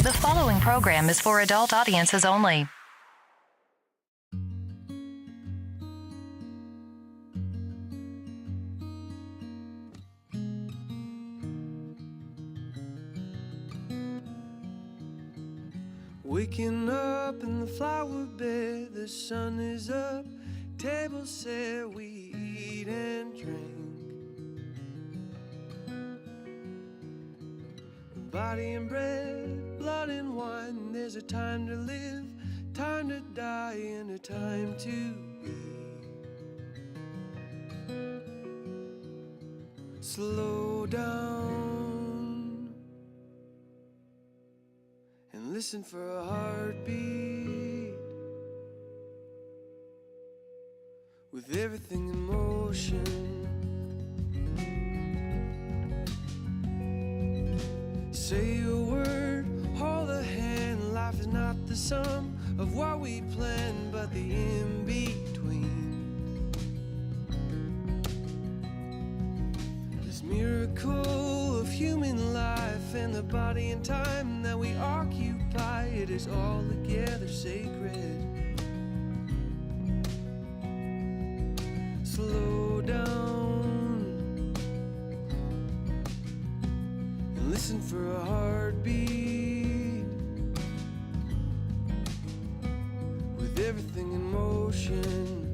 The following program is for adult audiences only. Waking up in the flower bed, the sun is up, table set, we eat and drink. Body and bread, blood and wine, there's a time to live, time to die, and a time to be. Slow down and listen for a heartbeat. With everything in motion, say a word, hold a hand. Life is not the sum of what we plan, but the in-between. This miracle of human life and the body and time that we occupy, it is all together sacred. Slow down and listen for a heartbeat. With everything in motion,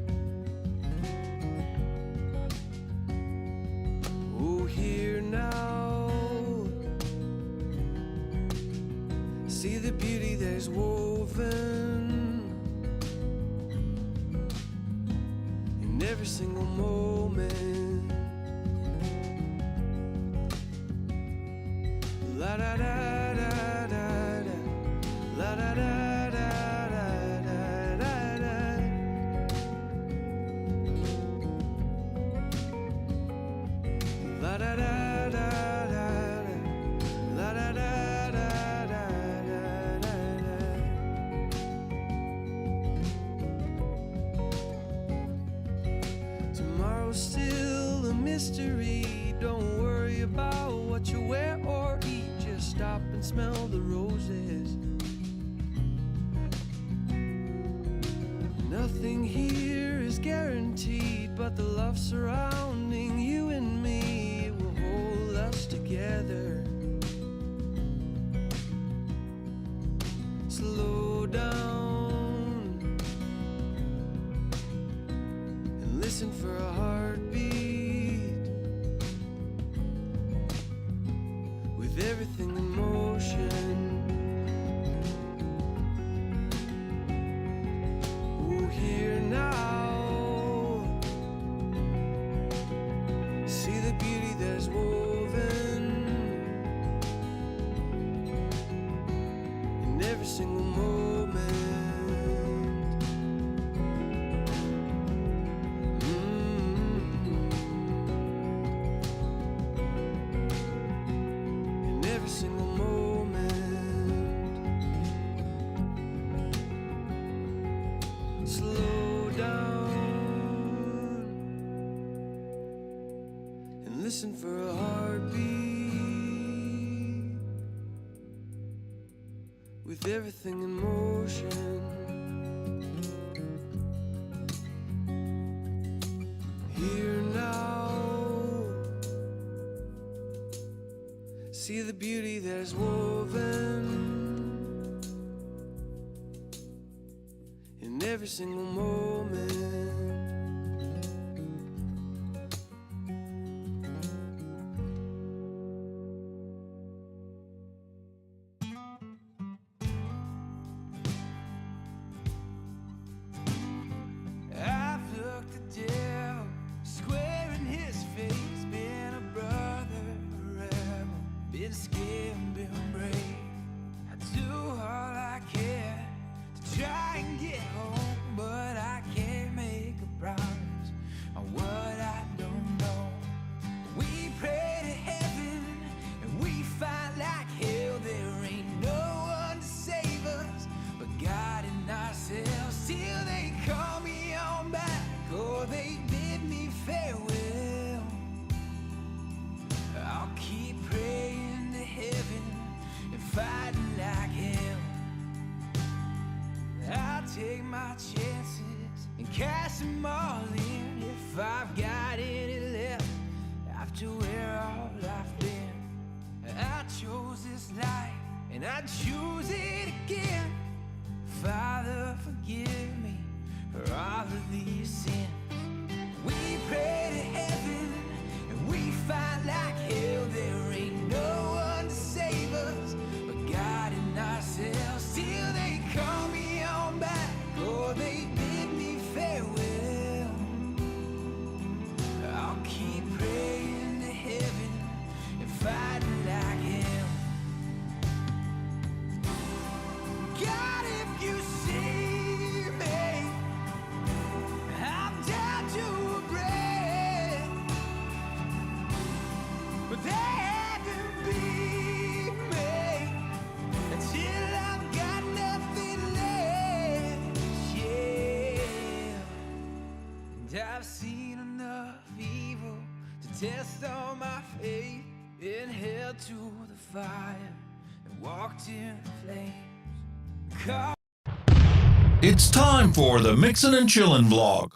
oh, here now, see the beauty that's woven in every single moment. La da da da da da, la da da da da da da da. La da da da da da, la da da da da da da. Tomorrow's still a mystery. Don't worry about what you wear or eat. Just stop and smell the roses. Nothing here is guaranteed, but the love surrounding you and me will hold us together. Slow down and listen for a heartbeat. With everything in motion, oh, here now, see the beauty that's woven in every single moment. In every single moment. Slow down and listen for a heartbeat. With everything in motion, here now, see the beauty that is woven in every single moment. I've looked the devil square in his face, been a brother, a rebel, been scared, been brave. I do all I can to try and get home, but I can't make a promise on what I don't know. We pray to heaven and we fight like hell. There ain't no one to save us but God and ourselves, till they call me on back or they bid me farewell. I'll keep praying to heaven and my chances and cash them all in if I've got any left after where all I've been. I chose this life and I choose it again. Father, forgive me for all of these sins. We pray to heaven and we fight like hell. There ain't no one to save us but God and ourselves. Till they call me on back or they bid me farewell, I'll keep praying to heaven and fighting like hell. God, if you see me, I'm down to a breath, but they had to be me until I've got nothing left. Yeah, and I've seen enough evil to test all my faith, and held to the fire and walked in flames. It's time for the Mixin and Chillin vlog.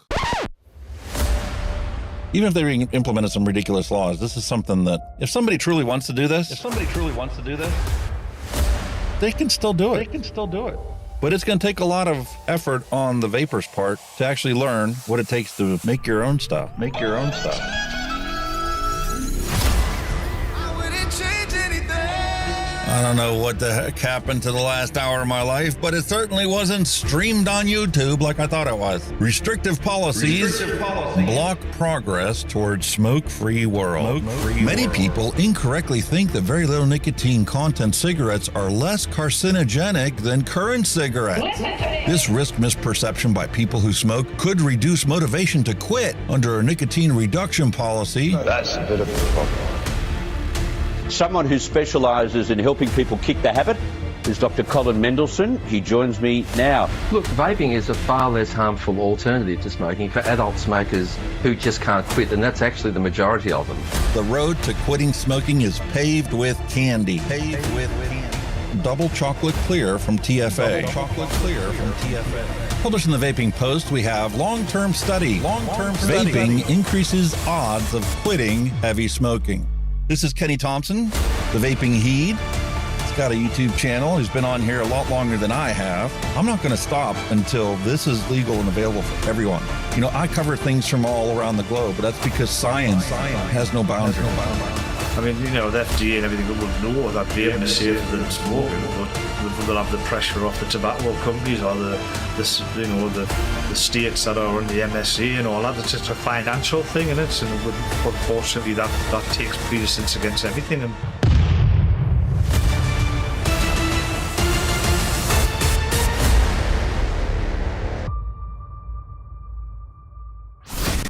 Even if they implemented some ridiculous laws, this is something that if somebody truly wants to do this, they can still do it. But it's going to take a lot of effort on the Vapers part to actually learn what it takes to make your own stuff. I don't know what the heck happened to the last hour of my life, but it certainly wasn't streamed on YouTube like I thought it was. Restrictive policies block progress towards smoke-free world. Many people incorrectly think that very little nicotine content cigarettes are less carcinogenic than current cigarettes. This risk misperception by people who smoke could reduce motivation to quit under a nicotine reduction policy. That's a bit of a problem. Someone who specialises in helping people kick the habit is Dr. Colin Mendelsohn. He joins me now. Look, vaping is a far less harmful alternative to smoking for adult smokers who just can't quit, and that's actually the majority of them. The road to quitting smoking is paved with candy. Double chocolate clear from TFA. Published in the Vaping Post, we have long-term study. Vaping increases odds of quitting heavy smoking. This is Kenny Thompson, the Vaping Heed. He's got a YouTube channel. He's been on here a lot longer than I have. I'm not going to stop until this is legal and available for everyone. You know, I cover things from all around the globe, but that's because science has no boundaries. I mean, you know, the FDA and everything will know that vaping is safer than smoking, but they'll have the pressure off the tobacco companies or the states that are on the MSA and all that. It's just a financial thing, and unfortunately that takes precedence against everything. And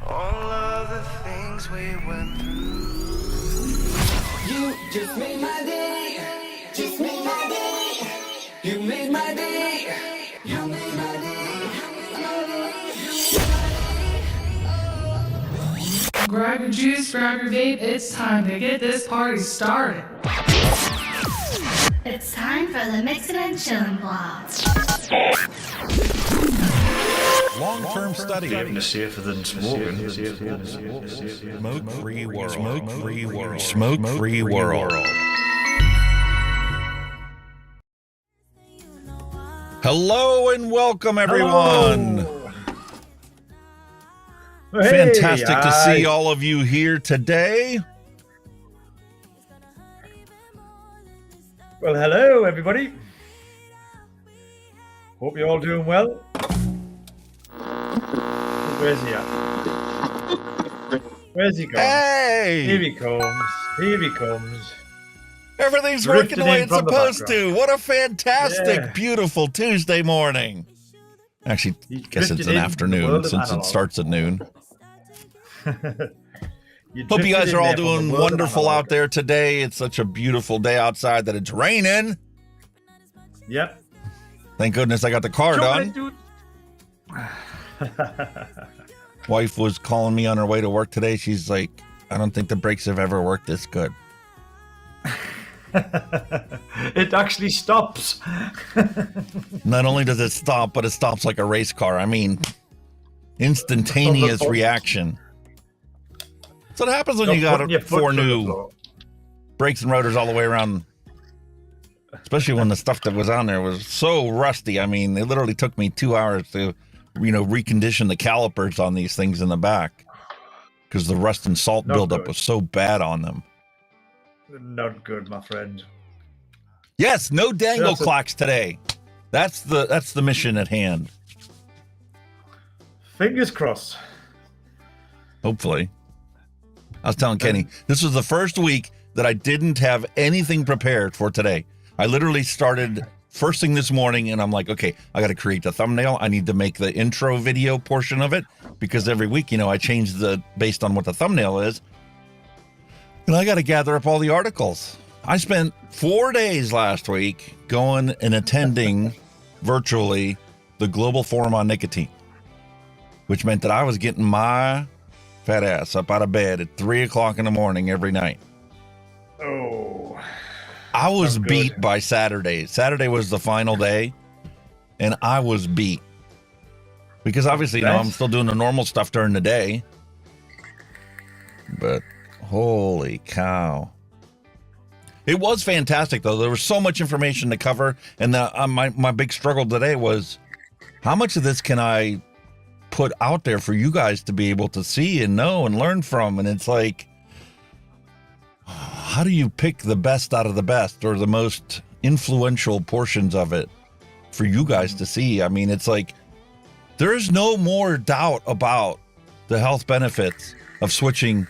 All of the things we went through. You just made my day. Just made my day. You made my day. You made my day. Grab your juice, grab your vape. It's time to get this party started. It's time for the Mixin and Chillin vlog. Long-term study. vaping is safer than smoking. Smoke-free world. Smoke-free world. Hello and welcome, everyone. Fantastic to see all of you here today. Well, hello, everybody. Hope you're all doing well. Where's he at? Where's he going? Hey! Here he comes. Here he comes. Everything's working the way it's supposed to. What a fantastic, beautiful Tuesday morning. Actually, I guess it's an afternoon since it starts at noon. Hope you guys are all doing wonderful out there today. It's such a beautiful day outside that it's raining. Yep. Thank goodness I got the car done. Wife was calling me on her way to work today. She's like, I don't think the brakes have ever worked this good. It actually stops. Not only does it stop, but it stops like a race car. I mean, instantaneous reaction. So what happens when you got 4 new brakes and rotors all the way around, especially when the stuff that was on there was so rusty. I mean, it literally took me 2 hours to, recondition the calipers on these things in the back because the rust and salt buildup was so bad on them. Not good, my friend. Yes, no dangle clocks today. That's the mission at hand. Fingers crossed. Hopefully. I was telling Kenny, this was the first week that I didn't have anything prepared for today. I literally started first thing this morning, and I'm like, okay, I got to create the thumbnail. I need to make the intro video portion of it, because every week, I change based on what the thumbnail is. And I got to gather up all the articles. I spent 4 days last week going and attending virtually the Global Forum on Nicotine, which meant that I was getting my fat ass up out of bed at 3 o'clock in the morning every night. Oh. I was beat by Saturday. Saturday was the final day, and I was beat. Because obviously, I'm still doing the normal stuff during the day. But holy cow. It was fantastic, though. There was so much information to cover, and my big struggle today was, how much of this can I put out there for you guys to be able to see and know and learn from? And it's like, how do you pick the best out of the best, or the most influential portions of it for you guys to see? I mean, it's like, there is no more doubt about the health benefits of switching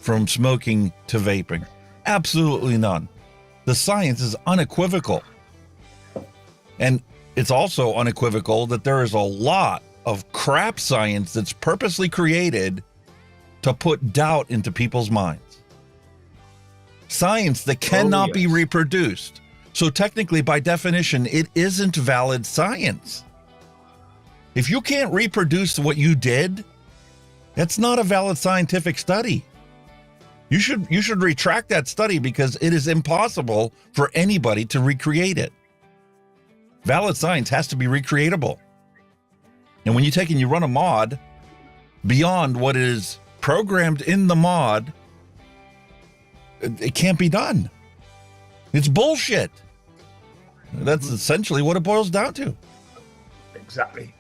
from smoking to vaping. Absolutely none. The science is unequivocal. And it's also unequivocal that there is a lot of crap science that's purposely created to put doubt into people's minds. Science that cannot be reproduced. So technically, by definition, it isn't valid science. If you can't reproduce what you did, that's not a valid scientific study. You should retract that study, because it is impossible for anybody to recreate it. Valid science has to be recreatable. And when you take and you run a mod beyond what is programmed in the mod, it can't be done. It's bullshit. That's essentially what it boils down to. Exactly.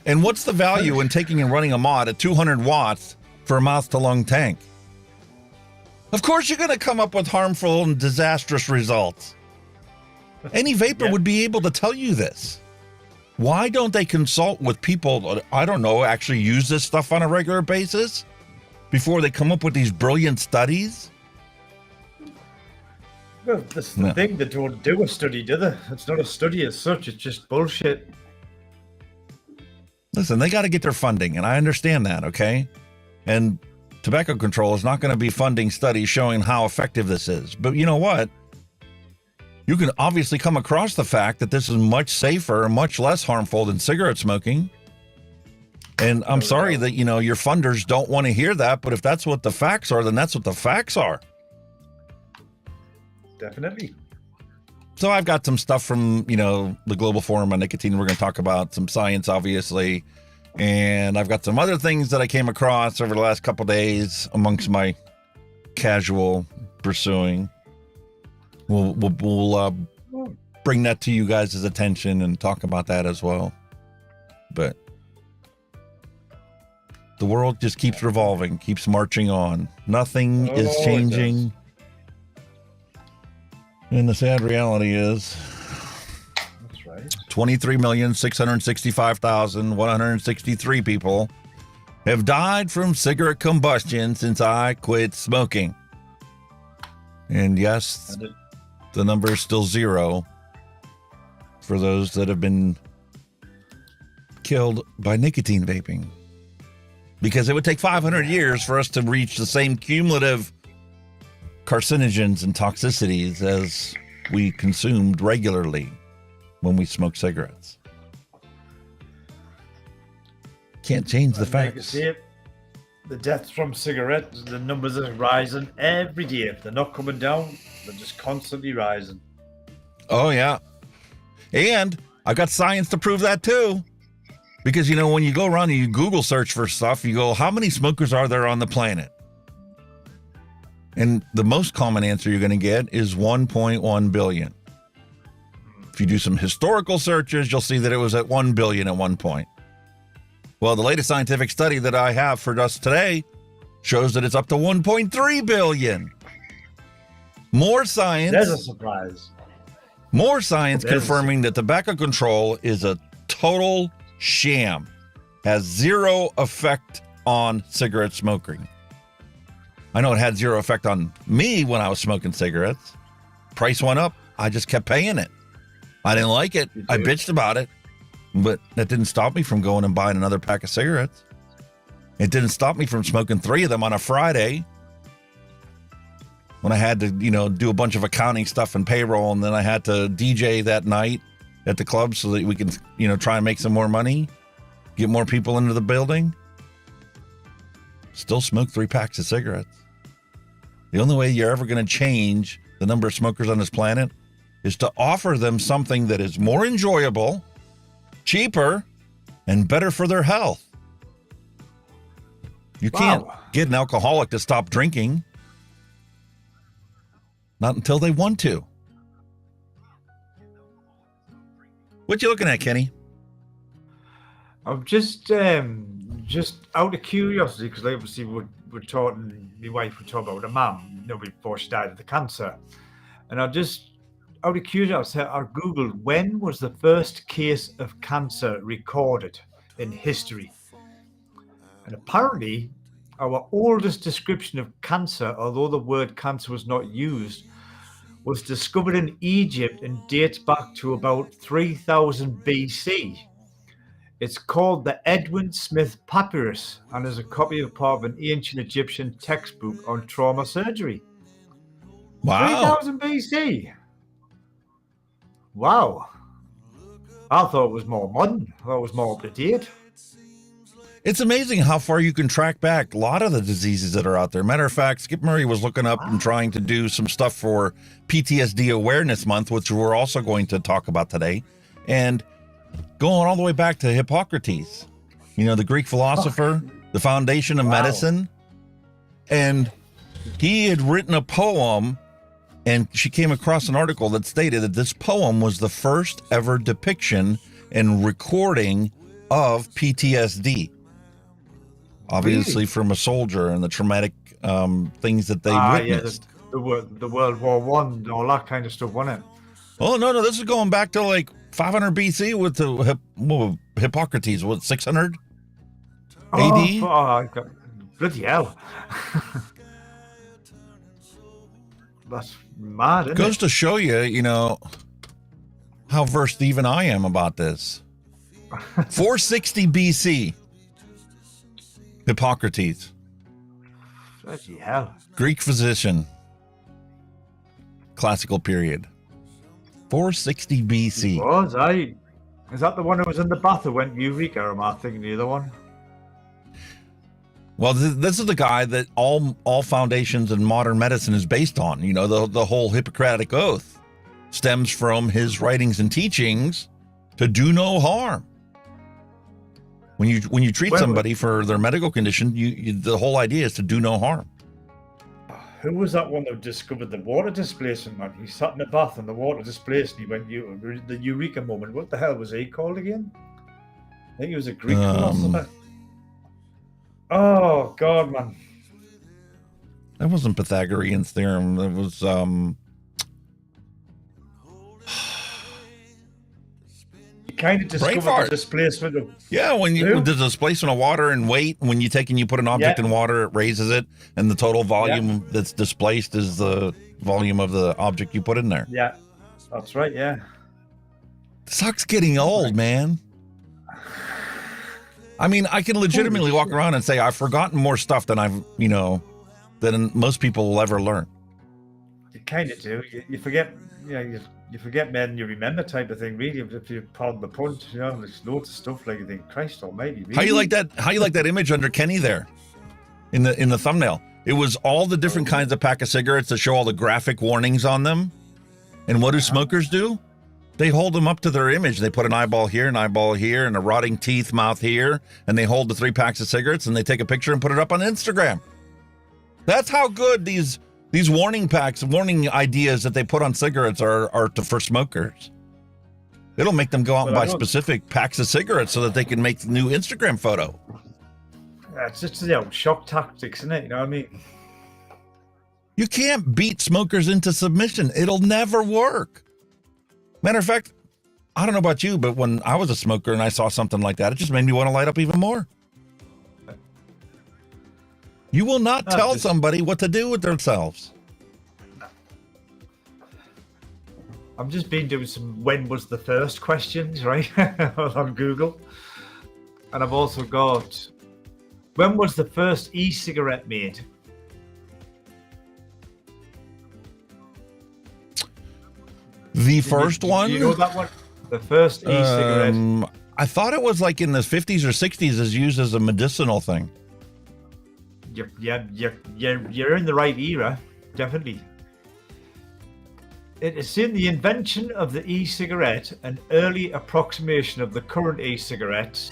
And what's the value in taking and running a mod at 200 watts for a mouth-to-lung tank? Of course you're going to come up with harmful and disastrous results. Any vapor would be able to tell you this. Why don't they consult with people, I don't know, actually use this stuff on a regular basis before they come up with these brilliant studies? Well, that's the thing. They don't do a study, do they? It's not a study as such. It's just bullshit. Listen, they got to get their funding, and I understand that, okay? And tobacco control is not going to be funding studies showing how effective this is. But you know what? You can obviously come across the fact that this is much safer and much less harmful than cigarette smoking. And I'm sorry that, your funders don't want to hear that, but if that's what the facts are, then that's what the facts are. Definitely. So I've got some stuff from, the Global Forum on Nicotine. We're going to talk about some science, obviously. And I've got some other things that I came across over the last couple of days amongst my casual pursuing. We'll bring that to you guys' attention and talk about that as well. But the world just keeps revolving, keeps marching on. Nothing is changing. And the sad reality is, that's right, 23,665,163 people have died from cigarette combustion since I quit smoking. And yes, the number is still 0 for those that have been killed by nicotine vaping. Because it would take 500 years for us to reach the same cumulative carcinogens and toxicities as we consumed regularly when we smoked cigarettes. Can't change the facts. the deaths from cigarettes, the numbers are rising every day. They're not coming down. They're just constantly rising. Oh, yeah. And I got science to prove that, too. Because, you know, when you go around and you Google search for stuff, you go, how many smokers are there on the planet? And the most common answer you're going to get is 1.1 billion. If you do some historical searches, you'll see that it was at 1 billion at one point. Well, the latest scientific study that I have for us today shows that it's up to 1.3 billion. More science. There's a surprise. More science confirming that tobacco control is a total sham, has zero effect on cigarette smoking. I know it had zero effect on me when I was smoking cigarettes. Price went up. I just kept paying it. I didn't like it. I bitched about it, but that didn't stop me from going and buying another pack of cigarettes. It didn't stop me from smoking 3 of them on a Friday when I had to, you know, do a bunch of accounting stuff and payroll, and then I had to DJ that night at the club so that we can, you know, try and make some more money, get more people into the building. Still smoke 3 packs of cigarettes. The only way you're ever going to change the number of smokers on this planet is to offer them something that is more enjoyable, cheaper, and better for their health. You can't get an alcoholic to stop drinking. Not until they want to. What you looking at, Kenny? I'm just out of curiosity, because obviously we're talking, my wife would talk about her mum, you know, before she died of the cancer. And I just, out of curiosity, I Googled, when was the first case of cancer recorded in history? And apparently, our oldest description of cancer, although the word cancer was not used, was discovered in Egypt and dates back to about 3000 BC. It's called the Edwin Smith Papyrus and is a copy of part of an ancient Egyptian textbook on trauma surgery. Wow. 3000 BC. Wow. I thought it was more modern. I thought it was more up to date. It's amazing how far you can track back a lot of the diseases that are out there. Matter of fact, Skip Murray was looking up and trying to do some stuff for PTSD Awareness Month, which we're also going to talk about today. And going all the way back to Hippocrates, you know, the Greek philosopher, the foundation of medicine. And he had written a poem, and she came across an article that stated that this poem was the first ever depiction and recording of PTSD. Obviously from a soldier and the traumatic things that they witnessed. Yeah, the World War I and all that kind of stuff, wasn't it? Oh, no, this is going back to like 500 BC with the Hippocrates, what, 600 AD? Bloody hell. That's mad, isn't Goes it? to show you, you know, how versed even I am about this. 460 BC. Hippocrates. Bloody hell. Greek physician. Classical period. 460 BC. Was is that the one who was in the bath who went Eureka, or am I thinking the other one? Well, this is the guy that all foundations in modern medicine is based on. You know, the whole Hippocratic Oath stems from his writings and teachings to do no harm. When you treat somebody for their medical condition, the whole idea is to do no harm. Who was that one that discovered the water displacement, man? He sat in the bath and the water displaced and he went, the Eureka moment. What the hell was he called again? I think he was a Greek philosopher. Oh, God, man. That wasn't Pythagorean's theorem. It was, You kind of discovered the displacement of... Yeah, when the displacement of water and weight, when you take and you put an object in water, it raises it, and the total volume that's displaced is the volume of the object you put in there. Yeah, that's right, yeah. Sucks getting old, man. I mean, I can legitimately walk around and say I've forgotten more stuff than than most people will ever learn. You kind of do. You forget, you forget more than you remember type of thing, really. If you pardon the pun, there's loads of stuff like you think, Christ almighty. Really? How you like that image under Kenny there? in the thumbnail. It was all the different kinds of pack of cigarettes that show all the graphic warnings on them. And what do smokers do? They hold them up to their image. They put an eyeball here, and a rotting teeth mouth here, and they hold the 3 packs of cigarettes, and they take a picture and put it up on Instagram. That's how good these warning ideas that they put on cigarettes are for smokers. It'll make them go out and buy specific packs of cigarettes so that they can make the new Instagram photo. It's just shock tactics, isn't it? You know what I mean? You can't beat smokers into submission. It'll never work. Matter of fact, I don't know about you, but when I was a smoker and I saw something like that, it just made me want to light up even more. You will not tell somebody what to do with themselves. I've just been doing some when was the first questions, right, on Google. And I've also got, when was the first e-cigarette made? The first one? Do you know that one? The first e-cigarette. I thought it was like in the 50s or 60s as used as a medicinal thing. You're in the right era, definitely. It is in the invention of the e-cigarette, an early approximation of the current e-cigarettes,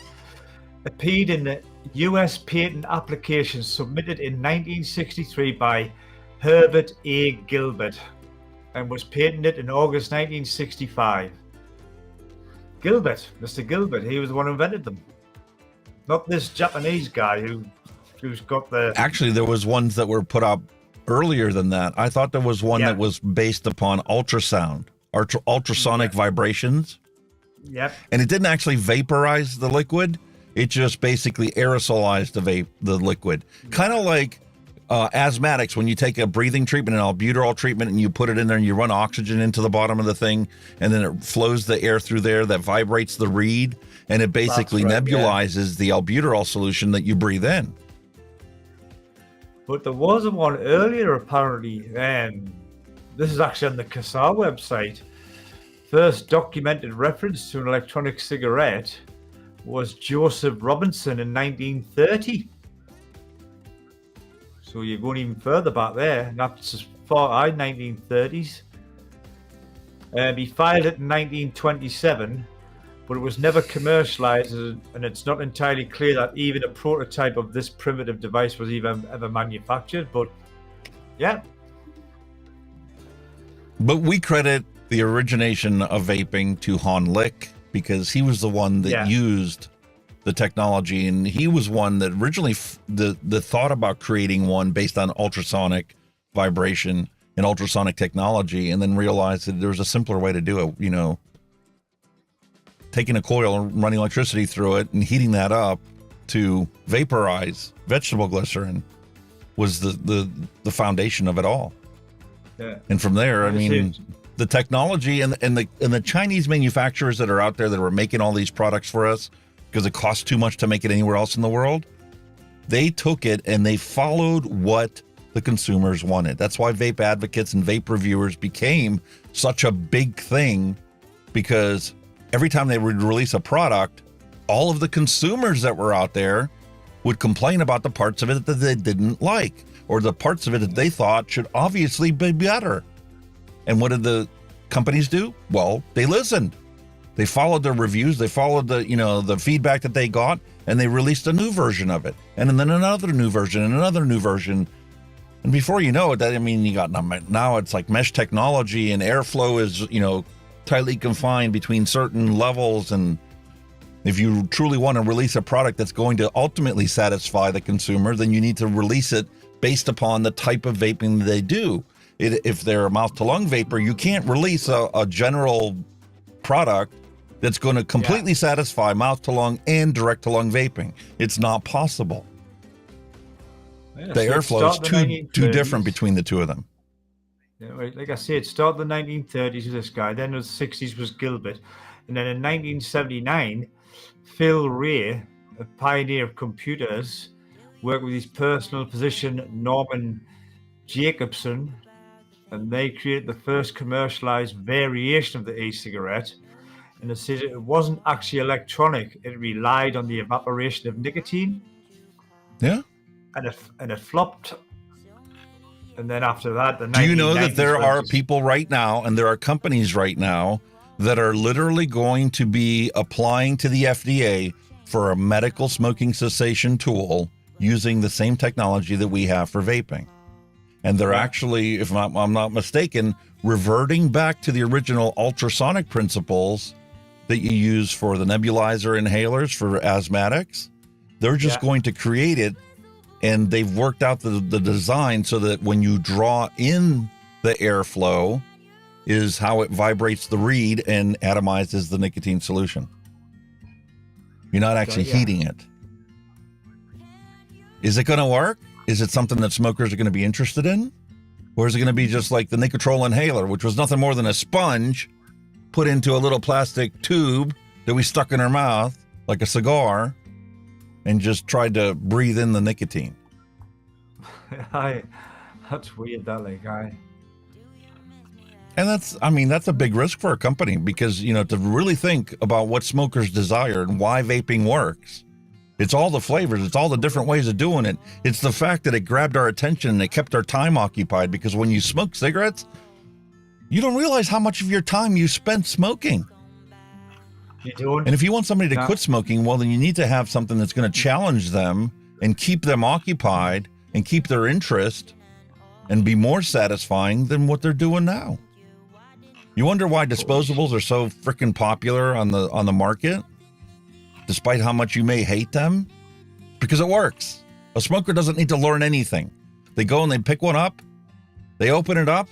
appeared in the US patent application submitted in 1963 by Herbert A. Gilbert and was patented in August 1965. Mr. Gilbert, he was the one who invented them. Not this Japanese guy who's got the... Actually, there was ones that were put up earlier than that. I thought there was one that was based upon ultrasound, ultrasonic vibrations. Yep. And it didn't actually vaporize the liquid. It just basically aerosolized the liquid. Kind of like asthmatics, when you take a breathing treatment, an albuterol treatment, and you put it in there and you run oxygen into the bottom of the thing, and then it flows the air through there that vibrates the reed, and it basically nebulizes the albuterol solution that you breathe in. But there was one earlier, apparently. This is actually on the CASA website. First documented reference to an electronic cigarette was Joseph Robinson in 1930. So you're going even further back there, and that's as far as 1930s. He filed it in 1927, but it was never commercialized, and it's not entirely clear that even a prototype of this primitive device was even ever manufactured. But yeah. But we credit the origination of vaping to Han Lick, because he was the one that used the technology, and he was one that originally the thought about creating one based on ultrasonic vibration and ultrasonic technology, and then realized that there was a simpler way to do it. You know, taking a coil and running electricity through it and heating that up to vaporize vegetable glycerin was the foundation of it all. Yeah. And from there, I mean, the technology and the Chinese manufacturers that are out there that are making all these products for us, because it costs too much to make it anywhere else in the world, they took it and they followed what the consumers wanted. That's why vape advocates and vape reviewers became such a big thing, because every time they would release a product, all of the consumers that were out there would complain about the parts of it that they didn't like, or the parts of it that they thought should obviously be better. And what did the companies do? Well, they listened. They followed their reviews. They followed the feedback that they got, and they released a new version of it, and then another new version, and another new version. And before you know it, you got now it's like mesh technology, and airflow is tightly confined between certain levels. And if you truly want to release a product that's going to ultimately satisfy the consumer, then you need to release it based upon the type of vaping they do. If they're a mouth to lung vapor, you can't release a general product that's going to completely satisfy mouth to lung and direct to lung vaping. It's not possible. Yeah, the airflow is too different between the two of them. Yeah, like I said, it started in the 1930s with this guy. Then in the 60s was Gilbert, and then in 1979, Phil Ray, a pioneer of computers, worked with his personal physician Norman Jacobson, and they created the first commercialized variation of the e-cigarette. And they said it wasn't actually electronic; it relied on the evaporation of nicotine. Yeah. and it flopped. And then after that, do you know that there are just... people right now, and there are companies right now that are literally going to be applying to the FDA for a medical smoking cessation tool using the same technology that we have for vaping? And they're actually, if I'm not mistaken, reverting back to the original ultrasonic principles that you use for the nebulizer inhalers for asthmatics. They're just going to create it, and they've worked out the design so that when you draw in the airflow is how it vibrates the reed and atomizes the nicotine solution. You're not actually heating it. Is it going to work? Is it something that smokers are going to be interested in? Or is it going to be just like the Nicotrol inhaler, which was nothing more than a sponge put into a little plastic tube that we stuck in our mouth like a cigar and just tried to breathe in the nicotine? That's weird, that like And that's a big risk for a company, because, you know, to really think about what smokers desire and why vaping works, it's all the flavors, it's all the different ways of doing it. It's the fact that it grabbed our attention and it kept our time occupied, because when you smoke cigarettes, you don't realize how much of your time you spent smoking. You don't. And if you want somebody to quit smoking, well, then you need to have something that's going to challenge them and keep them occupied and keep their interest and be more satisfying than what they're doing now. You wonder why disposables are so freaking popular on the market, despite how much you may hate them? Because it works. A smoker doesn't need to learn anything. They go and they pick one up, they open it up.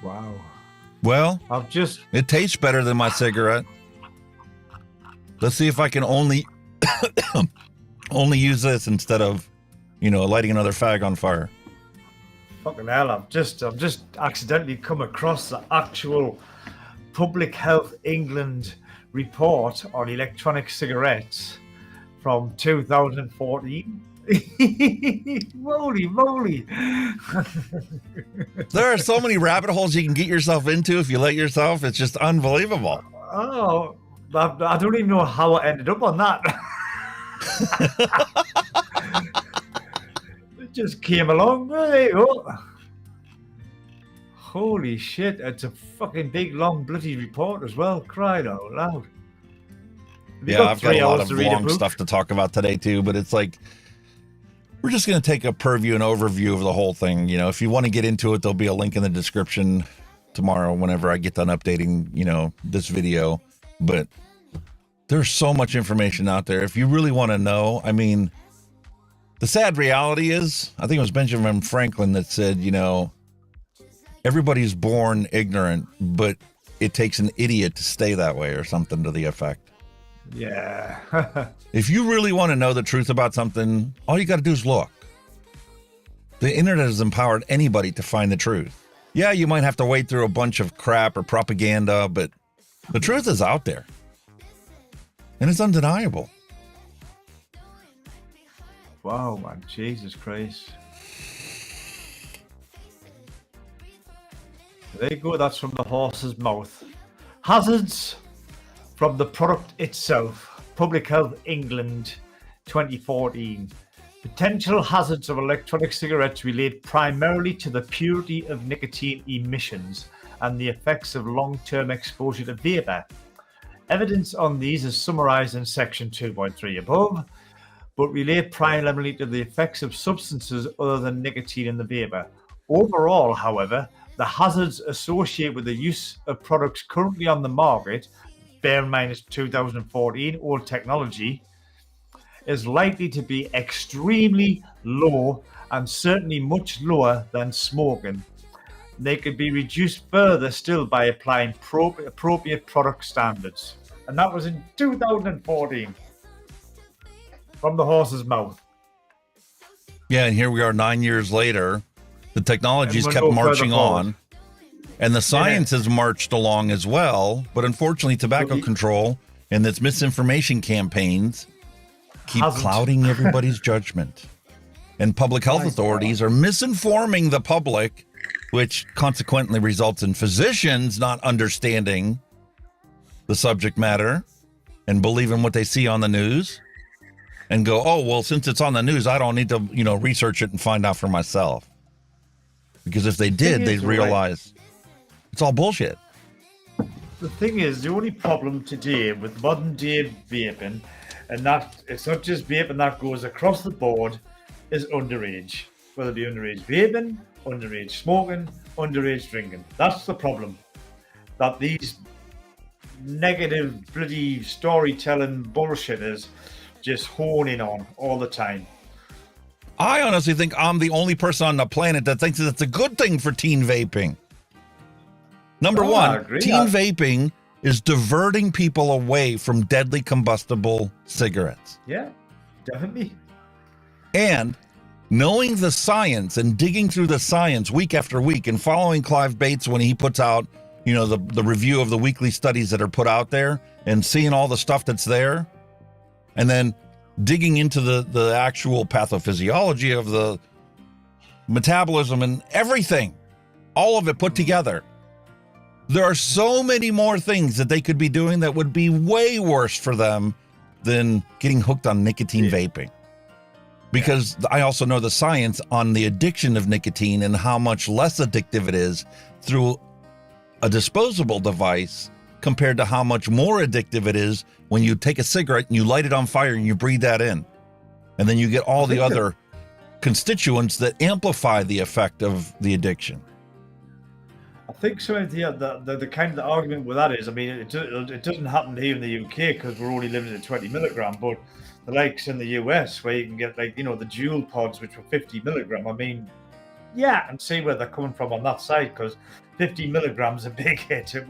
Wow. Well, it tastes better than my cigarette. Let's see if I can only use this instead of, you know, lighting another fag on fire. Fucking hell, I've just accidentally come across the actual Public Health England report on electronic cigarettes from 2014. Holy moly. There are so many rabbit holes you can get yourself into if you let yourself. It's just unbelievable. Oh, I don't even know how I ended up on that. It just came along. There you go. Holy shit, it's a fucking big, long, bloody report as well. Crying out loud. Yeah, I've got a lot of long stuff to talk about today too, but it's like, we're just going to take a purview and overview of the whole thing. You know, if you want to get into it, there'll be a link in the description tomorrow whenever I get done updating, you know, this video. But there's so much information out there. If you really want to know, I mean, the sad reality is, I think it was Benjamin Franklin that said, you know, everybody's born ignorant, but it takes an idiot to stay that way, or something to the effect. Yeah. If you really want to know the truth about something, all you got to do is look. The internet has empowered anybody to find the truth. Yeah, you might have to wade through a bunch of crap or propaganda, but the truth is out there. And it's undeniable. Wow, man. Jesus Christ. There you go. That's from the horse's mouth. Hazards from the product itself. Public Health England 2014. Potential hazards of electronic cigarettes relate primarily to the purity of nicotine emissions and the effects of long-term exposure to vapor. Evidence on these is summarized in section 2.3 above, but relate primarily to the effects of substances other than nicotine in the vapor. Overall, however, the hazards associated with the use of products currently on the market, bear in mind it's 2014, old technology, is likely to be extremely low and certainly much lower than smoking. They could be reduced further still by applying appropriate product standards. And that was in 2014. From the horse's mouth. Yeah, and here we are 9 years later. The technology's kept marching on. And the science has marched along as well. But unfortunately, tobacco control and its misinformation campaigns keep clouding everybody's judgment. And public health authorities are misinforming the public, which consequently results in physicians not understanding the subject matter and believe in what they see on the news and go, oh, well, since it's on the news, I don't need to, research it and find out for myself. Because if they did, they'd realize it's all bullshit. The thing is, the only problem today with modern day vaping, and that it's not just vaping that goes across the board, is underage. Whether it be underage vaping, underage smoking, underage drinking. That's the problem. That these negative, bloody storytelling bullshitters just hone in on all the time. I honestly think I'm the only person on the planet that thinks that it's a good thing for teen vaping. Number one, teen vaping is diverting people away from deadly combustible cigarettes. Yeah, definitely. And knowing the science and digging through the science week after week and following Clive Bates when he puts out, the review of the weekly studies that are put out there and seeing all the stuff that's there, and then digging into the actual pathophysiology of the metabolism and everything, all of it put together. There are so many more things that they could be doing that would be way worse for them than getting hooked on nicotine vaping. Because I also know the science on the addiction of nicotine and how much less addictive it is through a disposable device compared to how much more addictive it is when you take a cigarette and you light it on fire and you breathe that in. And then you get all the other constituents that amplify the effect of the addiction. I think so. The kind of the argument with that is, I mean, it doesn't happen here in the UK because we're only limited to 20 milligram, but the likes in the US where you can get the Juul pods, which were 50 milligram. I mean, yeah, and see where they're coming from on that side, because 50 milligrams a big hit. It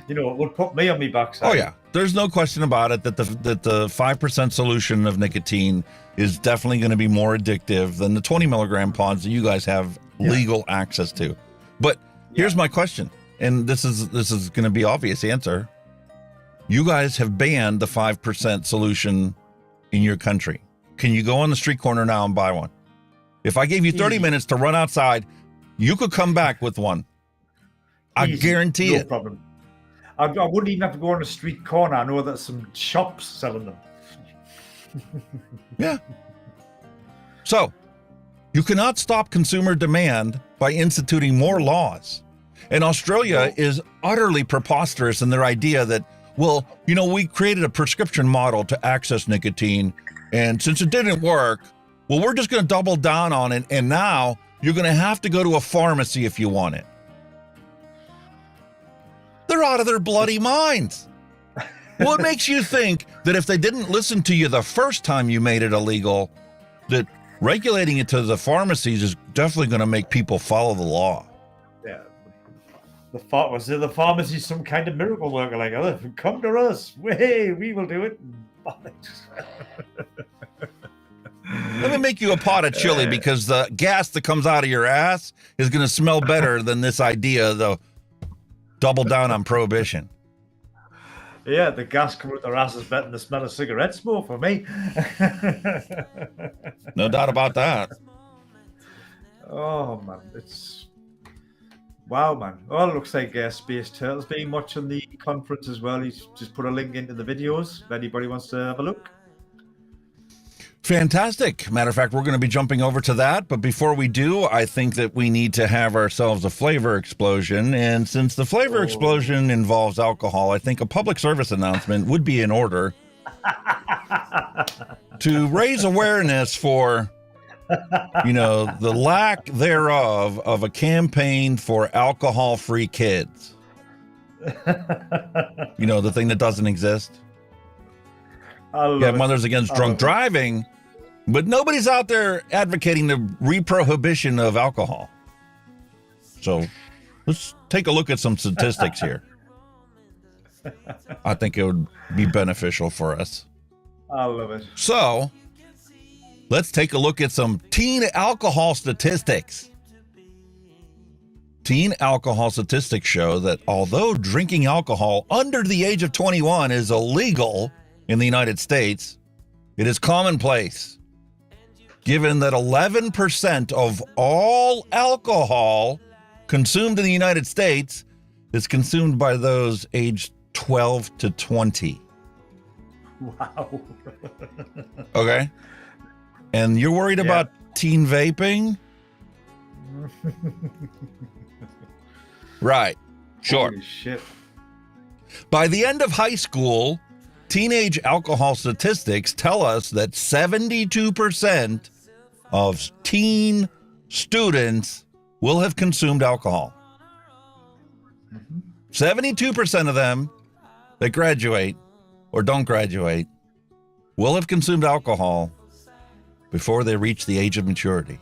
would put me on my backside. Oh yeah, there's no question about it that the 5% solution of nicotine is definitely going to be more addictive than the 20 milligram pods that you guys have legal access to. But here's my question, and this is going to be obvious answer. You guys have banned the 5% solution in your country. Can you go on the street corner now and buy one? If I gave you 30 minutes to run outside, you could come back with one. I guarantee it. No problem. I wouldn't even have to go on a street corner. I know that some shops selling them. Yeah. So, you cannot stop consumer demand by instituting more laws. And Australia is utterly preposterous in their idea that, we created a prescription model to access nicotine, and since it didn't work, we're just going to double down on it, and now you're going to have to go to a pharmacy if you want it. They're out of their bloody minds. What makes you think that if they didn't listen to you the first time you made it illegal, that regulating it to the pharmacies is definitely going to make people follow the law? Yeah. The pharmacy some kind of miracle worker, like, oh, come to us. Hey, we will do it. Let me make you a pot of chili because the gas that comes out of your ass is going to smell better than this idea, though. Double down on prohibition. Yeah, the gas coming out their ass is better than the smell of cigarette smoke for me. No doubt about that. Oh, man. Wow, man. Well, it looks like Space Turtle's been watching the conference as well. He's just put a link into the videos if anybody wants to have a look. Fantastic. Matter of fact, we're going to be jumping over to that. But before we do, I think that we need to have ourselves a flavor explosion. And since the flavor explosion involves alcohol, I think a public service announcement would be in order to raise awareness for, the lack thereof of a campaign for alcohol-free kids. The thing that doesn't exist. Mothers Against Drunk Driving, but nobody's out there advocating the reprohibition of alcohol. So let's take a look at some statistics here. I think it would be beneficial for us. I love it. So let's take a look at some teen alcohol statistics. Teen alcohol statistics show that although drinking alcohol under the age of 21 is illegal in the United States, it is commonplace, given that 11% of all alcohol consumed in the United States is consumed by those aged 12 to 20. Wow. Okay. And you're worried about teen vaping? Right. Sure. Holy shit. By the end of high school, teenage alcohol statistics tell us that 72% of teen students will have consumed alcohol. 72% of them that graduate or don't graduate will have consumed alcohol before they reach the age of maturity.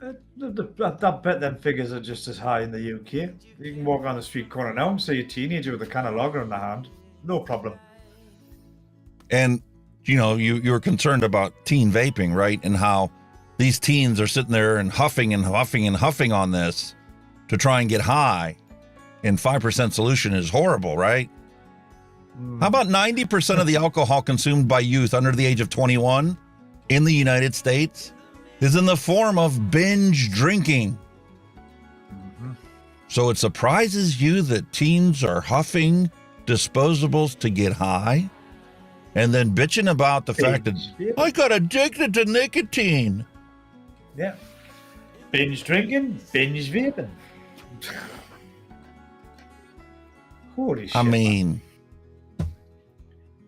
I bet them figures are just as high in the UK. You can walk on the street corner now and see a teenager with a can of lager in the hand. No problem. And, you know, you're concerned about teen vaping, right? And how these teens are sitting there and huffing and huffing and huffing on this to try and get high. And 5% solution is horrible, right? How about 90% of the alcohol consumed by youth under the age of 21 in the United States is in the form of binge drinking? So it surprises you that teens are huffing disposables to get high and then bitching about the fact that I got addicted to nicotine. Yeah. Binge drinking, binge vaping. Holy shit. I mean,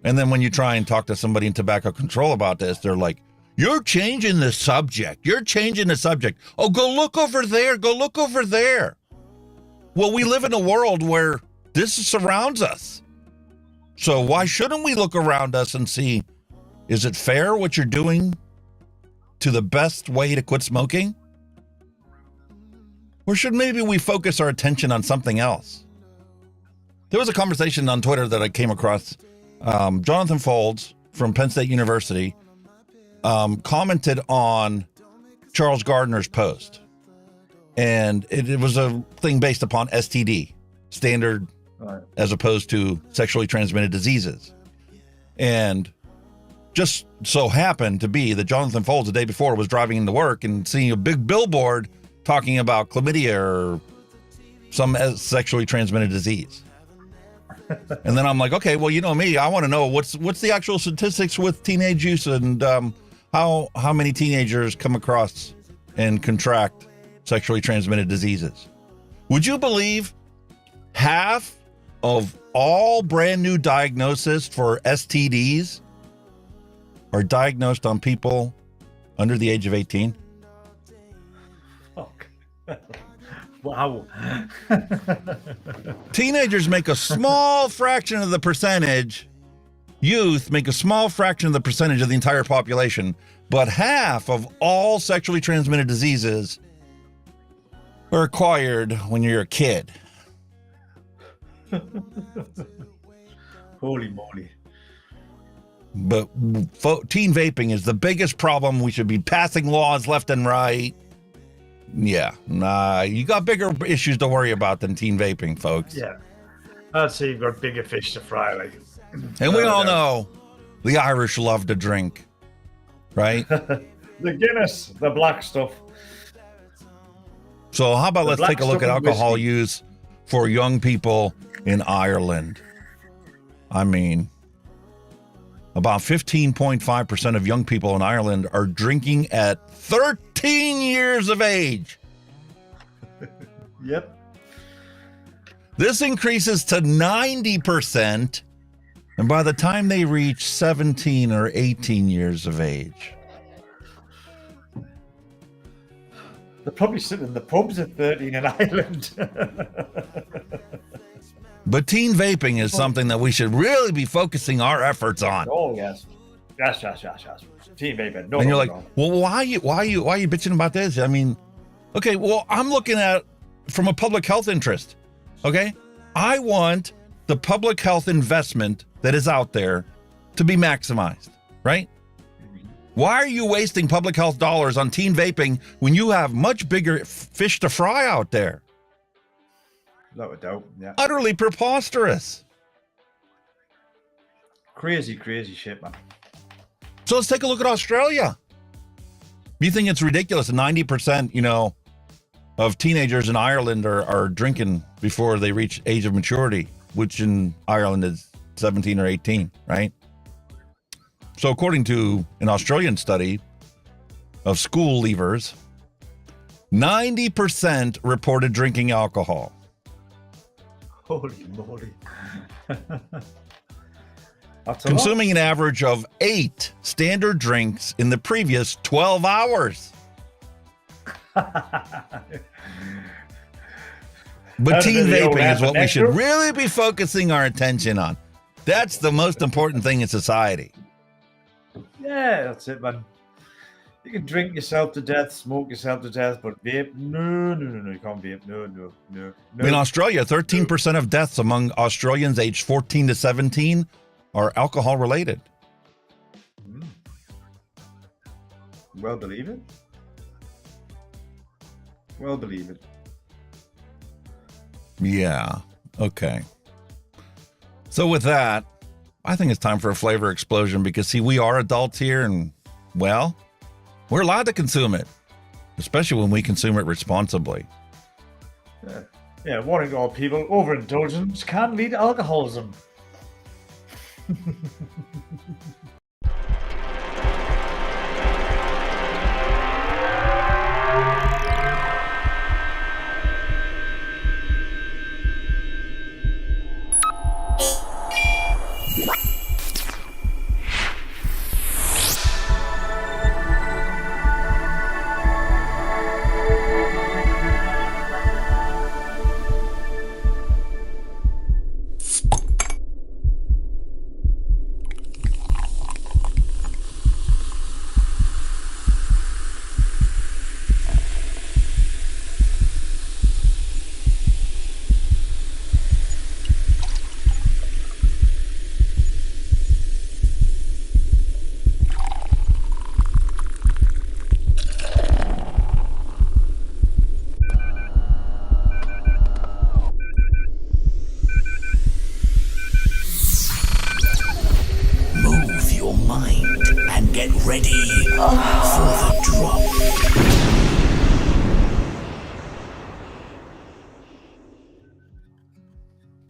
and then when you try and talk to somebody in tobacco control about this, they're like, you're changing the subject. You're changing the subject. Oh, go look over there. Go look over there. Well, we live in a world where this surrounds us. So why shouldn't we look around us and see, is it fair what you're doing to the best way to quit smoking? Or should maybe we focus our attention on something else? There was a conversation on Twitter that I came across. Jonathan Folds from Penn State University commented on Charles Gardner's post. And it was a thing based upon STD, standard as opposed to sexually transmitted diseases. And just so happened to be that Jonathan Folds the day before was driving into work and seeing a big billboard talking about chlamydia or some sexually transmitted disease. And then I'm like, okay, well, you know me, I want to know what's the actual statistics with teenage use and how many teenagers come across and contract sexually transmitted diseases. Would you believe half of all brand new diagnoses for STDs are diagnosed on people under the age of 18? Fuck. Wow. Teenagers make a small fraction of the percentage. Youth make a small fraction of the percentage of the entire population, but half of all sexually transmitted diseases are acquired when you're a kid. Holy moly. But teen vaping is the biggest problem. We should be passing laws left and right. Yeah, nah, you got bigger issues to worry about than teen vaping, folks. Yeah. I'd say you've got bigger fish to fry, like. And we all know the Irish love to drink, right? The Guinness, the black stuff. So how about let's take a look at alcohol whiskey use for young people in Ireland. I mean, about 15.5% of young people in Ireland are drinking at 13 years of age. Yep. This increases to 90%, and by the time they reach 17 or 18 years of age. They're probably sitting in the pubs at 13 in Ireland. But teen vaping is something that we should really be focusing our efforts on. Oh, yes. Yes. Teen vaping. No, and you're no, like, no. well, why are you bitching about this? I mean, okay, well, I'm looking at from a public health interest. Okay, I want the public health investment that is out there to be maximized, right? Why are you wasting public health dollars on teen vaping when you have much bigger fish to fry out there? No doubt, yeah. Utterly preposterous. Crazy shit, man. So let's take a look at Australia. You think it's ridiculous? 90%, of teenagers in Ireland are drinking before they reach age of maturity, which in Ireland is 17 or 18, right? So according to an Australian study of school leavers, 90% reported drinking alcohol. Holy moly. That's a Consuming an average of 8 standard drinks in the previous 12 hours. But teen vaping is what we should really be focusing our attention on. That's the most important thing in society. Yeah, that's it, man. You can drink yourself to death, smoke yourself to death, but vape, no, you can't vape. No. In Australia, 13% of deaths among Australians aged 14 to 17 are alcohol related. Well, believe it. Well, believe it. Yeah. Okay. So with that, I think it's time for a flavor explosion because, see, we are adults here and, well, we're allowed to consume it, especially when we consume it responsibly. Yeah, warning to all people, overindulgence can lead to alcoholism.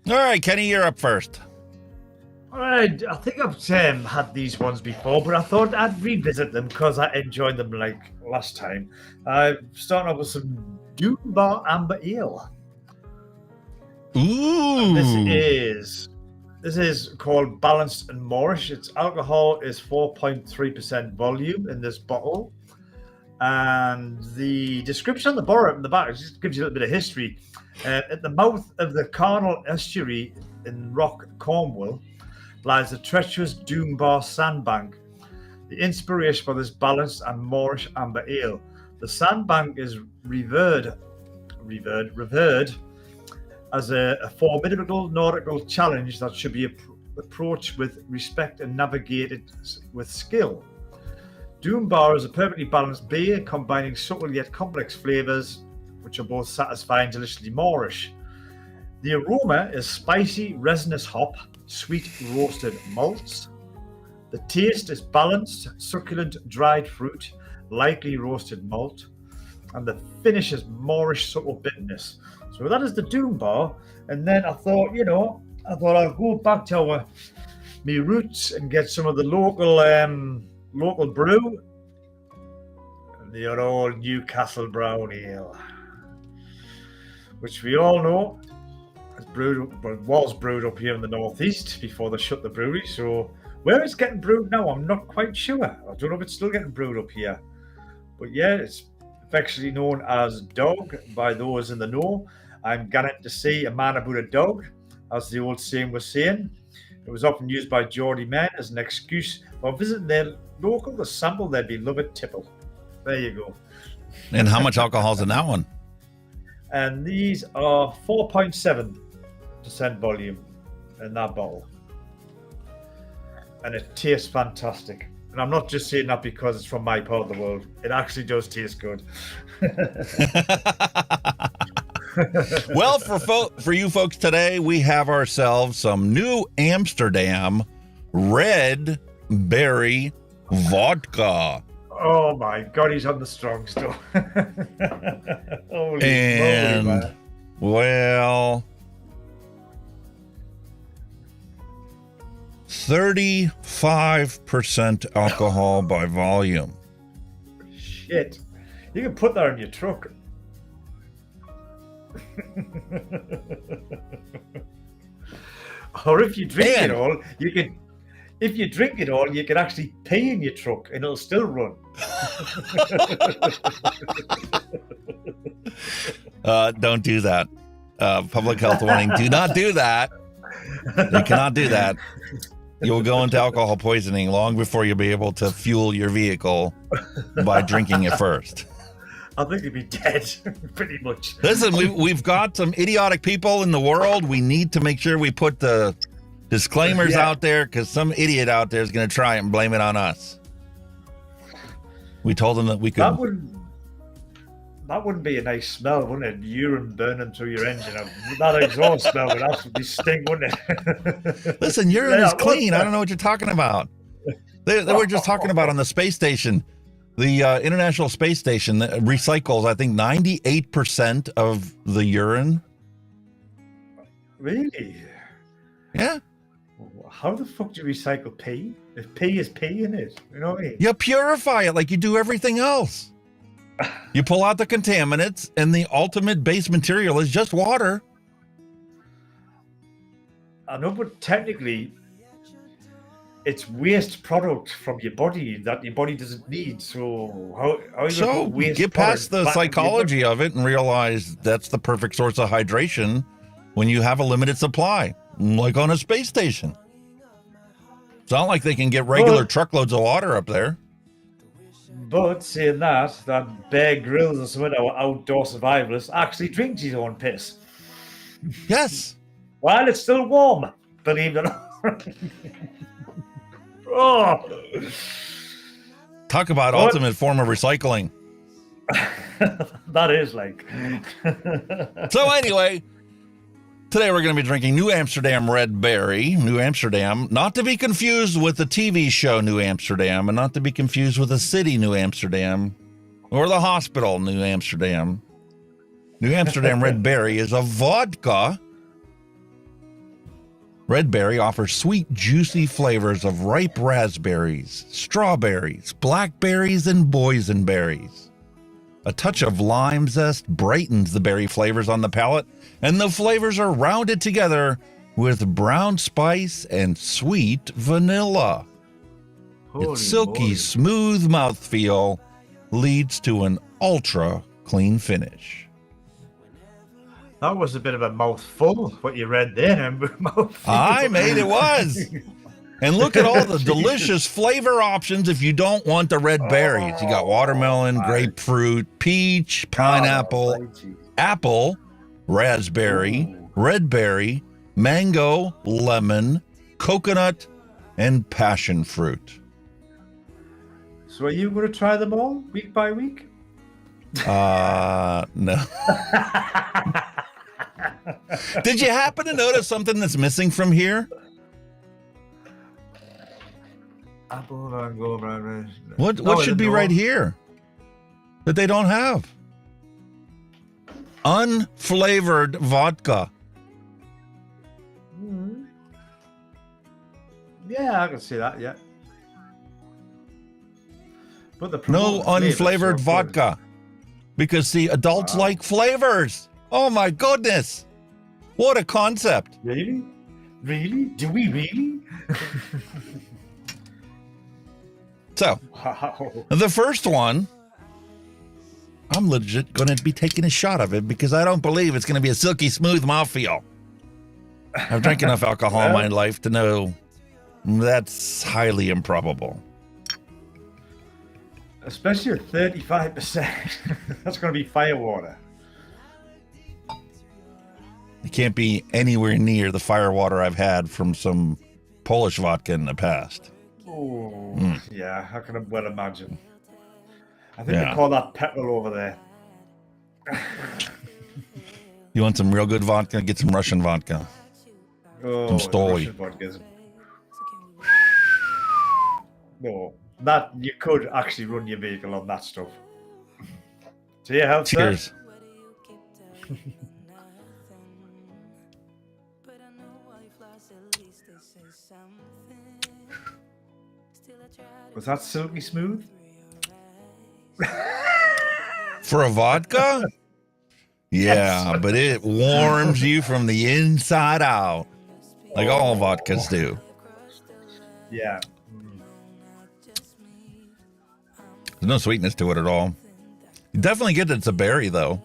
All right, Kenny, you're up first. All right, I think I've had these ones before, but I thought I'd revisit them because I enjoyed them like last time. Starting off with some Doom Bar Amber Ale. Ooh. This is called Balanced and Moorish. Its alcohol is 4.3% volume in this bottle. And the description on the bottom and the back just gives you a little bit of history. At the mouth of the Carnal Estuary in Rock, Cornwall, lies the treacherous Doombar sandbank, the inspiration for this balanced and Moorish amber ale. The sandbank is revered as a formidable nautical challenge that should be approached with respect and navigated with skill. Doombar is a perfectly balanced beer combining subtle yet complex flavours, which are both satisfying and deliciously Moorish. The aroma is spicy, resinous hop, sweet roasted malts. The taste is balanced, succulent dried fruit, lightly roasted malt, and the finish is Moorish subtle bitterness. So that is the Doombar. And then I thought I'll go back to my roots and get some of the local brew, the old Newcastle brown ale, which we all know was brewed up here in the northeast before they shut the brewery. So where it's getting brewed now, I'm not quite sure. I don't know if it's still getting brewed up here, but yeah, it's affectionately known as Dog by those in the know. I'm gallant to see a man about a dog, as the old saying was saying. It was often used by Geordie men as an excuse for visiting their local to sample their beloved tipple. There you go. And how much alcohol's in that one? And these are 4.7% volume in that bottle. And it tastes fantastic. And I'm not just saying that because it's from my part of the world. It actually does taste good. Well, for you folks today, we have ourselves some New Amsterdam red berry vodka. Oh my God, he's on the strong stuff. Holy and moly, man. well, 35% alcohol by volume. Shit. You can put that in your truck. Or if you drink it all, you can. If you drink it all, you can actually pee in your truck and it'll still run. Don't do that. Public health warning. Do not do that. You cannot do that. You will go into alcohol poisoning long before you'll be able to fuel your vehicle by drinking it first. I think you'd be dead, pretty much. Listen, we've got some idiotic people in the world. We need to make sure we put the disclaimers out there, because some idiot out there is going to try and blame it on us. We told them that we could. That wouldn't be a nice smell, wouldn't it? Urine burning through your engine. That exhaust smell would absolutely stink, wouldn't it? Listen, urine is clean. I don't know what you're talking about. They were just talking about on the space station. The International Space Station that recycles, I think, 98% of the urine. Really? Yeah. How the fuck do you recycle pee? If pee is pee in it, you know what I mean? You purify it like you do everything else. You pull out the contaminants, and the ultimate base material is just water. I know, but technically, it's waste product from your body that your body doesn't need. So how you So waste get past the product back into your psychology of it and realize that's the perfect source of hydration when you have a limited supply, like on a space station. It's not like they can get regular truckloads of water up there. But saying that Bear Grylls or some of our outdoor survivalists actually drinks his own piss. Yes. While it's still warm, believe it or not. Oh. Talk about ultimate form of recycling. That is like. So anyway, today we're going to be drinking New Amsterdam Red Berry. New Amsterdam, not to be confused with the TV show New Amsterdam, and not to be confused with the city New Amsterdam or the hospital New Amsterdam. New Amsterdam Red Berry is a vodka. Red Berry offers sweet, juicy flavors of ripe raspberries, strawberries, blackberries, and boysenberries. A touch of lime zest brightens the berry flavors on the palate, and the flavors are rounded together with brown spice and sweet vanilla. Its silky, smooth mouthfeel leads to an ultra clean finish. That was a bit of a mouthful, what you read there. I made it was. And look at all the delicious flavor options if you don't want the red berries. You got watermelon, grapefruit, peach, pineapple, apple, raspberry, red berry, mango, lemon, coconut, and passion fruit. So are you going to try them all week by week? No. Did you happen to notice something that's missing from here? What should be right here that they don't have? Unflavored vodka. Yeah, I can see that, yeah. But no unflavored vodka. Because, see, adults like flavors. Oh, my goodness. What a concept. Really? Really? Do we really? So, the first one, I'm legit going to be taking a shot of it because I don't believe it's going to be a silky smooth mouthfeel. I've drank enough alcohol in my life to know that's highly improbable. Especially at 35%. That's going to be firewater. It can't be anywhere near the firewater I've had from some Polish vodka in the past. Oh, yeah, I can well imagine. I think they call that petrol over there. You want some real good vodka? Get some Russian vodka. Oh, some Stoli. Russian vodka. No, that you could actually run your vehicle on that stuff. To your health, cheers. Was that silky smooth? For a vodka? Yeah, but it warms you from the inside out, like all vodkas do. Yeah. There's no sweetness to it at all. You definitely get that it's a berry, though.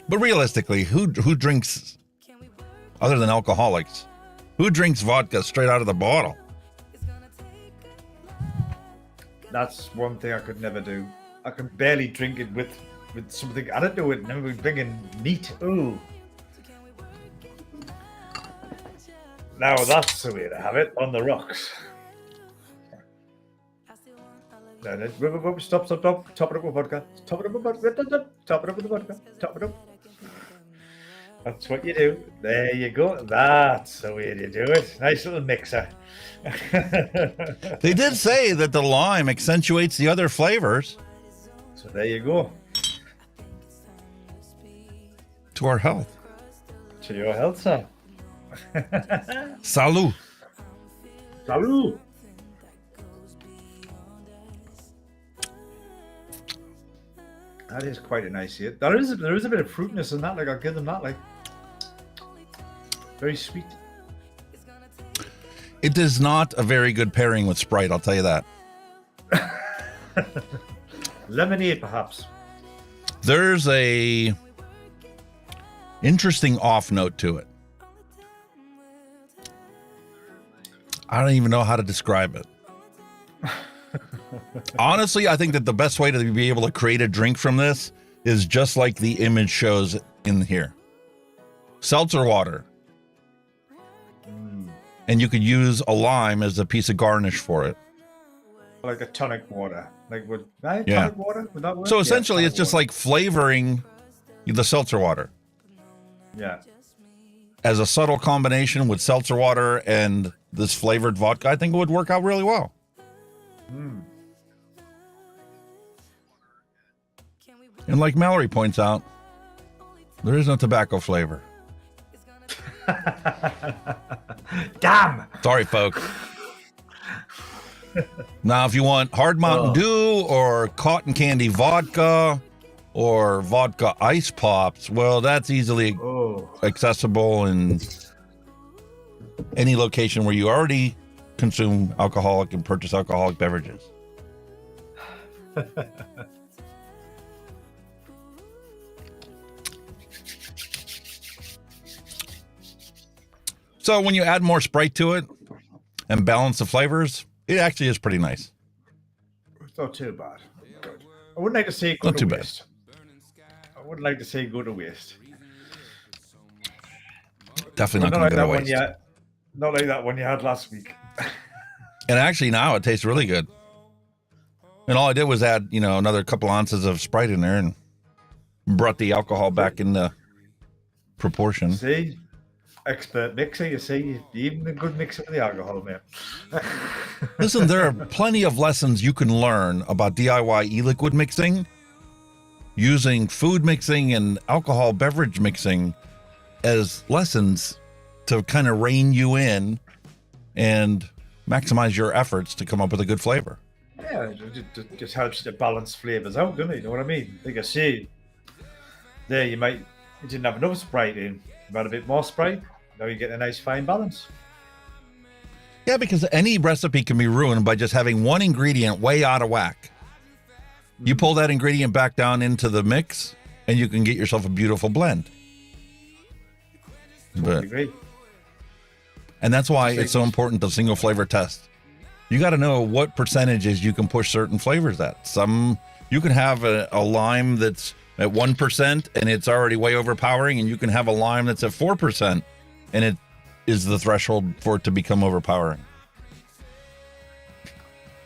But realistically, who drinks, other than alcoholics, who drinks vodka straight out of the bottle? That's one thing I could never do. I can barely drink it with something. I don't do it. Never drinking meat. Ooh. Now that's the way to have it on the rocks. No, stop. Top it up with vodka. Top it up with vodka. Top it up with vodka. Top it up. That's what you do. There you go. That's the way to do it. Nice little mixer. They did say that the lime accentuates the other flavors. So there you go. To our health. To your health, sir. Salud. Salud. That is quite a nice hit. There is a bit of fruitness in that. Like I'll give them that. Like very sweet. It is not a very good pairing with Sprite, I'll tell you that. Lemonade, perhaps. There's a interesting off note to it. I don't even know how to describe it. Honestly, I think that the best way to be able to create a drink from this is just like the image shows in here. Seltzer water. And you could use a lime as a piece of garnish for it. Like a tonic water. Like would Yeah. tonic water? Would that work? So essentially, Yeah, it's just water. like flavoring the seltzer water Yeah. as a subtle combination with seltzer water and this flavored vodka. I think it would work out really well. And like Mallory points out, there is no tobacco flavor. Damn. Sorry, folks. Now, if you want hard Mountain Dew or cotton candy vodka or vodka ice pops, well, that's easily accessible in any location where you already consume alcoholic and purchase alcoholic beverages. So when you add more Sprite to it and balance the flavors, it actually is pretty nice. It's not too bad. Good. I wouldn't like to say go Not to too bad. waste. I wouldn't like to say go to waste. Definitely not like going to that go to one waste. yet. Not like that one you had last week. And actually now it tastes really good. And all I did was add, another couple ounces of Sprite in there and brought the alcohol back into proportion. See? Expert mixer, you see? Even a good mixer with the alcohol, man. Listen, there are plenty of lessons you can learn about DIY e-liquid mixing, using food mixing and alcohol beverage mixing as lessons to kind of rein you in and maximize your efforts to come up with a good flavor. Yeah, it just helps to balance flavors out, doesn't it? You know what I mean? Like I say, there you didn't have enough Sprite in. You had a bit more Sprite. Now you get a nice fine balance. Yeah, because any recipe can be ruined by just having one ingredient way out of whack. You pull that ingredient back down into the mix, and you can get yourself a beautiful blend. Totally agree. And that's why it's so important to single flavor test. You got to know what percentages you can push certain flavors at. Some you can have a lime that's at 1% and it's already way overpowering, and you can have a lime that's at 4% and it is the threshold for it to become overpowering.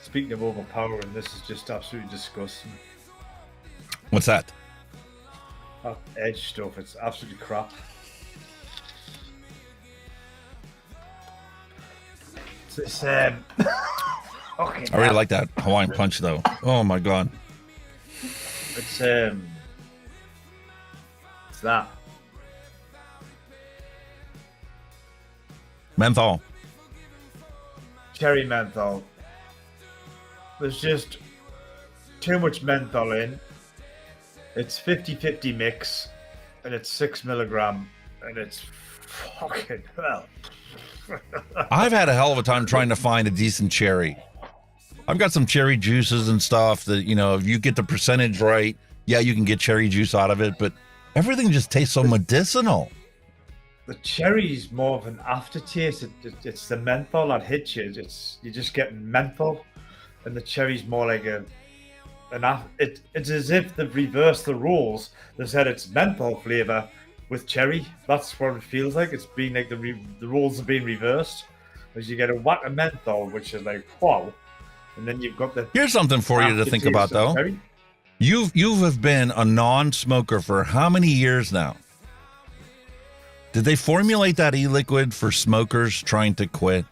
Speaking of overpowering, this is just absolutely disgusting. What's that? That edge stuff, it's absolutely crap. It's okay, I really like that Hawaiian punch though. Oh my god. It's that. Menthol. cherry menthol. There's just too much menthol in. It's 50-50 mix, and it's 6 milligram, and it's fucking hell. I've had a hell of a time trying to find a decent cherry. I've got some cherry juices and stuff that, you know, if you get the percentage right, yeah, you can get cherry juice out of it, but everything just tastes so medicinal. The cherry's more of an aftertaste. It's the menthol that hits you. You're just getting menthol, and the cherry's more like it's as if they've reversed the rules. They said it's menthol flavor with cherry. That's what it feels like. It's been like the rules have been reversed, as you get a whack of menthol, which is like wow, and then you've got the. Here's something for you to think about, though. Cherry. You have been a non-smoker for how many years now? Did they formulate that e-liquid for smokers trying to quit?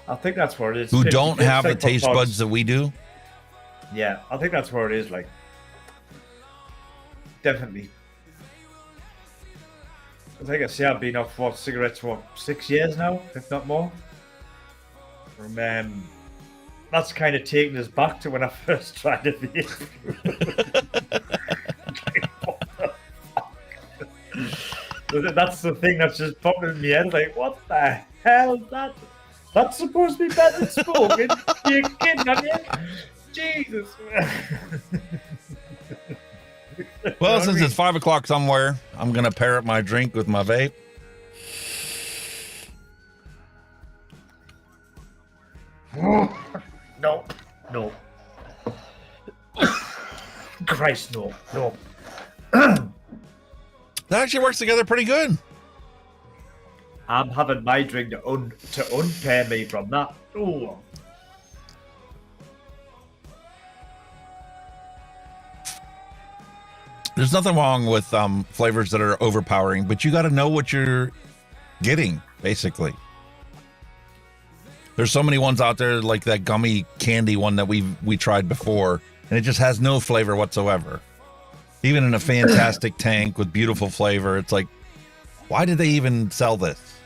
I think that's where it is. Who don't have the taste buds that we do? Yeah, I think that's where it is. Like, definitely. I think I say I've been off cigarettes 6 years now, if not more. From that's kind of taken us back to when I first tried to vape. That's the thing that's just popping in my head. Like, what the hell is that? That's supposed to be better than smoking? You're kidding, aren't you? Jesus. Well, since it's 5 o'clock somewhere, I'm going to pair up my drink with my vape. No. Christ, no. That actually works together pretty good. I'm having my drink to unpair me from that. Ooh. There's nothing wrong with flavors that are overpowering, but you got to know what you're getting, basically. There's so many ones out there, like that gummy candy one that we tried before, and it just has no flavor whatsoever. Even in a fantastic tank with beautiful flavor, it's like, why did they even sell this?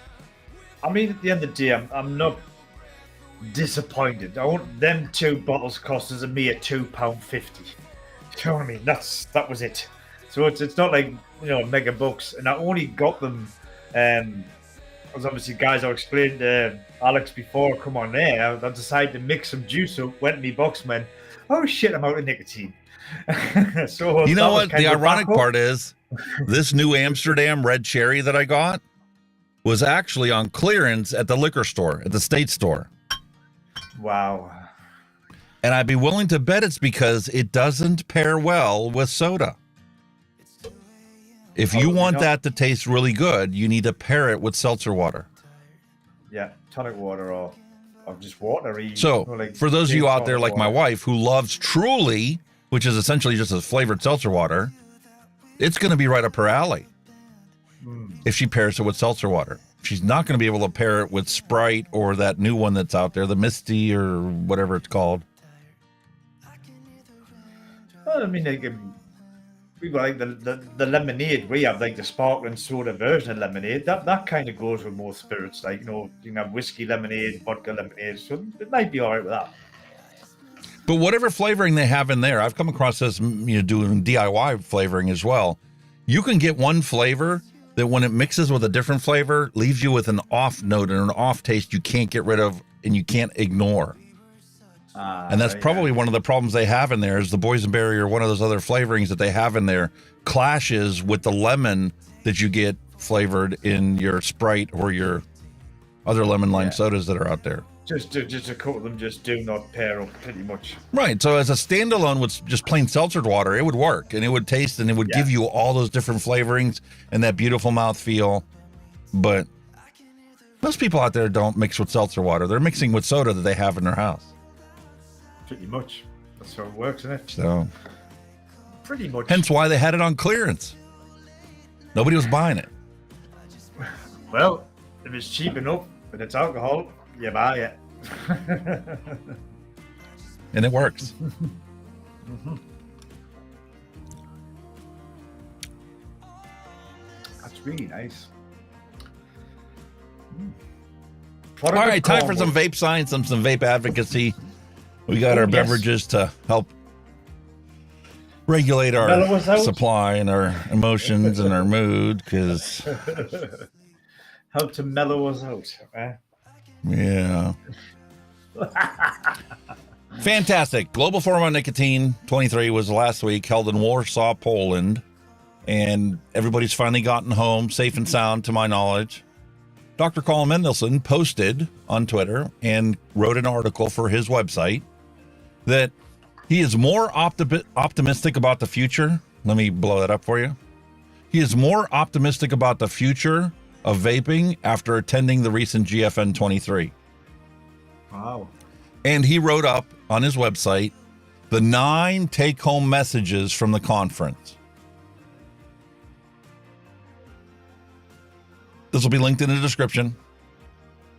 I mean, at the end of the day, I'm not disappointed. I want them 2 bottles cost us a mere £2.50. You know what I mean? That was it. So it's not like, you know, mega bucks. And I only got them, as obviously guys I explained to Alex before, come on there. I decided to mix some juice up, went in my box, and went, oh shit, I'm out of nicotine. So you know what? The ironic part is, this new Amsterdam red cherry that I got was actually on clearance at the liquor store, at the state store. Wow. And I'd be willing to bet it's because it doesn't pair well with soda. If you want that to taste really good, you need to pair it with seltzer water. Yeah, tonic water or just water. So, like for those of you out there like water. my wife who loves Truly, which is essentially just a flavored seltzer water, it's going to be right up her alley if she pairs it with seltzer water. She's not going to be able to pair it with Sprite or that new one that's out there, the Misty or whatever it's called. Well, I mean, we got like the lemonade. We have like the sparkling soda version of lemonade. That kind of goes with most spirits. Like, you know, you can have whiskey lemonade, vodka lemonade. So it might be all right with that. But whatever flavoring they have in there, I've come across this, you know, doing DIY flavoring as well. You can get one flavor that when it mixes with a different flavor, leaves you with an off note and an off taste you can't get rid of and you can't ignore. And that's probably one of the problems they have in there is the boysenberry or one of those other flavorings that they have in there clashes with the lemon that you get flavored in your Sprite or your other lemon lime sodas that are out there. Just a couple of them just do not pair up pretty much. Right. So as a standalone with just plain seltzered water, it would work and it would taste and it would give you all those different flavorings and that beautiful mouthfeel. But most people out there don't mix with seltzer water. They're mixing with soda that they have in their house. Pretty much. That's how it works, isn't it? So pretty much. Hence why they had it on clearance. Nobody was buying it. Well, if it's cheap enough and it's alcohol, you buy it. And it works. That's really nice. All right, time for some vape science and some vape advocacy. We got our beverages to help regulate our supply and our emotions and our mood, because help to mellow us out. Yeah. Fantastic. Global Forum on Nicotine 23 was last week, held in Warsaw, Poland, and everybody's finally gotten home safe and sound, to my knowledge. Dr. Colin Mendelsohn posted on Twitter and wrote an article for his website that he is more optimistic about the future. Let me blow that up for you. He is more optimistic about the future of vaping after attending the recent GFN 23. Wow. And he wrote up on his website the 9 take-home messages from the conference. This will be linked in the description.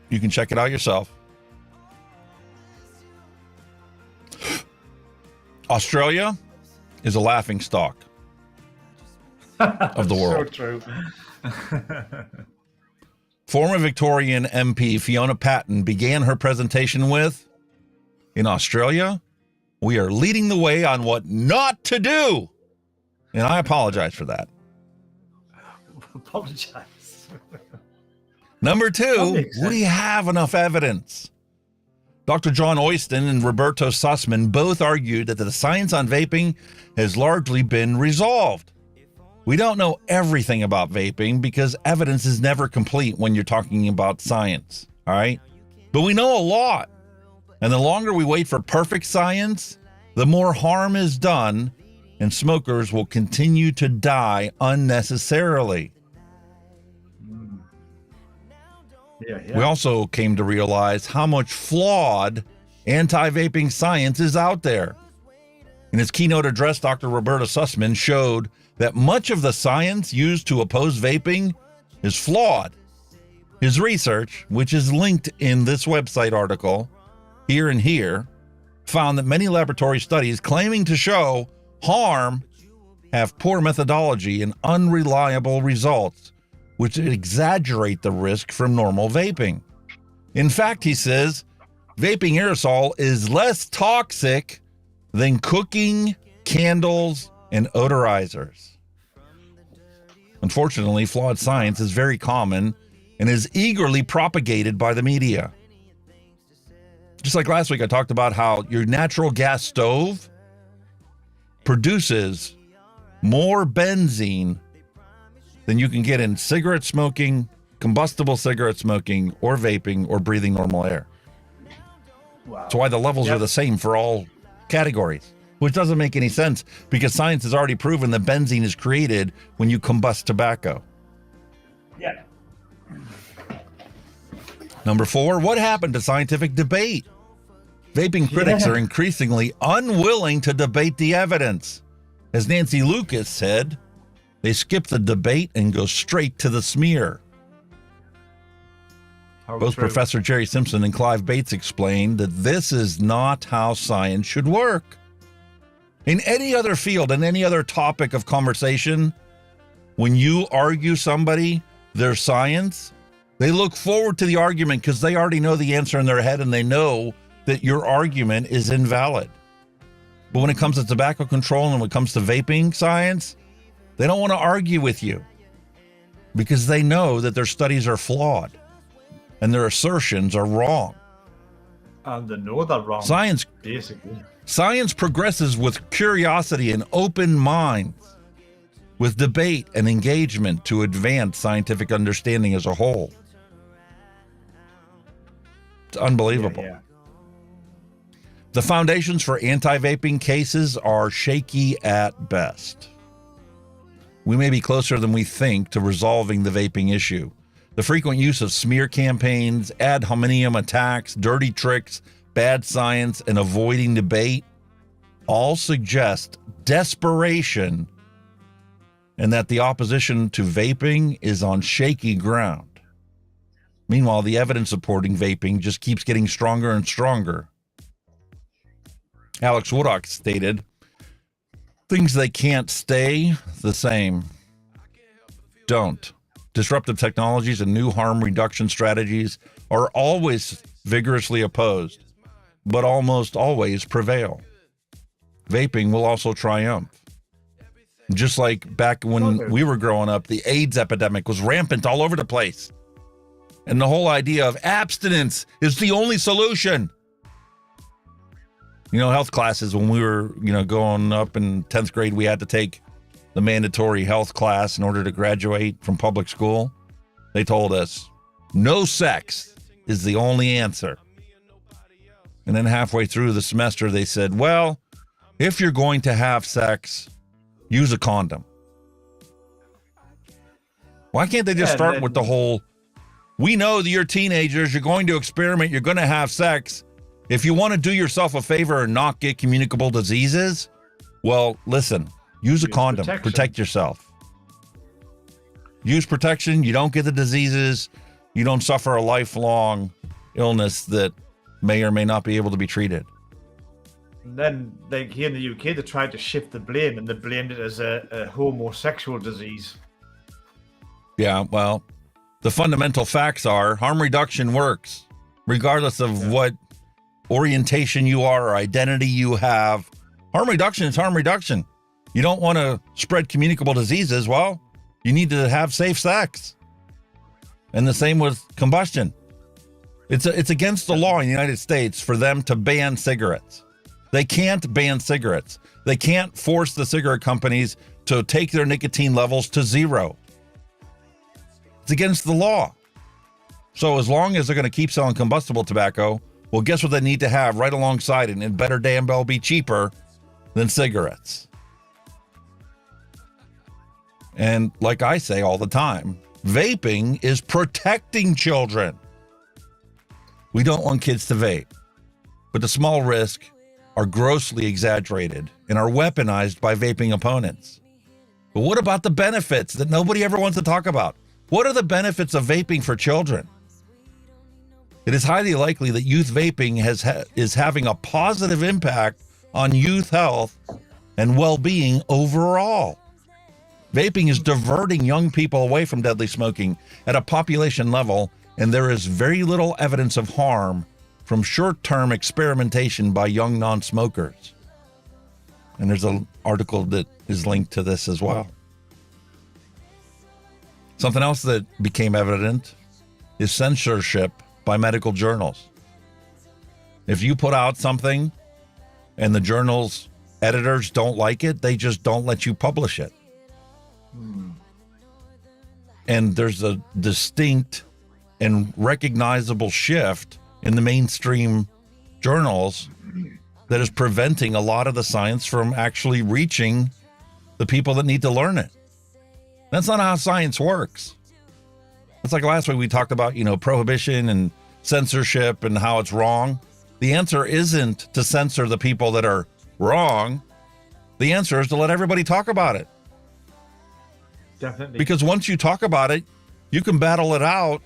You can check it out yourself. Australia is a laughingstock of the world. So true. Former Victorian MP Fiona Patten began her presentation with, "In Australia, we are leading the way on what not to do." And I apologize for that. Apologize. Number 2, we have enough evidence. Dr. John Oyston and Roberto Sussman both argued that the science on vaping has largely been resolved. We don't know everything about vaping because evidence is never complete when you're talking about science, all right? But we know a lot. And the longer we wait for perfect science, the more harm is done, and smokers will continue to die unnecessarily. Yeah. We also came to realize how much flawed anti-vaping science is out there. In his keynote address, Dr. Roberto Sussman showed that much of the science used to oppose vaping is flawed. His research, which is linked in this website article, here and here, found that many laboratory studies claiming to show harm have poor methodology and unreliable results, which exaggerate the risk from normal vaping. In fact, he says, vaping aerosol is less toxic than cooking, candles, and odorizers. Unfortunately, flawed science is very common and is eagerly propagated by the media. Just like last week, I talked about how your natural gas stove produces more benzene than you can get in cigarette smoking, combustible cigarette smoking, or vaping, or breathing normal air. Wow. That's why the levels are the same for all categories, which doesn't make any sense because science has already proven that benzene is created when you combust tobacco. Yeah. Number 4, what happened to scientific debate? Vaping critics are increasingly unwilling to debate the evidence. As Nancy Lucas said, they skip the debate and go straight to the smear. Both Professor Jerry Simpson and Clive Bates explained that this is not how science should work. In any other field and any other topic of conversation, when you argue somebody, their science, they look forward to the argument because they already know the answer in their head and they know that your argument is invalid. But when it comes to tobacco control and when it comes to vaping science, they don't want to argue with you because they know that their studies are flawed and their assertions are wrong. And they know they're wrong. Science progresses with curiosity and open minds, with debate and engagement to advance scientific understanding as a whole. It's unbelievable. Yeah. The foundations for anti-vaping cases are shaky at best. We may be closer than we think to resolving the vaping issue. The frequent use of smear campaigns, ad hominem attacks, dirty tricks, bad science, and avoiding debate all suggest desperation and that the opposition to vaping is on shaky ground. Meanwhile, the evidence supporting vaping just keeps getting stronger and stronger. Alex Woodcock stated, "Things that can't stay the same don't. Disruptive technologies and new harm reduction strategies are always vigorously opposed, but almost always prevail. Vaping will also triumph. Just like back when we were growing up, the AIDS epidemic was rampant all over the place. And the whole idea of abstinence is the only solution. You know, health classes, when we were, going up in 10th grade, we had to take the mandatory health class in order to graduate from public school. They told us, no sex is the only answer. And then halfway through the semester, they said, well, if you're going to have sex, use a condom. Why can't they just start with the whole, we know that you're teenagers, you're going to experiment, you're going to have sex. If you want to do yourself a favor and not get communicable diseases, well, listen, use a condom, protect yourself. Use protection, you don't get the diseases, you don't suffer a lifelong illness that may or may not be able to be treated. And then, like here in the UK, they tried to shift the blame and they blamed it as a homosexual disease. Yeah, well, the fundamental facts are harm reduction works, regardless of what orientation you are or identity you have. Harm reduction is harm reduction. You don't want to spread communicable diseases. Well, you need to have safe sex. And the same with combustion. It's against the law in the United States for them to ban cigarettes. They can't ban cigarettes. They can't force the cigarette companies to take their nicotine levels to zero. It's against the law. So as long as they're going to keep selling combustible tobacco, well, guess what they need to have right alongside it? And it better damn well be cheaper than cigarettes. And like I say all the time, vaping is protecting children. We don't want kids to vape, but the small risks are grossly exaggerated and are weaponized by vaping opponents. But what about the benefits that nobody ever wants to talk about? What are the benefits of vaping for children? It is highly likely that youth vaping is having a positive impact on youth health and well-being overall. Vaping is diverting young people away from deadly smoking at a population level, and there is very little evidence of harm from short-term experimentation by young non-smokers. And there's an article that is linked to this as well. Something else that became evident is censorship by medical journals. If you put out something and the journal's editors don't like it, they just don't let you publish it. And there's a distinct and recognizable shift in the mainstream journals that is preventing a lot of the science from actually reaching the people that need to learn it. That's not how science works. It's like last week we talked about, prohibition and censorship and how it's wrong. The answer isn't to censor the people that are wrong. The answer is to let everybody talk about it. Definitely. Because once you talk about it, you can battle it out.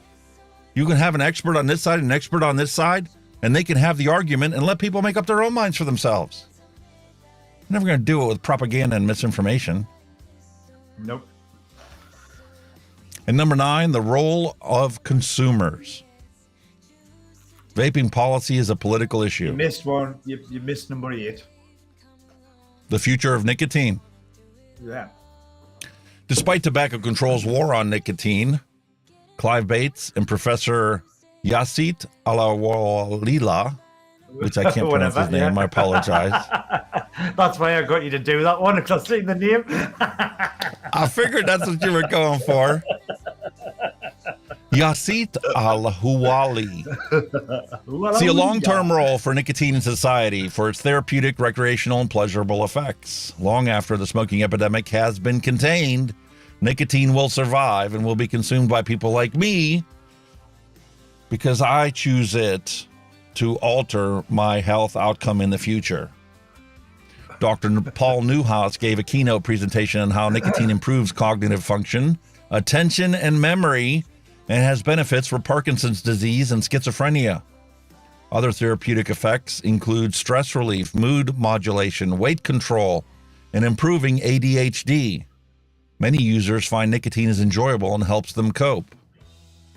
You can have an expert on this side and an expert on this side, and they can have the argument and let people make up their own minds for themselves. You're never going to do it with propaganda and misinformation. Nope. And number 9, the role of consumers. Vaping policy is a political issue. You missed one. You missed number 8. The future of nicotine. Yeah. Despite tobacco control's war on nicotine, Clive Bates and Professor Yassit Alawalila, which I can't pronounce his name, I apologize. That's why I got you to do that one, because I've seen the name. I figured that's what you were going for. Yassit Al-Huwali see a long-term role for nicotine in society for its therapeutic, recreational, and pleasurable effects. Long after the smoking epidemic has been contained, nicotine will survive and will be consumed by people like me because I choose it to alter my health outcome in the future. Dr. Paul Newhouse gave a keynote presentation on how nicotine improves cognitive function, attention, and memory, and has benefits for Parkinson's disease and schizophrenia. Other therapeutic effects include stress relief, mood modulation, weight control, and improving ADHD. Many users find nicotine is enjoyable and helps them cope.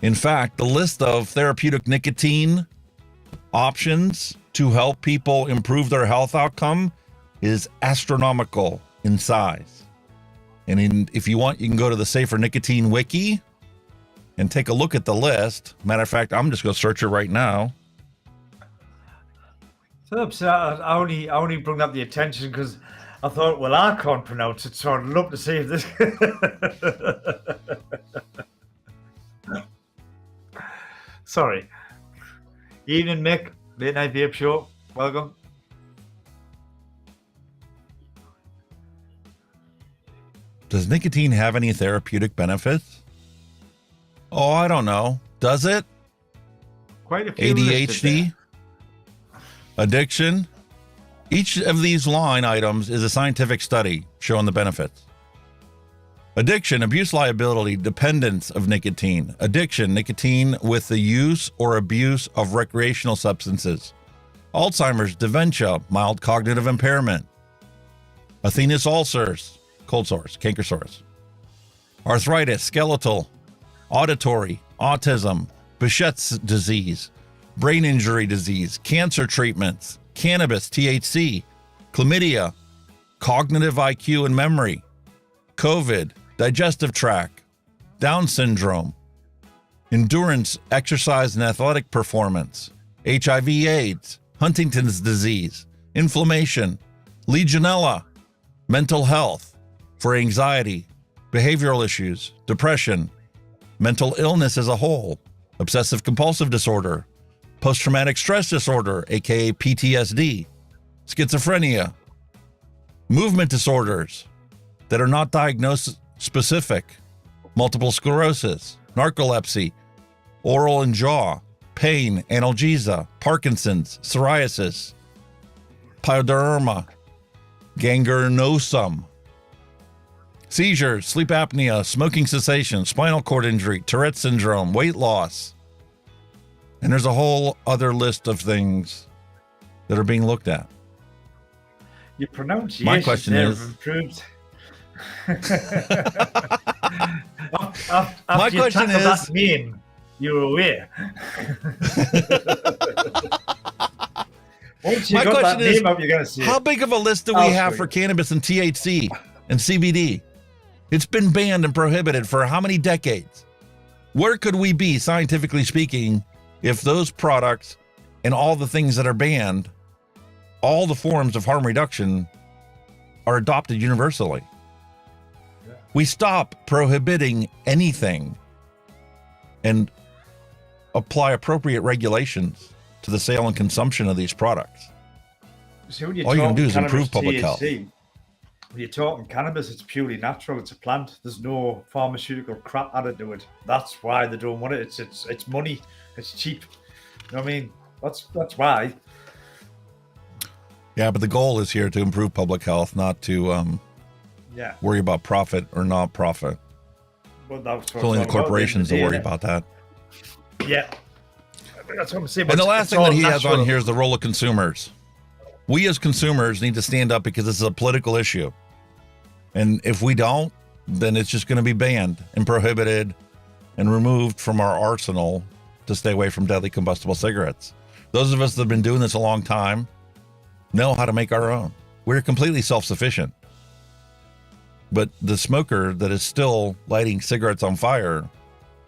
In fact, the list of therapeutic nicotine options to help people improve their health outcome is astronomical in size. And if you want, you can go to the Safer Nicotine Wiki and take a look at the list. Matter of fact, I'm just going to search it right now. So I only brought up the attention because I thought, well, I can't pronounce it, so I'd love to see if this. Sorry. Evening, Mick. Late Night Vape Show. Welcome. Does nicotine have any therapeutic benefits? Oh, I don't know. Does it? Quite a few. ADHD? Addiction? Each of these line items is a scientific study showing the benefits. Addiction, abuse, liability, dependence of nicotine. Addiction, nicotine with the use or abuse of recreational substances. Alzheimer's, dementia, mild cognitive impairment. Athenes ulcers, cold sores, canker sores. Arthritis, skeletal, auditory, autism, Behçet's disease, brain injury disease, cancer treatments, cannabis, THC, chlamydia, cognitive IQ and memory, COVID, digestive tract, Down syndrome, endurance, exercise and athletic performance, HIV/AIDS, Huntington's disease, inflammation, Legionella, mental health, for anxiety, behavioral issues, depression, mental illness as a whole, obsessive compulsive disorder, post-traumatic stress disorder, aka PTSD, schizophrenia, movement disorders that are not diagnosis specific, multiple sclerosis, narcolepsy, oral and jaw, pain, analgesia, Parkinson's, psoriasis, pyoderma, gangrenosum, seizures, sleep apnea, smoking cessation, spinal cord injury, Tourette syndrome, weight loss. And there's a whole other list of things that are being looked at. Your pronunciation My question there is, improved. my question is, that name, you're aware. Once you my got question that is, name up, you're going to see how it. big of a list do we have for cannabis and THC and CBD? It's been banned and prohibited for how many decades? Where could we be, scientifically speaking, if those products and all the things that are banned, all the forms of harm reduction, are adopted universally? Yeah. We stop prohibiting anything and apply appropriate regulations to the sale and consumption of these products. See, when All you're going to do is cannabis, improve public THC, health. When you're talking cannabis, it's purely natural. It's a plant. There's no pharmaceutical crap added to it. That's why they don't want it. It's money. It's cheap. You know what I mean? That's why. Yeah, but the goal is here to improve public health, not to worry about profit or not profit. Well, that's It's only the corporations that worry about that. Yeah. That's what I'm saying. And the last thing that he has on natural. here is the role of consumers. We as consumers need to stand up because this is a political issue. And if we don't, then it's just going to be banned and prohibited and removed from our arsenal to stay away from deadly combustible cigarettes. Those of us that have been doing this a long time know how to make our own. We're completely self-sufficient. But the smoker that is still lighting cigarettes on fire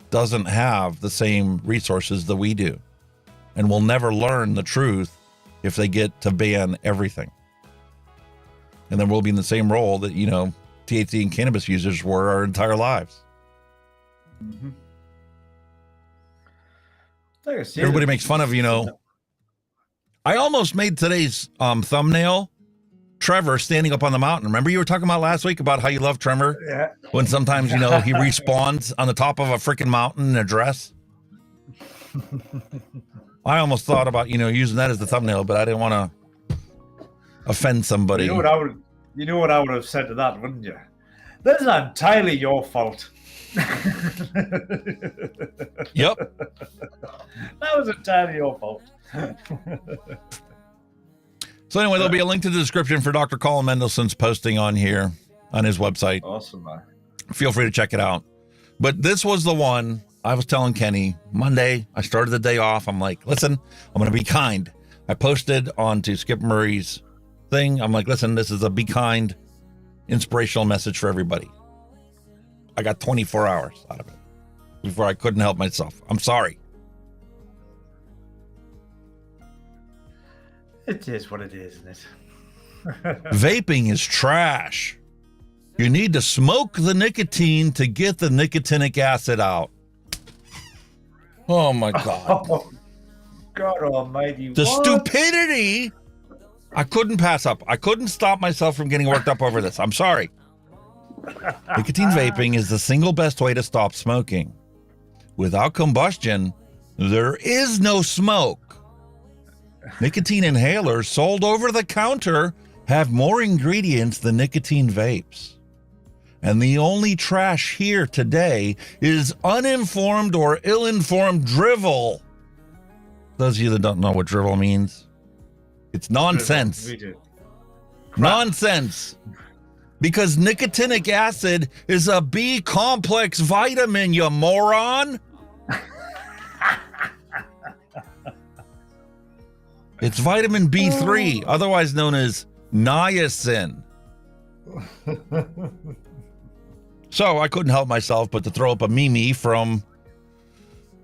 doesn't have the same resources that we do, and will never learn the truth if they get to ban everything. And then we'll be in the same role that, THC and cannabis users were our entire lives. Mm-hmm. Everybody makes fun of, I almost made today's thumbnail Trevor standing up on the mountain. Remember you were talking about last week about how you love Trevor? Yeah. When sometimes, he respawns on the top of a freaking mountain in a dress. I almost thought about, using that as the thumbnail, but I didn't want to offend somebody. You know what I would have said to that, wouldn't you? This is entirely your fault. Yep. That was entirely your fault. So anyway, there'll be a link to the description for Dr. Colin Mendelsohn's posting on his website. Awesome, man. Feel free to check it out. But this was the one I was telling Kenny Monday, I started the day off. I'm like, listen, I'm going to be kind. I posted onto Skip Murray's thing. I'm like, listen, this is a be kind, inspirational message for everybody. I got 24 hours out of it before I couldn't help myself. I'm sorry. It is what it is, isn't it? Vaping is trash. You need to smoke the nicotine to get the nicotinic acid out. Oh my God. Oh, God almighty. The what? stupidity. I couldn't pass up. I couldn't stop myself from getting worked up over this. I'm sorry. Nicotine vaping is the single best way to stop smoking. Without combustion, there is no smoke. Nicotine inhalers sold over the counter have more ingredients than nicotine vapes. And the only trash here today is uninformed or ill-informed drivel. Those of you that don't know what drivel means, it's nonsense. We do. Nonsense. Because nicotinic acid is a B complex vitamin, you moron. It's vitamin B3, otherwise known as niacin. So I couldn't help myself but to throw up a meme from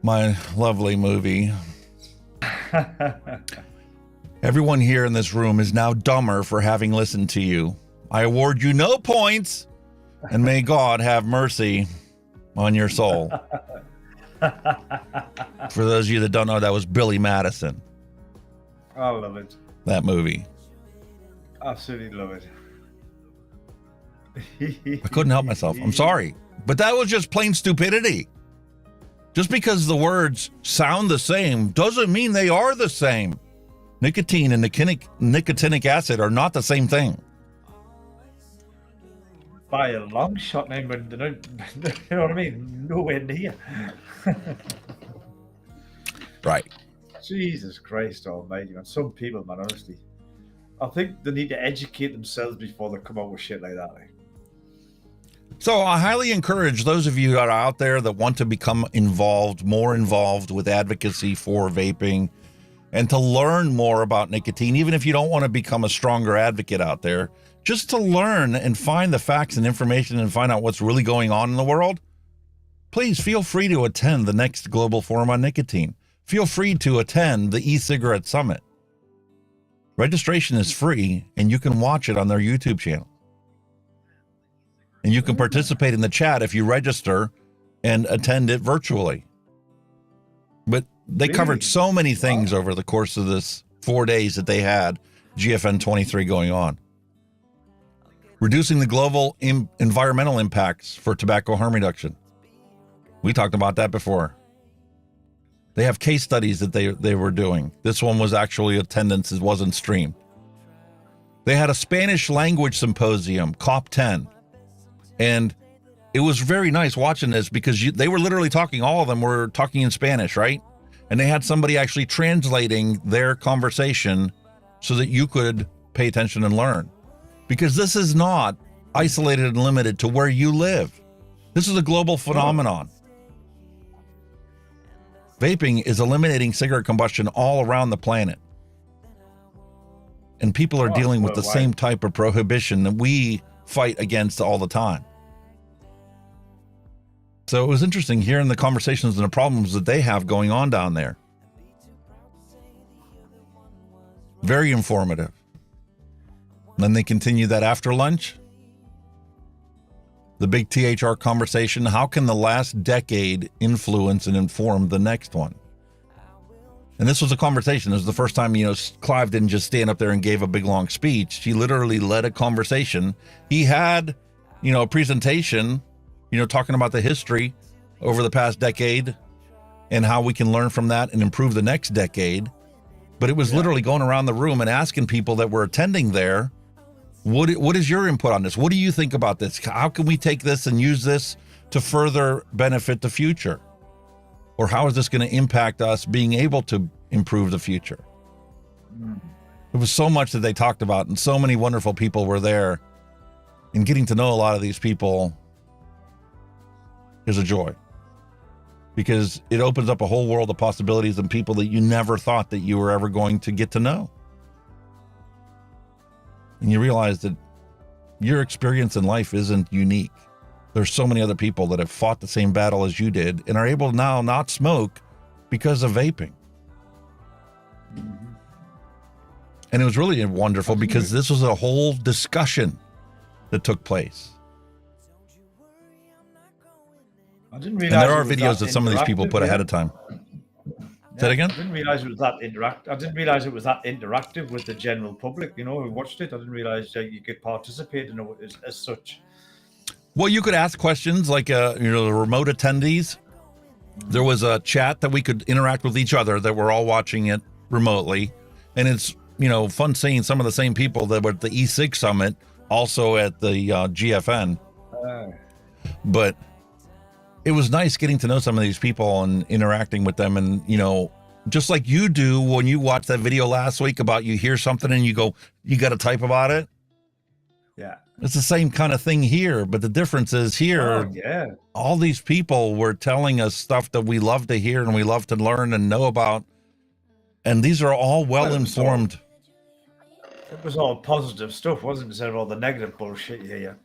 my lovely movie. Everyone here in this room is now dumber for having listened to you. I award you no points, and may God have mercy on your soul. For those of you that don't know, that was Billy Madison. I love it. That movie. Absolutely love it. I couldn't help myself. I'm sorry. But that was just plain stupidity. Just because the words sound the same doesn't mean they are the same. Nicotine and nicotinic acid are not the same thing. By a long shot, name, but you know what I mean? Nowhere near. Right. Jesus Christ almighty, man. Some people, man, honestly. I think they need to educate themselves before they come out with shit like that. Like. So I highly encourage those of you that are out there that want to become more involved with advocacy for vaping and to learn more about nicotine, even if you don't want to become a stronger advocate out there, just to learn and find the facts and information and find out what's really going on in the world, please feel free to attend the next Global Forum on Nicotine. Feel free to attend the e-cigarette summit. Registration is free, and you can watch it on their YouTube channel. And you can participate in the chat if you register and attend it virtually. But they covered so many things over the course of this 4 days that they had GFN 23 going on. Reducing the global environmental impacts for tobacco harm reduction. We talked about that before. They have case studies that they were doing. This one was actually attendance. It wasn't streamed. They had a Spanish language symposium, COP10. And it was very nice watching this because they were literally talking, all of them were talking in Spanish, right? And they had somebody actually translating their conversation so that you could pay attention and learn. Because this is not isolated and limited to where you live. This is a global phenomenon. Vaping is eliminating cigarette combustion all around the planet. And people are dealing with the same type of prohibition that we fight against all the time. So it was interesting hearing the conversations and the problems that they have going on down there. Very informative. And then they continue that after lunch. The big THR conversation. How can the last decade influence and inform the next one? And this was a conversation. This was the first time, Clive didn't just stand up there and gave a big long speech. He literally led a conversation. He had, a presentation, talking about the history over the past decade and how we can learn from that and improve the next decade. But it was literally going around the room and asking people that were attending there, what is your input on this? What do you think about this? How can we take this and use this to further benefit the future? Or how is this going to impact us being able to improve the future? There was so much that they talked about, and so many wonderful people were there. And getting to know a lot of these people is a joy. because it opens up a whole world of possibilities and people that you never thought that you were ever going to get to know. And you realize that your experience in life isn't unique. There's so many other people that have fought the same battle as you did and are able to now not smoke because of vaping. And it was really wonderful because this was a whole discussion that took place. I didn't And realize there are videos that some of these people put ahead of time. Say that again? I didn't realize it was that I didn't realize it was that interactive with the general public, you know, who watched it. I didn't realize that you could participate in it as such. Well, you could ask questions like, the remote attendees. There was a chat that we could interact with each other that we're all watching it remotely. And it's, fun seeing some of the same people that were at the E6 summit, also at the GFN. But it was nice getting to know some of these people and interacting with them. And, just like you do when you watched that video last week about you hear something and you go, you got to type about it. Yeah. It's the same kind of thing here. But the difference is here, all these people were telling us stuff that we love to hear and we love to learn and know about. And these are all well-informed. It was all positive stuff, wasn't it? Instead of all the negative bullshit here.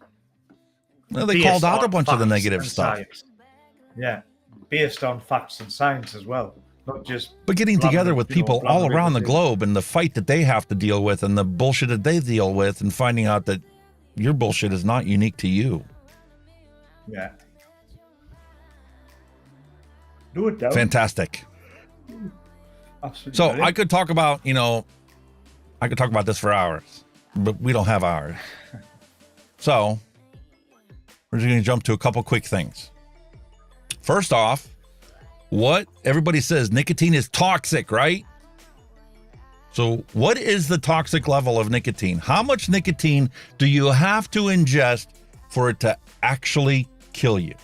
Well, they called out a bunch of the negative stuff. Science. Yeah, based on facts and science as well, not just. But getting together with people all around the globe and the fight that they have to deal with and the bullshit that they deal with and finding out that your bullshit is not unique to you. Yeah. Do it, though. Fantastic. Absolutely. So I could talk about, I could talk about this for hours, but we don't have hours. So we're just going to jump to a couple quick things. First off, what everybody says, nicotine is toxic, right? So what is the toxic level of nicotine? How much nicotine do you have to ingest for it to actually kill you?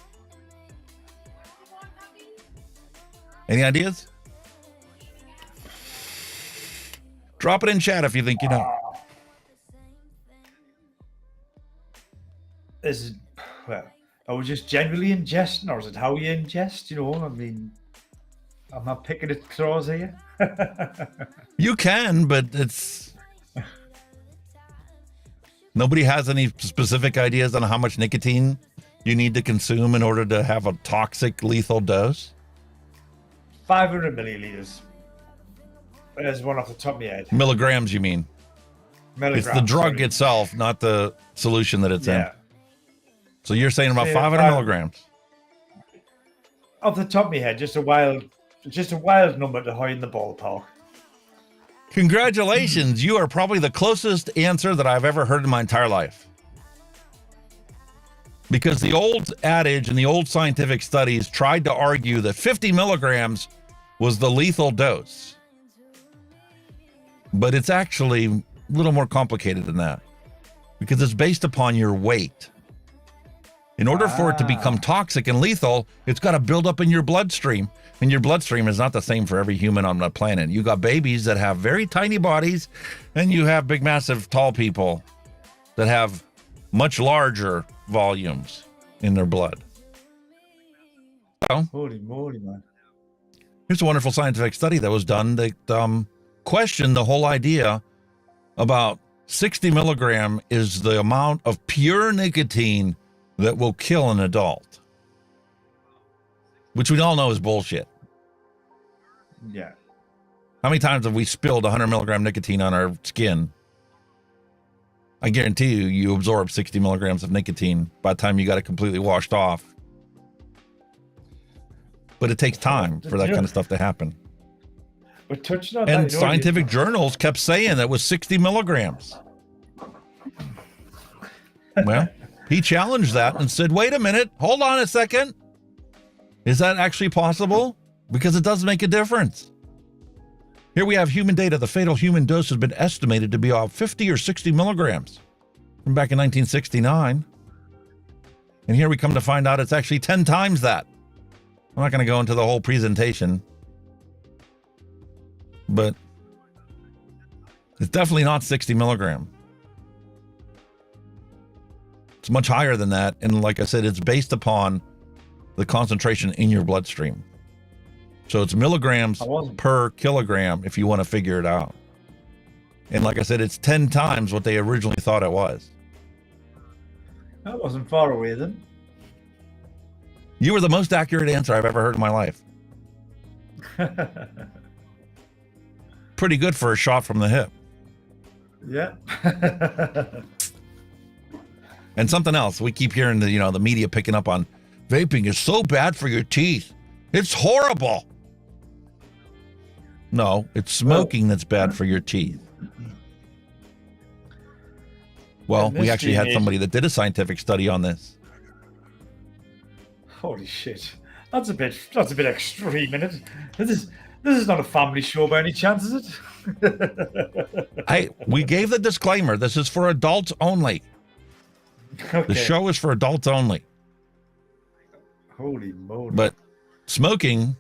Any ideas? Drop it in chat if you think you know. Are we just generally ingesting, or is it how you ingest? I'm not picking at claws here. You can, but it's... Nobody has any specific ideas on how much nicotine you need to consume in order to have a toxic, lethal dose? 500 milliliters. There's one off the top of my head. Milligrams, you mean? Milligrams. It's the drug itself, not the solution that it's in. So you're saying about 500 milligrams? Off the top of my head, just a wild number to hide in the ballpark. Congratulations. You are probably the closest answer that I've ever heard in my entire life. Because the old adage and the old scientific studies tried to argue that 50 milligrams was the lethal dose. But it's actually a little more complicated than that. Because it's based upon your weight. In order for it to become toxic and lethal, it's got to build up in your bloodstream. And your bloodstream is not the same for every human on the planet. You got babies that have very tiny bodies, and you have big, massive, tall people that have much larger volumes in their blood. So, holy moly, man. Here's a wonderful scientific study that was done that questioned the whole idea about 60 milligram is the amount of pure nicotine that will kill an adult, which we all know is bullshit. Yeah. How many times have we spilled 100 milligram nicotine on our skin? I guarantee you absorb 60 milligrams of nicotine by the time you got it completely washed off. But it takes time for that kind of stuff to happen. But touching on and that, scientific journals kept saying that was 60 milligrams. Well, he challenged that and said, wait a minute, hold on a second. Is that actually possible? Because it does make a difference. Here we have human data. The fatal human dose has been estimated to be about 50 or 60 milligrams from back in 1969. And here we come to find out it's actually 10 times that. I'm not going to go into the whole presentation, but it's definitely not 60 milligram. It's much higher than that. And like I said, it's based upon the concentration in your bloodstream. So it's milligrams I wasn't. per kilogram if you want to figure it out. And like I said, it's 10 times what they originally thought it was. That wasn't far away then. You were the most accurate answer I've ever heard in my life. Pretty good for a shot from the hip. Yeah. And something else, we keep hearing the media picking up on vaping is so bad for your teeth. It's horrible. No, it's smoking that's bad for your teeth. Well, we actually had somebody that did a scientific study on this. Holy shit. That's a bit extreme, isn't it? This is not a family show by any chance, is it? We gave the disclaimer. This is for adults only. Okay. The show is for adults only. Holy moly. But smoking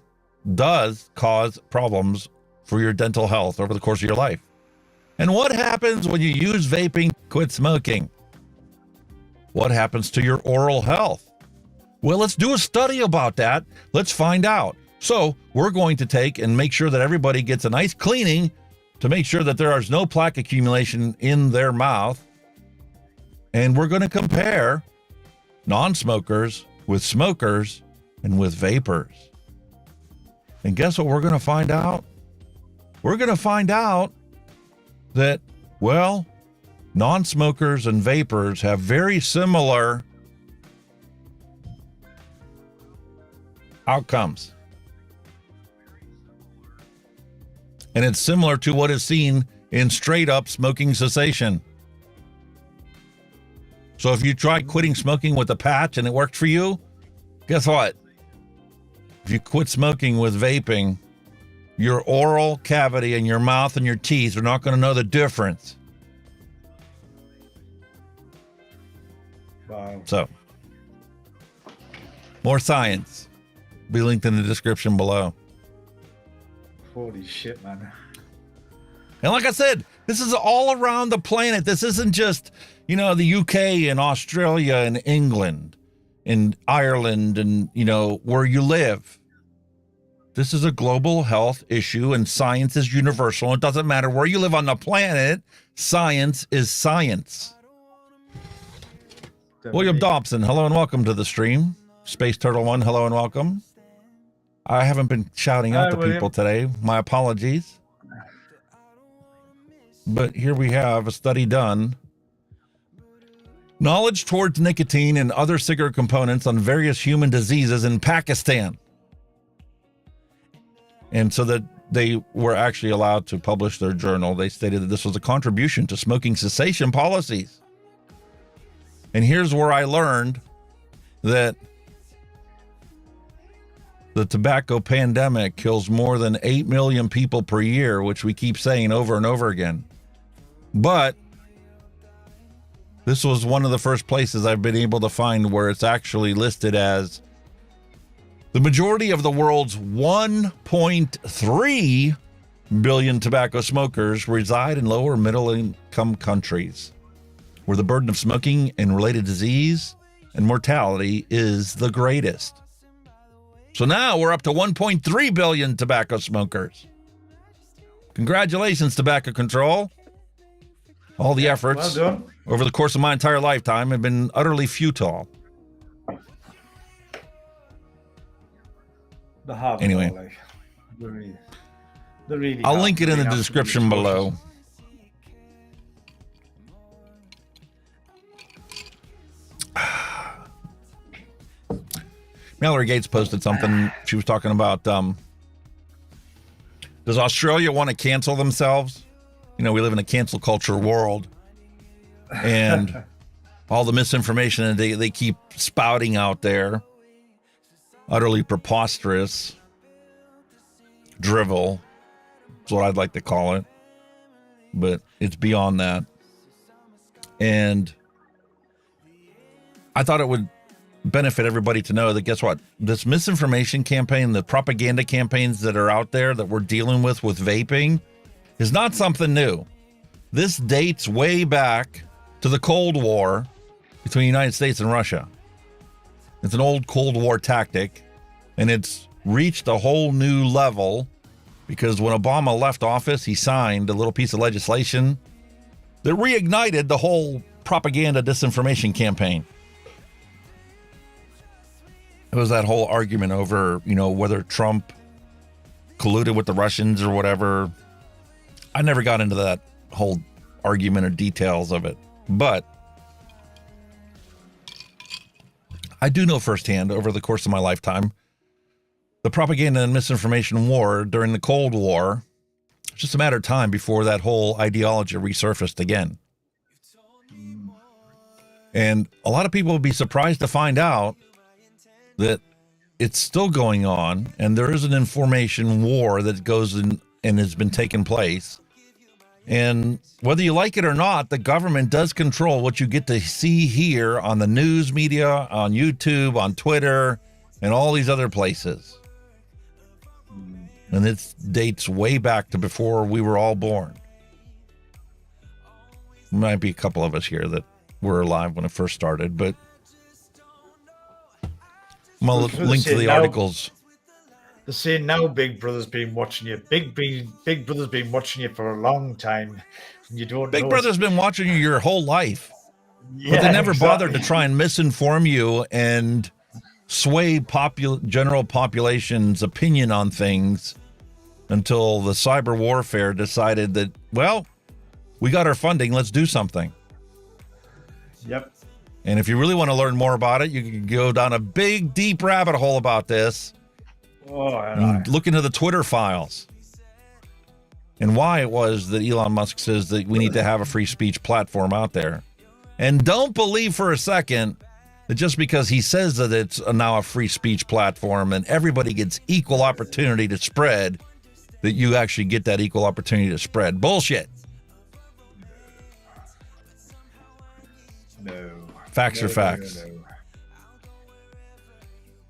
does cause problems for your dental health over the course of your life. And what happens when you use vaping, quit smoking? What happens to your oral health? Well, let's do a study about that. Let's find out. So we're going to take and make sure that everybody gets a nice cleaning to make sure that there is no plaque accumulation in their mouth. And we're going to compare non-smokers with smokers and with vapers. And guess what we're going to find out? We're going to find out that, well, non-smokers and vapers have very similar outcomes. And it's similar to what is seen in straight up smoking cessation. So if you try quitting smoking with a patch and it worked for you, guess what? If you quit smoking with vaping, your oral cavity and your mouth and your teeth are not going to know the difference. Wow. So, more science. Be linked in the description below. Holy shit, man. And like I said, this is all around the planet. This isn't just, the UK and Australia and England and Ireland and, where you live. This is a global health issue and science is universal. It doesn't matter where you live on the planet. Science is science. Definitely. William Dobson, hello and welcome to the stream. Space Turtle 1, hello and welcome. I haven't been shouting out to people today. My apologies. But here we have a study done. Knowledge towards nicotine and other cigarette components on various human diseases in Pakistan. And so that they were actually allowed to publish their journal. They stated that this was a contribution to smoking cessation policies. And here's where I learned that the tobacco pandemic kills more than 8 million people per year, which we keep saying over and over again. But this was one of the first places I've been able to find where it's actually listed as the majority of the world's 1.3 billion tobacco smokers reside in lower middle income countries, where the burden of smoking and related disease and mortality is the greatest. So now we're up to 1.3 billion tobacco smokers. Congratulations, tobacco control. All the efforts over the course of my entire lifetime have been utterly futile. Anyway, I'll link it in the description below. Mallory Gates posted something. She was talking about, does Australia want to cancel themselves? We live in a cancel culture world. And all the misinformation that they keep spouting out there, utterly preposterous drivel is what I'd like to call it. But it's beyond that. And I thought it would benefit everybody to know that, guess what? This misinformation campaign, the propaganda campaigns that are out there that we're dealing with vaping is not something new. This dates way back to the Cold War between the United States and Russia. It's an old Cold War tactic, and it's reached a whole new level because when Obama left office, he signed a little piece of legislation that reignited the whole propaganda disinformation campaign. It was that whole argument over, whether Trump colluded with the Russians or whatever. I never got into that whole argument or details of it, but I do know firsthand over the course of my lifetime, the propaganda and misinformation war during the Cold War, it's just a matter of time before that whole ideology resurfaced again. And a lot of people would be surprised to find out that it's still going on, and there is an information war that goes in and has been taking place. And whether you like it or not, the government does control what you get to see here on the news media, on YouTube, on Twitter, and all these other places. And it dates way back to before we were all born. Might be a couple of us here that were alive when it first started, but I'm going to link to the articles. They're saying now Big Brother's been watching you. Big Brother's been watching you for a long time. And you don't Big know Brother's been watching you your whole life. Yeah, but they never bothered exactly. to try and misinform you and sway general population's opinion on things until the cyber warfare decided that, well, we got our funding, let's do something. Yep. And if you really want to learn more about it, you can go down a big, deep rabbit hole about this. And look into the Twitter files and why it was that Elon Musk says that we need to have a free speech platform out there. And don't believe for a second that just because he says that it's now a free speech platform and everybody gets equal opportunity to spread, that you actually get that equal opportunity to spread. Bullshit. No. Facts are facts.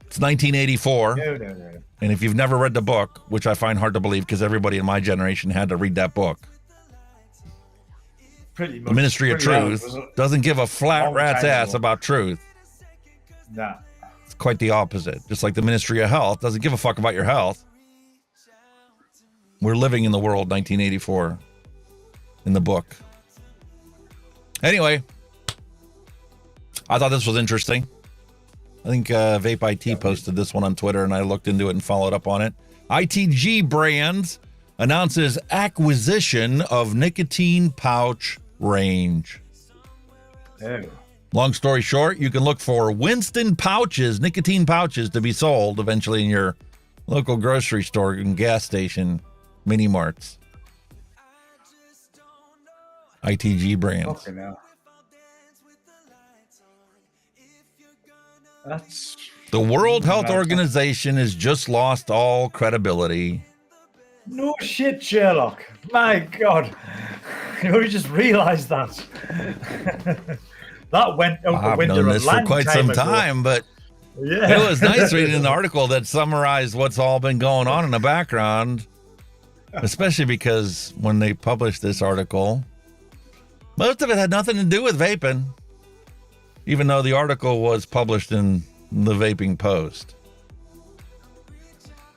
It's 1984. No. And if you've never read the book, which I find hard to believe because everybody in my generation had to read that book, Pretty much. the Ministry of Truth doesn't give a flat rat's ass ago. about truth. Nah. It's quite the opposite. Just like the Ministry of Health doesn't give a fuck about your health. We're living in the world 1984 in the book. Anyway, I thought this was interesting. I think Vape IT posted this one on Twitter, and I looked into it and followed up on it. ITG Brands announces acquisition of nicotine pouch range. Oh. Long story short, you can look for Winston pouches, nicotine pouches, to be sold eventually in your local grocery store and gas station mini marts. ITG Brands. Okay, now. That's The World Health Organization has just lost all credibility. no shit, Sherlock. My God. You only just realised that. That went out the I've window known a this for long quite time some ago. time, but Yeah. it was nice reading an article that summarized what's all been going on in the background, especially because when they published this article, most of it had nothing to do with vaping, even though the article was published in the Vaping Post.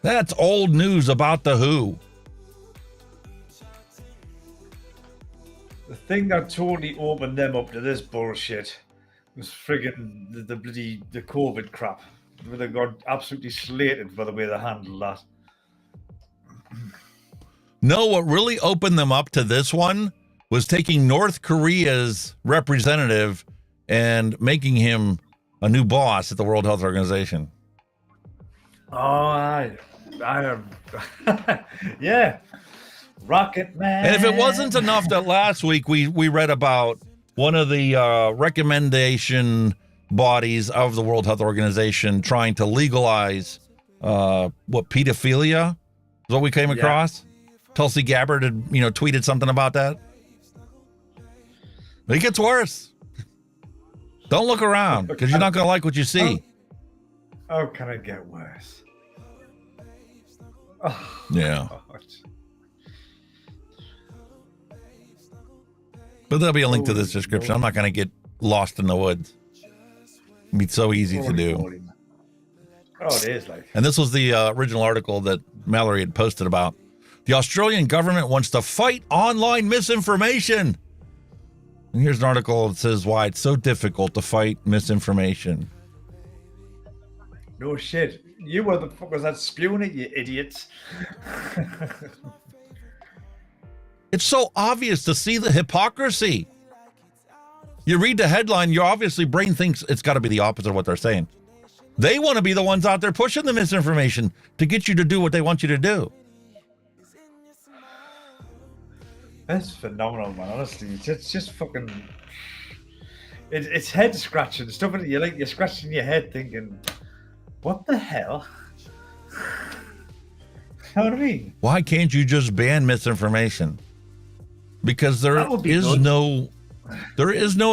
That's old news about the WHO. The thing that totally opened them up to this bullshit was friggin' the COVID crap. Where they got absolutely slated by the way they handled that. No, what really opened them up to this one was taking North Korea's representative and making him a new boss at the World Health Organization. Oh, I yeah. Rocket Man. And if it wasn't enough that last week we read about one of the recommendation bodies of the World Health Organization trying to legalize pedophilia is what we came across. Tulsi Gabbard had, tweeted something about that. It gets worse. Don't look around because you're not going to like what you see. How can it get worse? Oh, Yeah. God. But there'll be a link to this description. I'm not going to get lost in the woods. It'd be so easy to do. Oh, it is like. And this was the original article that Mallory had posted about. The Australian government wants to fight online misinformation. And here's an article that says why it's so difficult to fight misinformation. No shit. You were the fuckers that spewing it, you idiots. It's so obvious to see the hypocrisy. You read the headline, your obviously brain thinks it's got to be the opposite of what they're saying. They want to be the ones out there pushing the misinformation to get you to do what they want you to do. That's phenomenal, man. Honestly, it's just fucking. It's head scratching stuff. You're scratching your head, thinking, "What the hell?" You know what I mean? Why can't you just ban misinformation? Because there is no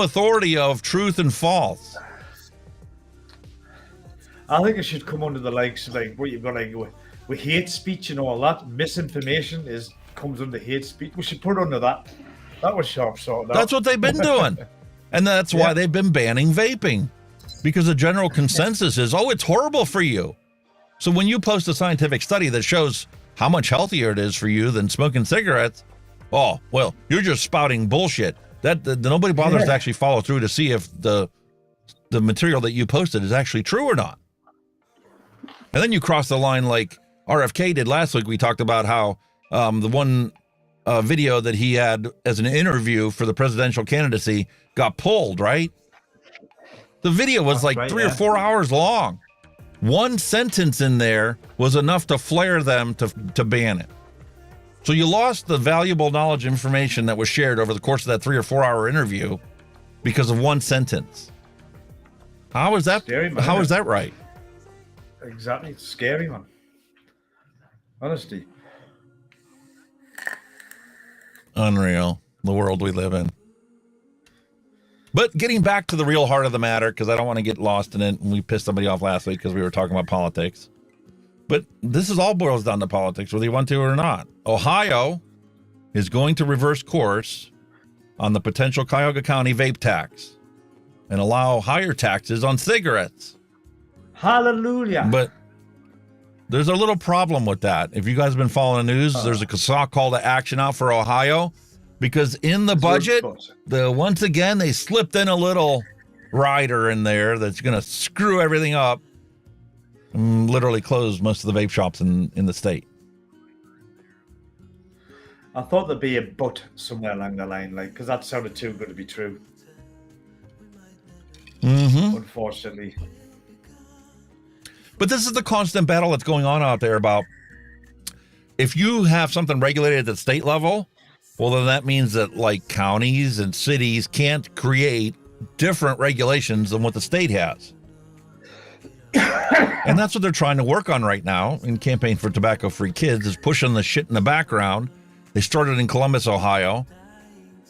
authority of truth and false. I think it should come under the likes of like what you've got like with hate speech and all that. Misinformation comes under hate speech. We should put it under that. That was sharp sort. That's what they've been doing. And that's why they've been banning vaping. Because the general consensus is, it's horrible for you. So when you post a scientific study that shows how much healthier it is for you than smoking cigarettes, you're just spouting bullshit. That nobody bothers to actually follow through to see if the material that you posted is actually true or not. And then you cross the line like RFK did last week. We talked about how the one video that he had as an interview for the presidential candidacy got pulled, right? The video was like 3 or 4 hours long. One sentence in there was enough to flare them to ban it. So you lost the valuable knowledge information that was shared over the course of that 3 or 4 hour interview because of one sentence. How is that? Scary, man, how is that right? Exactly. It's scary, man. Honestly. Unreal. The world we live in. But getting back to the real heart of the matter, because I don't want to get lost in it. And we pissed somebody off last week because we were talking about politics. But this is all boils down to politics, whether you want to or not. Ohio is going to reverse course on the potential Cuyahoga County vape tax and allow higher taxes on cigarettes. Hallelujah. But there's a little problem with that. If you guys have been following the news, there's a call to action out for Ohio because in the budget, once again, they slipped in a little rider in there that's going to screw everything up and literally close most of the vape shops in the state. I thought there'd be a but somewhere along the line, because that sounded too good to be true. Mm-hmm. Unfortunately. But this is the constant battle that's going on out there about if you have something regulated at the state level, well, then that means that like counties and cities can't create different regulations than what the state has. And that's what they're trying to work on right now in Campaign for Tobacco-Free Kids is pushing the shit in the background. They started in Columbus, Ohio,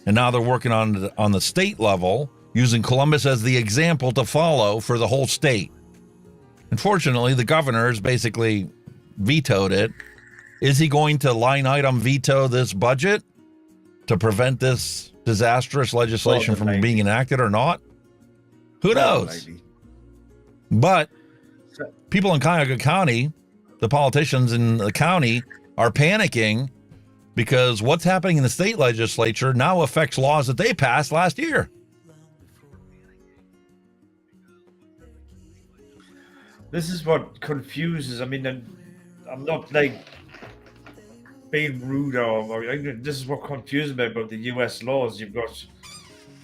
and now they're working on the state level, using Columbus as the example to follow for the whole state. Unfortunately, the governor has basically vetoed it. Is he going to line item veto this budget to prevent this disastrous legislation from being enacted or not? Who knows? But people in Cuyahoga County, the politicians in the county, are panicking because what's happening in the state legislature now affects laws that they passed last year. This is what confuses. I mean, I'm not being rude or this is what confuses me about the US laws. You've got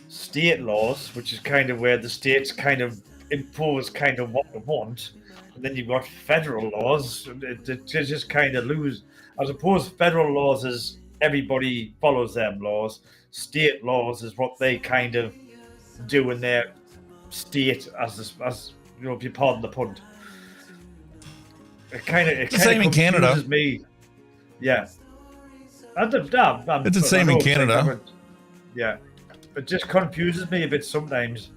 state laws, which is kind of where the states kind of impose kind of what they want. And then you've got federal laws. It just kind of lose. I suppose federal laws is everybody follows them laws. State laws is what they kind of do in their state as you know, if you pardon the pun. It kind of same in Canada. Me. Yeah. It's the same in Canada. Yeah. It just confuses me a bit sometimes.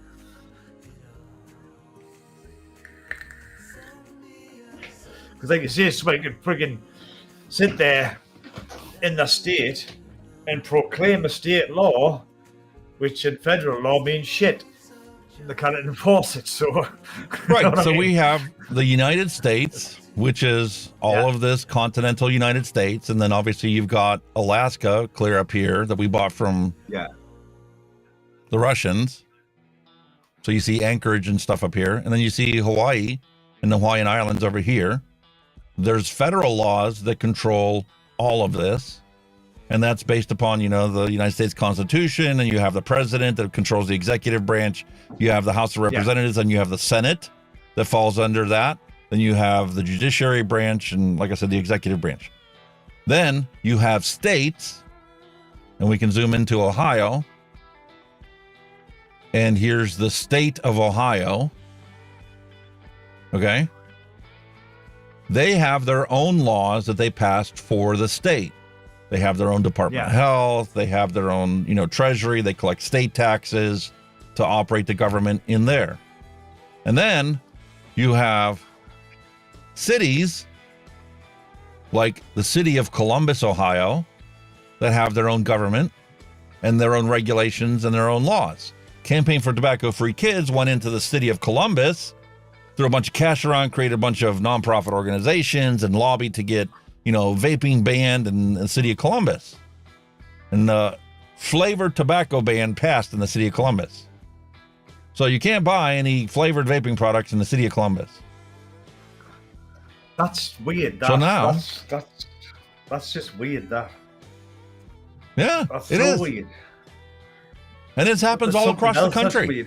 Because like you say, somebody could friggin' sit there in the state and proclaim a state law, which in federal law means shit. they can't enforce it. So, right. So we have the United States, which is all of this continental United States, and then obviously you've got Alaska clear up here that we bought from the Russians. So you see Anchorage and stuff up here, and then you see Hawaii and the Hawaiian Islands over here. There's federal laws that control all of this, and that's based upon, the United States Constitution, and you have the president that controls the executive branch. You have the House of Representatives, and you have the Senate that falls under that. Then you have the judiciary branch, and like I said, the executive branch. Then you have states, and we can zoom into Ohio. And here's the state of Ohio. Okay. They have their own laws that they passed for the state. They have their own Department of Health. They have their own, treasury. They collect state taxes to operate the government in there. And then you have cities like the city of Columbus, Ohio, that have their own government and their own regulations and their own laws. Campaign for Tobacco-Free Kids went into the city of Columbus, threw a bunch of cash around, created a bunch of nonprofit organizations, and lobbied to get, vaping banned in the city of Columbus. And the flavored tobacco ban passed in the city of Columbus. So you can't buy any flavored vaping products in the city of Columbus. That's weird. So now that's just weird. That's so weird. And this happens all across the country.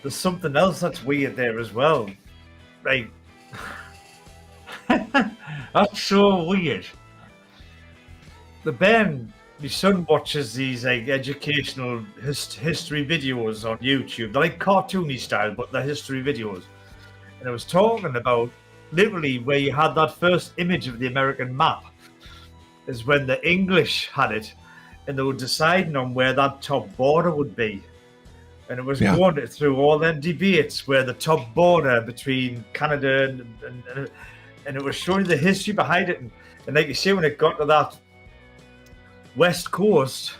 There's something else that's weird there as well. Like, that's so weird. My son watches these educational history videos on YouTube. They're like cartoony style, but they're history videos. And I was talking about literally where you had that first image of the American map is when the English had it, and they were deciding on where that top border would be. And it was going through all them debates where the top border between Canada and it was showing the history behind it. And like you see, when it got to that west coast,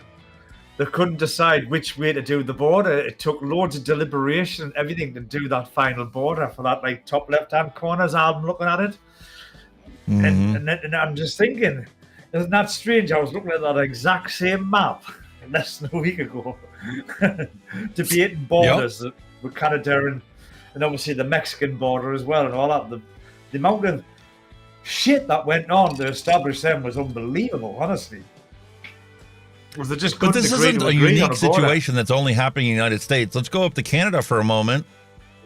they couldn't decide which way to do the border. It took loads of deliberation and everything to do that final border for that top left-hand corner as I'm looking at it. And I'm just thinking, isn't that strange? I was looking at that exact same map less than a week ago, debating borders with Canada and obviously the Mexican border as well, and all that. The amount of shit that went on to establish them was unbelievable, honestly. Was it just? But this isn't a unique situation that's only happening in the United States. Let's go up to Canada for a moment.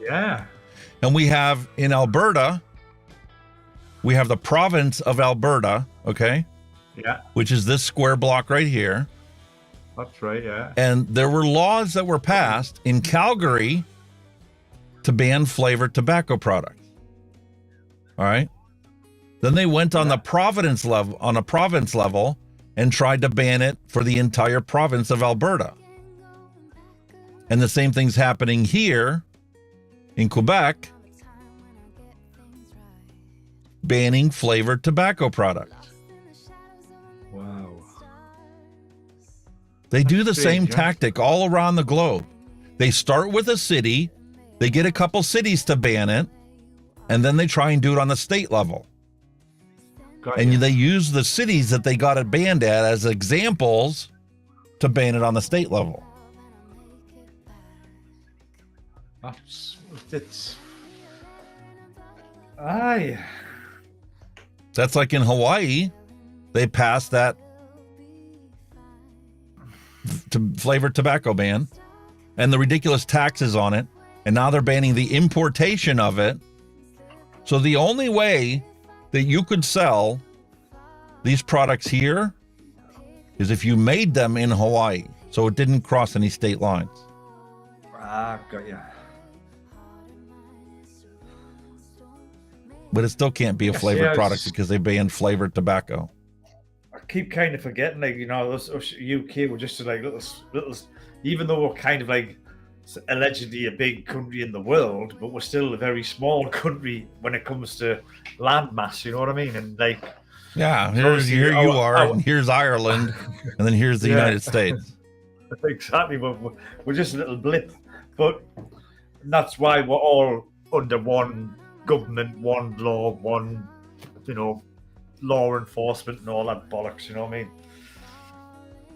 Yeah. And we have in Alberta, we have the province of Alberta, okay? Yeah. Which is this square block right here. That's right, yeah. And there were laws that were passed in Calgary to ban flavored tobacco products. All right. Then they went on the province level, and tried to ban it for the entire province of Alberta. And the same thing's happening here in Quebec, banning flavored tobacco products. Wow. They do the same tactic all around the globe. They start with a city, they get a couple cities to ban it, and then they try and do it on the state level. And they use the cities that they got it banned at as examples to ban it on the state level. That's like in Hawaii, they passed that flavored tobacco ban and the ridiculous taxes on it. And now they're banning the importation of it. So the only way that you could sell these products here is if you made them in Hawaii, so it didn't cross any state lines. Got you. But it still can't be a flavored product because they banned flavored tobacco. I keep kind of forgetting, us UK were just like little, even though we're kind of like allegedly a big country in the world, but we're still a very small country when it comes to land mass, you know what I mean? And here you are, and here's Ireland, and then here's the United States. Exactly, but we're just a little blip. But And that's why we're all under one government, one law, one, law enforcement and all that bollocks, you know what I mean?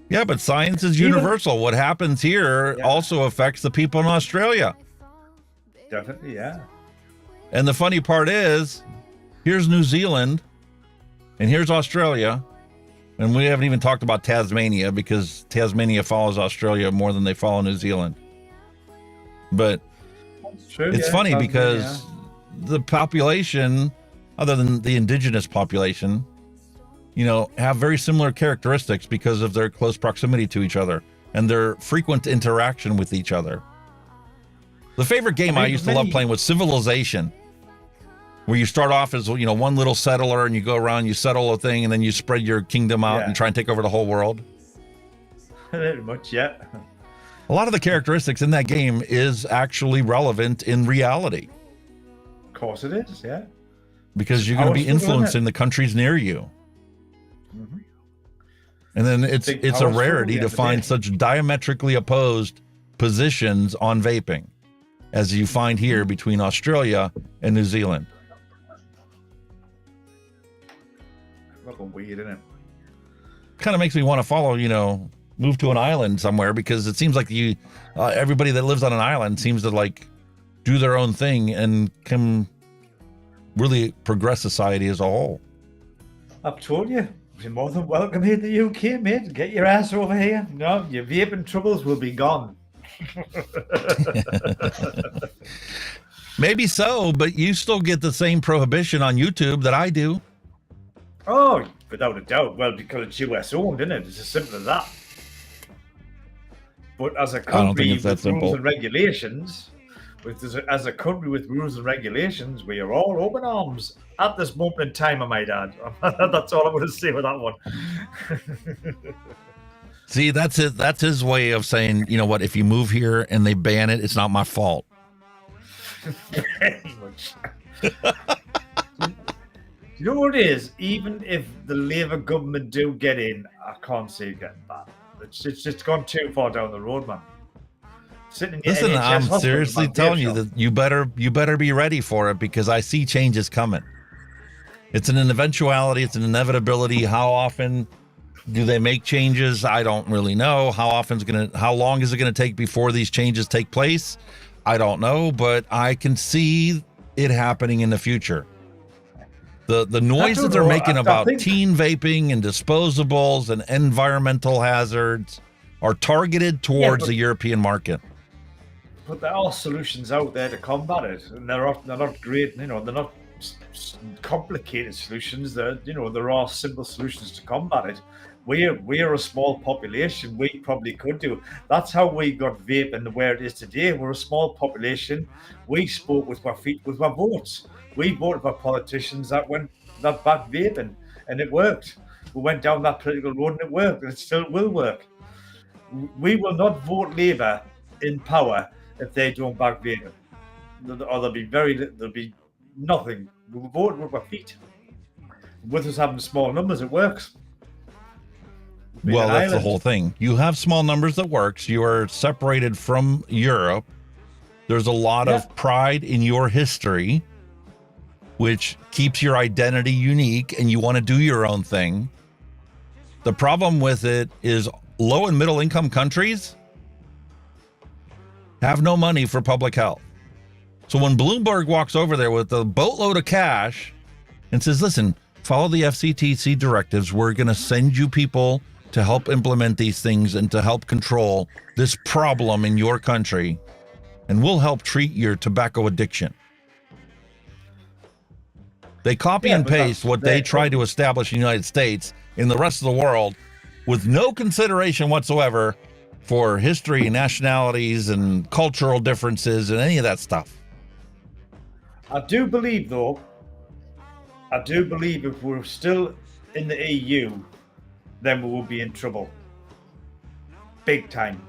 Yeah, but science is universal. What happens here also affects the people in Australia. Definitely, yeah. And the funny part is, here's New Zealand, and here's Australia, and we haven't even talked about Tasmania because Tasmania follows Australia more than they follow New Zealand. But it's funny because the population, other than the indigenous population, have very similar characteristics because of their close proximity to each other and their frequent interaction with each other. The favorite game I used to love playing was Civilization, where you start off as, one little settler and you go around, you settle a thing, and then you spread your kingdom out and try and take over the whole world. Very much, yeah. A lot of the characteristics in that game is actually relevant in reality. Of course it is, yeah. Because you're going to be influencing the countries near you. Mm-hmm. And then it's a rarity to find such diametrically opposed positions on vaping as you find here between Australia and New Zealand. Looking weird, isn't it? Kind of makes me want to follow, move to an island somewhere, because it seems like everybody that lives on an island seems to do their own thing and can really progress society as a whole. I've told you. You're more than welcome here to the UK, mate. Get your ass over here. No, your vaping troubles will be gone. Maybe so, but you still get the same prohibition on YouTube that I do. Oh, without a doubt. Well, because it's US owned, isn't it? It's as simple as that. But as a country with rules and regulations, as a country with rules and regulations, we are all open arms at this moment in time, I might add. That's all I'm going to say with that one. See, that's it. That's his way of saying, you know what, if you move here and they ban it, it's not my fault. Very much. You know what it is? Even if the Labour government do get in, I can't see it getting bad. It's just gone too far down the road, man. Listen, I'm seriously telling you that you better be ready for it, because I see changes coming. It's an eventuality. It's an inevitability. How often do they make changes? I don't really know. How long is it going to take before these changes take place? I don't know, but I can see it happening in the future. The noise that they're making about teen vaping and disposables and environmental hazards are targeted towards the European market. But there are solutions out there to combat it, and they're not great. They're not complicated solutions. There are simple solutions to combat it. We're a small population. We probably could do. That's how we got vaping where it is today. We're a small population. We spoke with our feet, with our votes. We voted for politicians that backed vaping, and it worked. We went down that political road, and it worked, and it still will work. We will not vote Labour in power if they don't back vaping. Or there'll be nothing. We'll vote with our feet. With us having small numbers, it works. Well, that's the whole thing. You have small numbers that works. You are separated from Europe. There's a lot of pride in your history, which keeps your identity unique, and you want to do your own thing. The problem with it is low and middle income countries have no money for public health. So when Bloomberg walks over there with a boatload of cash and says, listen, follow the FCTC directives, we're going to send you people to help implement these things and to help control this problem in your country, and we'll help treat your tobacco addiction. They copy and paste what they try to establish in the United States in the rest of the world with no consideration whatsoever for history, nationalities, and cultural differences and any of that stuff. I do believe if we're still in the EU, then we will be in trouble. Big time.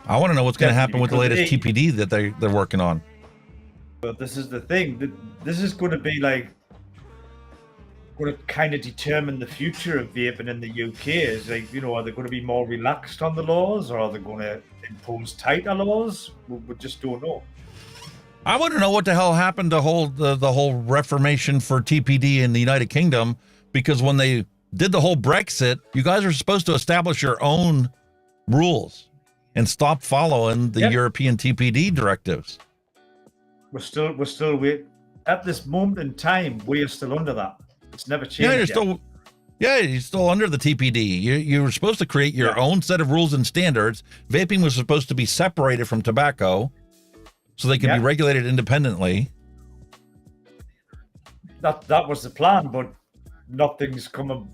I want to know what's going to happen with the latest TPD that they're working on. But this is the thing. This is going to be like going to kind of determine the future of vaping in the UK. Is like, are they going to be more relaxed on the laws, or are they going to impose tighter laws? We just don't know. I want to know what the hell happened to the whole reformation for TPD in the United Kingdom, because when they did the whole Brexit, you guys are supposed to establish your own rules and stop following the European TPD directives. We're still at this moment in time. We are still under that. It's never changed. You're still under the TPD. You were supposed to create your own set of rules and standards. Vaping was supposed to be separated from tobacco, so they could be regulated independently. That was the plan, but nothing's come.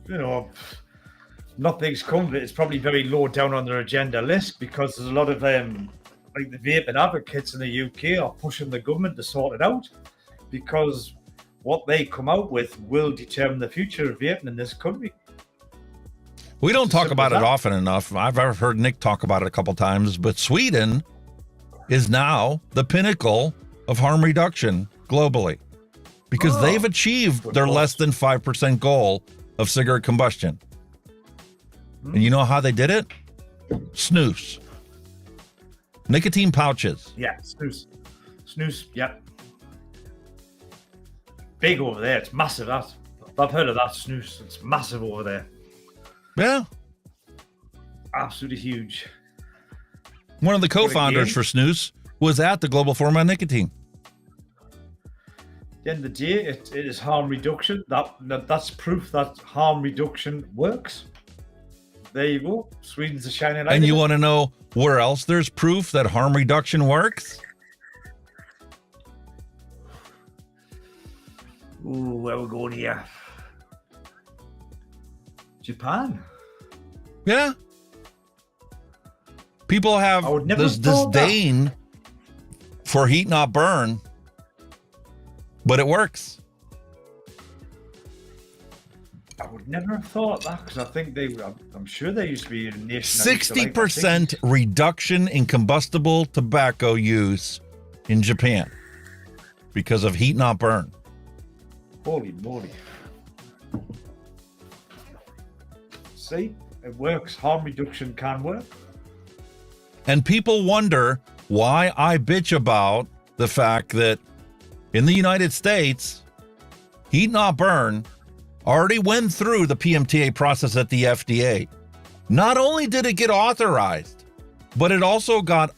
Nothing's come of it. It's probably very low down on their agenda list, because there's a lot of like the vaping advocates in the UK are pushing the government to sort it out, because what they come out with will determine the future of vaping in this country. We don't talk about it often enough. I've heard Nick talk about it a couple times, but Sweden is now the pinnacle of harm reduction globally, because they've achieved their less than 5% goal of cigarette combustion. And you know how they did it? Snus. Nicotine pouches. Yeah, snus, yeah. Big over there. It's massive, that. I've heard of that snus. It's massive over there. Yeah. Absolutely huge. One of the co-founders for Snus was at the Global Forum on Nicotine. At the end of the day, it is harm reduction. That's proof that harm reduction works. There you go. Sweden's a shining light. And you want to know where else there's proof that harm reduction works? Ooh, where we're going here? Japan. Yeah. People have this disdain for heat not burn, but it works. I would never have thought that, because I think I'm sure there used to be a nation. 60% reduction in combustible tobacco use in Japan because of heat not burn. Holy moly. See, it works. Harm reduction can work. And people wonder why I bitch about the fact that in the United States, heat not burn already went through the PMTA process at the FDA. Not only did it get authorized, but it also got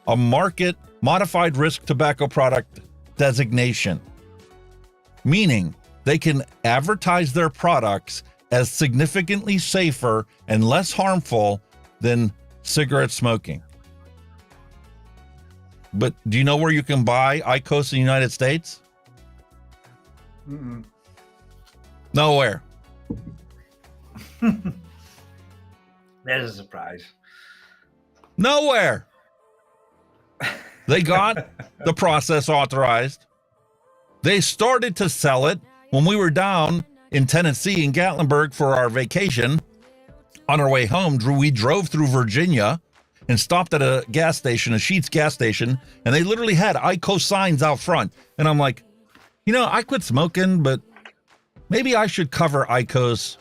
a market modified risk tobacco product designation, meaning they can advertise their products as significantly safer and less harmful than cigarette smoking. But do you know where you can buy IQOS in the United States? Mm-mm. Nowhere. There's a surprise. Nowhere. They got the process authorized. They started to sell it when we were down in Tennessee in Gatlinburg for our vacation. On our way home, we drove through Virginia and stopped at a gas station, a Sheetz gas station, and they literally had IQOS signs out front. And I'm like, I quit smoking, but maybe I should cover IQOS,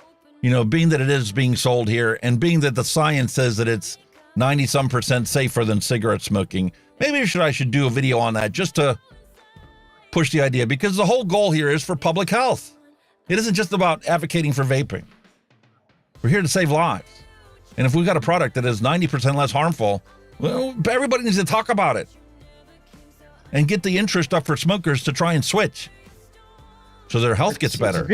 being that it is being sold here and being that the science says that it's 90-some% safer than cigarette smoking. Maybe I should do a video on that just to push the idea, because the whole goal here is for public health. It isn't just about advocating for vaping. We're here to save lives. And if we've got a product that is 90% less harmful, well, everybody needs to talk about it and get the interest up for smokers to try and switch so their health gets better.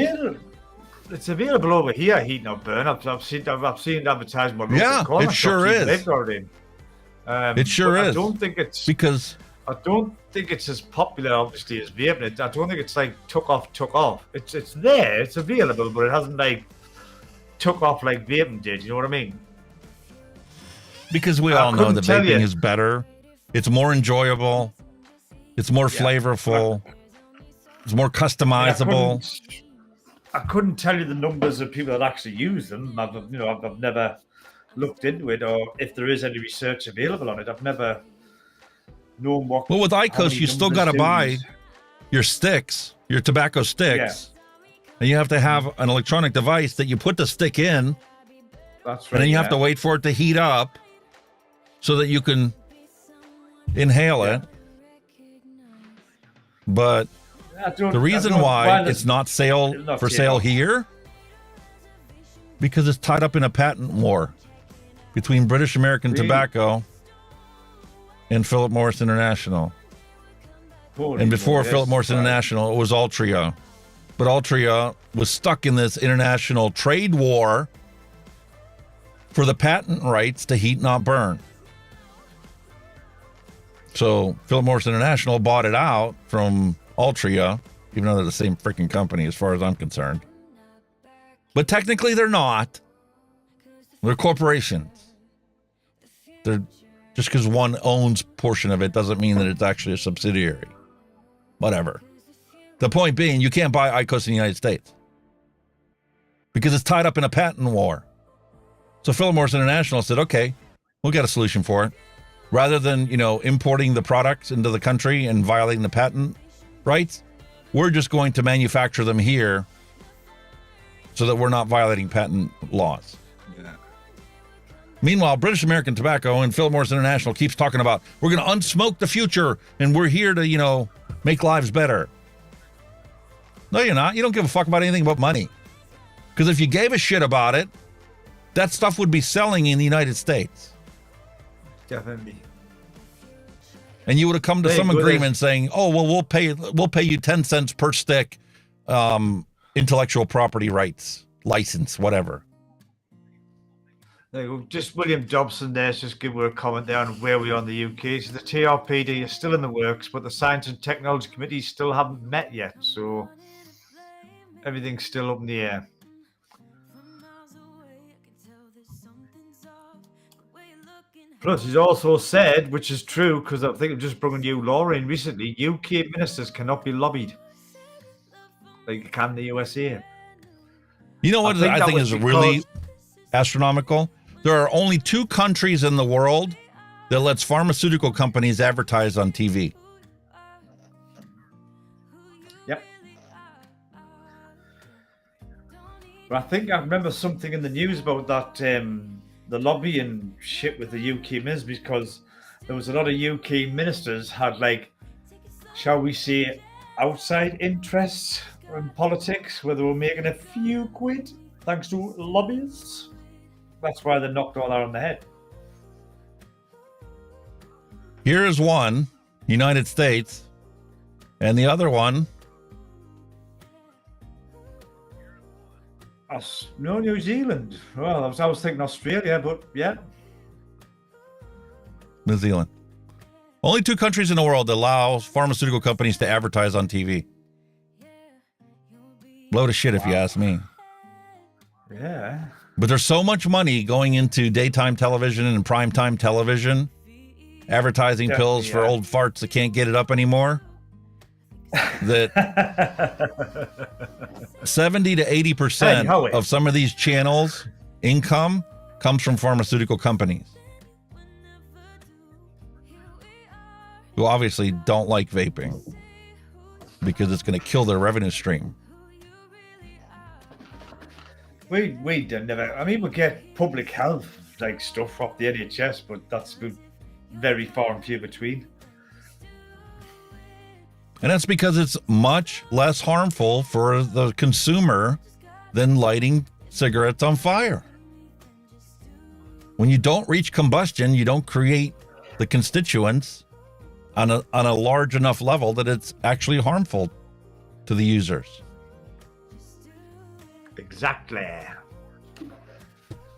It's available over here, heat not burn. I've seen advertisement. Yeah, it sure is. It sure is. I don't think it's as popular, obviously, as vaping. I don't think it's like took off. It's there, it's available, but it hasn't like took off like vaping did. You know what I mean? Because we all know that vaping is better. It's more enjoyable. It's more flavorful. It's more customizable. I couldn't tell you the numbers of people that actually use them. I've never looked into it, or if there is any research available on it. I've never known what. Well, with IQOS, you still got to buy your sticks, your tobacco sticks, And you have to have an electronic device that you put the stick in. That's right. And then you have to wait for it to heat up so that you can inhale it. But the reason why it's not for sale here, because it's tied up in a patent war between British American Tobacco and Philip Morris International. And before Philip Morris International, it was Altria. But Altria was stuck in this international trade war for the patent rights to heat, not burn. So Philip Morris International bought it out from Altria, even though they're the same freaking company as far as I'm concerned. But technically they're not. They're corporations. They're just because one owns portion of it doesn't mean that it's actually a subsidiary. Whatever. The point being, you can't buy IQOS in the United States because it's tied up in a patent war. So Philip Morris International said, okay, we'll get a solution for it. Rather than, importing the products into the country and violating the patent rights, we're just going to manufacture them here so that we're not violating patent laws. Yeah. Meanwhile, British American Tobacco and Philip Morris International keeps talking about, we're going to unsmoke the future and we're here to, make lives better. No, you're not. You don't give a fuck about anything but money. Because if you gave a shit about it, that stuff would be selling in the United States. Definitely. And you would have come to some agreement saying, "Oh, well, we'll pay you 10 cents per stick, intellectual property rights, license, whatever." There you go. Just William Dobson there's just give her a comment there on where we are in the UK. So the TRPD is still in the works, but the Science and Technology Committee still haven't met yet. So everything's still up in the air. Plus, he's also said, which is true, because I think I've just brought a new law in recently, UK ministers cannot be lobbied like can the USA. You know what I think is really astronomical? There are only 2 countries in the world that lets pharmaceutical companies advertise on TV. Yep. But I think I remember something in the news about that, the lobbying shit with the UK ministers, because there was a lot of UK ministers had, like, shall we say, outside interests in politics where they were making a few quid thanks to lobbyists. That's why they knocked all that on the head. Here is one, United States, and the other one, no, New Zealand. Well, I was thinking Australia, but yeah. New Zealand. Only 2 countries in the world that allow pharmaceutical companies to advertise on TV. Load of shit, if you ask me. Yeah. But there's so much money going into daytime television and primetime television, advertising pills for old farts that can't get it up anymore, that 70 to 80% of some of these channels' income comes from pharmaceutical companies who obviously don't like vaping because it's going to kill their revenue stream. We never. I mean, we get public health like stuff off the NHS, but that's very far and few between. And that's because it's much less harmful for the consumer than lighting cigarettes on fire. When you don't reach combustion, you don't create the constituents on a large enough level that it's actually harmful to the users. Exactly.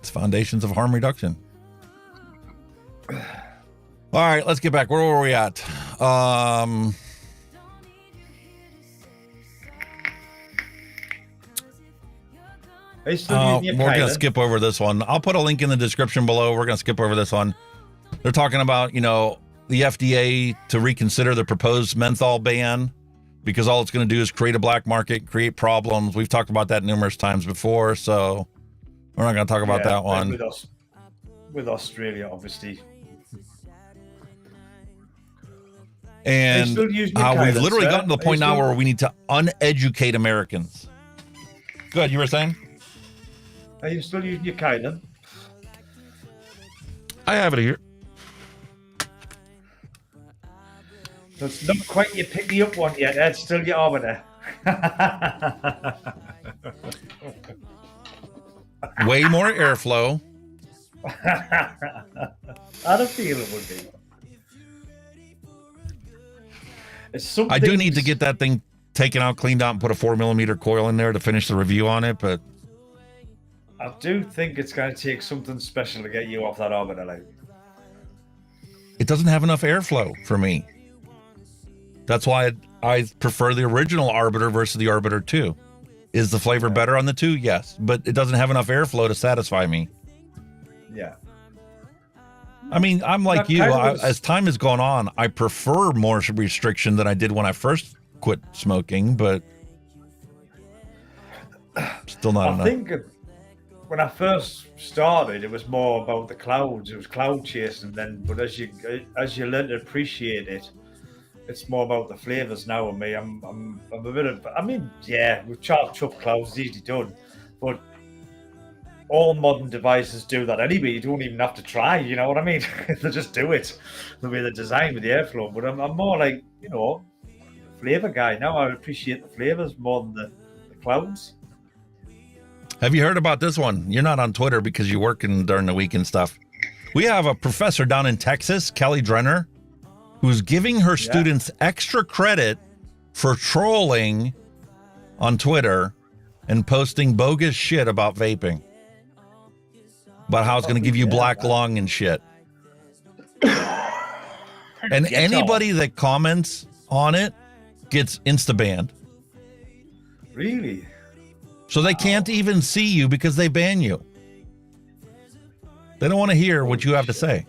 It's foundations of harm reduction. All right, let's get back. Where were we at? We're going to skip over this one. I'll put a link in the description below. We're going to skip over this one. They're talking about, the FDA to reconsider the proposed menthol ban because all it's going to do is create a black market, create problems. We've talked about that numerous times before, so we're not going to talk about that one. With Australia, obviously. And how we've literally gotten to the point now where we need to uneducate Americans. Good, you were saying? Are you still using your Kylan? I have it here. That's not quite your pick me up one yet. That's still your arbiter. Way more airflow. I don't feel it would be. I do need to get that thing taken out, cleaned out, and put a 4mm coil in there to finish the review on it, but I do think it's going to take something special to get you off that arbiter. Like, it doesn't have enough airflow for me. That's why I prefer the original Arbiter versus the Arbiter 2. Is the flavor better on the 2? Yes, but it doesn't have enough airflow to satisfy me. Yeah. I mean, I'm like you. As time has gone on, I prefer more restriction than I did when I first quit smoking, but still not enough. I think when I first started, it was more about the clouds. It was cloud chasing then, but as you learn to appreciate it, it's more about the flavors now. And me, I'm a bit of. I mean, yeah, with chop clouds, it's easy done, but all modern devices do that anyway. You don't even have to try. You know what I mean? They just do it the way they're designed with the airflow. But I'm more like, you know, flavor guy now. I appreciate the flavors more than the clouds. Have you heard about this one? You're not on Twitter because you're working during the week and stuff. We have a professor down in Texas, Kelly Drenner, who's giving her students extra credit for trolling on Twitter and posting bogus shit about vaping. About how it's going to give you black lung and shit. And anybody that comments on it gets insta-banned. Really? So they can't even see you because they ban you. They don't want to hear what you have to say.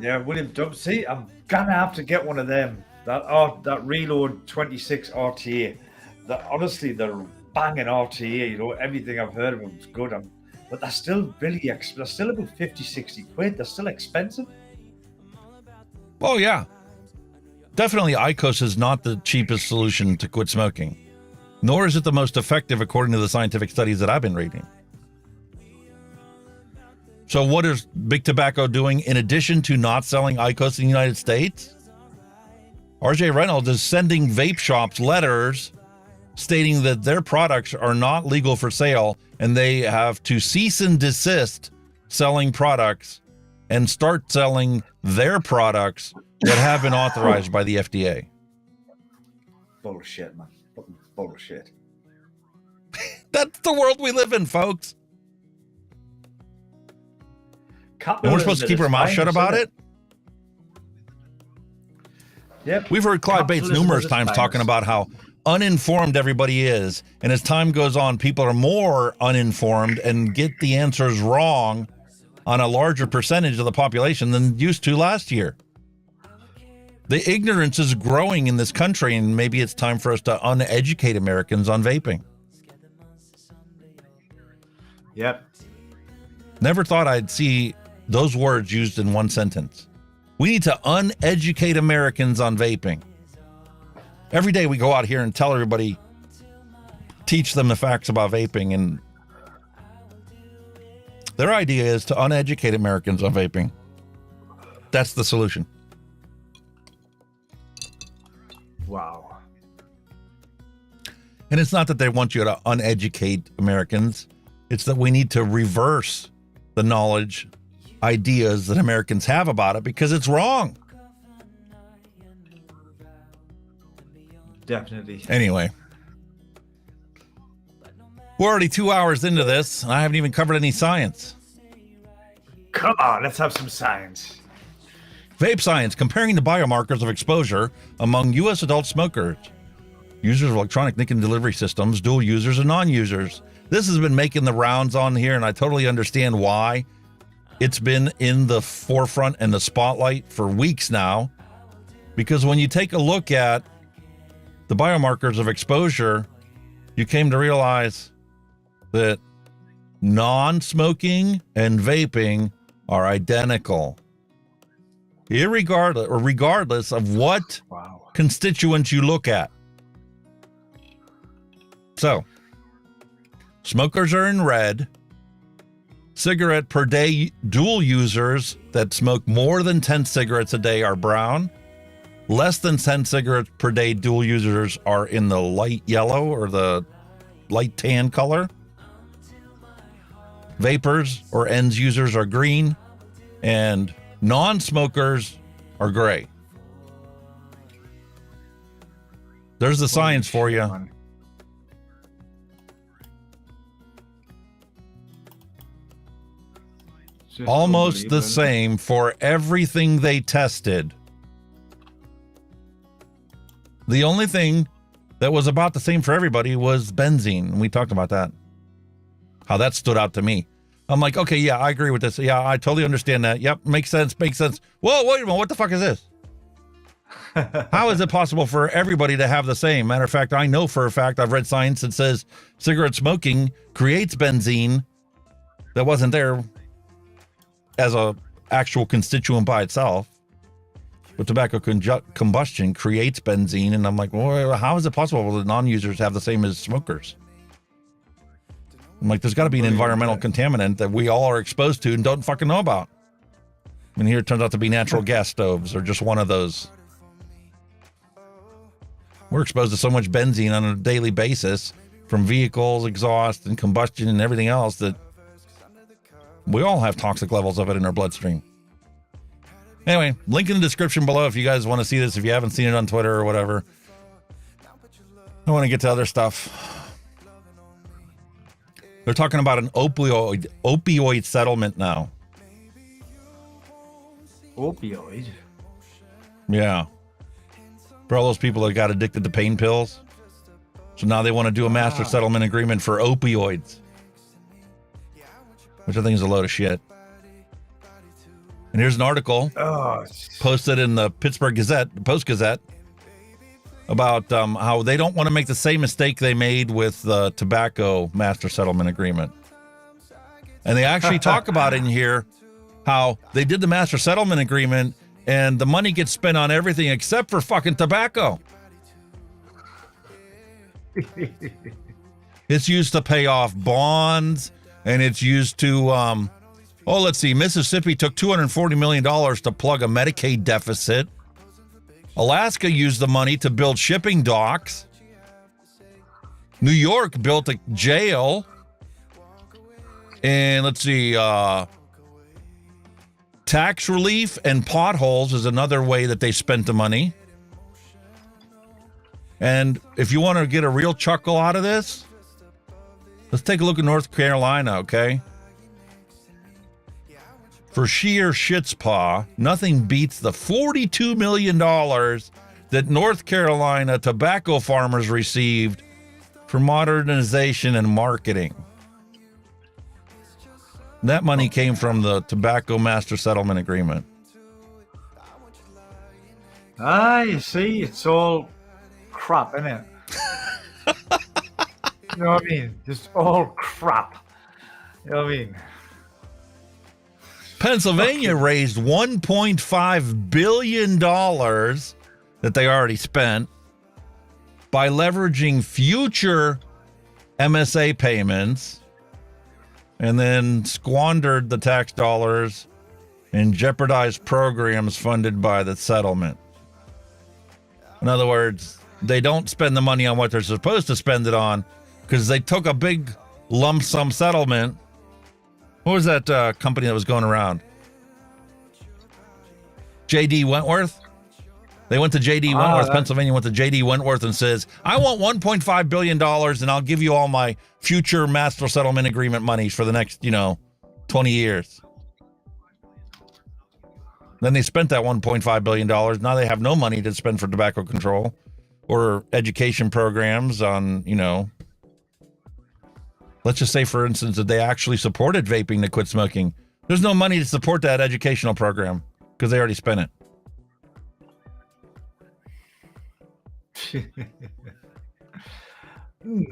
Yeah, William Dubs. See, I'm gonna have to get one of them. That Reload 26 RTA. Honestly, they're banging RTA. You know, everything I've heard of them is good. But they're still really they're still about 50, 60 quid. They're still expensive. Oh yeah, definitely. IQOS is not the cheapest solution to quit smoking, nor is it the most effective according to the scientific studies that I've been reading. So what is Big Tobacco doing in addition to not selling IQOS in the United States? RJ Reynolds is sending vape shops letters stating that their products are not legal for sale and they have to cease and desist selling products and start selling their products that have been authorized by the FDA. Bullshit, man. Bullshit. That's the world we live in, folks. And we're supposed to keep our mouth shut about it? Yep. We've heard Clyde Bates numerous times talking about how uninformed everybody is. And as time goes on, people are more uninformed and get the answers wrong on a larger percentage of the population than used to last year. The ignorance is growing in this country, and maybe it's time for us to uneducate Americans on vaping. Yep. Never thought I'd see those words used in one sentence. We need to uneducate Americans on vaping. Every day we go out here and tell everybody, teach them the facts about vaping, and their idea is to uneducate Americans on vaping. That's the solution. Wow. And it's not that they want you to uneducate Americans. It's that we need to reverse the knowledge, ideas that Americans have about it because it's wrong. Definitely. Anyway, we're already 2 hours into this, and I haven't even covered any science. Come on, let's have some science. Vape Science, comparing the biomarkers of exposure among U.S. adult smokers, users of electronic nicotine delivery systems, dual users, and non-users. This has been making the rounds on here, and I totally understand why. It's been in the forefront and the spotlight for weeks now, because when you take a look at the biomarkers of exposure, you came to realize that non-smoking and vaping are identical, regardless of what constituents you look at. So, smokers are in red. Cigarette per day dual users that smoke more than 10 cigarettes a day are brown. Less than 10 cigarettes per day dual users are in the light yellow or the light tan color. Vapers or ends users are green, and non-smokers are gray. There's the science for you. Almost the same for everything they tested. The only thing that was about the same for everybody was benzene. And we talked about that. How that stood out to me. I'm like, okay, yeah, I agree with this. Yeah, I totally understand that. Yep, makes sense. Whoa, wait a minute. What the fuck is this? How is it possible for everybody to have the same? Matter of fact, I know for a fact, I've read science that says cigarette smoking creates benzene that wasn't there as a actual constituent by itself. But tobacco combustion creates benzene, and I'm like, well, how is it possible that non-users have the same as smokers? I'm like, there's got to be an environmental contaminant that we all are exposed to and don't fucking know about. And here it turns out to be natural gas stoves or just one of those. We're exposed to so much benzene on a daily basis from vehicles, exhaust, and combustion and everything else that we all have toxic levels of it in our bloodstream. Anyway, link in the description below if you guys want to see this, if you haven't seen it on Twitter or whatever. I want to get to other stuff. They're talking about an opioid settlement now. Opioid? Yeah. For all those people that got addicted to pain pills. So now they want to do a master settlement agreement for opioids. Which I think is a load of shit. And here's an article posted in the Pittsburgh Gazette, Post-Gazette, about how they don't want to make the same mistake they made with the tobacco master settlement agreement. And they actually talk about in here how they did the master settlement agreement and the money gets spent on everything except for fucking tobacco. It's used to pay off bonds, and it's used to, let's see, Mississippi took $240 million to plug a Medicaid deficit. Alaska used the money to build shipping docks. New York built a jail. And let's see, tax relief and potholes is another way that they spent the money. And if you want to get a real chuckle out of this, let's take a look at North Carolina, okay? For sheer shit's paw, nothing beats the $42 million that North Carolina tobacco farmers received for modernization and marketing. That money came from the Tobacco Master Settlement Agreement. You see, it's all crap, isn't it? You know what I mean? Just all crap. You know what I mean? Pennsylvania raised $1.5 billion that they already spent by leveraging future MSA payments and then squandered the tax dollars and jeopardized programs funded by the settlement. In other words, they don't spend the money on what they're supposed to spend it on because they took a big lump sum settlement. What was that company that was going around? J.D. Wentworth? They went to J.D. Wentworth, Pennsylvania, went to J.D. Wentworth and says, I want $1.5 billion and I'll give you all my future master settlement agreement monies for the next, 20 years. Then they spent that $1.5 billion. Now they have no money to spend for tobacco control or education programs on, let's just say, for instance, that they actually supported vaping to quit smoking. There's no money to support that educational program because they already spent it. There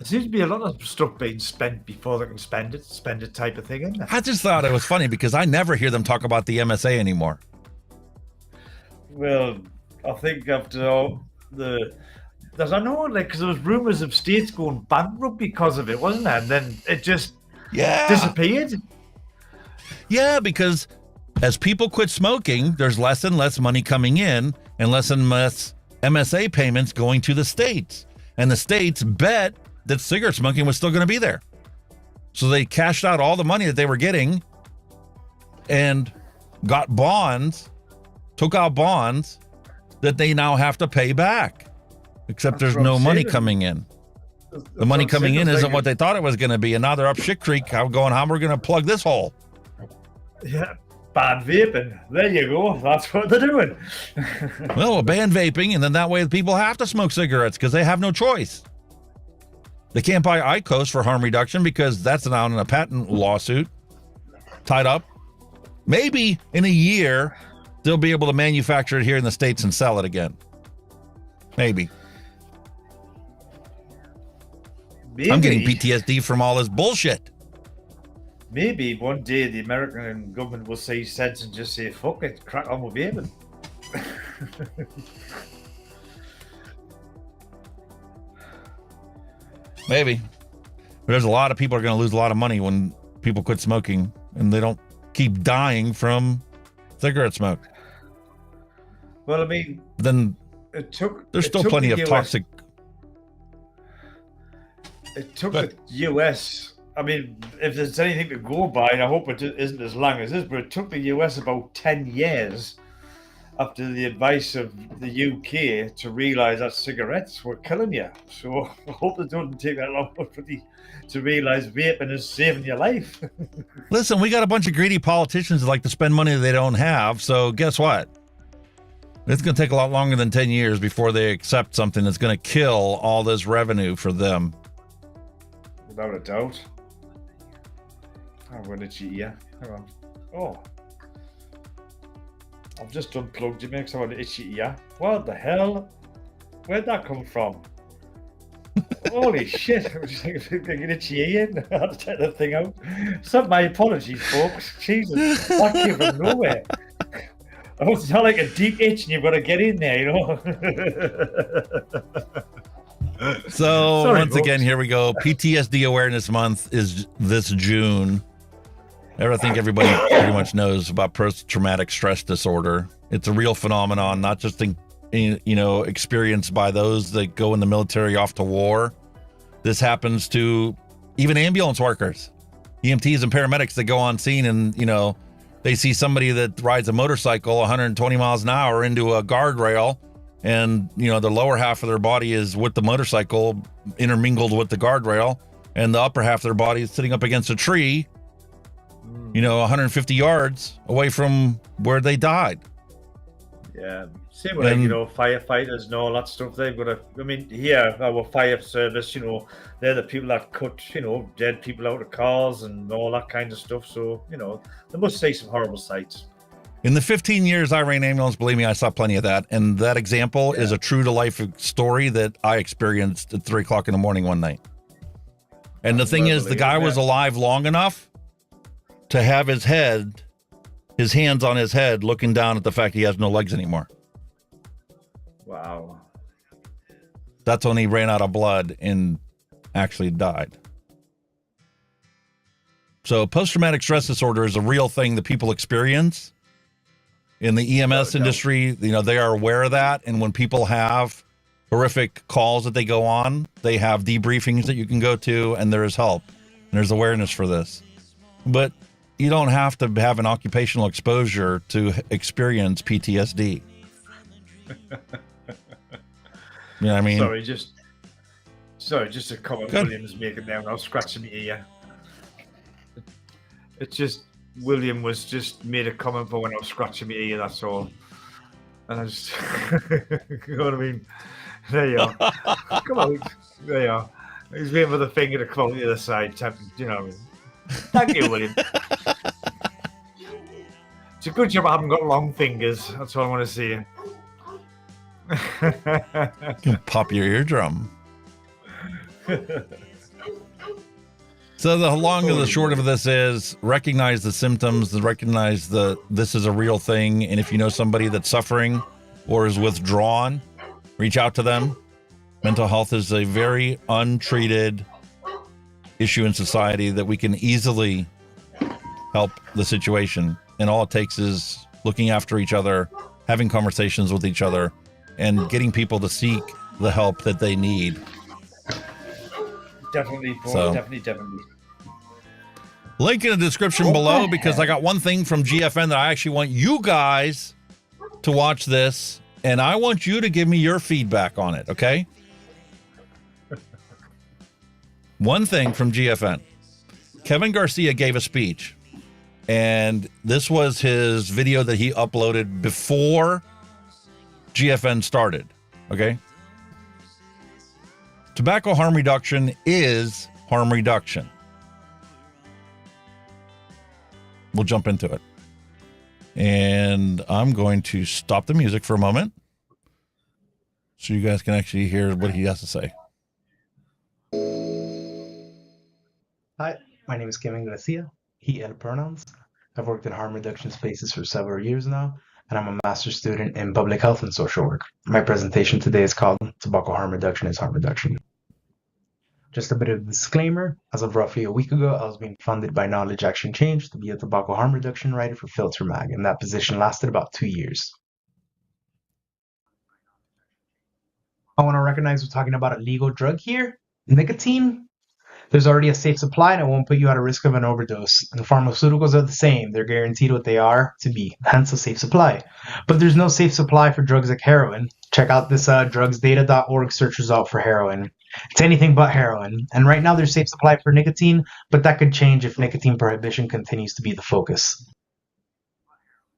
seems to be a lot of stuff being spent before they can spend it type of thing, isn't there? I just thought it was funny because I never hear them talk about the MSA anymore. Well, I think after there's I know because there was rumors of states going bankrupt because of it, wasn't there? And then it just disappeared. Yeah, because as people quit smoking, there's less and less money coming in and less MSA payments going to the states. And the states bet that cigarette smoking was still going to be there. So they cashed out all the money that they were getting and got bonds, took out bonds that they now have to pay back. Except there's no money coming in. The money coming in isn't what they thought it was going to be. And now they're up shit creek going, how we're going to plug this hole? Yeah, ban vaping. There you go. That's what they're doing. Well, we'll ban vaping, and then that way people have to smoke cigarettes because they have no choice. They can't buy IQOS for harm reduction because that's now in a patent lawsuit tied up. Maybe in a year, they'll be able to manufacture it here in the States and sell it again. Maybe. I'm getting PTSD from all this bullshit. Maybe one day the American government will say sense and just say, fuck it, crack on with vaping. Maybe. But there's a lot of people are going to lose a lot of money when people quit smoking and they don't keep dying from cigarette smoke. Well, I mean, then there's still plenty of toxic. It took the US, I mean, if there's anything to go by, and I hope it isn't as long as this, but it took the US about 10 years after the advice of the UK to realise that cigarettes were killing you. So I hope it doesn't take that long to realise vaping is saving your life. Listen, we got a bunch of greedy politicians that like to spend money they don't have, so guess what? It's going to take a lot longer than 10 years before they accept something that's going to kill all this revenue for them. Without a doubt. I'm going to cheat you. Hang on. Oh. I've just unplugged you, makes someone itchy ear. What the hell? Where'd that come from? Holy shit. I was just thinking an itchy ear. I had to take that thing out. So my apologies, folks. Jesus. That came from nowhere. Oh, it's not like a deep itch and you've got to get in there, you know? So Sorry, once again, here we go. PTSD Awareness Month is this June. I think everybody pretty much knows about post-traumatic stress disorder. It's a real phenomenon, not just experienced by those that go in the military off to war. This happens to even ambulance workers, EMTs and paramedics that go on scene and, they see somebody that rides a motorcycle 120 miles an hour into a guardrail and, the lower half of their body is with the motorcycle intermingled with the guardrail and the upper half of their body is sitting up against a tree, 150 yards away from where they died. Yeah. Same with firefighters and all that stuff. They've got here, our fire service, they're the people that cut, dead people out of cars and all that kind of stuff. So, they must say some horrible sights. In the 15 years I ran ambulance, believe me, I saw plenty of that. And that example is a true to life story that I experienced at 3 o'clock in the morning one night. And the thing is, the guy was alive long enough to have his hands on his head, looking down at the fact he has no legs anymore. Wow. That's when he ran out of blood and actually died. So post-traumatic stress disorder is a real thing that people experience. In the EMS industry, they are aware of that. And when people have horrific calls that they go on, they have debriefings that you can go to, and there is help. And there's awareness for this. But you don't have to have an occupational exposure to experience PTSD. You know what I mean? Sorry, just a comment William's making there. I was scratching the ear. It's just William was just made a comment for when I was scratching my ear. That's all. And I just, you know what I mean? There you are. Come on, there you are. He's waiting for the finger to come out the other side. You know what I mean? Thank you, William. It's a good job I haven't got long fingers. That's all I want to see. You can pop your eardrum. So the long and the short of this is recognize the symptoms, recognize this is a real thing. And if you know somebody that's suffering, or is withdrawn, reach out to them. Mental health is a very untreated issue in society that we can easily help the situation. And all it takes is looking after each other, having conversations with each other, and getting people to seek the help that they need. Definitely, bro. So, Definitely. Link in the description below, because I got one thing from GFN that I actually want you guys to watch this, and I want you to give me your feedback on it, okay? One thing from GFN. Kevin Garcia gave a speech, and this was his video that he uploaded before GFN started, okay? Tobacco harm reduction is harm reduction. We'll jump into it. And I'm going to stop the music for a moment so you guys can actually hear what he has to say. Hi, my name is Kevin Garcia, he, elle pronouns. I've worked in harm reduction spaces for several years now, and I'm a master's student in public health and social work. My presentation today is called Tobacco Harm Reduction is Harm Reduction. Just a bit of a disclaimer, as of roughly a week ago, I was being funded by Knowledge Action Change to be a tobacco harm reduction writer for Filter Mag, and that position lasted about 2 years. I want to recognize we're talking about a legal drug here, nicotine. There's already a safe supply and it won't put you at a risk of an overdose. And pharmaceuticals are the same. They're guaranteed what they are to be, hence a safe supply. But there's no safe supply for drugs like heroin. Check out this drugsdata.org search result for heroin. It's anything but heroin. And right now there's safe supply for nicotine, but that could change if nicotine prohibition continues to be the focus.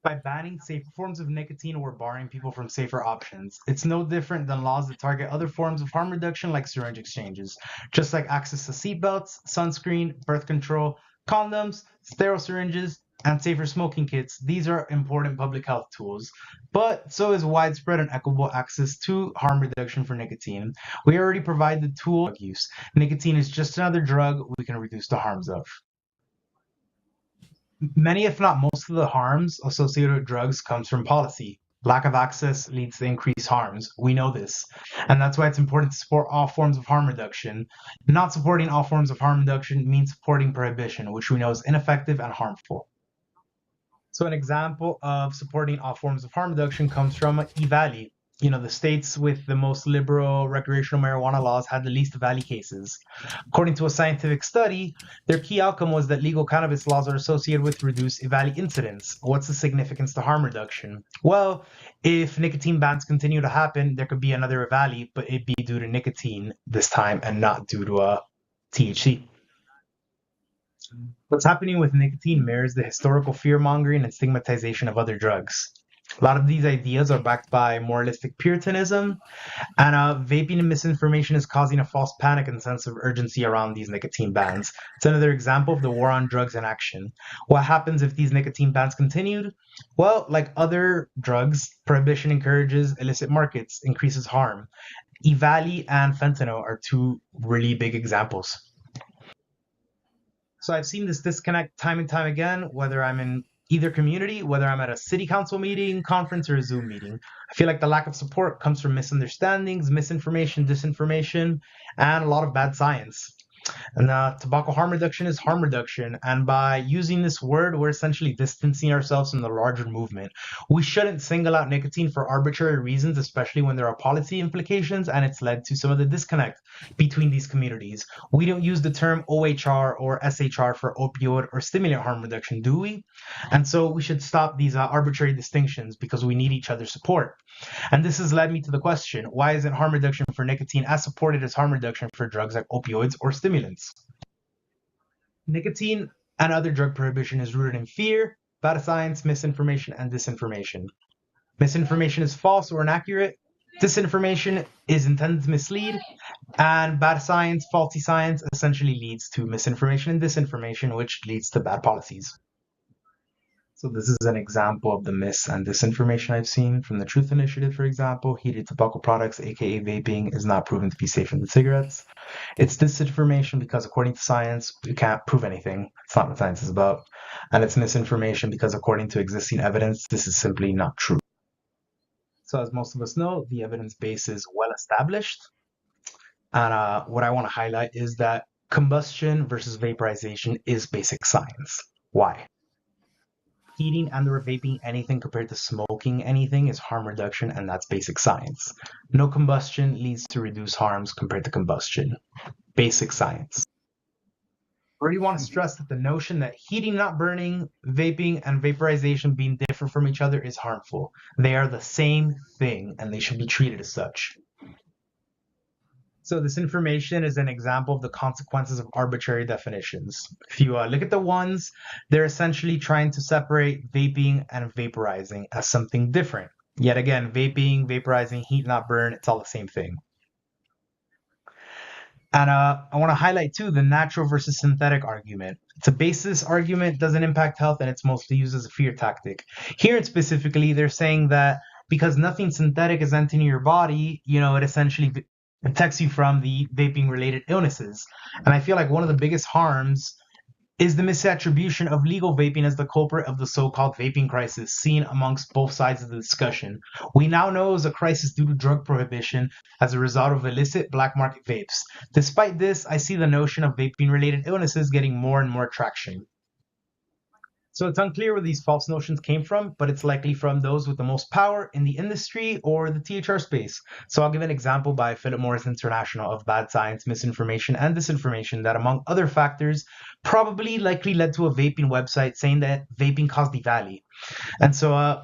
By banning safer forms of nicotine, we're barring people from safer options. It's no different than laws that target other forms of harm reduction like syringe exchanges, just like access to seatbelts, sunscreen, birth control, condoms, sterile syringes, and safer smoking kits. These are important public health tools, but so is widespread and equitable access to harm reduction for nicotine. We already provide the tool of use. Nicotine is just another drug we can reduce the harms of. Many, if not most of the harms associated with drugs comes from policy. Lack of access leads to increased harms. We know this. And that's why it's important to support all forms of harm reduction. Not supporting all forms of harm reduction means supporting prohibition, which we know is ineffective and harmful. So an example of supporting all forms of harm reduction comes from E-Valley. You know, the states with the most liberal recreational marijuana laws had the least valley cases. According to a scientific study, their key outcome was that legal cannabis laws are associated with reduced valley incidence. What's the significance to harm reduction? Well, if nicotine bans continue to happen, there could be another valley, but it'd be due to nicotine this time and not due to THC. What's happening with nicotine mirrors the historical fear-mongering and stigmatization of other drugs. A lot of these ideas are backed by moralistic puritanism, and vaping and misinformation is causing a false panic and sense of urgency around these nicotine bans. It's another example of the war on drugs in action. What happens if these nicotine bans continued? Well, like other drugs, prohibition encourages illicit markets, increases harm. E-Valley and fentanyl are two really big examples. So I've seen this disconnect time and time again, whether I'm in either community, whether I'm at a city council meeting, conference, or a Zoom meeting. I feel like the lack of support comes from misunderstandings, misinformation, disinformation, and a lot of bad science. And tobacco harm reduction is harm reduction. And by using this word, we're essentially distancing ourselves from the larger movement. We shouldn't single out nicotine for arbitrary reasons, especially when there are policy implications, and it's led to some of the disconnect between these communities. We don't use the term OHR or SHR for opioid or stimulant harm reduction, do we? And so we should stop these arbitrary distinctions because we need each other's support. And this has led me to the question, why isn't harm reduction for nicotine as supported as harm reduction for drugs like opioids or stimulants? Nicotine and other drug prohibition is rooted in fear, bad science, misinformation, and disinformation. Misinformation is false or inaccurate. Disinformation is intended to mislead. And bad science, faulty science, essentially leads to misinformation and disinformation, which leads to bad policies. So this is an example of the mis and disinformation I've seen from the Truth Initiative, for example. Heated tobacco products, aka vaping, is not proven to be safer than cigarettes. It's disinformation because according to science, we can't prove anything. It's not what science is about. And it's misinformation because according to existing evidence, this is simply not true. So as most of us know, the evidence base is well established. And what I want to highlight is that combustion versus vaporization is basic science. Why? Heating and/or vaping anything compared to smoking anything is harm reduction, and that's basic science. No combustion leads to reduced harms compared to combustion. Basic science. I really want to stress that the notion that heating, not burning, vaping, and vaporization being different from each other is harmful. They are the same thing, and they should be treated as such. So this information is an example of the consequences of arbitrary definitions. If you look at the ones, they're essentially trying to separate vaping and vaporizing as something different. Yet again, vaping, vaporizing, heat, not burn, it's all the same thing. And I want to highlight too the natural versus synthetic argument. It's a basis argument, doesn't impact health, and it's mostly used as a fear tactic. Here specifically, they're saying that because nothing synthetic is entering your body, it essentially protects you from the vaping related illnesses. And I feel like one of the biggest harms is the misattribution of legal vaping as the culprit of the so-called vaping crisis seen amongst both sides of the discussion. We now know it was a crisis due to drug prohibition as a result of illicit black market vapes. Despite this, I see the notion of vaping related illnesses getting more and more traction. So it's unclear where these false notions came from, but it's likely from those with the most power in the industry or the THR space. So I'll give an example by Philip Morris International of bad science, misinformation, and disinformation that, among other factors, probably likely led to a vaping website saying that vaping caused the valley. And so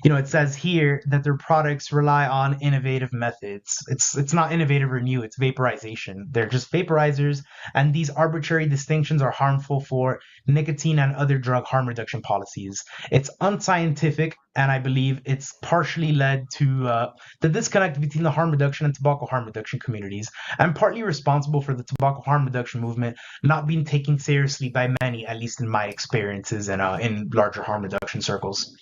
it says here that their products rely on innovative methods. It's not innovative or new, it's vaporization. They're just vaporizers, and these arbitrary distinctions are harmful for nicotine and other drug harm reduction policies. It's unscientific, and I believe it's partially led to the disconnect between the harm reduction and tobacco harm reduction communities, and partly responsible for the tobacco harm reduction movement not being taken seriously by many, at least in my experiences and in larger harm reduction circles.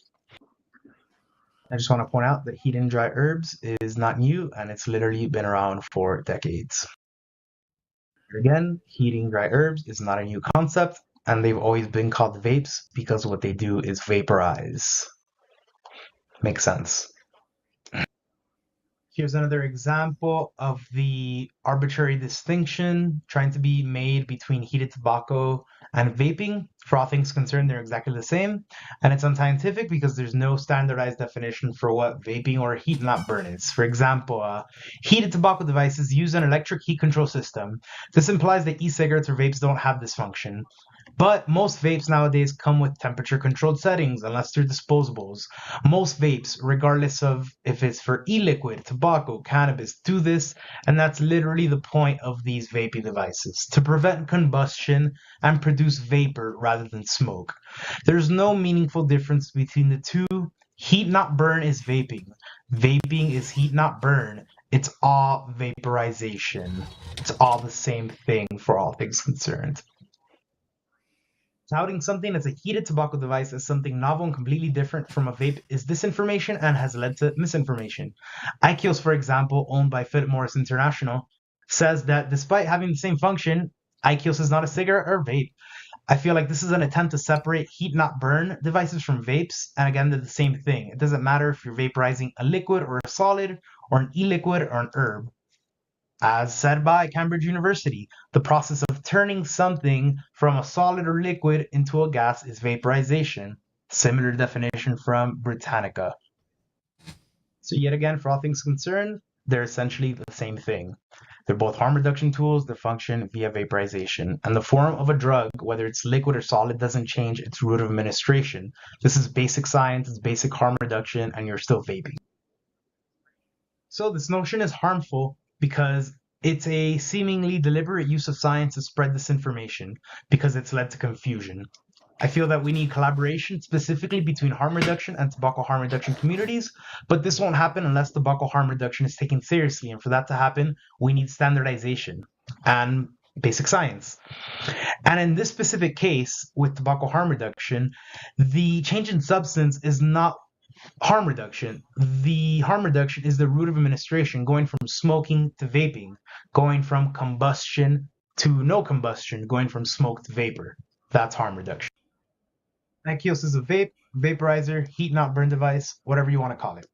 I just want to point out that heating dry herbs is not new, and it's literally been around for decades. Again, heating dry herbs is not a new concept, and they've always been called vapes because what they do is vaporize. Makes sense. Here's another example of the arbitrary distinction trying to be made between heated tobacco and vaping. For all things concerned, they're exactly the same. And it's unscientific because there's no standardized definition for what vaping or heat not burn is. For example, heated tobacco devices use an electric heat control system. This implies that e-cigarettes or vapes don't have this function. But most vapes nowadays come with temperature-controlled settings, unless they're disposables. Most vapes, regardless of if it's for e-liquid, tobacco, cannabis, do this, and that's literally the point of these vaping devices, to prevent combustion and produce vapor rather than smoke. There's no meaningful difference between the two. Heat not burn is vaping. Vaping is heat not burn. It's all vaporization. It's all the same thing for all things concerned. Touting something as a heated tobacco device as something novel and completely different from a vape is disinformation and has led to misinformation. IQOS, for example, owned by Philip Morris International, says that despite having the same function, IQOS is not a cigarette or vape. I feel like this is an attempt to separate heat not burn devices from vapes, and again, they're the same thing. It doesn't matter if you're vaporizing a liquid or a solid, or an e-liquid or an herb. As said by Cambridge University, the process of turning something from a solid or liquid into a gas is vaporization. Similar definition from Britannica. So yet again, for all things concerned, they're essentially the same thing. They're both harm reduction tools that function via vaporization. And the form of a drug, whether it's liquid or solid, doesn't change its route of administration. This is basic science, it's basic harm reduction, and you're still vaping. So this notion is harmful because it's a seemingly deliberate use of science to spread disinformation because it's led to confusion. I feel that we need collaboration specifically between harm reduction and tobacco harm reduction communities, but this won't happen unless tobacco harm reduction is taken seriously. And for that to happen, we need standardization and basic science. And in this specific case with tobacco harm reduction, the change in substance is not harm reduction. The harm reduction is the route of administration, going from smoking to vaping, going from combustion to no combustion, going from smoke to vapor. That's harm reduction. IQOS is a vape, vaporizer, heat not burn device, whatever you want to call it.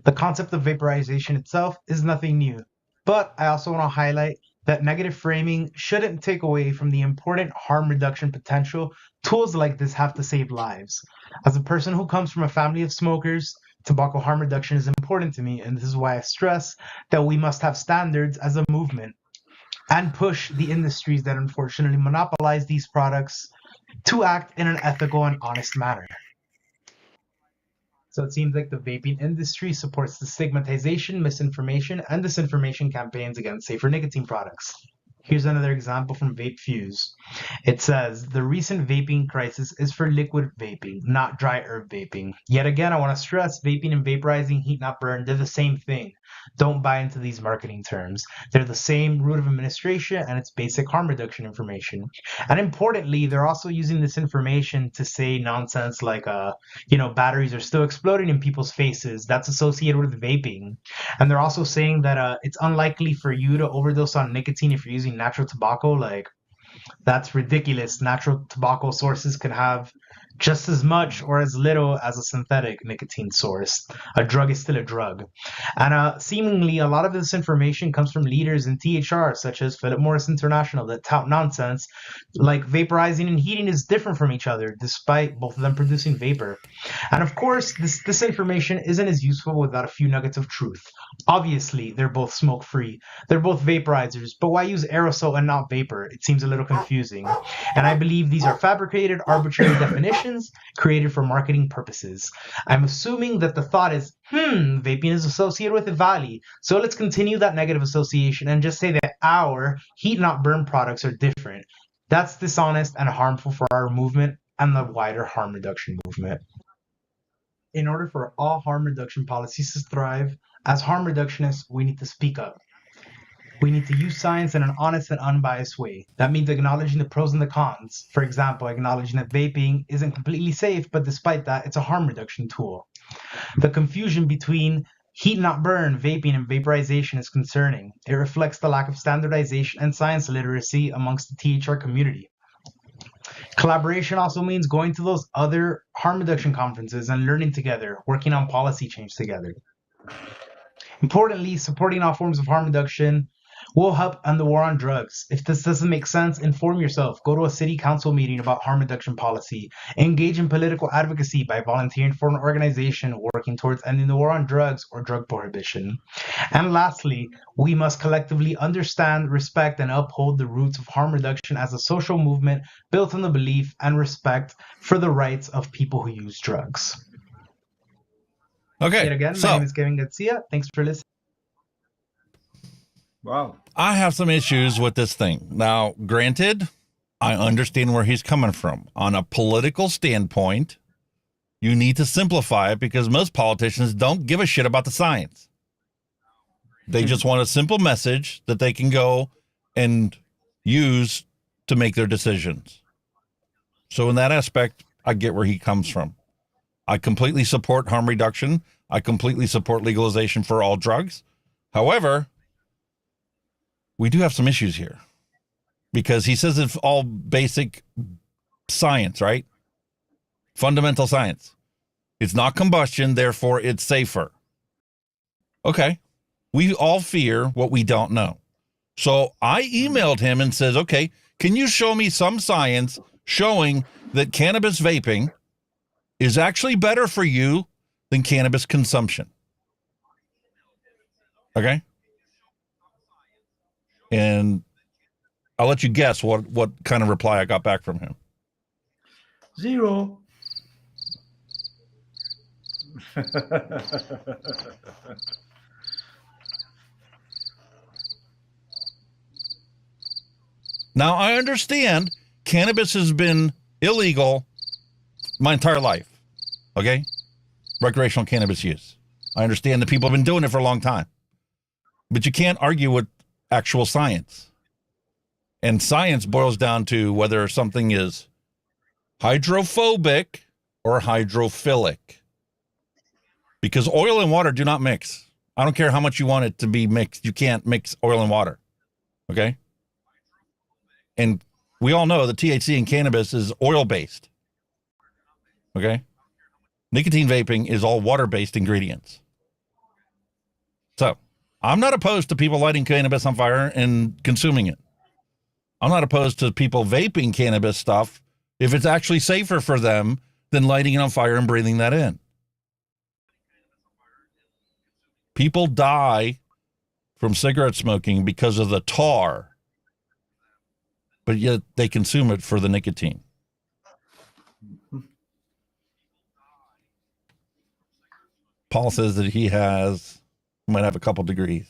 The concept of vaporization itself is nothing new, but I also want to highlight that negative framing shouldn't take away from the important harm reduction potential tools like this have to save lives. As a person who comes from a family of smokers, tobacco harm reduction is important to me, and this is why I stress that we must have standards as a movement and push the industries that unfortunately monopolize these products to act in an ethical and honest manner. So it seems like the vaping industry supports the stigmatization, misinformation, and disinformation campaigns against safer nicotine products. Here's another example from Vape Fuse. It says, the recent vaping crisis is for liquid vaping, not dry herb vaping. Yet again, I want to stress vaping and vaporizing, heat not burn, they're the same thing. Don't buy into these marketing terms. They're the same route of administration and it's basic harm reduction information. And importantly, they're also using this information to say nonsense like, batteries are still exploding in people's faces. That's associated with vaping. And they're also saying that it's unlikely for you to overdose on nicotine if you're using natural tobacco. Like, that's ridiculous. Natural tobacco sources can have just as much or as little as a synthetic nicotine source. A drug is still a drug. And seemingly a lot of this information comes from leaders in THR, such as Philip Morris International, that tout nonsense like vaporizing and heating is different from each other, despite both of them producing vapor. And of course, this information isn't as useful without a few nuggets of truth. Obviously, they're both smoke-free. They're both vaporizers, but why use aerosol and not vapor? It seems a little confusing. And I believe these are fabricated, arbitrary definitions created for marketing purposes. I'm assuming that the thought is, vaping is associated with EVALI, so let's continue that negative association and just say that our heat not burn products are different. That's dishonest and harmful for our movement and the wider harm reduction movement. In order for all harm reduction policies to thrive, as harm reductionists, we need to speak up. We need to use science in an honest and unbiased way. That means acknowledging the pros and the cons. For example, acknowledging that vaping isn't completely safe, but despite that, it's a harm reduction tool. The confusion between heat not burn, vaping, and vaporization is concerning. It reflects the lack of standardization and science literacy amongst the THR community. Collaboration also means going to those other harm reduction conferences and learning together, working on policy change together. Importantly, supporting all forms of harm reduction will help end the war on drugs. If this doesn't make sense, inform yourself. Go to a city council meeting about harm reduction policy. Engage in political advocacy by volunteering for an organization working towards ending the war on drugs or drug prohibition. And lastly, we must collectively understand, respect, and uphold the roots of harm reduction as a social movement built on the belief and respect for the rights of people who use drugs. Okay. Yet again, my name is Kevin Garcia. Thanks for listening. Wow. I have some issues with this thing. Now, granted, I understand where he's coming from. On a political standpoint, you need to simplify it because most politicians don't give a shit about the science. They just want a simple message that they can go and use to make their decisions. So in that aspect, I get where he comes from. I completely support harm reduction. I completely support legalization for all drugs. However, we do have some issues here because he says it's all basic science, right? Fundamental science. It's not combustion, therefore it's safer. Okay. We all fear what we don't know. So I emailed him and says, okay, can you show me some science showing that cannabis vaping is actually better for you than cannabis consumption? Okay. And I'll let you guess what kind of reply I got back from him. 0. Now, I understand cannabis has been illegal my entire life, okay? Recreational cannabis use. I understand that people have been doing it for a long time. But you can't argue with actual science. And science boils down to whether something is hydrophobic or hydrophilic. Because oil and water do not mix. I don't care how much you want it to be mixed. You can't mix oil and water. Okay? And we all know that THC in cannabis is oil-based. Okay? Nicotine vaping is all water-based ingredients. So I'm not opposed to people lighting cannabis on fire and consuming it. I'm not opposed to people vaping cannabis stuff if it's actually safer for them than lighting it on fire and breathing that in. People die from cigarette smoking because of the tar, but yet they consume it for the nicotine. Paul says that he might have a couple degrees.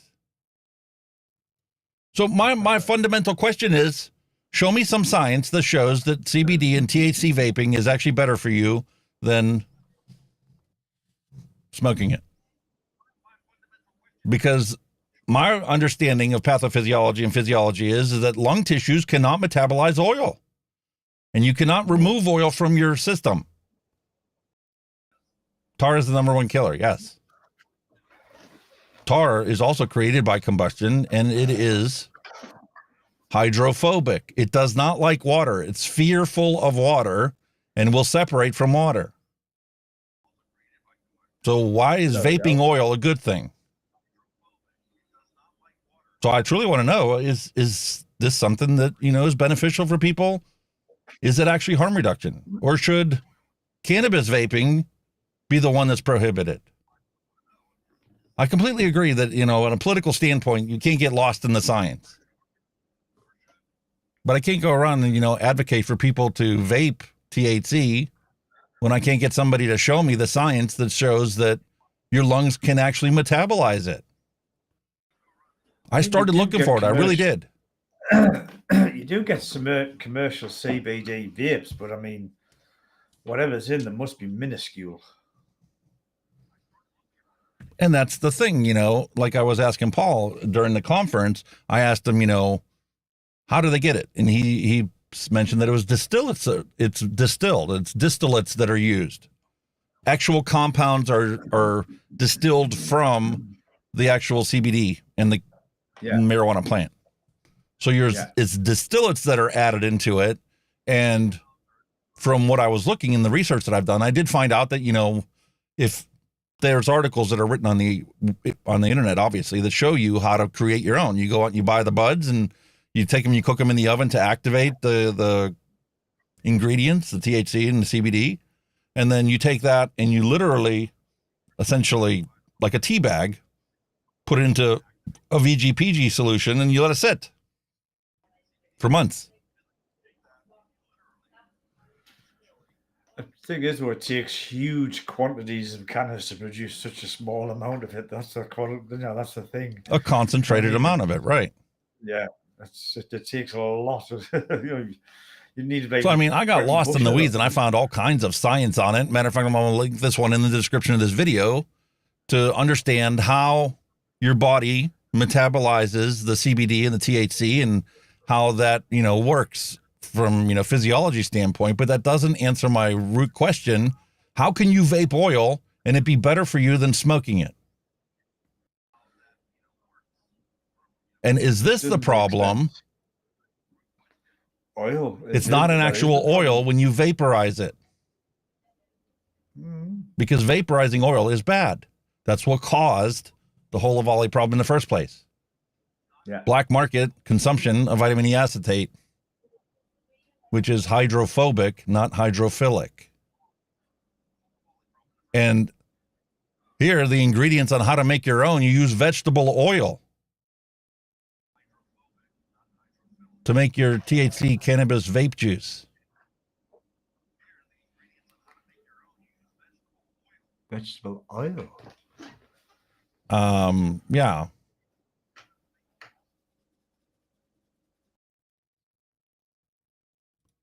So my fundamental question is, show me some science that shows that CBD and THC vaping is actually better for you than smoking it. Because my understanding of pathophysiology and physiology is that lung tissues cannot metabolize oil. And you cannot remove oil from your system. Tar is the number one killer, yes. Tar is also created by combustion, and it is hydrophobic. It does not like water. It's fearful of water and will separate from water. So why is vaping oil a good thing? So I truly want to know, is this something that, is beneficial for people? Is it actually harm reduction? Or should cannabis vaping be the one that's prohibited? I completely agree that, on a political standpoint, you can't get lost in the science. But I can't go around and, advocate for people to vape THC when I can't get somebody to show me the science that shows that your lungs can actually metabolize it. I started looking for it. I really did. You do get some commercial CBD vapes, but I mean, whatever's in them must be minuscule. And that's the thing, like I was asking Paul during the conference, I asked him, how do they get it? And he mentioned that it was distillates. It's distilled. It's distillates that are used. Actual compounds are distilled from the actual CBD and the marijuana plant. So it's distillates that are added into it. And from what I was looking in the research that I've done, I did find out that, if there's articles that are written on the internet, obviously, that show you how to create your own. You go out and you buy the buds and you take them, you cook them in the oven to activate the ingredients, the THC and the CBD. And then you take that and you literally, essentially, like a tea bag, put it into a VGPG solution and you let it sit for months. The thing is, it takes huge quantities of cannabis to produce such a small amount of it. That's that's the thing. A concentrated amount of it, right? Yeah, it takes a lot of. You need to. So I got lost in the weeds, and I found all kinds of science on it. Matter of fact, I'm going to link this one in the description of this video to understand how your body metabolizes the CBD and the THC and how that works from physiology standpoint. But that doesn't answer my root question: how can you vape oil and it be better for you than smoking it? And is this the problem? Oil. It's not an actual oil when you vaporize it. Because vaporizing oil is bad. That's what caused the whole of volley problem in the first place. Yeah. Black market consumption of vitamin E acetate, which is hydrophobic, not hydrophilic. And here are the ingredients on how to make your own. You use vegetable oil to make your THC cannabis vape juice. Vegetable oil. Yeah.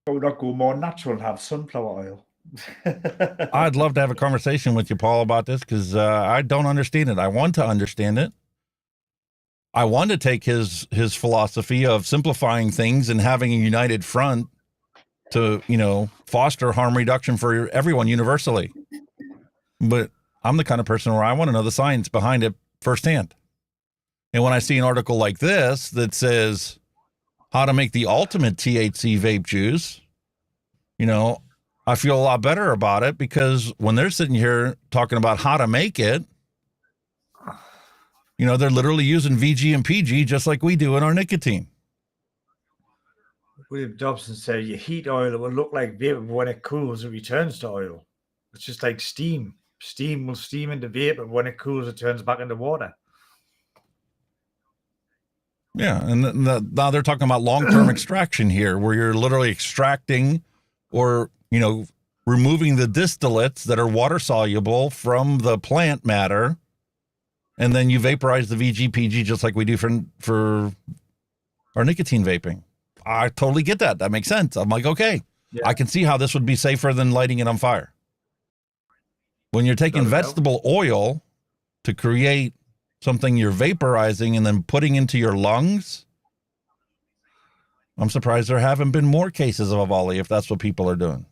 I would not go more natural and have sunflower oil. I'd love to have a conversation with you, Paul, about this because I don't understand it. I want to understand it. I want to take his philosophy of simplifying things and having a united front to, foster harm reduction for everyone universally. But I'm the kind of person where I want to know the science behind it firsthand. And when I see an article like this that says how to make the ultimate THC vape juice, I feel a lot better about it because when they're sitting here talking about how to make it, You know, they're literally using VG and PG just like we do in our nicotine. William Dobson said, "You heat oil, it will look like vapor, but when it cools, it returns to oil. It's just like steam. Steam will steam into vapor, but when it cools, it turns back into water." Yeah, and now they're talking about long-term extraction here, where you're literally extracting or, you know, removing the distillates that are water-soluble from the plant matter, and then you vaporize the VGPG just like we do for our nicotine vaping. I totally get that. That makes sense. I'm like, okay, yeah. I can see how this would be safer than lighting it on fire. When you're taking vegetable oil to create something you're vaporizing and then putting into your lungs, I'm surprised there haven't been more cases of Avali if that's what people are doing.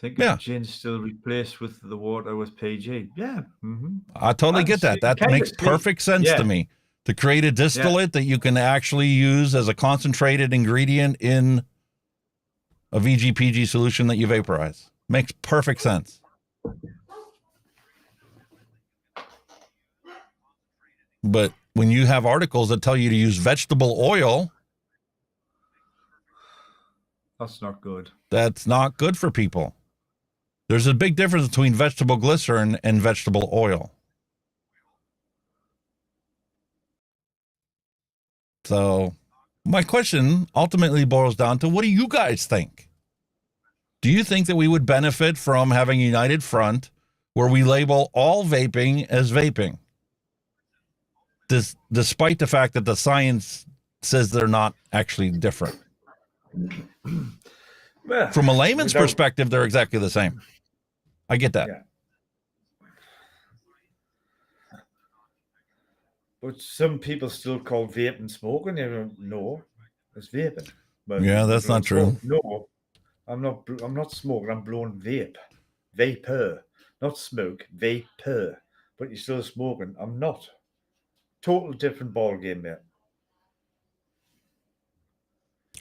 Think of gin still replaced with the water with PG. Yeah. Mm-hmm. I totally get that. That makes perfect sense to me. To create a distillate that you can actually use as a concentrated ingredient in a VGPG solution that you vaporize. Makes perfect sense. But when you have articles that tell you to use vegetable oil, that's not good. That's not good for people. There's a big difference between vegetable glycerin and vegetable oil. So my question ultimately boils down to, what do you guys think? Do you think that we would benefit from having a united front where we label all vaping as vaping? Despite the fact that the science says they're not actually different. Well, from a layman's perspective, they're exactly the same. I get that. Yeah. But some people still call vaping smoking. They don't know it's vaping. But yeah, that's not true. No, I'm not smoking. I'm blowing vape. Vapor. Not smoke. Vapor. But you're still smoking. I'm not. Total different ball game, mate.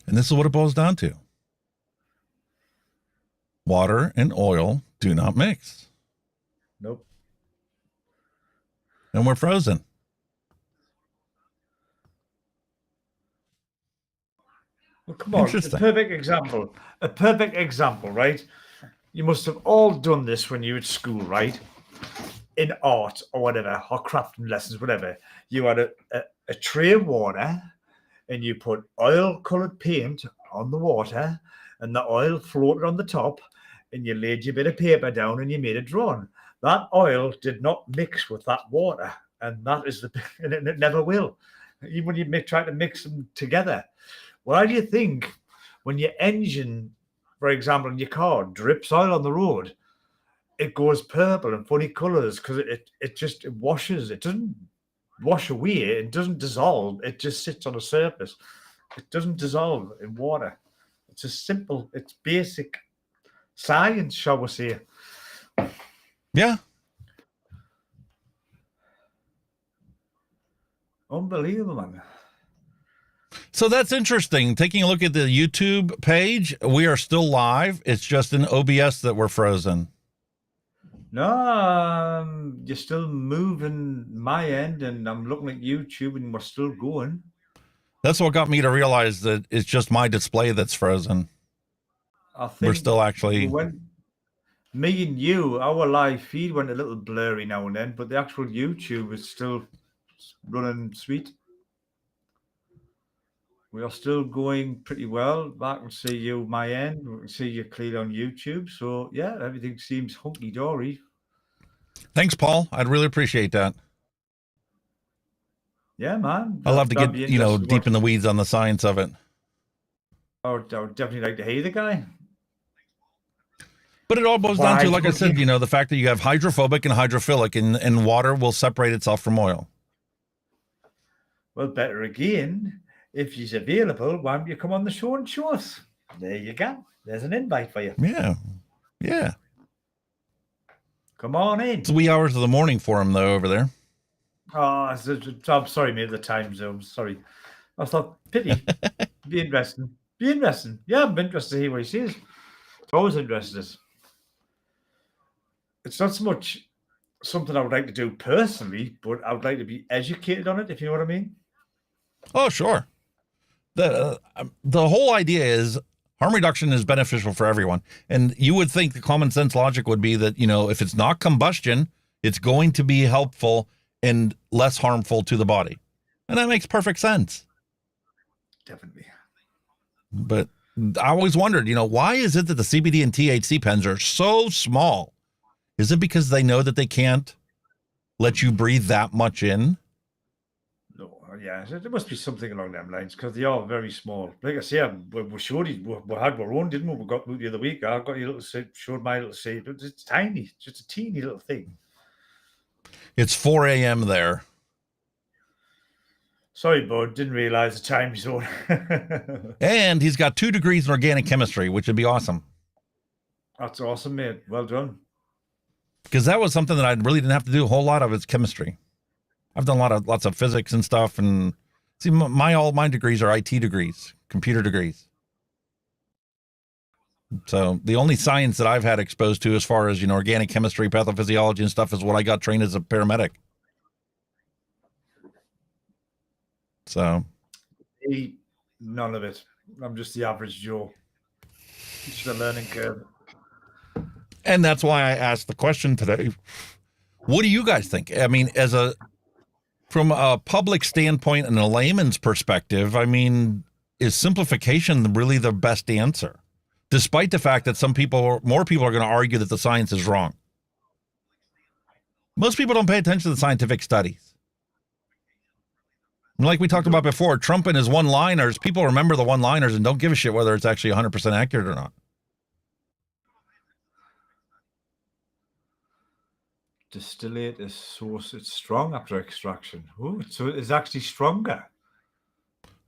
And this is what it boils down to. Water and oil do not mix. Nope. And we're frozen. Well, come on. A perfect example, right? You must have all done this when you were at school, right? In art or whatever, or crafting lessons, whatever. You had a tray of water and you put oil-coloured paint on the water and the oil floated on the top and you laid your bit of paper down and you made a drawing. That oil did not mix with that water, and that is and it never will. Even when you try to mix them together. Why do you think when your engine, for example, in your car drips oil on the road, it goes purple and funny colours? Because it washes. It doesn't wash away. It doesn't dissolve. It just sits on a surface. It doesn't dissolve in water. It's a simple, it's basic science, shall we say. Yeah. Unbelievable, man. So that's interesting. Taking a look at the YouTube page, we are still live. It's just in OBS that we're frozen. No, you're still moving my end, and I'm looking at YouTube, and we're still going. That's what got me to realize that it's just my display that's frozen. I think we're still actually... me and you, our live feed went a little blurry now and then, but the actual YouTube is still running sweet. We are still going pretty well. I can see you, my end. We can see you clearly on YouTube. So, yeah, everything seems hunky-dory. Thanks, Paul. I'd really appreciate that. Yeah, man. I'll have to get, deep in the weeds on the science of it. I would definitely like to hear the guy. But it all boils down to, like I said, the fact that you have hydrophobic and hydrophilic, and water will separate itself from oil. Well, better again, if he's available, why don't you come on the show and show us? There you go. There's an invite for you. Yeah. Yeah. Come on in. It's wee hours of the morning for him, though, over there. Oh, I'm sorry, mate, the time zone. Sorry. I thought, pity. Be interesting. Yeah, I'm interested to hear what he says. It's always interested. it's not so much something I would like to do personally, but I would like to be educated on it, if you know what I mean. Oh, sure. The whole idea is harm reduction is beneficial for everyone. And you would think the common sense logic would be that, if it's not combustion, it's going to be helpful and less harmful to the body. And that makes perfect sense. Definitely. But I always wondered, why is it that the CBD and THC pens are so small? Is it because they know that they can't let you breathe that much in? No, yeah, there must be something along them lines because they are very small. Like I say, we showed you, we had our own, didn't we? We got the other week. I got you showed my little seed. It's tiny, just a teeny little thing. It's 4 a.m. there. Sorry, bud, didn't realize the time zone. And he's got 2 degrees in organic chemistry, which would be awesome. That's awesome, mate. Well done. Because that was something that I really didn't have to do a whole lot of. It's chemistry. I've done lots of physics and stuff. And see, all my degrees are IT degrees, computer degrees. So the only science that I've had exposed to as far as, organic chemistry, pathophysiology and stuff is what I got trained as a paramedic. So none of it. I'm just the average Joe. It's the learning curve. And that's why I asked the question today. What do you guys think? I mean, from a public standpoint and a layman's perspective, I mean, is simplification really the best answer? Despite the fact that more people are going to argue that the science is wrong. Most people don't pay attention to the scientific studies. And like we talked about before, Trump and his one-liners, people remember the one-liners and don't give a shit whether it's actually 100% accurate or not. Distillate is source. It's strong after extraction. Oh, so it's actually stronger.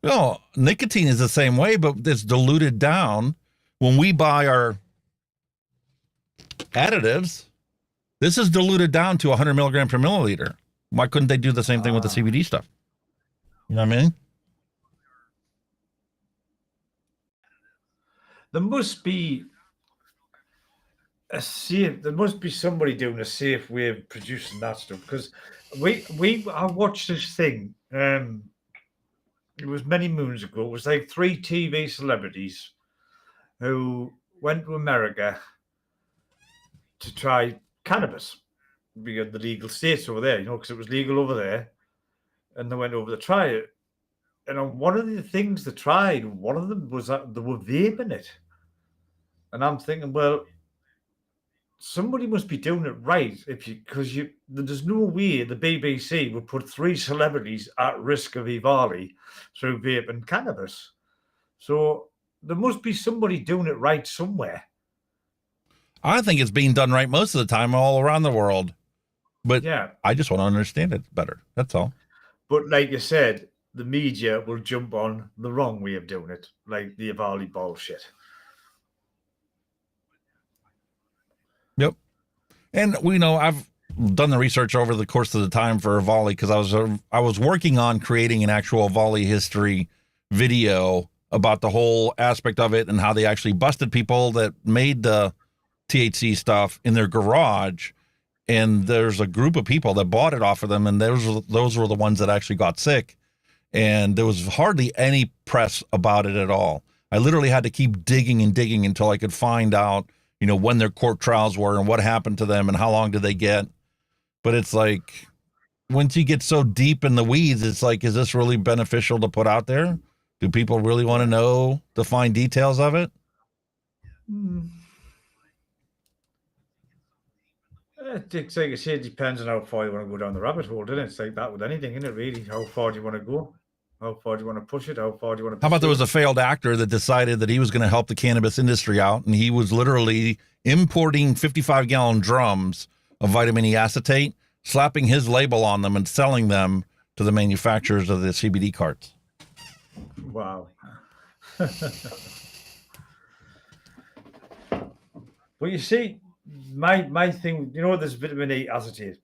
No, nicotine is the same way, but it's diluted down. When we buy our additives, this is diluted down to 100 milligram per milliliter. Why couldn't they do the same thing with the CBD stuff? You know what I mean? There must be there must be somebody doing a safe way of producing that stuff, because I watched this thing. It was many moons ago. It was like 3 TV celebrities who went to America to try cannabis because the legal states over there, because it was legal over there, and they went over to try it. And one of the things they tried, one of them was that they were vaping it. And I'm thinking, well, somebody must be doing it right, because there's no way the BBC would put 3 celebrities at risk of EVALI through vaping cannabis. So there must be somebody doing it right somewhere. I think it's being done right most of the time all around the world. But yeah, I just want to understand it better. That's all. But like you said, the media will jump on the wrong way of doing it, like the EVALI bullshit. Yep. And I've done the research over the course of the time for EVALI because I was working on creating an actual EVALI history video about the whole aspect of it and how they actually busted people that made the THC stuff in their garage. And there's a group of people that bought it off of them, and those were the ones that actually got sick. And there was hardly any press about it at all. I literally had to keep digging and digging until I could find out, when their court trials were and what happened to them and how long did they get. But it's like, once you get so deep in the weeds, it's like, is this really beneficial to put out there? Do people really want to know the fine details of it? It's like I say, it depends on how far you want to go down the rabbit hole, doesn't it? It's like that with anything, isn't it, really? How far do you want to go? How far do you want to push it? How far do you want to How about there was a failed actor that decided that he was going to help the cannabis industry out, and he was literally importing 55-gallon drums of vitamin E acetate, slapping his label on them and selling them to the manufacturers of the CBD carts. Wow. Well, you see, my thing, there's vitamin E acetate.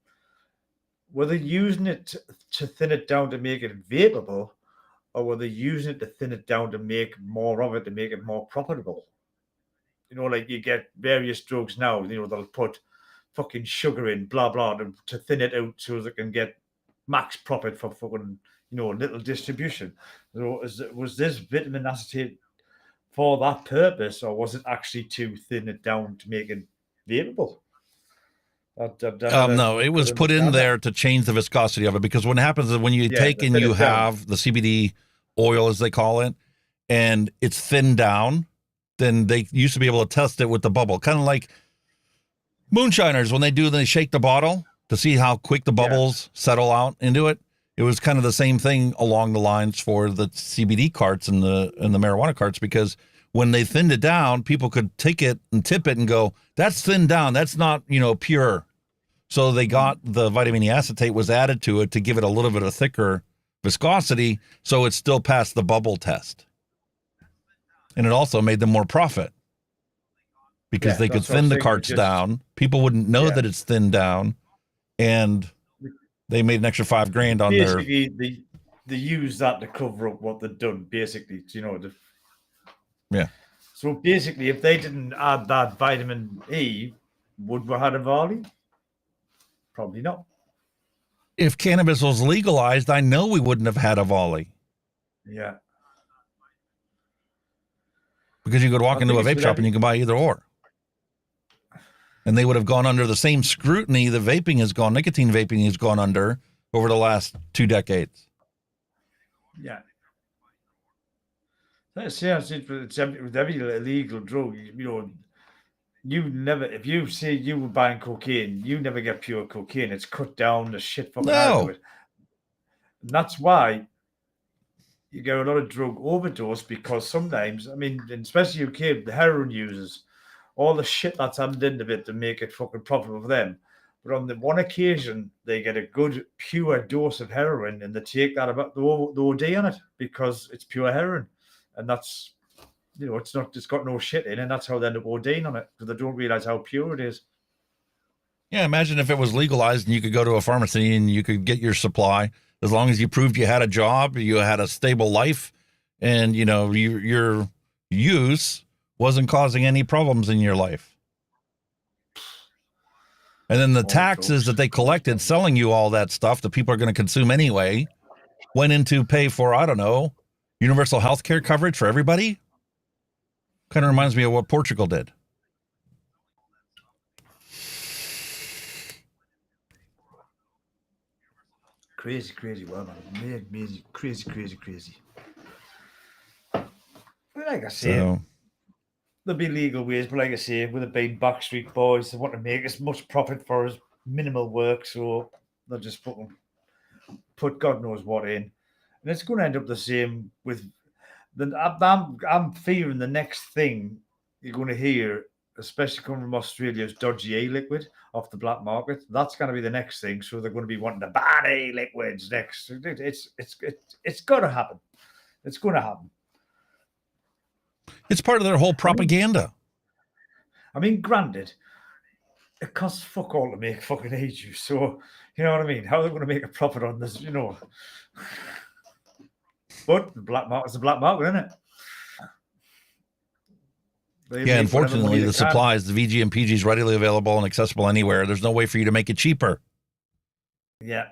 Were they using it to thin it down to make it vapable, or were they using it to thin it down to make more of it, to make it more profitable? Like you get various drugs now, they'll put fucking sugar in, blah, blah, to thin it out so they can get max profit for fucking, little distribution. So was this vitamin acetate for that purpose, or was it actually to thin it down to make it vapable? No, it was put in there to change the viscosity of it, because what happens is when you take and you have the CBD oil, as they call it, and it's thinned down, then they used to be able to test it with the bubble, kind of like moonshiners when they shake the bottle to see how quick the bubbles settle out into it. It was kind of the same thing along the lines for the CBD carts and the marijuana carts, because when they thinned it down, people could take it and tip it and go, that's thinned down. That's not, pure. So they got the vitamin E acetate was added to it to give it a little bit of thicker viscosity, so it still passed the bubble test. And it also made them more profit because they could thin the carts down. People wouldn't know that it's thinned down, and they made an extra $5,000 on their. Basically, they use that to cover up what they've done. Basically, Yeah. So basically, if they didn't add that vitamin E, would we have had a volley? Probably not. If cannabis was legalized, I know we wouldn't have had a volley. Yeah. Because you could walk into a vape shop and you can buy either or. And they would have gone under the same scrutiny that nicotine vaping has gone under over the last 2 decades. Yeah. That's with every illegal drug, if you say you were buying cocaine, you never get pure cocaine. It's cut down the shit fucking out of it. And that's why you get a lot of drug overdose, because sometimes, especially UK, the heroin users, all the shit that's added into it to make it fucking profitable for them. But on the one occasion, they get a good pure dose of heroin and they take that about the OD on it because it's pure heroin. And that's, it's got no shit in, and that's how they end up ODing on it, because they don't realize how pure it is. Yeah, imagine if it was legalized and you could go to a pharmacy and you could get your supply as long as you proved you had a job, you had a stable life, and your use wasn't causing any problems in your life. And then the taxes that they collected selling you all that stuff that people are going to consume anyway went into pay for, I don't know, universal health care coverage for everybody. Kind of reminds me of what Portugal did. Crazy world, man. Amazing, crazy. But like I say, there'll be legal ways, but like I say, with it being Backstreet Boys, they want to make as much profit for as minimal work, so they'll just put God knows what in. And it's going to end up the same with I'm fearing the next thing you're going to hear, especially coming from Australia's dodgy e-liquid off the black market. That's going to be the next thing. So they're going to be wanting to ban e-liquids next. It's going to happen. It's going to happen. It's part of their whole propaganda. Granted, it costs fuck all to make fucking e-juice. So, you know what I mean? How are they going to make a profit on this, But the black market's the black market, isn't it? Yeah, unfortunately, the supplies, the VG and PG is readily available and accessible anywhere. There's no way for you to make it cheaper. Yeah.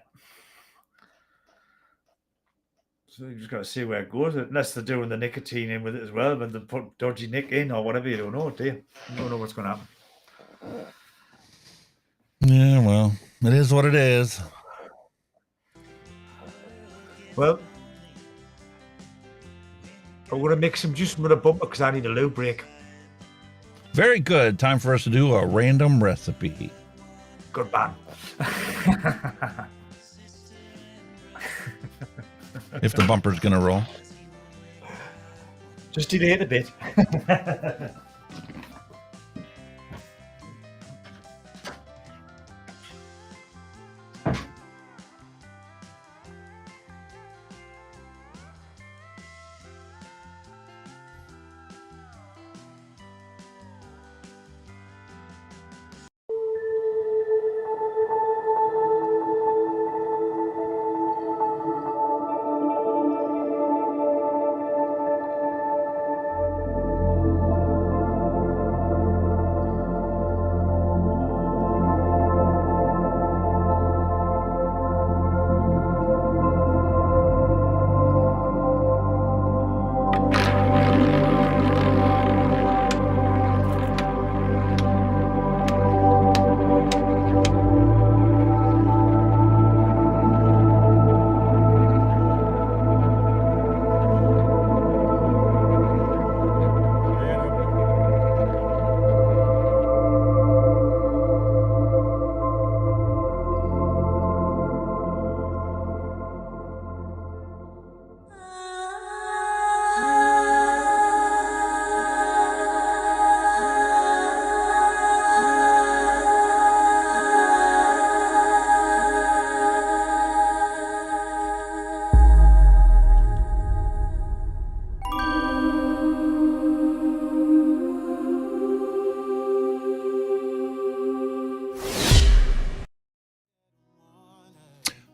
So you just got to see where it goes, unless they're doing the nicotine in with it as well, but they put dodgy nick in or whatever. You don't know, do you? You don't know what's going to happen. Yeah, well, it is what it is. Well, I'm going to make some juice with a bumper because I need a loo break. Very good. Time for us to do a random recipe. Good man. If the bumper's going to roll. Just delay it a bit.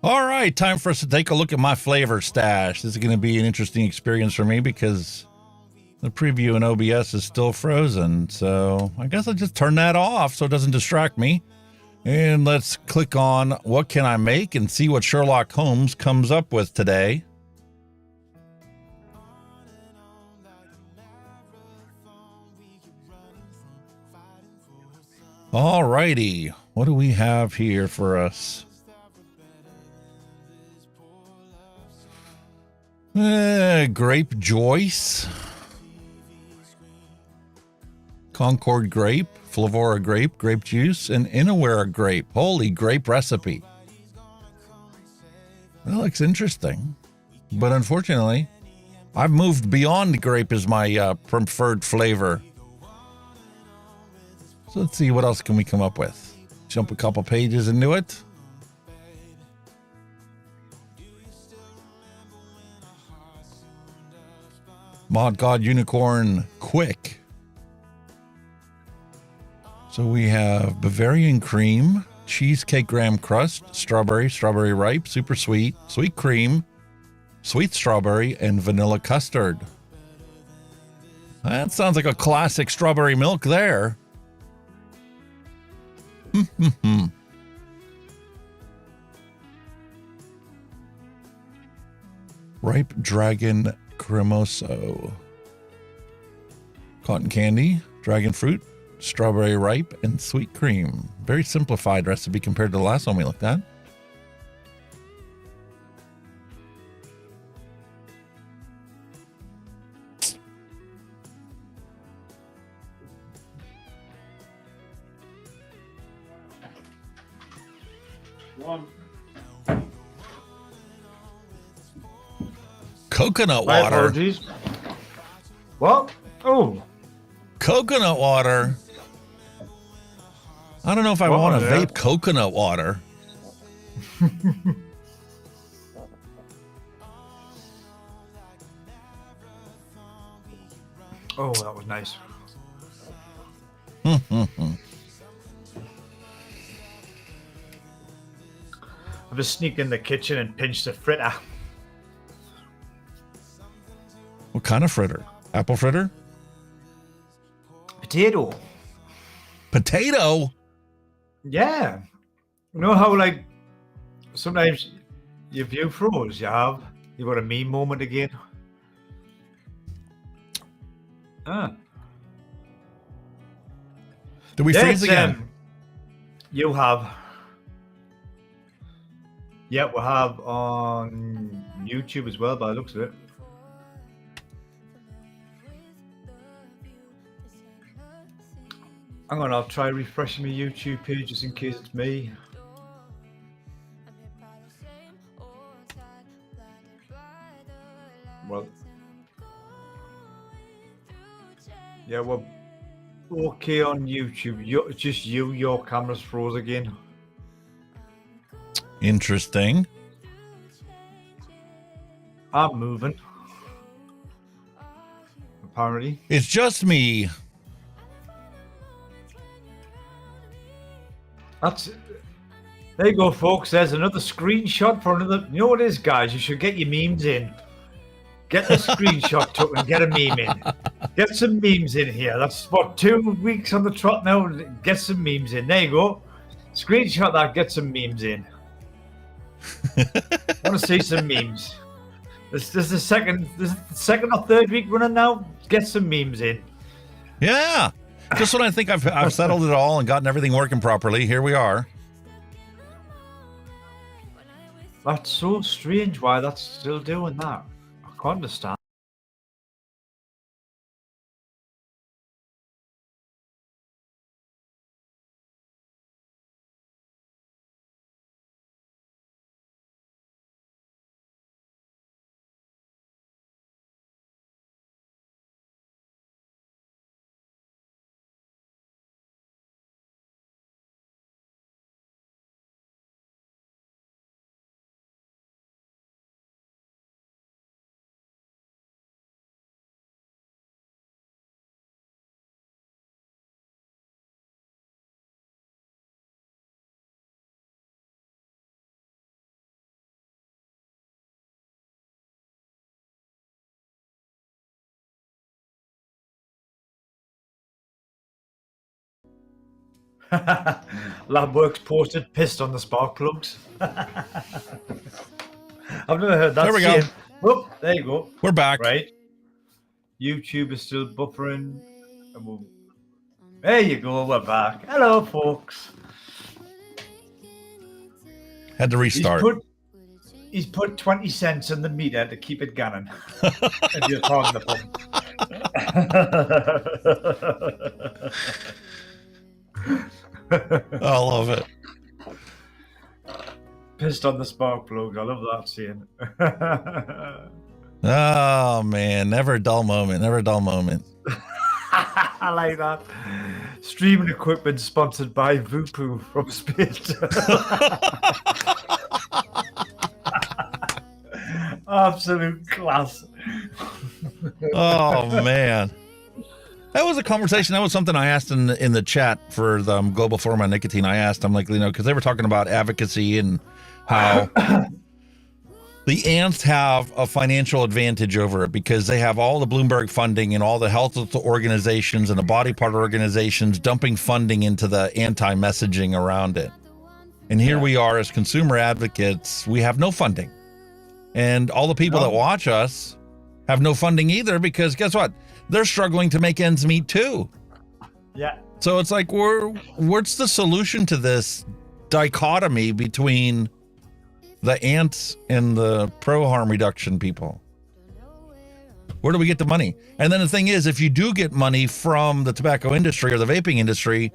All right, time for us to take a look at my flavor stash. This is going to be an interesting experience for me because the preview in OBS is still frozen. So I guess I'll just turn that off so it doesn't distract me. And let's click on what can I make and see what Sherlock Holmes comes up with today. All righty, what do we have here for us? Grape Joyce, Concord grape, Flavora grape, grape juice, and Inawera grape. Holy grape recipe. That looks interesting. But unfortunately, I've moved beyond grape as my preferred flavor. So let's see what else can we come up with. Jump a couple pages into it. Mod God Unicorn Quick. So we have Bavarian cream, cheesecake graham crust, strawberry, strawberry ripe, super sweet, sweet cream, sweet strawberry, and vanilla custard. That sounds like a classic strawberry milk there. Ripe Dragon Cremoso. Cotton candy, dragon fruit, strawberry ripe, and sweet cream. Very simplified recipe compared to the last one we looked at. Coconut My water. apologies. What? Oh. Coconut water. I don't know if I want to vape coconut water. Oh, that was nice. I've just sneaked in the kitchen and pinched a fritter. What kind of fritter? Apple fritter? Potato. Potato? Yeah. You know how, like, sometimes your view froze, you've got a meme moment again. Did we freeze again? You have. Yeah, we'll have on YouTube as well, by the looks of it. Hang on, I'll try refreshing my YouTube page just in case it's me. Well, yeah, we're okay on YouTube. Just your camera's froze again. Interesting. I'm moving. Apparently. It's just me. There you go, folks. There's another screenshot for another. You know what it is, guys? You should get your memes in. Get the screenshot took and get a meme in. Get some memes in here. That's what, 2 weeks on the trot now. Get some memes in. There you go. Screenshot that. Get some memes in. I want to see some memes. This is the second or third week running now. Get some memes in. Yeah. Just when I think I've settled it all and gotten everything working properly, here we are. That's so strange why that's still doing that. I can't understand. Labworks posted, pissed on the spark plugs. I've never heard that. There we go. Oh, there you go. We're back. Right. YouTube is still buffering. There you go. We're back. Hello, folks. Had to restart. He's put 20 cents in the meter to keep it going. And you're on the pump. I love it. Pissed on the spark plug. I love that scene. Oh man, never a dull moment. Never a dull moment. I like that. Streaming equipment sponsored by Vupu from Space. Absolute class. Oh man, that was a conversation. That was something I asked in the chat for the Global Forum on Nicotine. I asked, I'm like, because they were talking about advocacy and how the ants have a financial advantage over it because they have all the Bloomberg funding and all the health organizations and the body part organizations dumping funding into the anti-messaging around it. And here we are as consumer advocates, we have no funding. And all the people that watch us have no funding either because guess what? They're struggling to make ends meet too. Yeah. So it's like, what's the solution to this dichotomy between the ants and the pro-harm reduction people? Where do we get the money? And then the thing is, if you do get money from the tobacco industry or the vaping industry,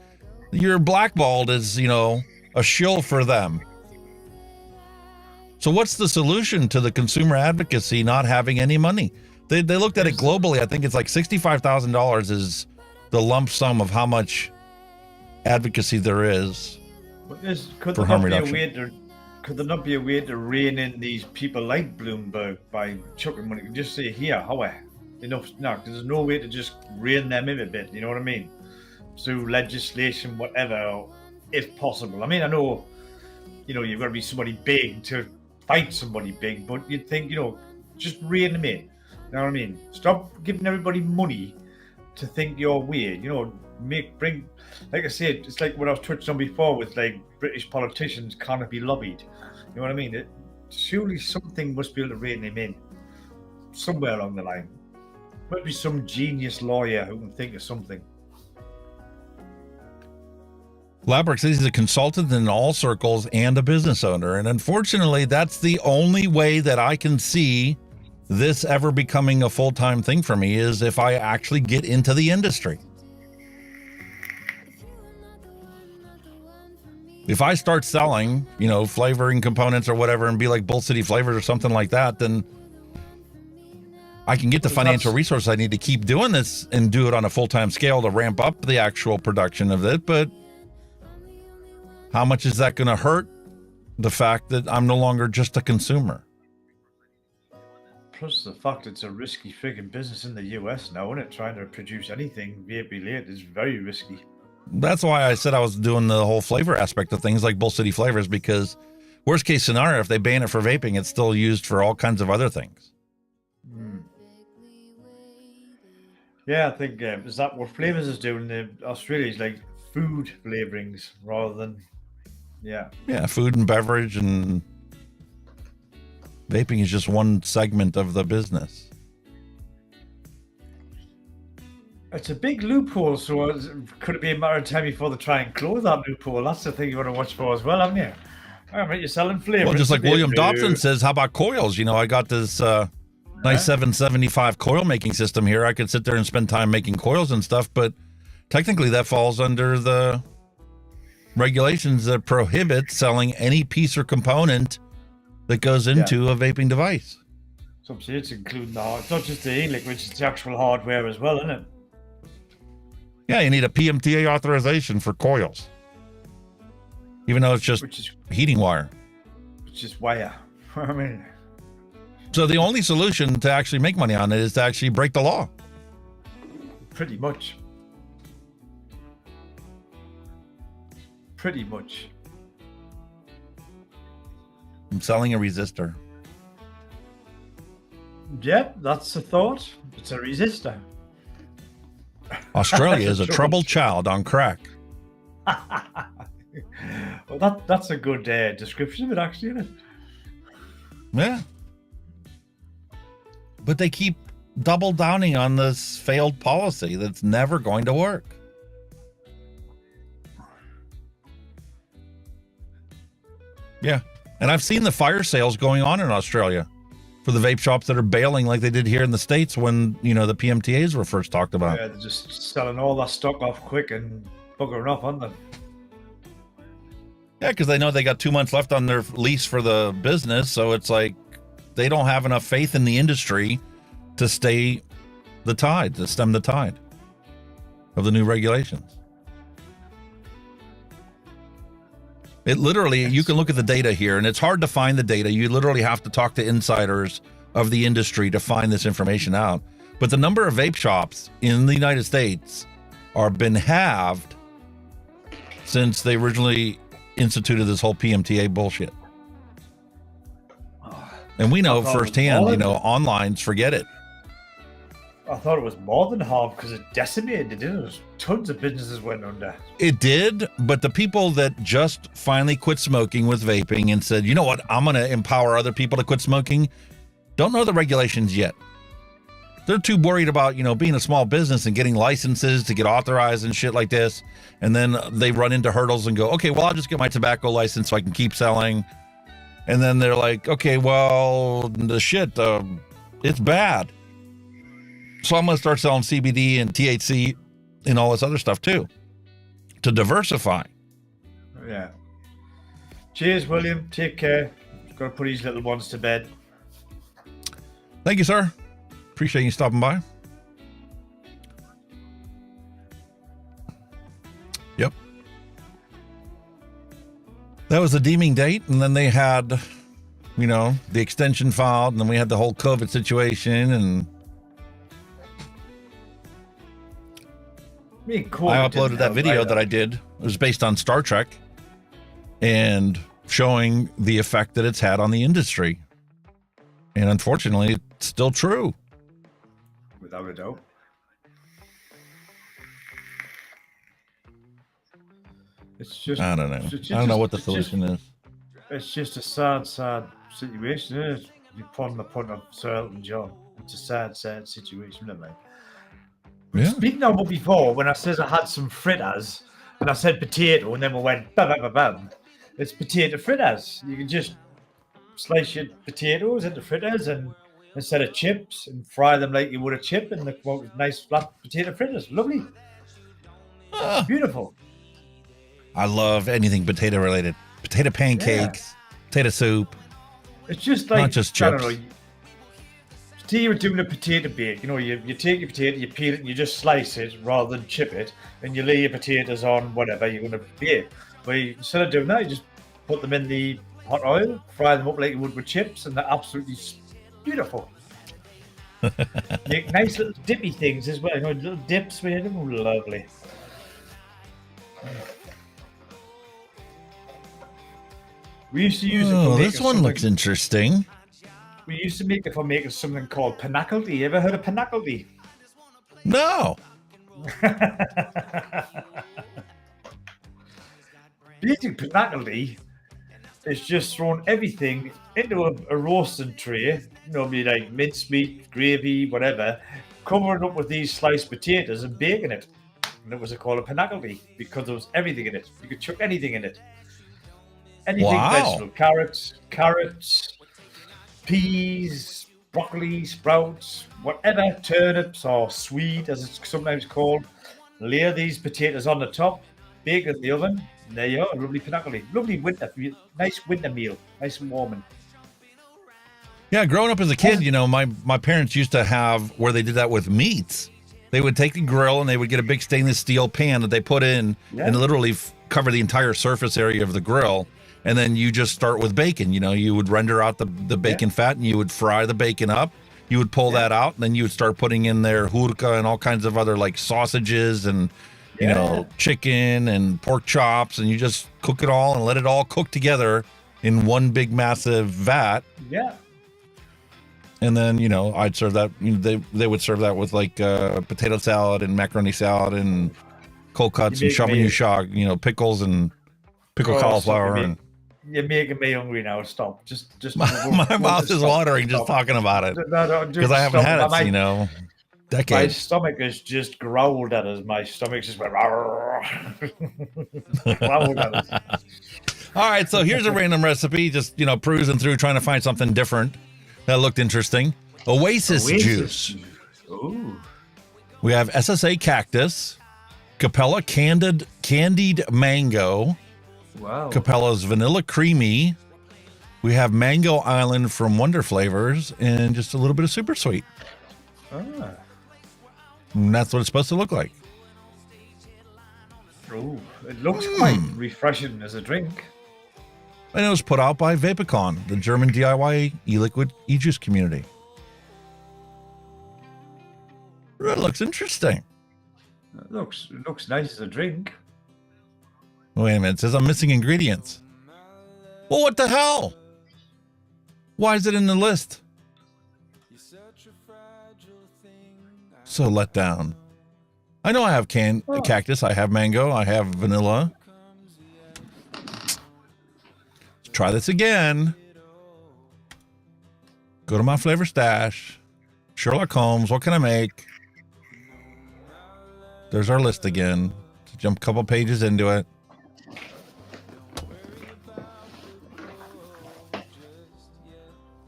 you're blackballed as, a shill for them. So what's the solution to the consumer advocacy not having any money? They looked at it globally. I think it's like $65,000 is the lump sum of how much advocacy there is for harm reduction. Could there not be a way to rein in these people like Bloomberg by chucking money? Just say, here, how enough? No, there's no way to just rein them in a bit. You know what I mean? Through legislation, whatever, if possible. I mean, I know, you've got to be somebody big to fight somebody big, but you'd think, just rein them in. You know what I mean? Stop giving everybody money to think you're weird. Bring, like I said, it's like what I was touched on before with like British politicians can't be lobbied. You know what I mean? Surely something must be able to rein them in somewhere along the line. Might be some genius lawyer who can think of something. Labworks says he's a consultant in all circles and a business owner. And unfortunately, that's the only way that I can see this ever becoming a full-time thing for me is if I actually get into the industry. If I start selling, flavoring components or whatever and be like Bull City Flavors or something like that, then I can get the financial resources I need to keep doing this and do it on a full-time scale to ramp up the actual production of it. But how much is that going to hurt the fact that I'm no longer just a consumer? Plus the fact it's a risky frigging business in the US now, isn't it? Trying to produce anything vape-related is very risky. That's why I said I was doing the whole flavor aspect of things like Bull City Flavors, because worst case scenario, if they ban it for vaping, it's still used for all kinds of other things. Yeah, I think is that what Flavors is doing in Australia is like food flavorings rather than food and beverage, and vaping is just one segment of the business. It's a big loophole, so could it be a matter of time before they try and close that loophole? That's the thing you want to watch for as well, haven't you? I mean, you're selling flavors. Well, just like William Dobson says, how about coils? I got this nice 775 coil making system here. I could sit there and spend time making coils and stuff, but technically that falls under the regulations that prohibit selling any piece or component that goes into a vaping device. So it's including it's not just the e-liquids, it's the actual hardware as well, isn't it? Yeah, you need a PMTA authorization for coils, even though it's just heating wire. It's just wire. I mean, so the only solution to actually make money on it is to actually break the law. Pretty much. Pretty much. I'm selling a resistor. Yep, that's the thought. It's a resistor. Australia is a troubled child on crack. Well, that's a good description of it, actually, isn't it? Yeah. But they keep double downing on this failed policy that's never going to work. Yeah. And I've seen the fire sales going on in Australia for the vape shops that are bailing like they did here in the States when, you know, the PMTAs were first talked about. Yeah, they're just selling all that stock off quick and buggering off, aren't they? Yeah, because they know they got 2 months left on their lease for the business. So it's like they don't have enough faith in the industry to stay the tide, to stem the tide of the new regulations. It literally, you can look at the data here, and it's hard to find the data. You literally have to talk to insiders of the industry to find this information out. But the number of vape shops in the United States are been halved since they originally instituted this whole PMTA bullshit. And we know firsthand, you know, online's forget it. I thought it was more than half because it decimated, didn't it? Tons of businesses went under. It did, but the people that just finally quit smoking with vaping and said, you know what, I'm going to empower other people to quit smoking, don't know the regulations yet. They're too worried about, you know, being a small business and getting licenses to get authorized and shit like this. And then they run into hurdles and go, okay, well, I'll just get my tobacco license so I can keep selling. And then they're like, okay, well, the shit, it's bad. So I'm going to start selling CBD and THC and all this other stuff too, to diversify. Yeah. Cheers, William. Take care. Got to put these little ones to bed. Thank you, sir. Appreciate you stopping by. Yep. That was the deeming date, and then they had, you know, the extension filed, and then we had the whole COVID situation, and I uploaded that video that I did. It was based on Star Trek and showing the effect that it's had on the industry. And unfortunately, it's still true. Without a doubt. It's just, I don't know. I don't know what the solution is. It's just a sad, sad situation, isn't it? You pardon the pun of Sir Elton John. It's a sad, sad situation, isn't it? Yeah. Speaking of what before, when I says I had some fritters, and I said potato, and then we went bam, bam, bam, bam. It's potato fritters. You can just slice your potatoes into fritters, and instead of chips, and fry them like you would a chip, and they come out with nice flat potato fritters. Lovely, beautiful. I love anything potato related. Potato pancakes, potato soup. It's just like, not just chips. I don't know. See, you were doing a potato bake. You know, you take your potato, you peel it, and you just slice it rather than chip it, and you lay your potatoes on whatever you're going to bake. But instead of doing that, you just put them in the hot oil, fry them up like you would with chips, and they're absolutely beautiful. Make nice little dippy things as well. You know, little dips with them. Lovely. We used to use it. Oh, this one looks interesting. We used to make it for making something called panacaldi. You ever heard of panacaldi? No. Basic panacaldi is just throwing everything into a roasting tray, normally like mincemeat, gravy, whatever, covering it up with these sliced potatoes and baking it. And it was called a panacaldi because there was everything in it. You could chuck anything in it. Anything vegetable, carrots, peas, broccoli, sprouts, whatever, turnips or swede as it's sometimes called. Layer these potatoes on the top, bake it in the oven, and there you are, lovely panacaldi. Lovely winter, nice winter meal, nice and warming. Yeah, growing up as a kid, you know, my parents used to have where they did that with meats. They would take the grill and they would get a big stainless steel pan that they put in and literally cover the entire surface area of the grill. And then you just start with bacon. You know, you would render out the bacon fat and you would fry the bacon up. You would pull that out and then you would start putting in there hurka and all kinds of other like sausages and, you know, chicken and pork chops. And you just cook it all and let it all cook together in one big massive vat. Yeah. And then, you know, I'd serve that. You know, they would serve that with like potato salad and macaroni salad and cold cuts and shoving you shock, pickles and pickled cauliflower. And you're making me hungry now. Stop. Just my mouth is watering just talking about it. Because I haven't had it, decades. My stomach has just growled at us. My stomach just went growled at us. All right, so here's a random recipe, just perusing through, trying to find something different that looked interesting. Oasis juice. Ooh. We have SSA cactus, Capella candied mango, wow. Capella's vanilla creamy. We have Mango Island from Wonder Flavors, and just a little bit of super sweet. Ah. And that's what it's supposed to look like. Oh, it looks quite refreshing as a drink. And it was put out by Vapicon, the German DIY e-liquid e-juice community. It looks interesting. It looks nice as a drink. Wait a minute, it says I'm missing ingredients. Well, what the hell? Why is it in the list? So let down. I know I have cactus, I have mango, I have vanilla. Let's try this again. Go to my flavor stash. Sherlock Holmes, what can I make? There's our list again. Let's jump a couple pages into it.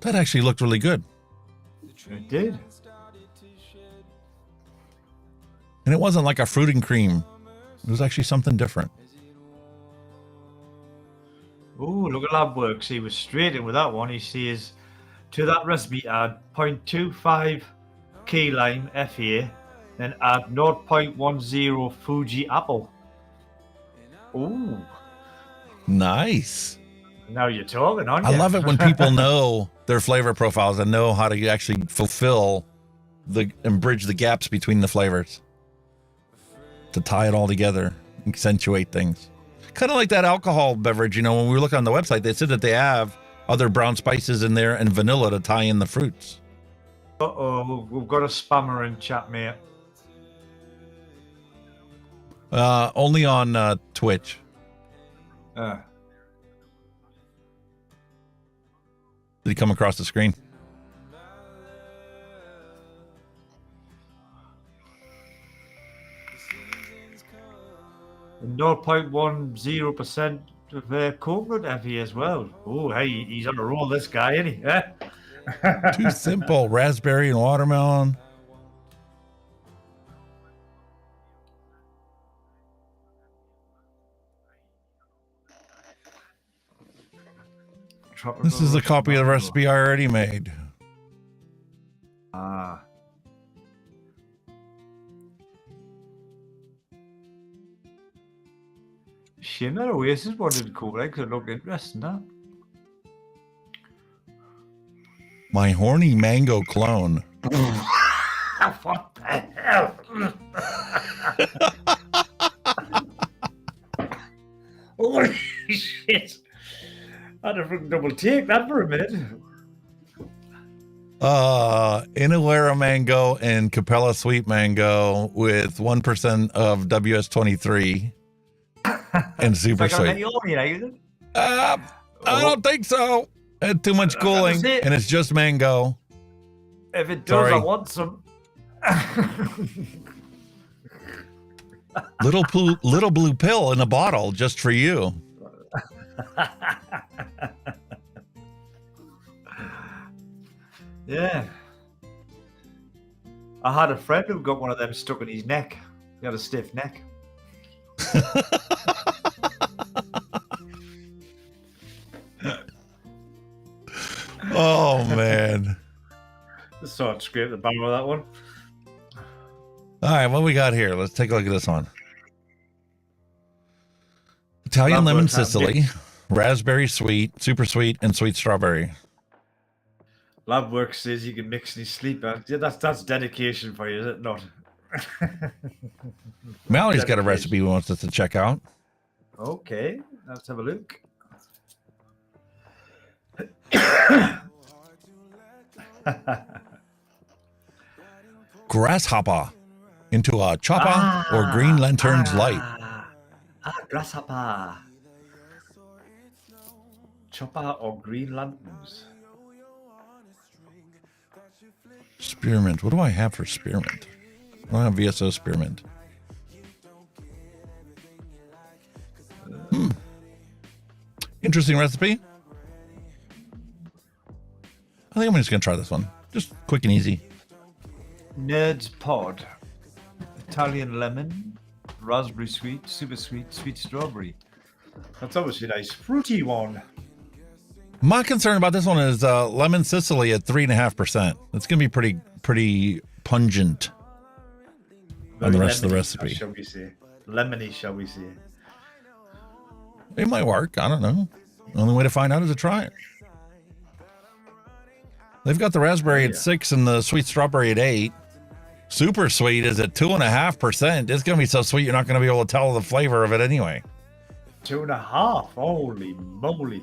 That actually looked really good. It did. And it wasn't like a fruit and cream. It was actually something different. Oh, look at Labworks. He was straight in with that one. He says, to that recipe, add 0.25 key lime FA, then add 0.10 Fuji apple. Ooh. Nice. Now you're talking, aren't you? I love it when people know their flavor profiles and know how to actually fulfill and bridge the gaps between the flavors. To tie it all together, accentuate things. Kind of like that alcohol beverage, when we were looking on the website, they said that they have other brown spices in there and vanilla to tie in the fruits. Uh-oh, we've got a spammer in chat, mate. Only on Twitch. Did he come across the screen? And 0.10% of coconut FE as well. Oh, hey, he's on a roll, this guy, isn't he? Too simple. Raspberry and watermelon. This is a copy of the recipe I already made. Ah. Shame that Oasis one didn't come right, because it looked interesting, that. My horny mango clone. What the hell? Holy shit. I had to freaking double take that for a minute. Inawera mango and Capella sweet mango with 1% of WS23 and super sweet. I don't think so. Had too much cooling, and it's just mango. If it does, I want some. little blue pill in a bottle just for you. Yeah. I had a friend who got one of them stuck in his neck. He had a stiff neck. Oh, man. Just sort of scrape the bottom of that one. All right, what we got here? Let's take a look at this one. Italian lemon Sicily, raspberry sweet, super sweet, and sweet strawberry. Labworks says you can mix in his sleep. Yeah, that's dedication for you, is it not? Mallory's got a recipe he wants us to check out. Okay, let's have a look. Grasshopper into a chopper or green lantern's light. Grasshopper. Chopper or green lanterns. Spearmint. What do I have for spearmint? I don't have VSO spearmint. Interesting recipe. I think I'm just going to try this one. Just quick and easy. Nerds Pod. Italian lemon. Raspberry sweet. Super sweet. Sweet strawberry. That's obviously a nice fruity one. My concern about this one is lemon Sicily at 3.5%. It's going to be pretty pungent on the rest of the recipe. Shall we say? Lemony, shall we say? It might work. I don't know. The only way to find out is to try it. They've got the raspberry at 6 and the sweet strawberry at 8. Super sweet is at 2.5%. It's going to be so sweet you're not going to be able to tell the flavor of it anyway. 2.5. Holy moly.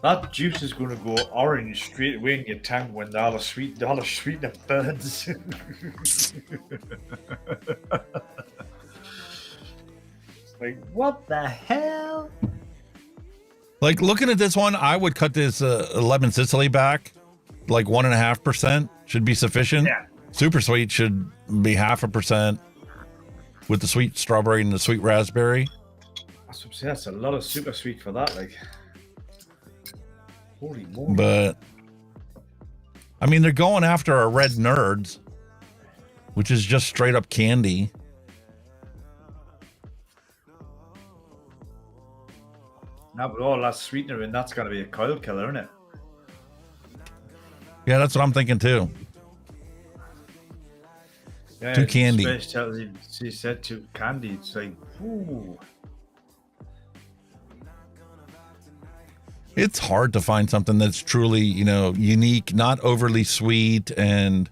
That juice is going to go orange straight away in your tongue when all the sweetness burns. It's like, what the hell? Like, looking at this one, I would cut this lemon Sicily back. Like 1.5% should be sufficient. Yeah. Super sweet should be 0.5% with the sweet strawberry and the sweet raspberry. That's a lot of super sweet for that. Like, holy moly. But I mean, they're going after our red nerds, which is just straight up candy. Now, with all that sweetener in, that's got to be a coil killer, isn't it? Yeah, that's what I'm thinking too. Yeah, too candy. She said too candy. It's like, ooh. It's hard to find something that's truly, unique, not overly sweet, and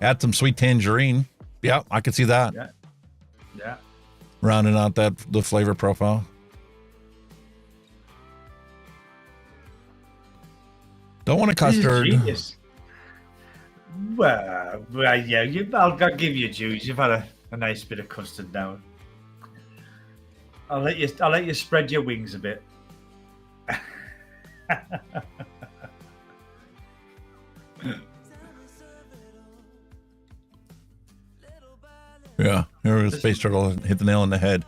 add some sweet tangerine. Yeah, I could see that. Yeah. Rounding out the flavor profile. Don't want a custard. Well, yeah, I'll give you juice. You've had a nice bit of custard now. I'll let you spread your wings a bit. Yeah, here was Space Turtle hit the nail on the head.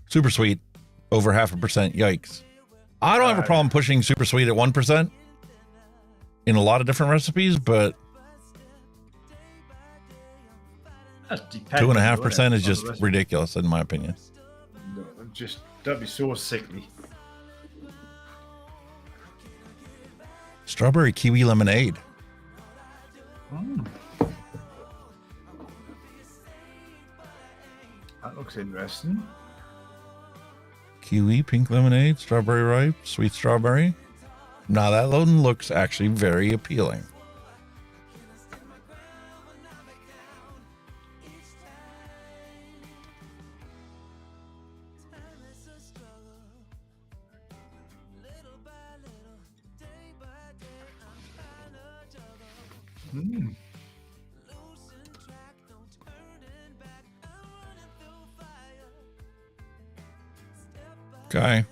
Super sweet, over 0.5%. Yikes. I don't have a problem pushing super sweet at 1% in a lot of different recipes, but 2.5% is just ridiculous in my opinion. No, that'd be so sickly. Strawberry kiwi lemonade. That looks interesting. Kiwi, pink lemonade, strawberry ripe, sweet strawberry. Now that one looks actually very appealing. Okay.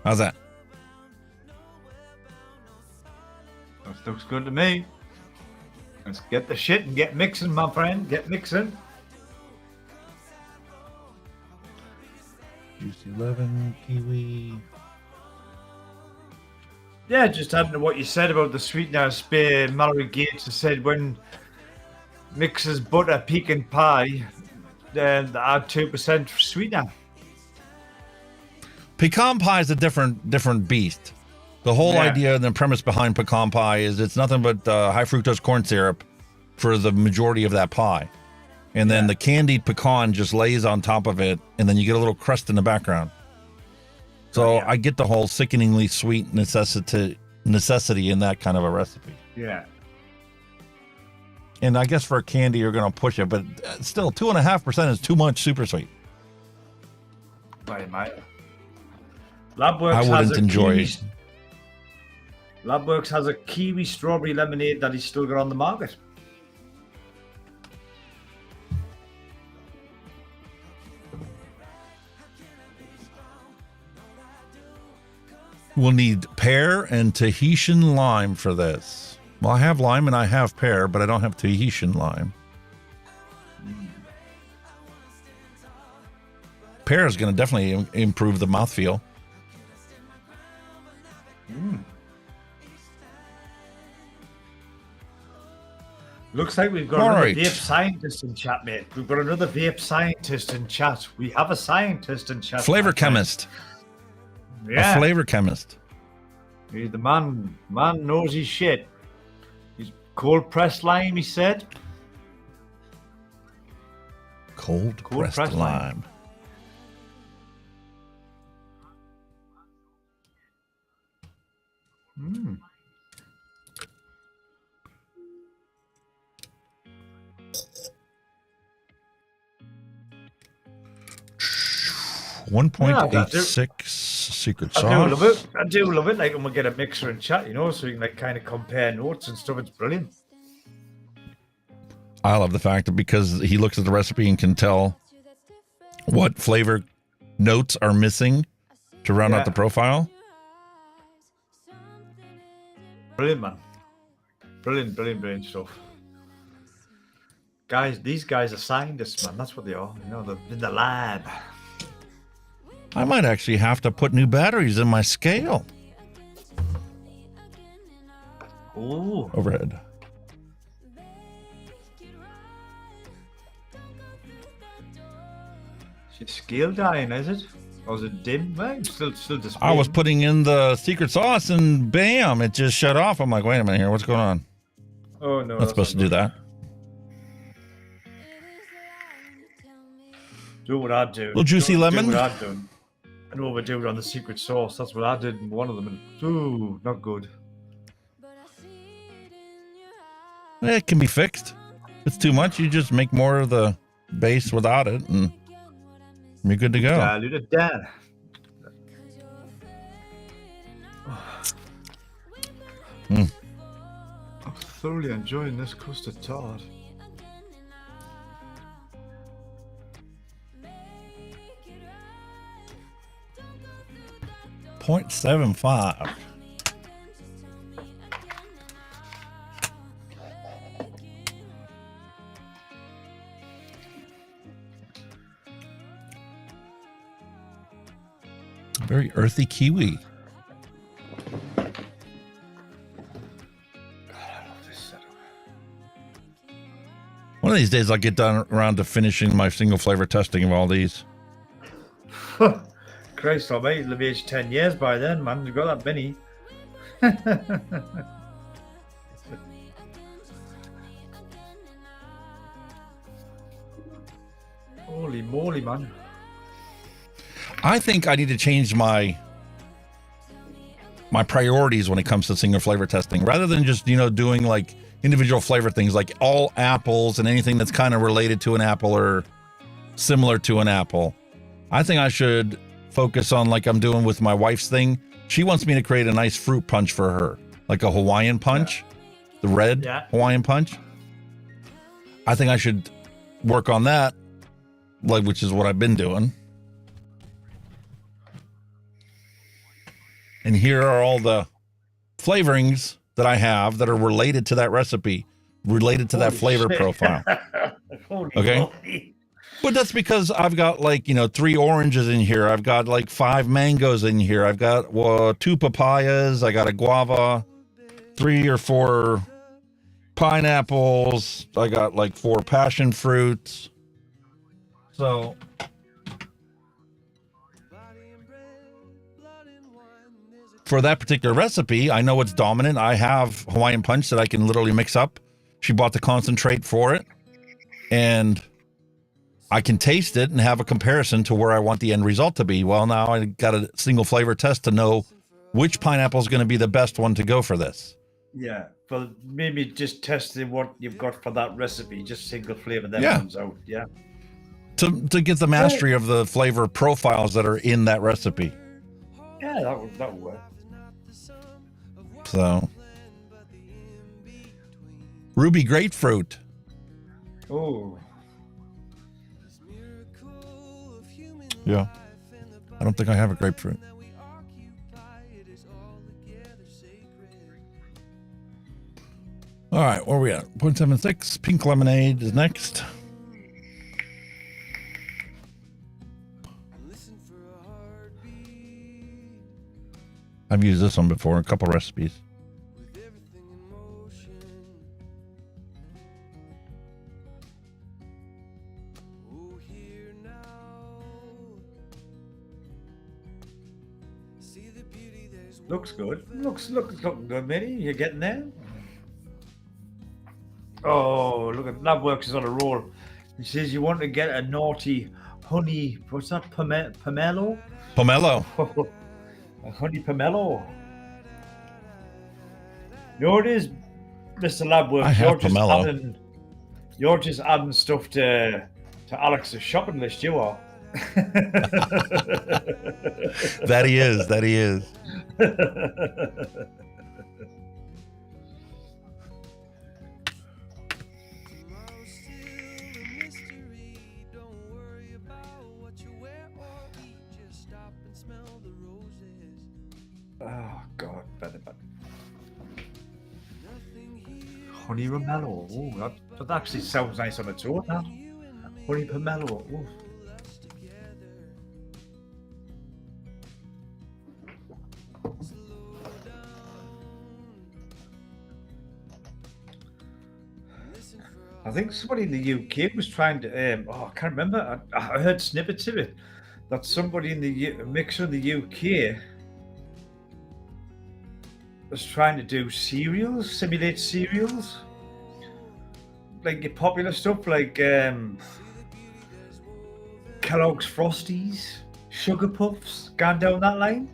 How's that? That looks good to me. Let's get the shit and get mixing, my friend. Get mixing. Juicy lemon, kiwi. Yeah, just adding to what you said about the sweetener. Mallory Gates has said when mixes butter, pecan pie, then add 2% sweetener. Pecan pie is a different beast. The whole idea and the premise behind pecan pie is it's nothing but high fructose corn syrup for the majority of that pie. And then the candied pecan just lays on top of it, and then you get a little crust in the background. So I get the whole sickeningly sweet necessity in that kind of a recipe. Yeah. And I guess for a candy, you're going to push it, but still 2.5% is too much super sweet. Right, mate. Labworks I wouldn't enjoy kiwi, it. Labworks has a kiwi strawberry lemonade that he's still got on the market. We'll need pear and Tahitian lime for this. Well, I have lime and I have pear, but I don't have Tahitian lime. Pear is going to definitely improve the mouthfeel. Looks like we've got All another right. vape scientist in chat, mate. We've got another vape scientist in chat. We have a scientist in chat. Flavor my friend. chemist. Yeah. A flavor chemist. He's the man knows his shit. He's cold pressed lime, he said. Cold pressed lime. Mm. One 1.86 secret sauce. I do love it. I do love it. Like when we get a mixer and chat, you know, so we can like kind of compare notes and stuff. It's brilliant. I love the fact that because he looks at the recipe and can tell what flavor notes are missing to round out the profile. Brilliant, man. Brilliant stuff. Guys, these guys are scientists, man. That's what they are. You know, they're in the lab. I might actually have to put new batteries in my scale. Ooh. Overhead. It's scale dying, is it? Or is it dim? Well, still displaying. I was putting in the secret sauce and bam, it just shut off. I'm like, wait a minute here, what's going on? Oh no, Not supposed to do that. Do what I do. Little juicy lemon. Do what I do. And overdo it on the secret sauce. That's what I did in one of them. And, ooh, not good. It can be fixed. If it's too much, you just make more of the base without it and you're good to go. Dilute it down. I'm thoroughly enjoying this custard tart. .75. Very earthy kiwi. One of these days I'll get done around to finishing my single flavor testing of all these. Christ almighty, you'll have aged 10 years by then, man. You've got that many. Holy moly, man. I think I need to change my priorities when it comes to single flavor testing, rather than just, you know, doing like individual flavor things like all apples and anything that's kind of related to an apple or similar to an apple. I think I should focus on, like I'm doing with my wife's thing. She wants me to create a nice fruit punch for her, like a Hawaiian punch, the red Hawaiian punch. I think I should work on that, like, which is what I've been doing. And here are all the flavorings that I have that are related to that recipe, related to that flavor profile. Okay. Moly. But that's because I've got, like, you know, 3 oranges in here. I've got like 5 mangoes in here. I've got 2 papayas. I got a guava, 3 or 4 pineapples. I got like 4 passion fruits. So for that particular recipe, I know it's dominant. I have Hawaiian punch that I can literally mix up. She bought the concentrate for it, and I can taste it and have a comparison to where I want the end result to be. Well, now I got a single flavor test to know which pineapple is going to be the best one to go for this. Yeah, but maybe just testing what you've got for that recipe, just single flavor, then Yeah. comes out. Yeah. to get the mastery of the flavor profiles that are in that recipe. Yeah, that would work. So, ruby grapefruit. Oh. Yeah. I don't think I have a grapefruit. All right, where are we at? 0.76. Pink lemonade is next. I've used this one before, a couple recipes. Looks good. Looking good, Minnie. You're getting there. Oh, look at that works is on a roll. He says you want to get a naughty honey. What's that? Pomelo? Pomelo. A honey pomelo. You know what it is, Mr. Labworks? I have pomelo. You're just adding stuff to Alex's shopping list. You are. That he is. That he is. Oh God, better. Honey pomelo. Oh, that actually sounds nice on its own. That honey pomelo. Ooh. I think somebody in the UK was trying to. I can't remember. I heard snippets of it. That somebody in the mixer in the UK was trying to do cereals, simulate cereals, like your popular stuff like Kellogg's Frosties, Sugar Puffs, gone down that line.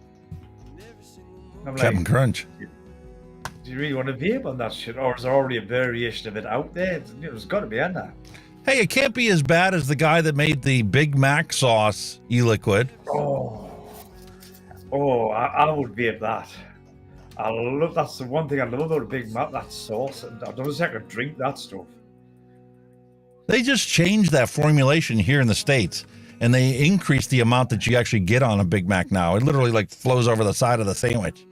I'm Captain Crunch. Do you really want to vape on that shit, or is there already a variation of it out there? There's got to be on that. Hey, it can't be as bad as the guy that made the Big Mac sauce e-liquid. I would vape that. That's the one thing I love about a Big Mac, that sauce. I don't think I could drink that stuff. They just changed that formulation here in the States, and they increased the amount that you actually get on a Big Mac now. It literally like flows over the side of the sandwich.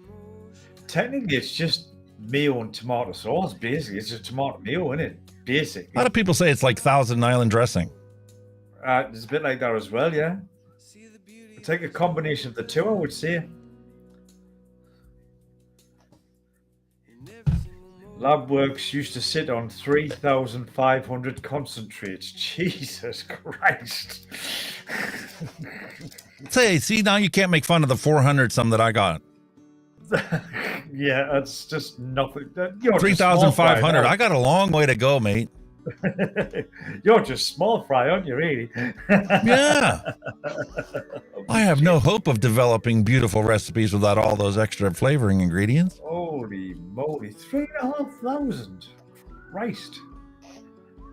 Technically, it's just mayo and tomato sauce, basically. It's just tomato mayo, isn't it? Basically. A lot of people say it's like Thousand Island dressing. It's a bit like that as well, yeah. It's like a combination of the two, I would say. Labworks used to sit on 3,500 concentrates. Jesus Christ. Say, see, now you can't make fun of the 400 some that I got. Yeah, that's just nothing. 3,500. I got a long way to go, mate. You're just small fry, aren't you, really? Yeah. I have no hope of developing beautiful recipes without all those extra flavoring ingredients. Holy moly, 3,500. Christ.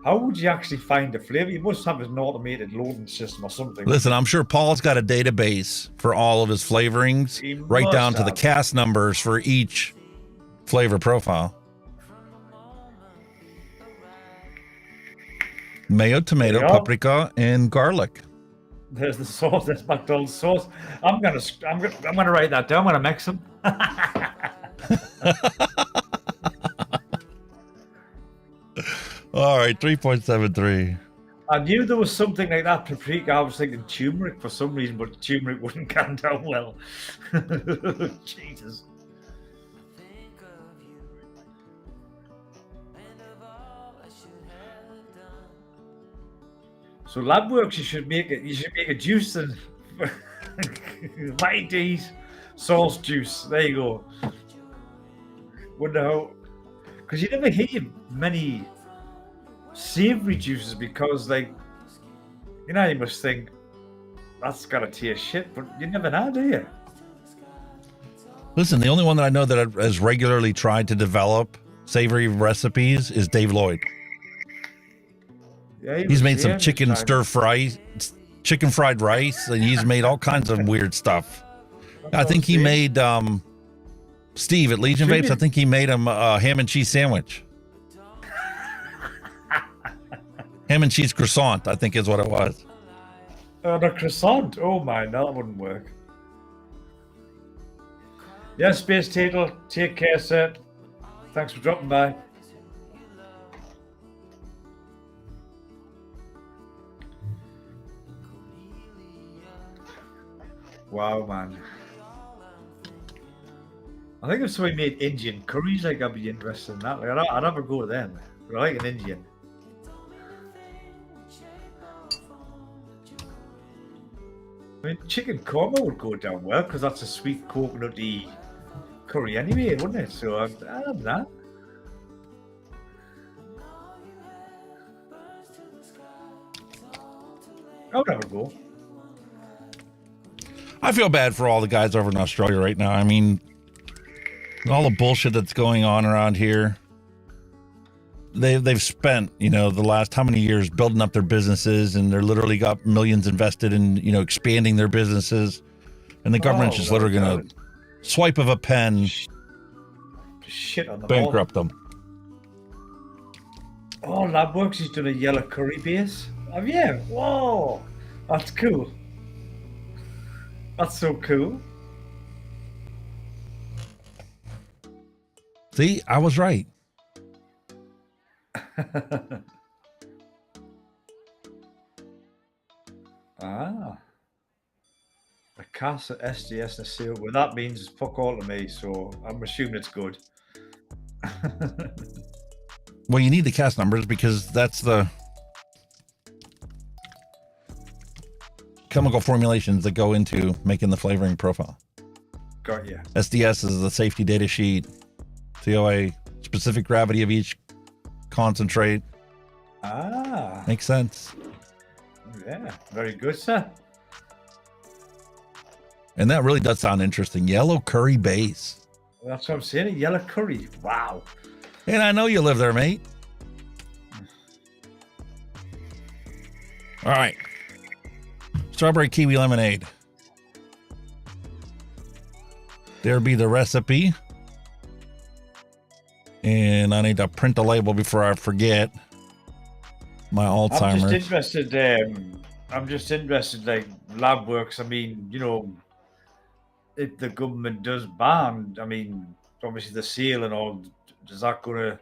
How would you actually find the flavor? You must have an automated loading system or something. Listen, I'm sure Paul's got a database for all of his flavorings, right down to the cast numbers for each flavor profile. Mayo, tomato, paprika, and garlic. There's the sauce. There's McDonald's sauce. I'm gonna write that down when I mix them. All right, 3.73. I knew there was something like that. Paprika. I was thinking turmeric for some reason, but turmeric wouldn't come down well. Jesus. So Labworks, you should make a juice and Vitamin D's sauce juice. There you go. Wonder how, because you never hear many savory juices because, like, you must think that's gotta taste shit, but you never know, do you? Listen, the only one that I know that has regularly tried to develop savory recipes is Dave Lloyd. Yeah, he He's was made some here chicken this time. chicken fried rice, and he's made all kinds of weird stuff. That's I what think I'm he saying. made Steve at Legion Shouldn't Vapes. I it- think he made him a ham and cheese sandwich. Ham and cheese croissant, I think is what it was. The croissant. Oh my, no, that wouldn't work. Yeah, Space Tatel, take care, sir. Thanks for dropping by. Wow, man. I think if somebody made Indian curries, like, I'd be interested in that. Like, I'd have a go with them. But I like an Indian. I mean, chicken korma would go down well because that's a sweet coconutty curry anyway, wouldn't it? So I'd have that. I would have a go. I feel bad for all the guys over in Australia right now. I mean, all the bullshit that's going on around here. They've spent, the last how many years building up their businesses, and they're literally got millions invested in, expanding their businesses. And the government's just literally going to swipe of a pen, shit on them bankrupt them. Oh, Labworks, he's done a yellow curry base. Have you? Whoa, that's cool. That's so cool. See, I was right. Ah. A Casa SDS and a seal. Well, that means fuck all to me, so I'm assuming it's good. Well, you need the cast numbers because that's the chemical formulations that go into making the flavoring profile. Got you. SDS is the safety data sheet, COA, specific gravity of each concentrate. Ah. Makes sense. Yeah, very good, sir. And that really does sound interesting. Yellow curry base. That's what I'm saying. A yellow curry. Wow. And I know you live there, mate. All right. Strawberry kiwi lemonade. There be the recipe. And I need to print the label before I forget my Alzheimer's. I'm just interested, like, lab works. I mean, if the government does ban, I mean, obviously the seal and all, is that going to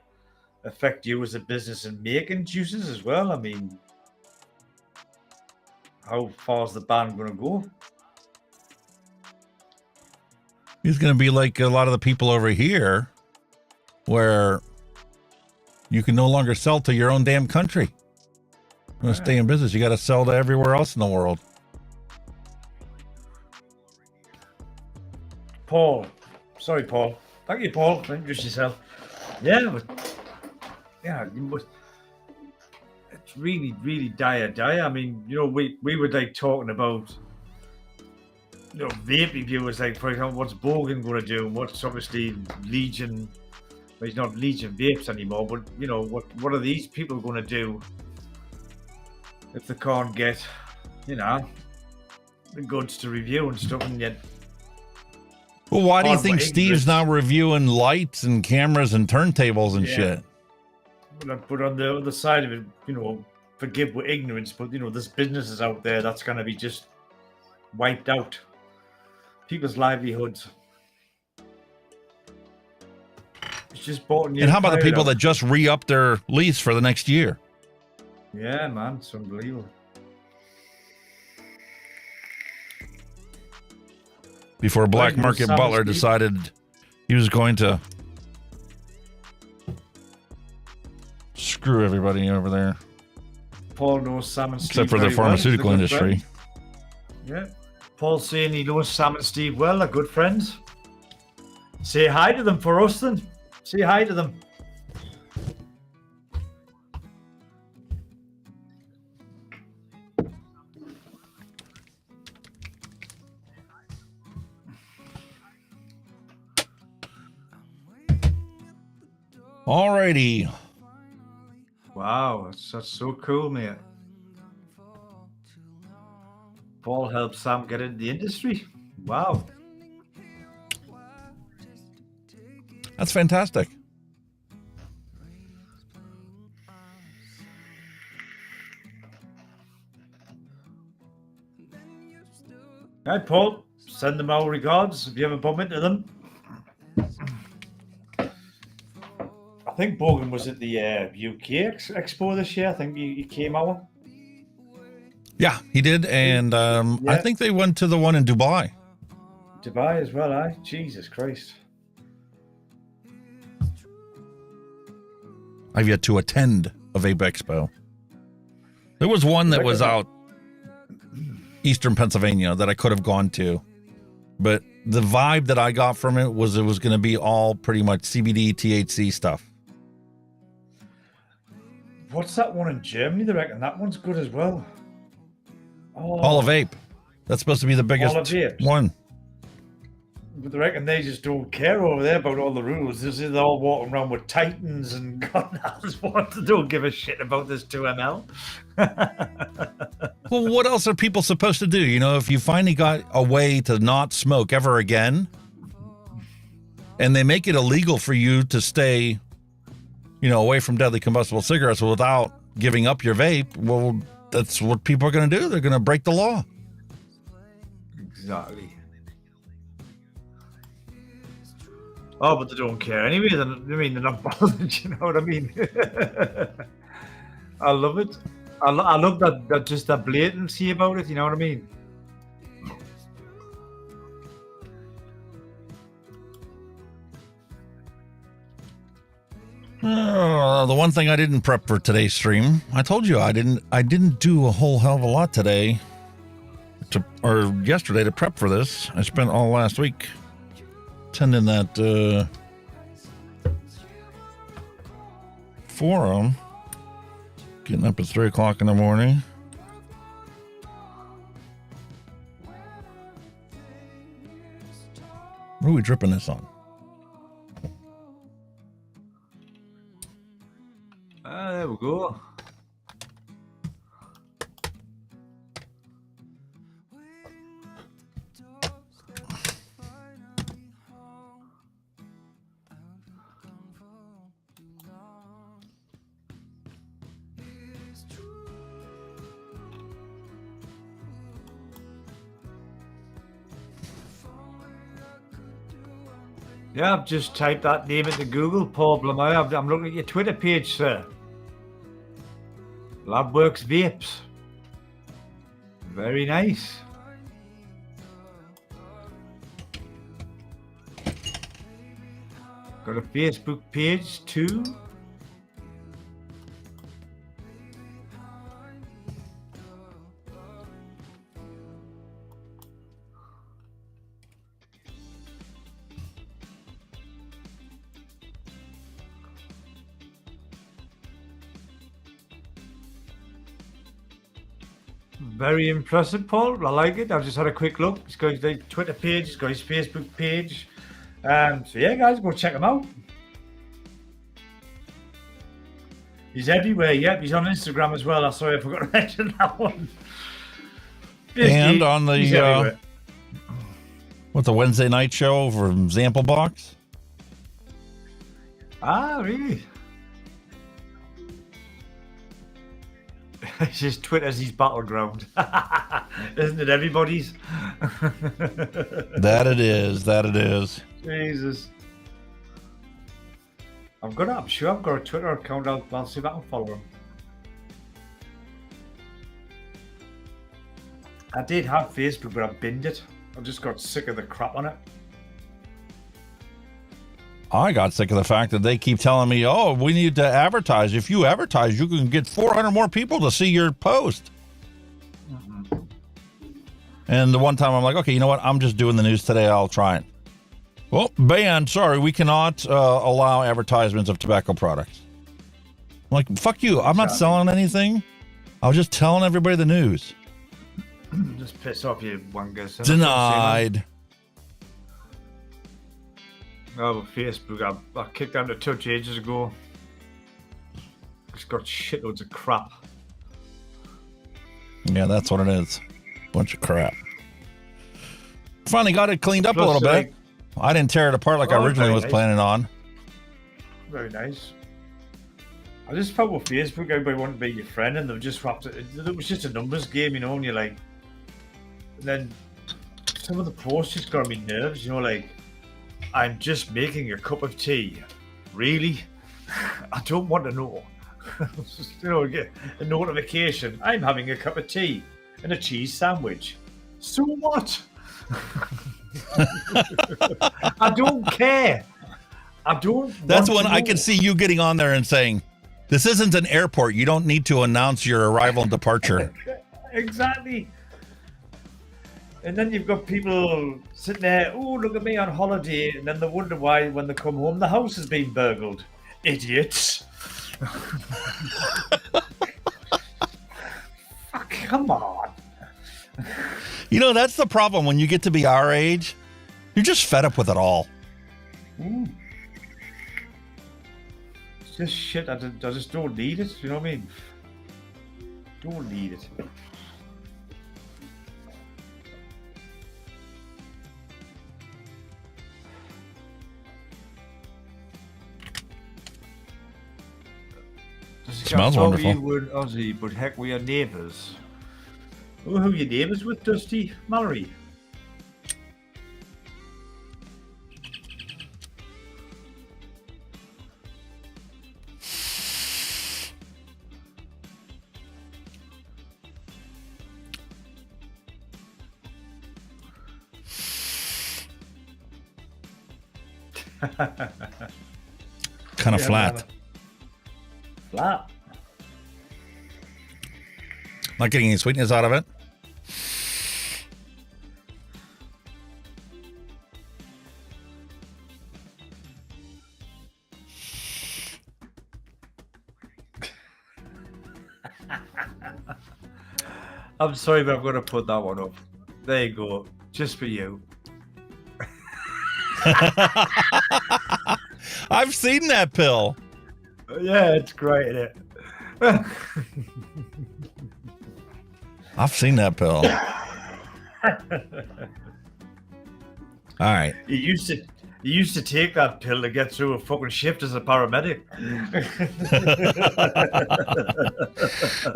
affect you as a business in making juices as well? I mean, how far is the ban going to go? It's going to be like a lot of the people over here where you can no longer sell to your own damn country. You want to stay in business, you got to sell to everywhere else in the world. Paul. Sorry, Paul. Thank you, Paul. Introduce yourself. Yeah, but you must. It's really, really dire. I mean, we were like talking about, vaping viewers, like, for example, what's Bogan going to do? What's obviously Legion? Well, he's not Legion Vapes anymore, but what are these people going to do if they can't get, the goods to review and stuff, and yet. Well, why do you think Steve's now reviewing lights and cameras and turntables and shit? But on the other side of it, forgive with ignorance, but there's businesses out there that's going to be just wiped out. People's livelihoods. It's just bought and how about the people that just re-up their lease for the next year? Yeah, man, it's unbelievable. Before Black Market Butler decided he was going to screw everybody over there. Paul knows Sam and Steve except for the pharmaceutical industry. Yeah. Paul's saying he knows Sam and Steve well, they're good friends. Say hi to them for us then. Say hi to them. Alrighty. Wow, that's so cool, mate. Paul helped Sam get into the industry. Wow. That's fantastic. Hi, Paul. Send them our regards if you ever bump into them. I think Bogan was at the UK Expo this year. I think he came out. Yeah, he did. And I think they went to the one in Dubai. Dubai as well, eh? Jesus Christ. I've yet to attend a Vape Expo. There was one that was out Eastern Pennsylvania that I could have gone to. But the vibe that I got from it was going to be all pretty much CBD, THC stuff. What's that one in Germany? They reckon that one's good as well. Oh, All of Vape. That's supposed to be the biggest one. But they reckon they just don't care over there about all the rules. They're all walking around with Titans and God knows what. They don't give a shit about this 2ml. Well, what else are people supposed to do? You know, if you finally got a way to not smoke ever again, and they make it illegal for you to stay, you know, away from deadly combustible cigarettes without giving up your vape, well, that's what people are going to do. They're going to break the law. Exactly. Oh, but they don't care anyway. They're not bothered. You know what I mean? I love it. I love that just that blatancy about it. You know what I mean? The one thing I didn't prep for today's stream, I told you I didn't do a whole hell of a lot today, or yesterday to prep for this. I spent all last week attending that forum, getting up at 3 o'clock in the morning. What are we dripping this on? There we go. Yeah, I've just typed that name into Google, Paul Blamire. I'm looking at your Twitter page, sir. Labworks Vapes. Very nice. Got a Facebook page too. Very impressive, Paul. I like it. I've just had a quick look. He's got his Twitter page. He's got his Facebook page. So yeah, guys, go check him out. He's everywhere. Yep, he's on Instagram as well. Sorry, I forgot to mention that one. And on the what's the Wednesday night show from Zample Box? Ah, really? It's just Twitter's his battleground. Isn't it everybody's? That it is. That it is. Jesus. I'm sure I've got a Twitter account. I'll see if I can follow him. I did have Facebook, but I binned it. I just got sick of the crap on it. I got sick of the fact that they keep telling me, oh, we need to advertise. If you advertise, you can get 400 more people to see your post. Mm-hmm. And the one time I'm like, okay, you know what? I'm just doing the news today. I'll try it. Well, banned. Sorry, we cannot allow advertisements of tobacco products. I'm like, fuck you. I'm not selling anything. I was just telling everybody the news. Just piss off you wangers. Denied. Oh, Facebook, I kicked out the touch ages ago. got shitloads of crap. Yeah, that's what it is. Bunch of crap. Finally got it cleaned up Plus, a little bit. like- I didn't tear it apart like I Oh, originally very was nice. planning on. Very nice. I just felt with Facebook, everybody wanted to be your friend, and they just wrapped it. It was just a numbers game, you know. And you're like, and then some of the posts just got on my nerves, you know, like, I'm just making a cup of tea. Really? I don't want to know. Just, you know, get a notification. I'm having a cup of tea and a cheese sandwich. So what? I don't care. I don't. That's want when to I know. can see you getting on there and saying, this isn't an airport. You don't need to announce your arrival and departure. Exactly. And then you've got people sitting there, oh, look at me on holiday, and then they wonder why when they come home the house has been burgled. Idiots. Fuck, come on. You know, that's the problem when you get to be our age. You're just fed up with it all. It's just shit. I just don't need it. You know what I mean? Don't need it. Smells wonderful. You were Aussie, but heck, we are neighbours. Oh, who are your neighbours with, Dusty? Mallory? Kind of flat. Flat. Not getting any sweetness out of it. I'm sorry, but I'm going to put that one up. There you go. Just for you. I've seen that pill. Yeah, it's great, isn't it? I've seen that pill. All right. You used to take that pill to get through a fucking shift as a paramedic.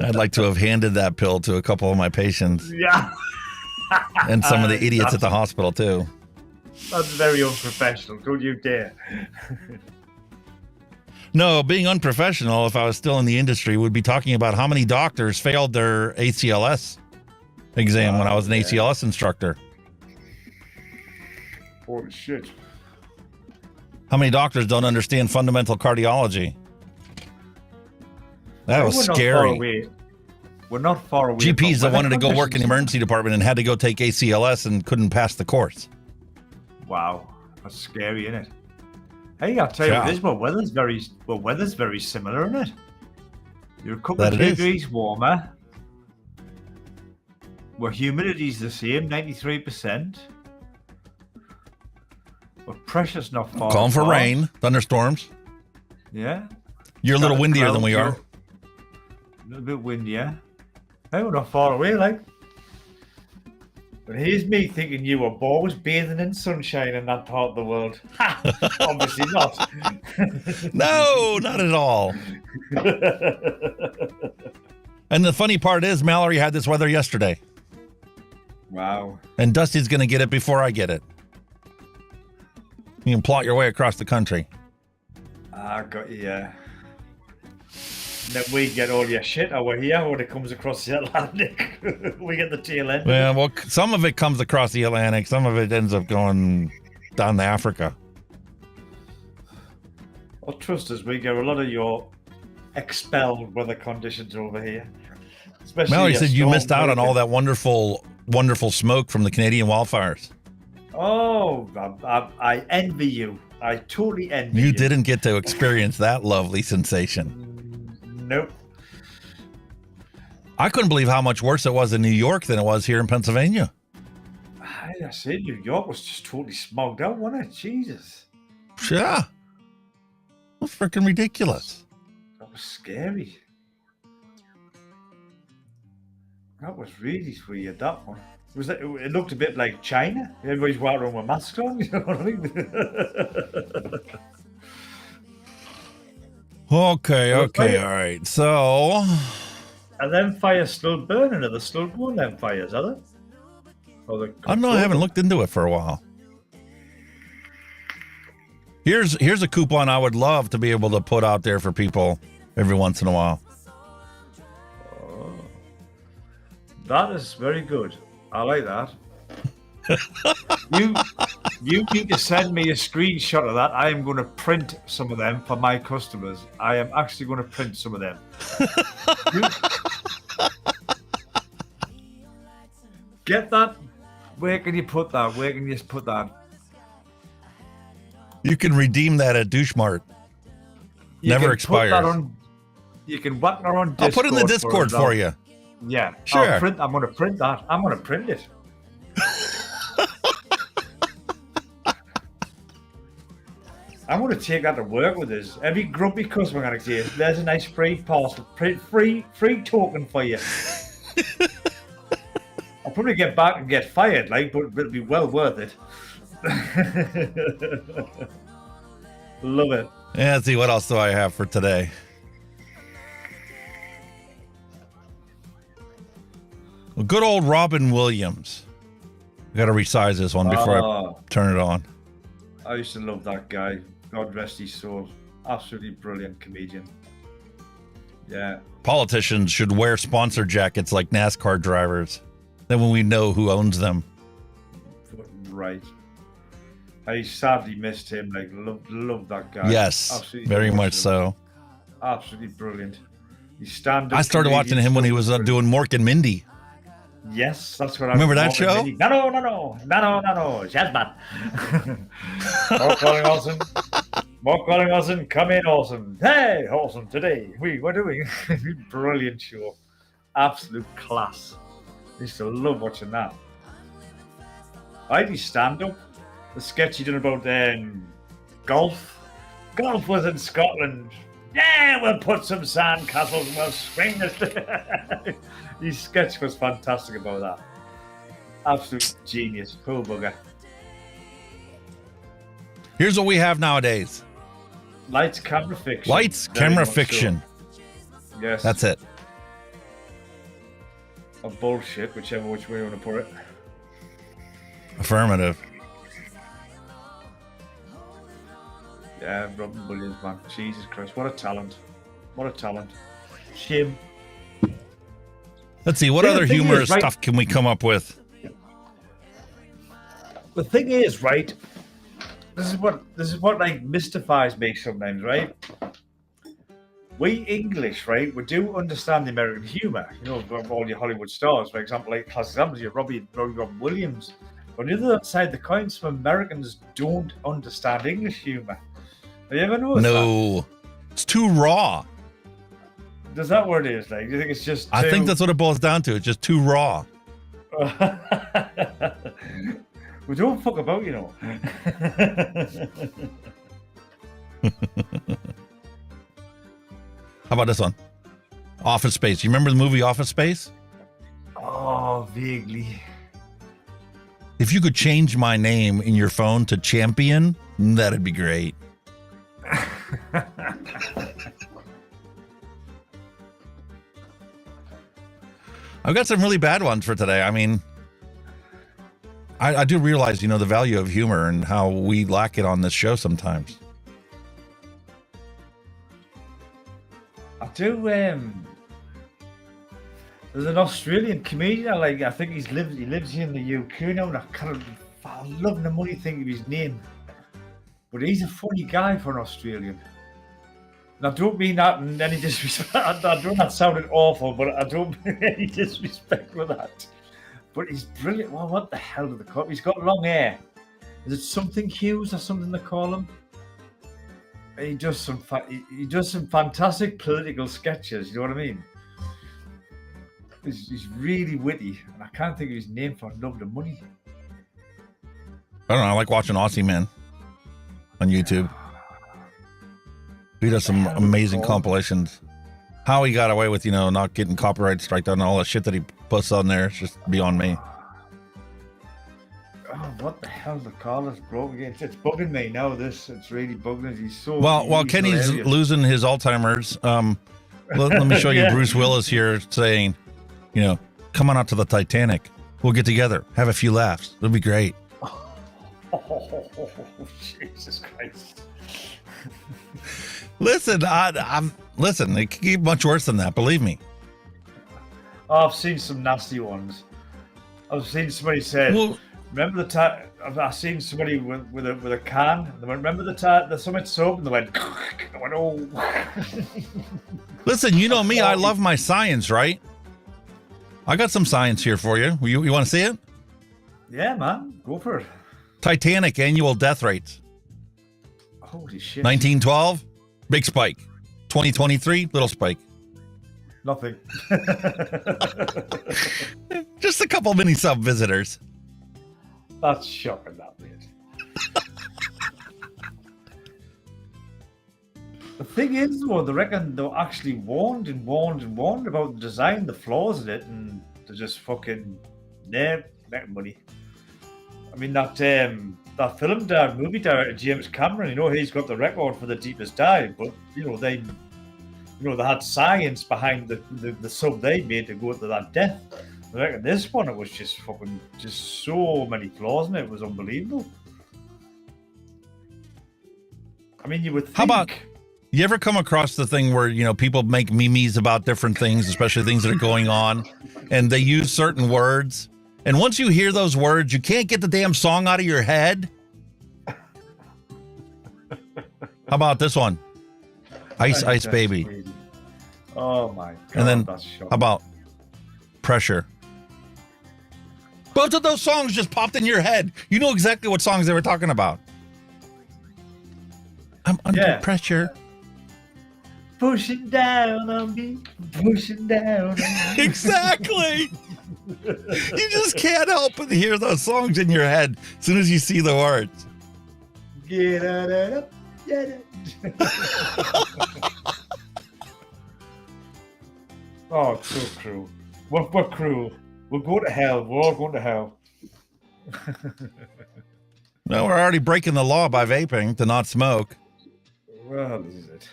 I'd like to have handed that pill to a couple of my patients. Yeah. And some of the idiots at the hospital, too. That's very unprofessional. Don't you dare. No, being unprofessional, if I was still in the industry, would be talking about how many doctors failed their ACLS exam when I was an ACLS instructor. Holy shit. How many doctors don't understand fundamental cardiology? That was We're not far scary. away. We're not far away. GPs from that wanted to go work in conditions. the emergency department and had to go take ACLS and couldn't pass the course. Wow, that's scary, isn't it? Hey, I'll tell you what, this weather's very similar, isn't it? You're a couple That of it is. degrees warmer. Where humidity's the same, 93%. But pressure's not far. Calling for apart. rain, thunderstorms. Yeah. You're a little Got windier than we clouds, are. A little bit windier. Hey, we're not far away, like. But here's me thinking you were always bathing in sunshine in that part of the world. Ha! Obviously not. No, not at all. And the funny part is, Mallory had this weather yesterday. Wow. And Dusty's going to get it before I get it. You can plot your way across the country. I got you, yeah. Then we get all your shit over here when it comes across the Atlantic. We get the tail end. Well, some of it comes across the Atlantic. Some of it ends up going down to Africa. Well, trust us, we get a lot of your expelled weather conditions over here. Especially Mallory your said you storm missed out on all hurricane. that wonderful smoke from the Canadian wildfires. Oh, I envy you. I totally envy you. You didn't get to experience that lovely sensation. Nope. I couldn't believe how much worse it was in New York than it was here in Pennsylvania. I said New York was just totally smogged out, wasn't it? Jesus. Yeah. That's freaking ridiculous. That was scary. That was really weird, that one. It looked a bit like China. Everybody's walking around with masks on, you know what I mean? Okay, all right. So... Are them fires still burning? Are they still going, them fires, are they? I don't know, I haven't looked into it for a while. Here's a coupon I would love to be able to put out there for people every once in a while. Oh, that is very good. I like that. You need to send me a screenshot of that. I am going to print some of them for my customers. I am actually going to print some of them. Get that? Where can you put that? Where can you put that? You can redeem that at Douchemart. Never expires. You can whack that on Discord. I'll put it in the Discord for you. Yeah, sure. I'm going to print that. I'm going to print it. I'm going to take that to work with us. Every grumpy customer I'm going to say, there's a nice free parcel, free token for you. I'll probably get back and get fired, but it'll be well worth it. Love it. Yeah, let's see, what else do I have for today? Well, good old Robin Williams. I got to resize this one before I turn it on. I used to love that guy. God rest his soul. Absolutely brilliant comedian. Yeah. Politicians should wear sponsor jackets like NASCAR drivers. Then when we know who owns them. Right. I sadly missed him. Love that guy. Yes, absolutely very much so. Absolutely brilliant. He stand-up. I started watching him when he was doing Mork and Mindy. Yes, that's what I remember that show. No, Jasmine. More calling Olsen, come in, Olsen. Hey, Olsen, today we're doing brilliant show, absolute class. I used to love watching that. I did stand up. The sketch he did about golf. Golf was in Scotland. Yeah, we'll put some sand castles and we'll swing this. His sketch was fantastic about that. Absolute genius. Cool bugger. Here's what we have nowadays. Lights, camera, fiction. Lights, camera, fiction. So. Yes. That's it. Or bullshit, which way you want to put it. Affirmative. Yeah, Robin Williams, man. Jesus Christ, what a talent. What a talent. Shame. Let's see, what other humorous stuff can we come up with? The thing is, right, this is what like mystifies me sometimes, right? We English, right, we do understand the American humor, you know, all your Hollywood stars, for example, like class examples, your Robin Williams. But on the other side of the coin, some Americans don't understand English humor. Have you ever noticed that? No, it's too raw. Is that what it is? Like, do you think it's just I think that's what it boils down to. It's just too raw. We don't fuck about, you know. How about this one? Office Space. You remember the movie Office Space? Oh, vaguely. If you could change my name in your phone to Champion, that'd be great. I've got some really bad ones for today. I mean, I do realize, you know, the value of humor and how we lack it on this show sometimes. I do. There's an Australian comedian. I think he lives here in the UK now, and I love the money think of his name. But he's a funny guy for an Australian. And I don't mean that in any disrespect. I know that sounded awful, but I don't mean any disrespect with that. But he's brilliant. Well, what the hell did they call him? He's got long hair. Is it something Hughes or something they call him? He does some fantastic political sketches. You know what I mean? He's really witty, and I can't think of his name for love the money. I don't know. I like watching Aussie Man on YouTube. He does some amazing compilations. How he got away with, not getting copyright striked on all the shit that he puts on there. It's just beyond me. Oh, what the hell? The collar's broke again. It's bugging me now. It's really bugging us. He's so. Well, while he's Kenny's hilarious. losing his Alzheimer's, let me show you Yeah. Bruce Willis here saying, come on out to the Titanic. We'll get together, have a few laughs. It'll be great. Oh, Jesus Christ. Listen, listen. It can get much worse than that. Believe me. Oh, I've seen some nasty ones. I've seen somebody say, Well- "Remember the time?" I've seen somebody with a can. They went, "Remember the time? The summit soap?" And they went, I went, "Oh." Listen, you know me. I love my science, right? I got some science here for you. You want to see it? Yeah, man, go for it. Titanic annual death rates. Holy shit. 1912, big spike. 2023, little spike. Nothing. Just a couple mini sub visitors. That's shocking, that mate. The thing is, though, they reckon they actually warned about the design, the flaws in it, and they just fucking making money. I mean, that movie director James Cameron, he's got the record for the deepest dive, but they had science behind the sub they made to go to that depth. I reckon this one, it was just so many flaws in it. It was unbelievable. I mean, you would think. How about, you ever come across the thing where, people make memes about different things, especially things that are going on, and they use certain words, and once you hear those words, you can't get the damn song out of your head? How about this one? Ice That's Baby. crazy. Oh my god. And then that's shocking. how about Pressure? Both of those songs just popped in your head. You know exactly what songs they were talking about. I'm under pressure. Pushing down on me, pushing down on me. Exactly. You just can't help but hear those songs in your head as soon as you see the words. Get up, get it. Oh, it's so cruel. What cruel? We'll go to hell. We're all going to hell. No, we're already breaking the law by vaping to not smoke. Well, this is it.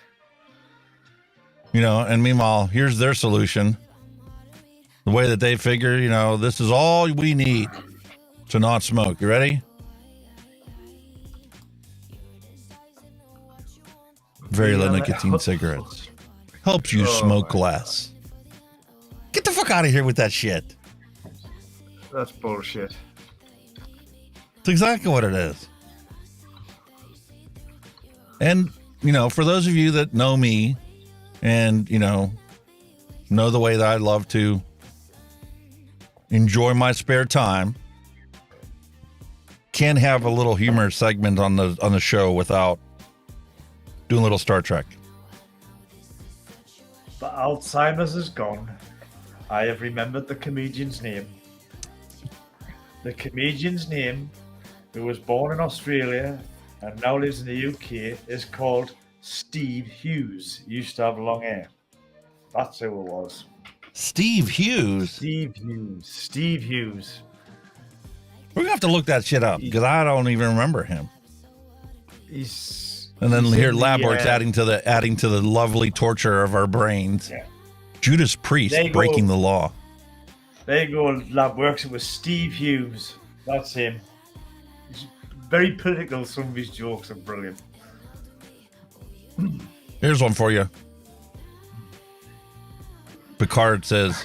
And meanwhile, here's their solution. The way that they figure, this is all we need to not smoke. You ready? Very low nicotine cigarettes. Helps you smoke less. Get the fuck out of here with that shit. That's bullshit. It's exactly what it is. And, for those of you that know me and, know the way that I love to enjoy my spare time, can't have a little humor segment on the show without doing a little Star Trek. The Alzheimer's is gone. I have remembered the comedian's name. The comedian's name, who was born in Australia and now lives in the UK, is called Steve Hughes. He used to have long hair. That's who it was. Steve Hughes? Steve Hughes. We're going to have to look that shit up because I don't even remember him. He's And then he's here in Labworks adding to the lovely torture of our brains. Yeah. Judas Priest There you breaking go. the law. There you go, Labworks. It was Steve Hughes. That's him. He's very political. Some of his jokes are brilliant. Here's one for you. Picard says,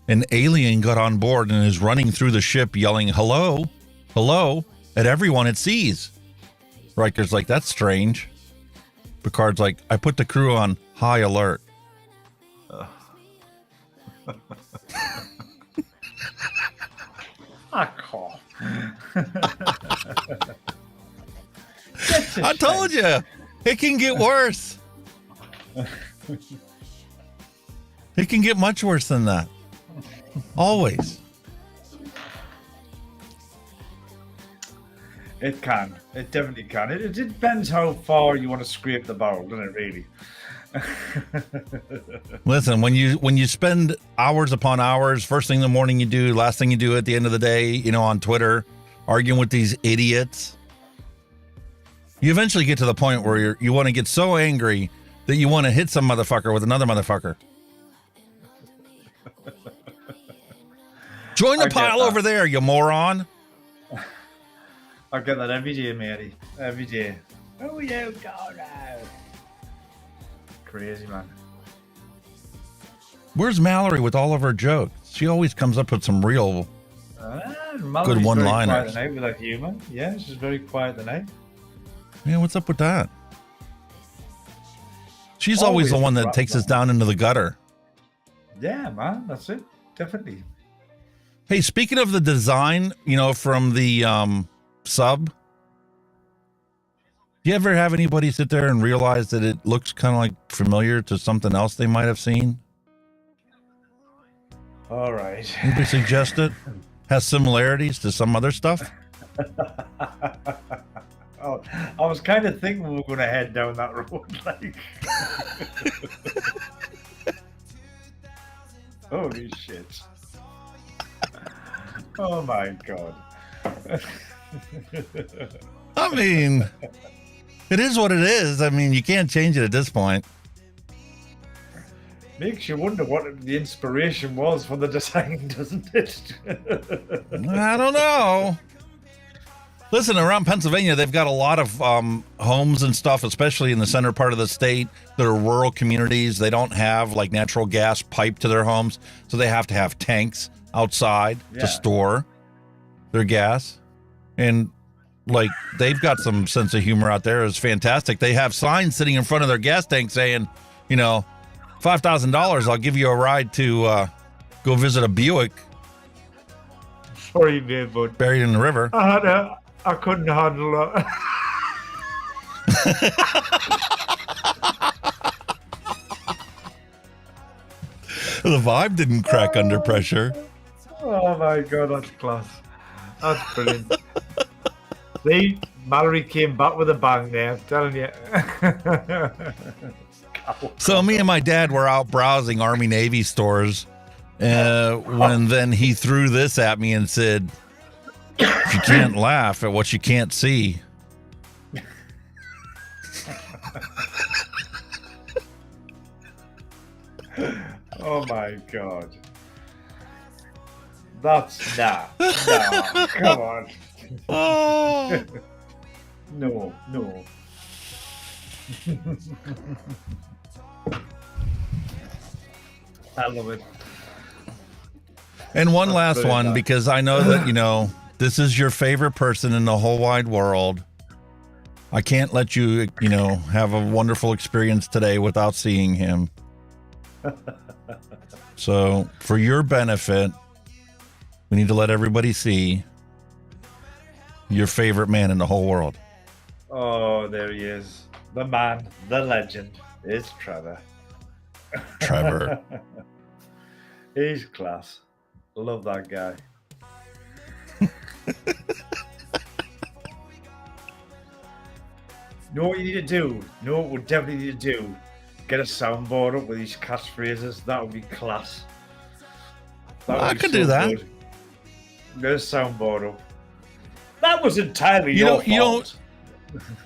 an alien got on board and is running through the ship yelling, hello, hello, at everyone it sees. Riker's like, that's strange. Picard's like, I put the crew on high alert. I told you, it can get worse. It can get much worse than that. Always. It can. It definitely can. It depends how far you want to scrape the barrel, doesn't it, really? Listen, when you spend hours upon hours, first thing in the morning you do, last thing you do at the end of the day, you know, on Twitter, arguing with these idiots, you eventually get to the point where you want to get so angry that you want to hit some motherfucker with another motherfucker. Join the pile over there, you moron. I get that every day, Mary. Every day. Oh, you go now. Crazy, man. Where's Mallory with all of her jokes? She always comes up with some real good one-liners. Very quiet with that humor. Yeah, she's very quiet tonight. Yeah, what's up with that? She's always the one that takes us down into the gutter. Yeah, man, that's it. Definitely. Hey, speaking of the design, you know, from the sub, do you ever have anybody sit there and realize that it looks kind of like familiar to something else they might have seen? All right. Anybody suggest it? Has similarities to some other stuff? Oh, I was kind of thinking we were going to head down that road. Like, holy shit! Oh my god! I mean, it is what it is. I mean, you can't change it at this point. Makes you wonder what the inspiration was for the design, doesn't it? I don't know. Listen, around Pennsylvania, they've got a lot of homes and stuff, especially in the center part of the state, that are rural communities. They don't have like natural gas piped to their homes, so they have to have tanks outside to store their gas. And like, they've got some sense of humor out there. It's fantastic. They have signs sitting in front of their gas tank saying, you know, $5,000, I'll give you a ride to go visit a Buick. Sorry, man, but buried in the river. I couldn't handle that. The vibe didn't crack under pressure. Oh my god, that's class. That's brilliant. See, Mallory came back with a bang there, I'm telling you. So me and my dad were out browsing Army Navy stores when then he threw this at me and said, if you can't laugh at what you can't see. Oh my god. That's no, come on. Oh. No. I love it. And one last one, because I know that, you know, this is your favorite person in the whole wide world. I can't let you, you know, have a wonderful experience today without seeing him. So for your benefit, we need to let everybody see your favorite man in the whole world. Oh, there he is. The man, the legend, is Trevor. Trevor. He's class. Love that guy. Know what you need to do? Know what we definitely need to do? Get a soundboard up with these catchphrases. That would be class. I could do that. Good. Get a soundboard up. That was entirely your fault.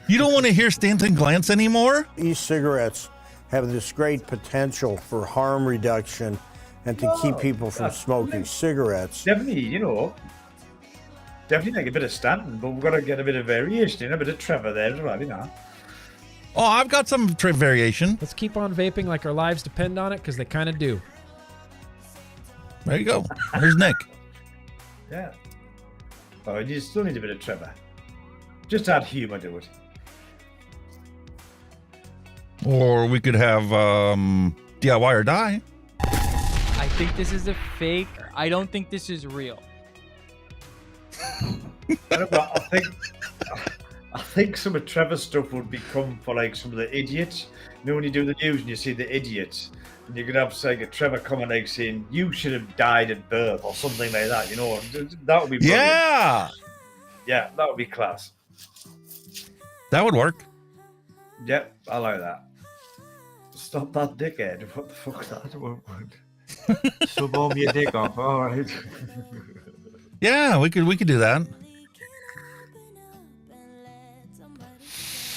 You don't want to hear Stanton Glantz anymore? E-cigarettes have this great potential for harm reduction and to keep people from smoking cigarettes. Definitely, you know, definitely like a bit of Stanton, but we've got to get a bit of variation, a bit of Trevor there as well, you know. Oh, I've got some variation. Let's keep on vaping like our lives depend on it, because they kind of do. There you go. There's Nick. Yeah. Oh, you still need a bit of Trevor. Just add humor to it. Or we could have DIY or die. I think this is a fake. I don't think this is real. I think some of Trevor's stuff would become for like some of the idiots. You know when you do the news and you see the idiots, and you could have like a Trevor comment like saying, "You should have died at birth" or something like that. You know, that would be brilliant. Yeah, that would be class. That would work. Yep, I like that. Stop that dickhead. What the fuck's that? Suborm your dick off. All right. Yeah, we could do that.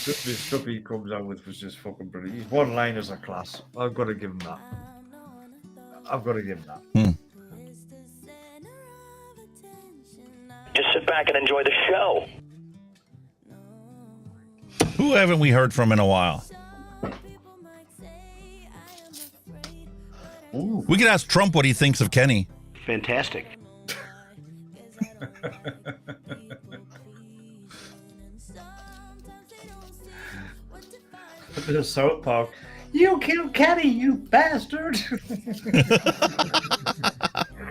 The stuff he comes out with was just fucking brilliant. His one-liners are class. I've got to give him that. Just sit back and enjoy the show. Who haven't we heard from in a while? Ooh. We could ask Trump what he thinks of Kenny. Fantastic. The South Park. You killed Kenny, you bastard!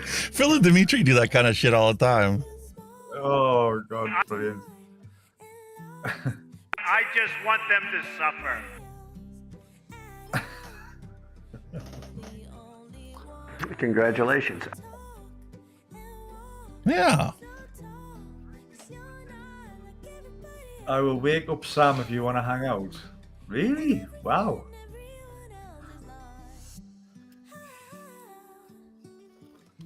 Phil and Dimitri do that kind of shit all the time. Oh, God, brilliant. I just want them to suffer. Congratulations. Yeah. I will wake up Sam if you want to hang out. Really? Wow.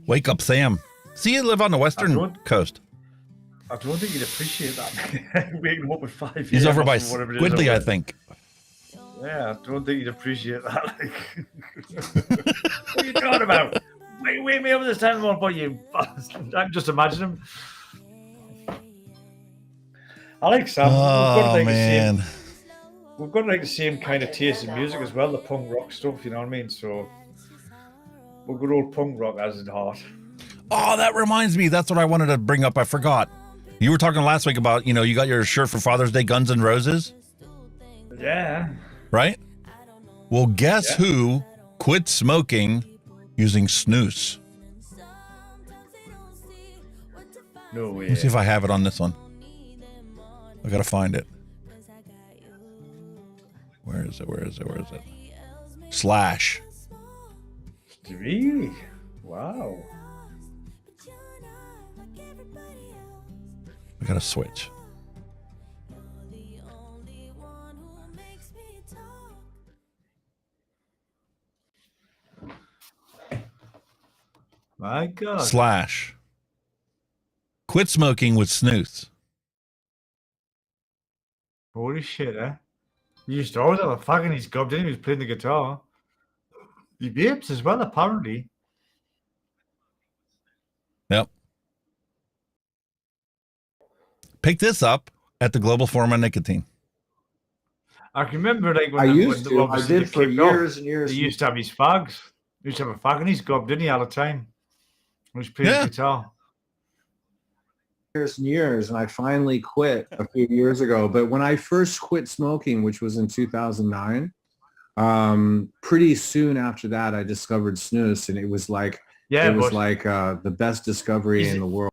Wake up, Sam. See, you live on the western coast. I don't think you'd appreciate that. Waking him up with 5 years. He's over by whatever it is Squidley, over I there. think. Yeah, I don't think you'd appreciate that. Like, what are you talking about? Wake me up at this time of the morning, but you bastard. I can just imagine him. I like Sam. Oh, man. We've got like the same kind of taste in music as well, the punk rock stuff, you know what I mean? So we're good old punk rock as in heart. Oh, that reminds me. That's what I wanted to bring up. I forgot. You were talking last week about, you got your shirt for Father's Day, Guns N' Roses. Yeah. Right? Well, guess who quit smoking using snus? No way. Let me see if I have it on this one. I gotta find it. Where is it? Slash. Really? Wow. I gotta switch. My God. Slash. Quit smoking with snus. Holy shit, eh? He used to always have a fag in his gob, didn't he? He was playing the guitar. He vapes as well, apparently. Yep. Pick this up at the Global Forum on Nicotine. I can remember like when I the- used when to. the- I did for kicked off, years and years. He used to have his fags. He used to have a fag in his gob, didn't he, all the time? He was playing the guitar. Years and years, and I finally quit a few years ago. But when I first quit smoking, which was in 2009, pretty soon after that, I discovered snus, and it was like the best discovery in the world.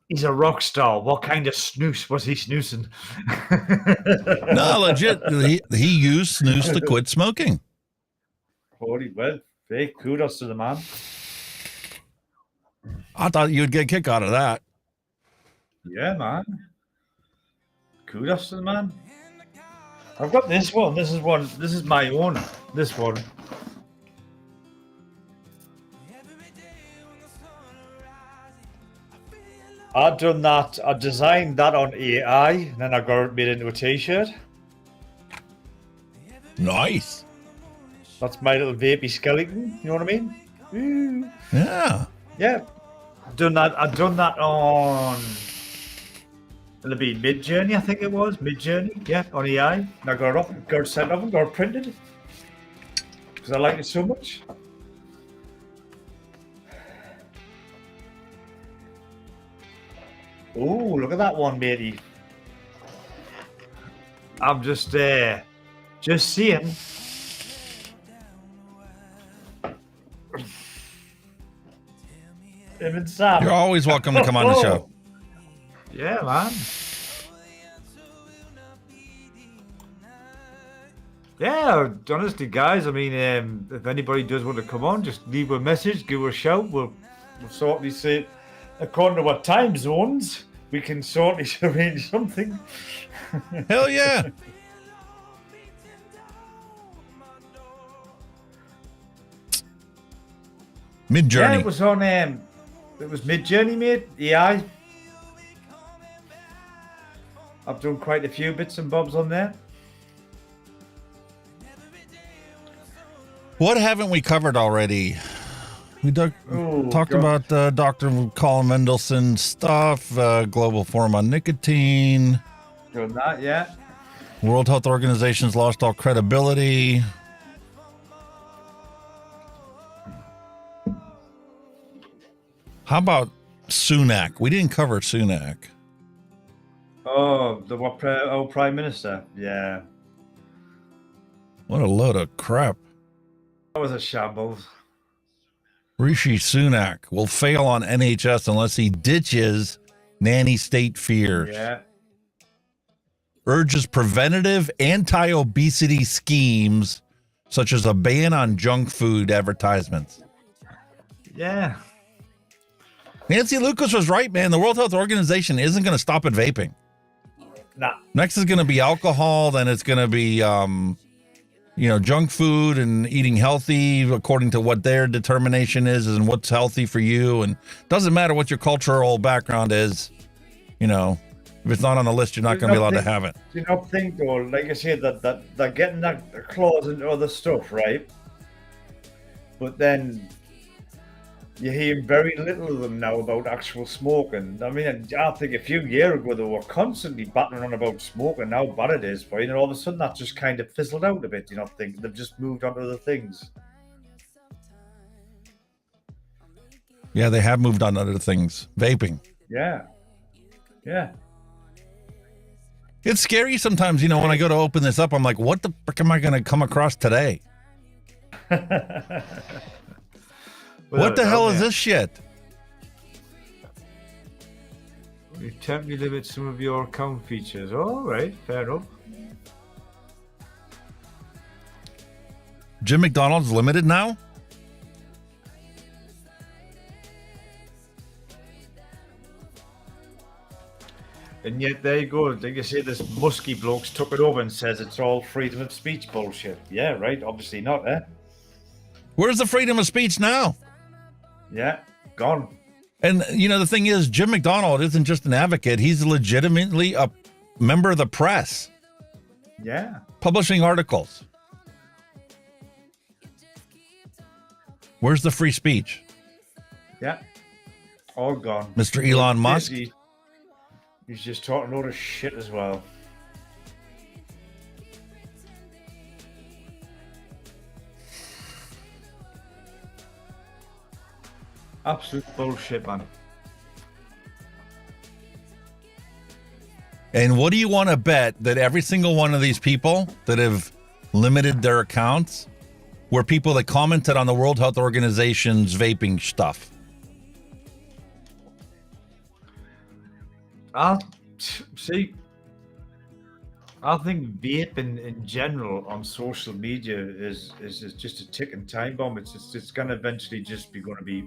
He's a rock star. What kind of snooze was he snoozing? No, legit. He used snus to quit smoking. Holy well, hey, kudos to the man. I thought you'd get a kick out of that. Yeah, man. Kudos to the man. I've got this one. This is my own. This one. I've done that. I designed that on AI, and then I got it made into a t-shirt. Nice. That's my little vapey skeleton. You know what I mean? Ooh. Yeah. Yeah. I've done that on. It'll be Mid-Journey, I think it was. Mid-Journey, yeah, on AI. And I got it off, got it sent off, and got it printed. Because I like it so much. Oh, look at that one, matey. I'm just seeing. Him and Sam. You're always welcome to come on the show. Yeah, man. Yeah, honestly, guys. I mean, if anybody does want to come on, just leave a message, give her a shout. We'll certainly say, according to what time zones, we can certainly arrange something. Hell yeah. Mid-Journey. Yeah, it was on. It was Mid-Journey, mate. AI. I've done quite a few bits and bobs on there. What haven't we covered already? We talked about Dr. Colin Mendelsohn stuff, global forum on nicotine. Done that, yeah. World Health Organization's lost all credibility. How about Sunak? We didn't cover Sunak. Oh, the what? Prime Minister. Yeah. What a load of crap. That was a shambles. Rishi Sunak will fail on NHS unless he ditches nanny state fears. Yeah. Urges preventative anti-obesity schemes such as a ban on junk food advertisements. Yeah. Nancy Lucas was right, man. The World Health Organization isn't going to stop at vaping. Nah. Next is going to be alcohol. Then it's going to be, junk food and eating healthy according to what their determination is and what's healthy for you. And doesn't matter what your cultural background is, if it's not on the list, you're not going to be allowed to have it. Do you not think, though, like I said, that they're getting that clause into other stuff, right? But then you're hearing very little of them now about actual smoking. I mean, I think a few years ago they were constantly battering on about smoking, how bad it is for you, and all of a sudden that just kind of fizzled out a bit. Do you not think they've just moved on to other things? Yeah, they have moved on to other things. Vaping. Yeah. Yeah. It's scary sometimes, when I go to open this up, I'm like, what the frick am I going to come across today? What the hell is this shit? You temporarily limit some of your account features. All right, fair enough. Jim McDonald's limited now? And yet there you go. Like you say, this musky bloke's took it over and says it's all freedom of speech bullshit. Yeah, right. Obviously not, eh? Where's the freedom of speech now? Yeah, gone. And, the thing is, Jim McDonald isn't just an advocate. He's legitimately a member of the press. Yeah. Publishing articles. Where's the free speech? Yeah. All gone. Mr. Elon Musk? He's just talking a lot of shit as well. Absolute bullshit, man. And what do you want to bet that every single one of these people that have limited their accounts were people that commented on the World Health Organization's vaping stuff? I think vaping in general on social media is just a ticking time bomb. It's going to eventually just be going to be.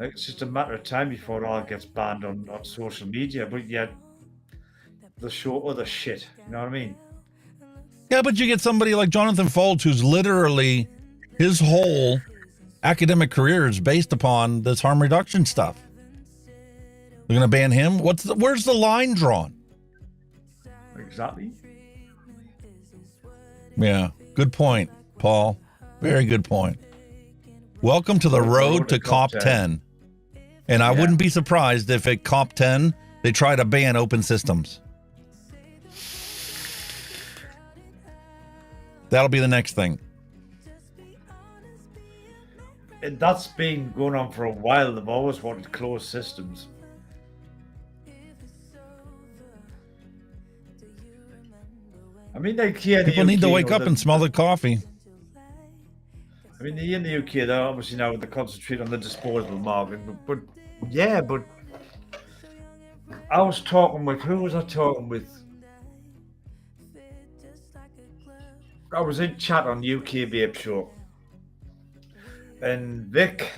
It's just a matter of time before it all gets banned on social media, but yet they'll show other shit. You know what I mean? Yeah, but you get somebody like Jonathan Foltz, who's literally his whole academic career is based upon this harm reduction stuff. They're going to ban him? Where's the line drawn? Exactly. Yeah, good point, Paul. Very good point. Welcome to the road to COP10. And I wouldn't be surprised if at COP10 they try to ban open systems. That'll be the next thing. And that's been going on for a while. They've always wanted closed systems. I mean, like here in the People UK, need to wake up and smell the coffee. I mean, here in the UK, they're obviously now they concentrate on the disposable market, but yeah, but I was talking with, who was I talking with? I was in chat on UK Vape Show, and Vic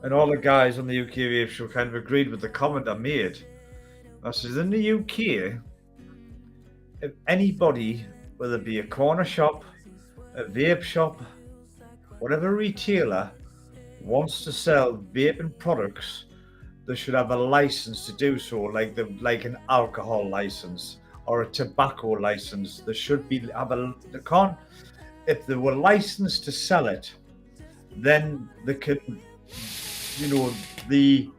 and all the guys on the UK Vape Show kind of agreed with the comment I made. I said, in the UK, if anybody, whether it be a corner shop, a vape shop, whatever retailer wants to sell vaping products, they should have a license to do so, like an alcohol license or a tobacco license. They should be they can't. If they were licensed to sell it, then they can, the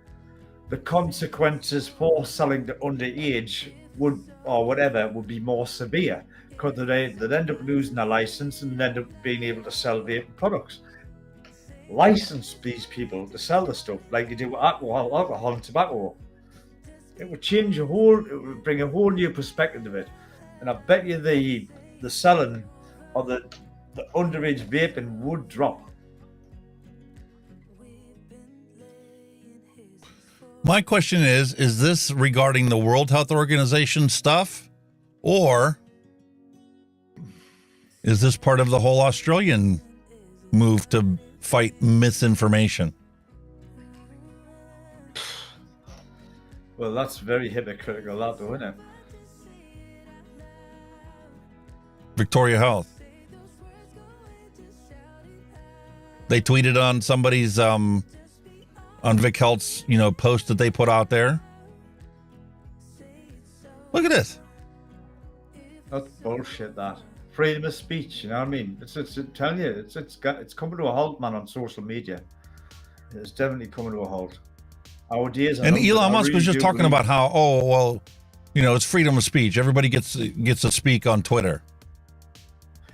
consequences for selling to underage would be more severe, because they'd end up losing a license and end up being able to sell vaping products. License these people to sell the stuff like you do with alcohol and tobacco. It would it would bring a whole new perspective to it. And I bet you the selling or the underage vaping would drop. My question is this regarding the World Health Organization stuff, or is this part of the whole Australian move to fight misinformation? Well, that's very hypocritical, that though, isn't it? Victoria Health. They tweeted on somebody's on Vic Health's post that they put out there. Look at this. That's bullshit. That freedom of speech. You know what I mean? It's I'm telling you, it's coming to a halt, man. On social media, it's definitely coming to a halt. Our days. And Elon Musk was just talking about how it's freedom of speech. Everybody gets to speak on Twitter.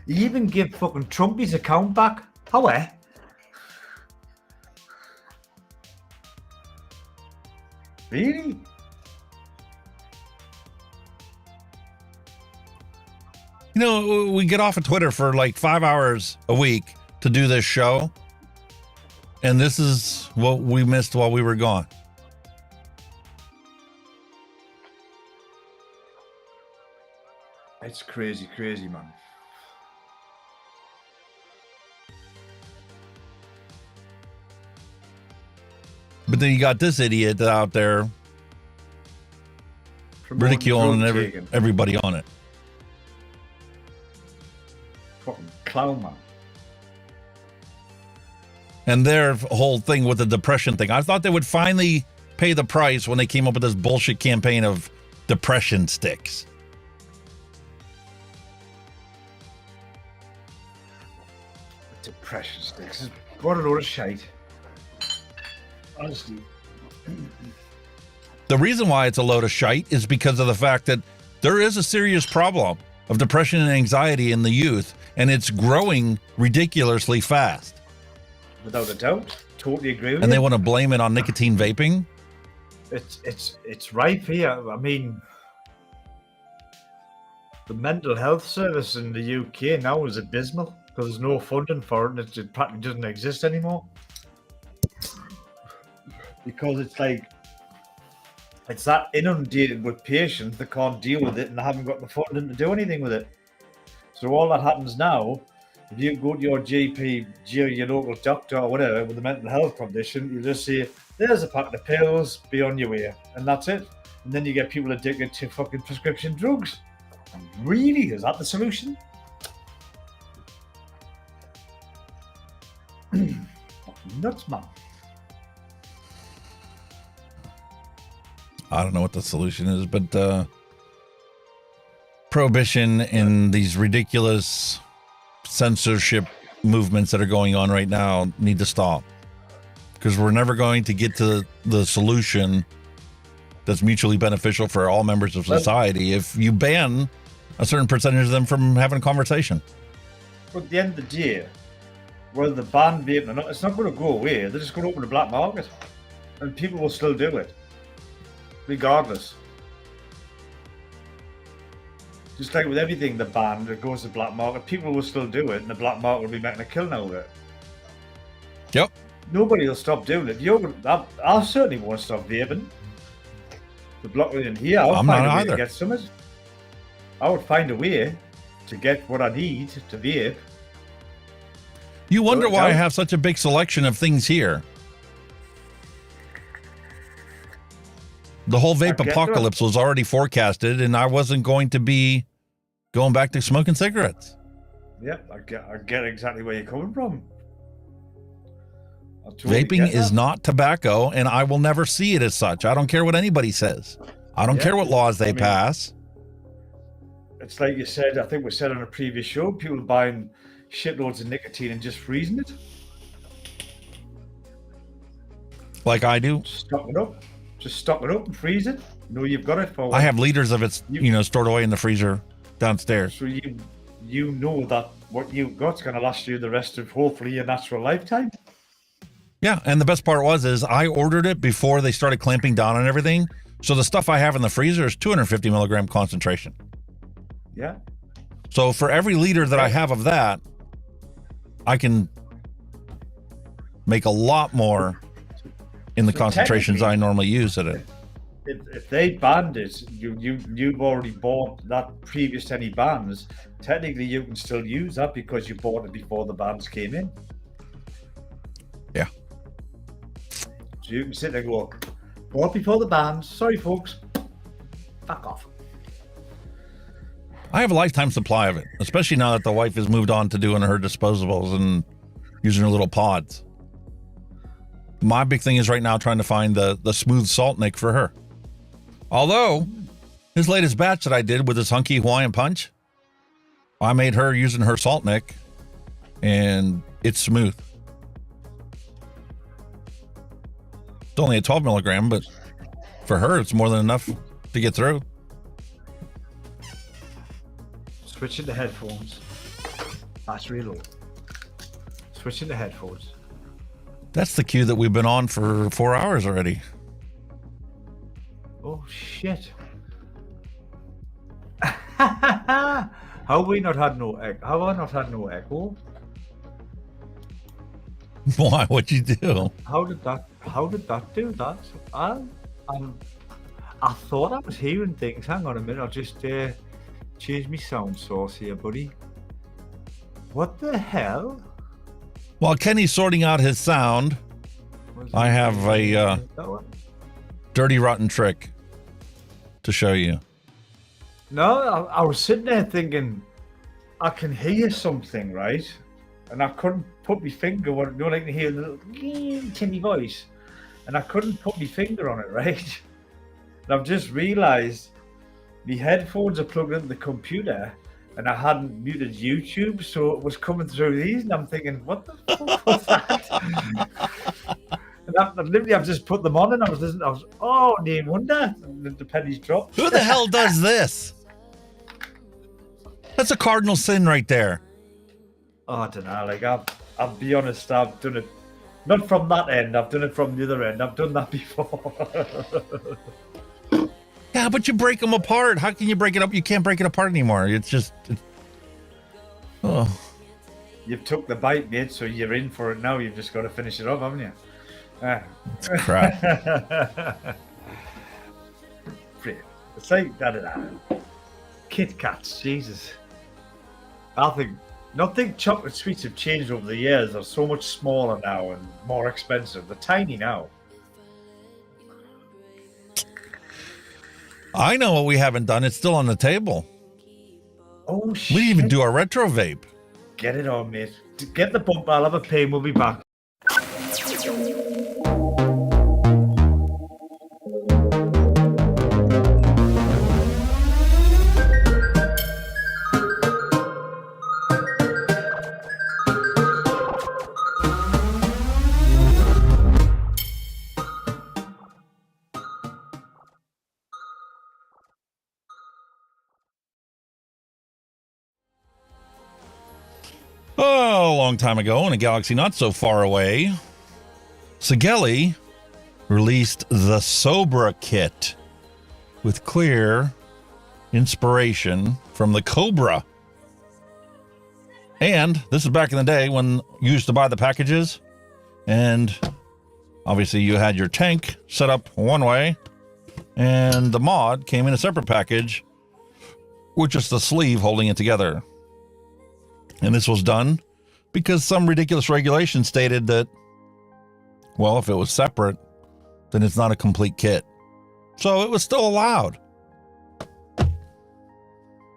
You even give fucking Trump his account back. How? Really? We get off of Twitter for like 5 hours a week to do this show, and this is what we missed while we were gone. It's crazy, man. But then you got this idiot out there ridiculing everybody on it. Fucking clown, man. And their whole thing with the depression thing. I thought they would finally pay the price when they came up with this bullshit campaign of depression sticks. Depression sticks. What a load of shite. Honestly. The reason why it's a load of shite is because of the fact that there is a serious problem of depression and anxiety in the youth, and it's growing ridiculously fast. Without a doubt. Totally agree with you. And they want to blame it on nicotine vaping? It's ripe here. I mean, the mental health service in the UK now is abysmal because there's no funding for it. It practically doesn't exist anymore. Because it's that inundated with patients that can't deal with it and they haven't got the funding to do anything with it. So all that happens now, if you go to your GP, your local doctor or whatever with a mental health condition, you just say, there's a packet of pills, be on your way. And that's it. And then you get people addicted to fucking prescription drugs. And really? Is that the solution? Nuts, man. I don't know what the solution is, but prohibition and these ridiculous censorship movements that are going on right now need to stop, because we're never going to get to the solution that's mutually beneficial for all members of society if you ban a certain percentage of them from having a conversation. But at the end of the day, whether the ban vaping or not, it's not going to go away. They're just going to open the black market, and people will still do it. Regardless. Just like with everything the banned, it goes to the black market, people will still do it and the black market will be making a killing out of it. Yep. Nobody will stop doing it. I certainly won't stop vaping. The block in here, I'm not either. To get some. I would find a way to get what I need to vape. You wonder why I have such a big selection of things here. The whole vape apocalypse was already forecasted, and I wasn't going to be going back to smoking cigarettes. Yeah, I get exactly where you're coming from. I totally Vaping get is that. not tobacco, and I will never see it as such. I don't care what anybody says. I don't Yeah, care what laws they I mean, pass. It's like you said, I think we said on a previous show, people buying shitloads of nicotine and just freezing it. Like I do. Stock it up. Just stock it up and freeze it. You know you've got it for. I have liters of it, stored away in the freezer downstairs. So you know that what you've got's going to last you the rest of hopefully your natural lifetime. Yeah, and the best part is I ordered it before they started clamping down on everything. So the stuff I have in the freezer is 250 milligram concentration. Yeah. So for every liter that I have of that, I can make a lot more in the So concentrations I normally use at it. If they banned it, you've already bought that previous to any bans. Technically, you can still use that because you bought it before the bans came in. Yeah. So you can sit there and go, bought before the bans. Sorry, folks. Fuck off. I have a lifetime supply of it, especially now that the wife has moved on to doing her disposables and using her little pods. My big thing is right now trying to find the smooth salt nick for her. Although, his latest batch that I did with his Hunky Hawaiian Punch, I made her using her salt nick, and it's smooth. It's only a 12 milligram, but for her, it's more than enough to get through. Switching to headphones. That's real low. Switching to headphones. That's the cue that we've been on for 4 hours already. Oh shit! How have we not had no echo? Have I not had no echo? Why? What'd you do? How did that do that? I thought I was hearing things. Hang on a minute. I'll just change my sound source here, buddy. What the hell? While Kenny's sorting out his sound, I have a dirty, rotten trick to show you. No, I was sitting there thinking, I can hear something, right? And I couldn't put my finger on it. You know, I can hear a little tinny voice. And I couldn't put my finger on it, right? And I've just realised my headphones are plugged into the computer and I hadn't muted YouTube, so it was coming through these, and I'm thinking, what the fuck was that? And literally, I've just put them on, and I was listening. Oh, no wonder the pennies dropped. Who the hell does this? That's a cardinal sin right there. Oh, I don't know. Like, I'll be honest, I've done it not from that end. I've done it from the other end. I've done that before. Yeah, but you break them apart. How can you break it up? You can't break it apart anymore. Oh. You've took the bite, mate, so you're in for it now. You've just got to finish it off, haven't you? It's crap. It's like, I don't know. Kit Kats, Jesus. I think chocolate sweets have changed over the years. They're so much smaller now and more expensive. They're tiny now. I know what we haven't done. It's still on the table. Oh, shit. We didn't even do our retro vape. Get it on, mate. Get the bump. I'll have a pay and we'll be back. Oh, a long time ago in a galaxy not so far away, Sigeli released the Sobra kit with clear inspiration from the Cobra. And this is back in the day when you used to buy the packages, and obviously you had your tank set up one way, and the mod came in a separate package with just the sleeve holding it together. And this was done because some ridiculous regulation stated that, well, if it was separate, then it's not a complete kit. So it was still allowed.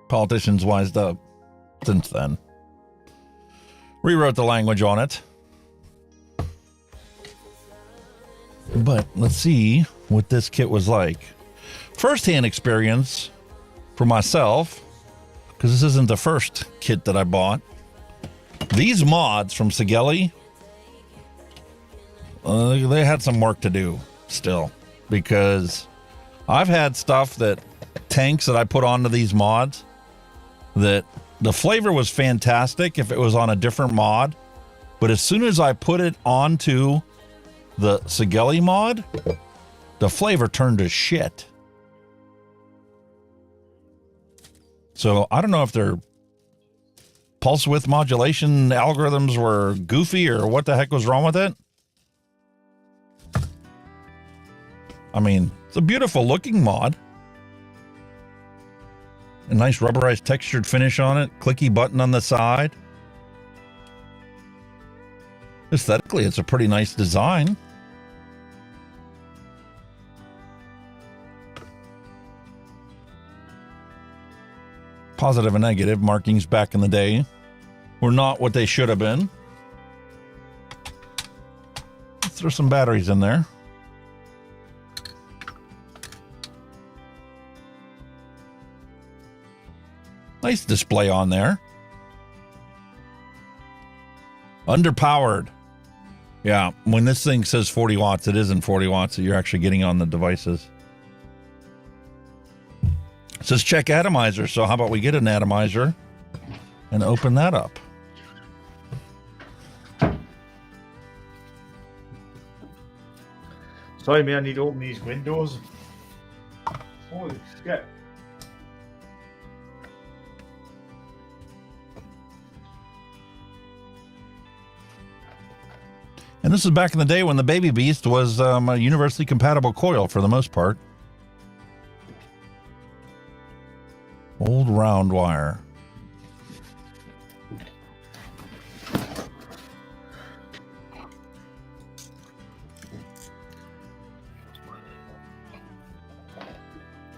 Politicians wised up since then. Rewrote the language on it. But let's see what this kit was like. First-hand experience for myself, because this isn't the first kit that I bought. These mods from Sigeli, they had some work to do still, because I've had stuff that tanks that I put onto these mods that the flavor was fantastic if it was on a different mod, but as soon as I put it onto the Sigeli mod, the flavor turned to shit. So I don't know if their pulse width modulation algorithms were goofy or what the heck was wrong with it. I mean, it's a beautiful looking mod. A nice rubberized textured finish on it. Clicky button on the side. Aesthetically, it's a pretty nice design. Positive and negative markings back in the day were not what they should have been. Let's throw some batteries in there. Nice display on there. Underpowered. Yeah, when this thing says 40 watts, it isn't 40 watts that you're actually getting on the devices. It says check atomizer, so how about we get an atomizer and open that up. Sorry, man, I need to open these windows. Holy shit. And this is back in the day when the Baby Beast was a universally compatible coil for the most part. Old round wire.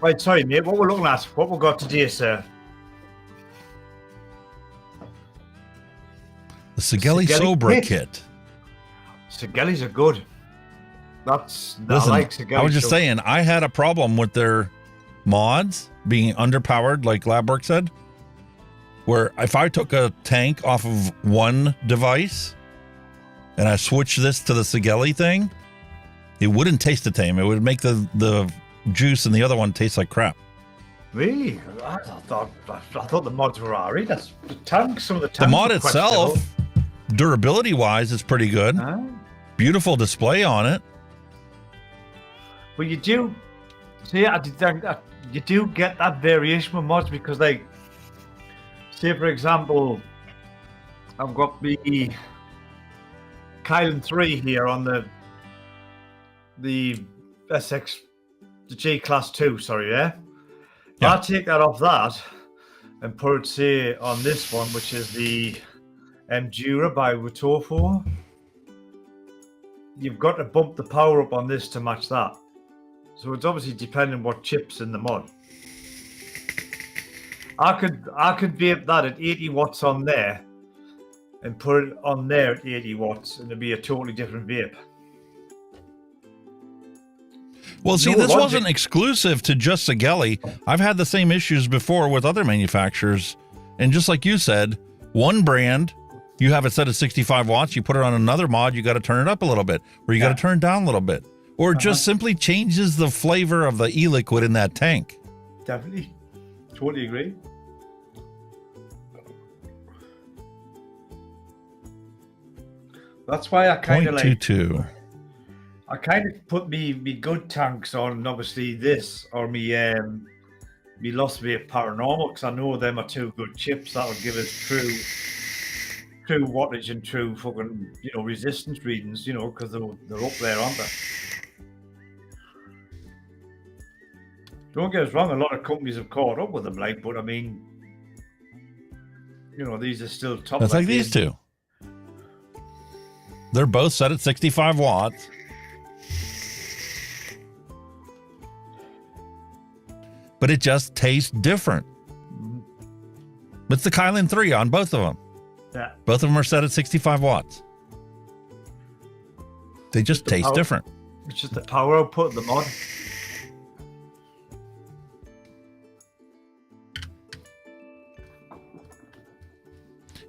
Right, sorry, mate. What we're looking at? What we got today, sir? The Sigeli Sobra kit. Sigeli's are good. Listen, I like Sigeli. I was just saying, I had a problem with their mods being underpowered, like Labwork said, where if I took a tank off of one device and I switched this to the Sigeli thing, it wouldn't taste the same. It would make the juice in the other one taste like crap. Really? I thought the mods were alright. That's the tank. Some of the tanks. The mod itself, durability wise, is pretty good. Beautiful display on it. Well, you do. See, you do get that variation with mods because, like, say for example, I've got the Kylan 3 here on the SX, the G Class 2. Sorry, yeah. I take that off that and put it, say, on this one, which is the Endura by Wutofo. You've got to bump the power up on this to match that. So it's obviously depending what chips in the mod. I could vape that at 80 watts on there and put it on there at 80 watts and it'd be a totally different vape. Well, see, this wasn't exclusive to just Sigeli. I've had the same issues before with other manufacturers. And just like you said, one brand, you have it set at 65 watts, you put it on another mod, you got to turn it up a little bit, or you got to turn it down a little bit. Or it just simply changes the flavor of the e-liquid in that tank. Definitely. Totally agree. That's why I kind of like... 0.22. I kind of put me good tanks on, obviously this, or me Lost Vape Paranormal, because I know them are two good chips that'll give us true wattage and true fucking, resistance readings, because they're up there, aren't they? Don't get us wrong, a lot of companies have caught up with them, like, but I mean, these are still top. That's like these two. They're both set at 65 watts. But it just tastes different. It's the Kylan 3 on both of them. Yeah. Both of them are set at 65 watts. They just taste different. It's just the power output of the mod.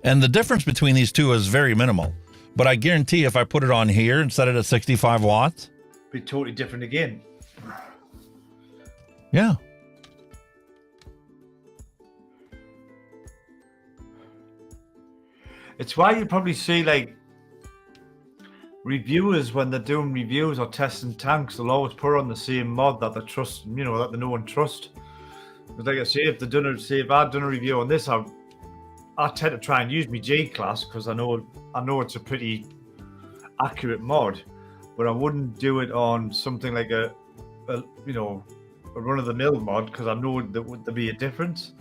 And the difference between these two is very minimal. But I guarantee if I put it on here and set it at 65 watts, Be totally different again. yeah. It's why you probably see like reviewers when they're doing reviews or testing tanks, they'll always put on the same mod that they trust, you know, that they know and trust. But like I say, if I'd done a review on this, I tend to try and use my G class because I know it's a pretty accurate mod, but I wouldn't do it on something like a run of the mill mod because I know there would be a difference.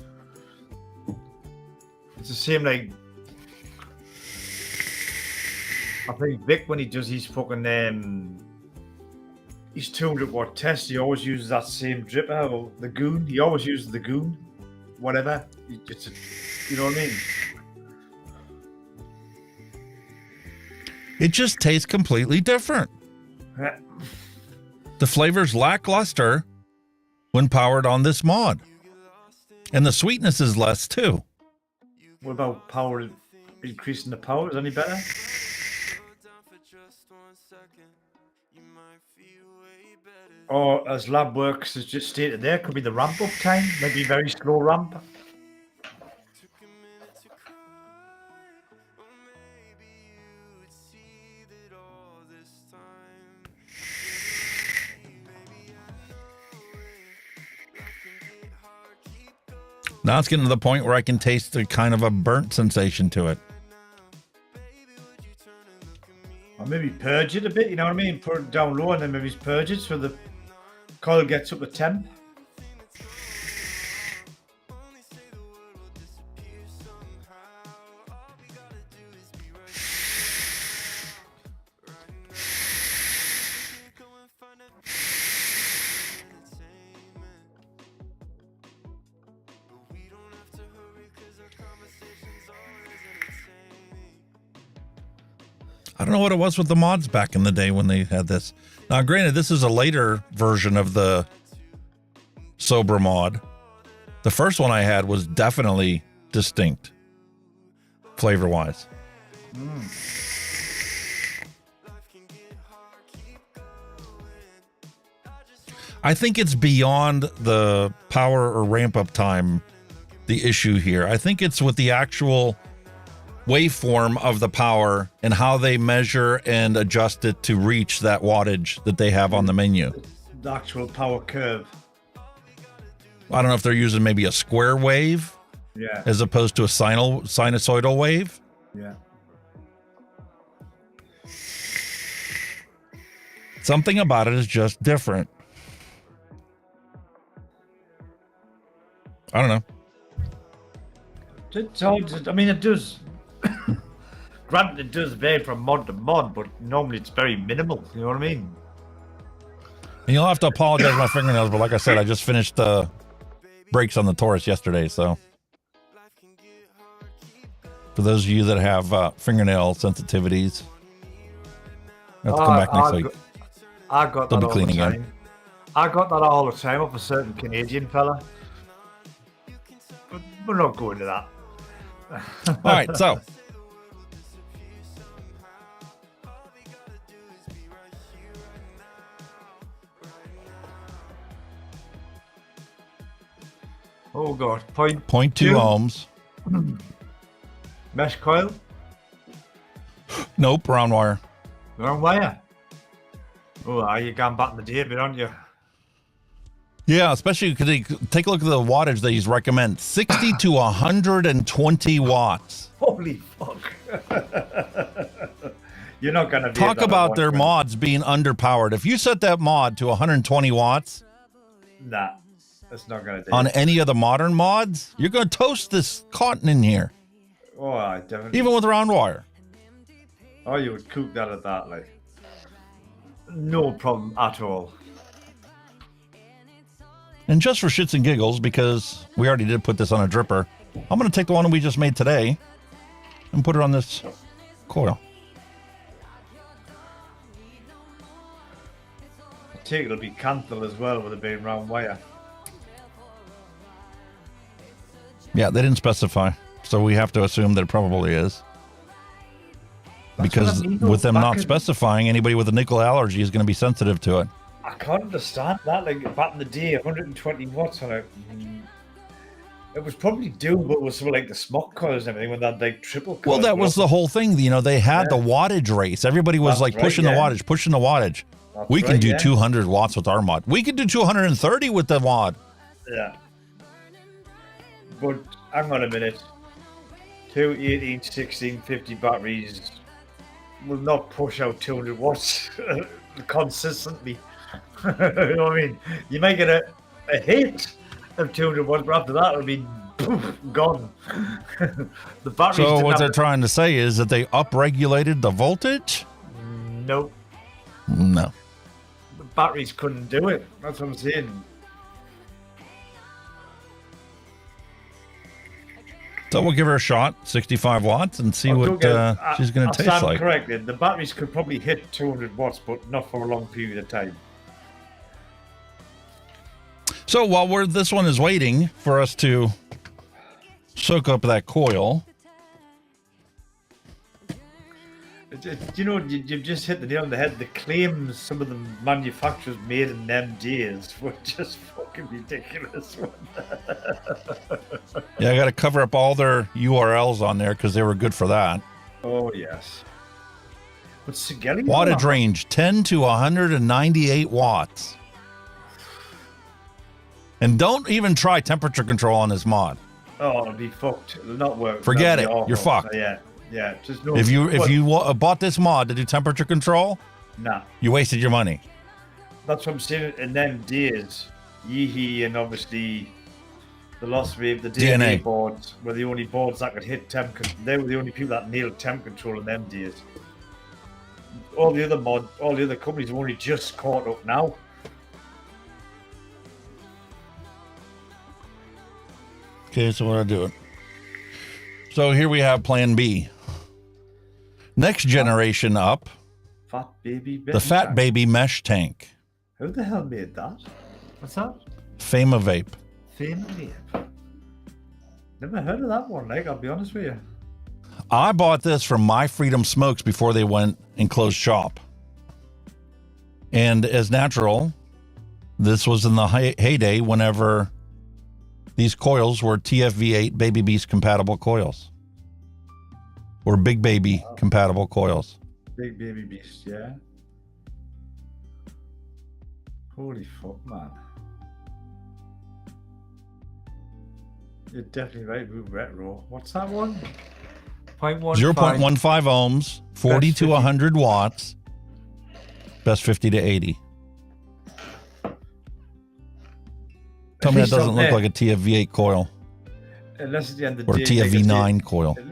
It's the same like I think Vic when he does his fucking his 200 watt test, he always uses that same dripper or the goon. He always uses the goon, whatever. You know what I mean? It just tastes completely different. Yeah. The flavor's lackluster when powered on this mod. And the sweetness is less too. What about power? Increasing the power is any better? Or as lab works has just stated there, could be the ramp up time, maybe very slow ramp. Now it's getting to the point where I can taste the kind of a burnt sensation to it. Or maybe purge it a bit, you know what I mean? Put it down low and then maybe purge it so the coil gets up to temp. I don't know what it was with the mods back in the day when they had this. Now, granted, this is a later version of the Sober mod. The first one I had was definitely distinct, flavor-wise. I think it's beyond the power or ramp-up time, the issue here. I think it's with the actual waveform of the power and how they measure and adjust it to reach that wattage that they have on the menu. The actual power curve. I don't know if they're using maybe a square wave, Yeah. as opposed to a sinusoidal wave. Yeah. Something about it is just different. I don't know. It's hard. I mean, it does. Granted, it does vary from mod to mod, but normally it's very minimal. You know what I mean? And you'll have to apologize for my fingernails, but like I said, I just finished the brakes on the Taurus yesterday, so for those of you that have fingernail sensitivities, I have to come back next week. I got They'll that be all clean the again. time. I got that all the time off a certain Canadian fella. But we're not going to that. All right, so Oh god, point 0.2 ohms. Mesh coil, Nope, round wire. wrong wire. Oh, you're going back in the day a bit, aren't you? Yeah, especially because take a look at the wattage that he's recommend: 60 to 120 watts. Holy fuck. You're not going to be Talk about their mods being underpowered. If you set that mod to 120 watts Nah, that's not going to do on it. any of the modern mods, you're going to toast this cotton in here, Oh, I definitely. even with round wire. Oh, you would cook that at that, like. No problem at all. And just for shits and giggles, because we already did put this on a dripper, I'm going to take the one we just made today and put it on this coil. I think it'll be Canthal as well with it being round wire. Yeah, they didn't specify, so we have to assume that it probably is. Because with them not specifying, anybody with a nickel allergy is going to be sensitive to it. I can't understand that. Like back in the day, 120 watts on it. It was probably doable with something like the smoke coils and everything when that like triple coil. Well, that was the whole thing. You know, they had the wattage race. Everybody was like pushing the wattage, pushing the wattage. We can do 200 watts with our mod. We can do 230 with the mod. Yeah. But hang on a minute. 2 18, 16, 50 batteries will not push out 200 watts consistently. You know what I mean? You might get a hit of 200 watts, but after that it'll be poof, gone. The batteries. So what they're trying to say is that they upregulated the voltage? Nope. No. The batteries couldn't do it. That's what I'm saying. So we'll give her a shot, 65 watts, and see what she's going to taste like. Corrected. The batteries could probably hit 200 watts, but not for a long period of time. So while this one is waiting for us to soak up that coil. You know, you've just hit the nail on the head. The claims some of the manufacturers made in them days were just fucking ridiculous. Yeah, I got to cover up all their URLs on there because they were good for that. Oh, yes. But Sigelli wattage range 10 to 198 watts. And don't even try temperature control on this mod. Oh, it'll be fucked. It'll not work. Forget it. You're fucked. Yeah. Just no. If you bought this mod to do temperature control, nah, you wasted your money. That's what I'm saying. In them days, Yeehee and obviously the Lost Wave, the DNA boards were the only boards that could hit temp. They were the only people that nailed temp control in them days. All the other companies have only just caught up now. Okay, so what do I do it? So here we have Plan B. Next generation up. Fat baby. The Fat Baby Mesh Tank. Who the hell made that? What's that? Fama Vape. Fama Vape. Never heard of that one, I'll be honest with you. I bought this from My Freedom Smokes before they went and closed shop. And as natural, this was in the heyday whenever these coils were TFV8 Baby Beast compatible coils. Or Big Baby compatible coils. Big Baby Beast, yeah. Holy fuck, man. You're definitely right with retro. What's that one? 0.15 ohms, 40 to 100 watts, best 50 to 80. Tell me that doesn't look like a TFV8 coil. Unless at the end of the or day, TFV9 coil. At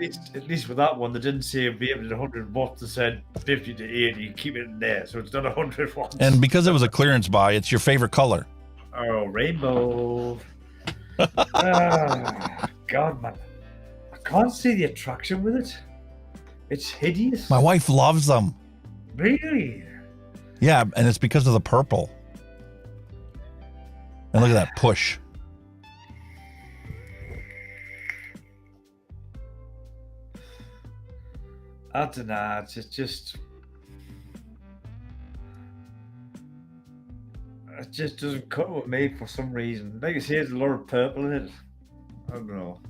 least with that one, they didn't say be able to 100 watts. They said 50 to 80. Keep it in there, so it's not 100 watts. And because it was a clearance buy, it's your favorite color. Oh, rainbow. God, man. I can't see the attraction with it. It's hideous. My wife loves them. Really? Yeah, and it's because of the purple. And look at that push. I don't know. It's just. It just doesn't cut with me for some reason. Like I say, there's a lot of purple in it. I don't know.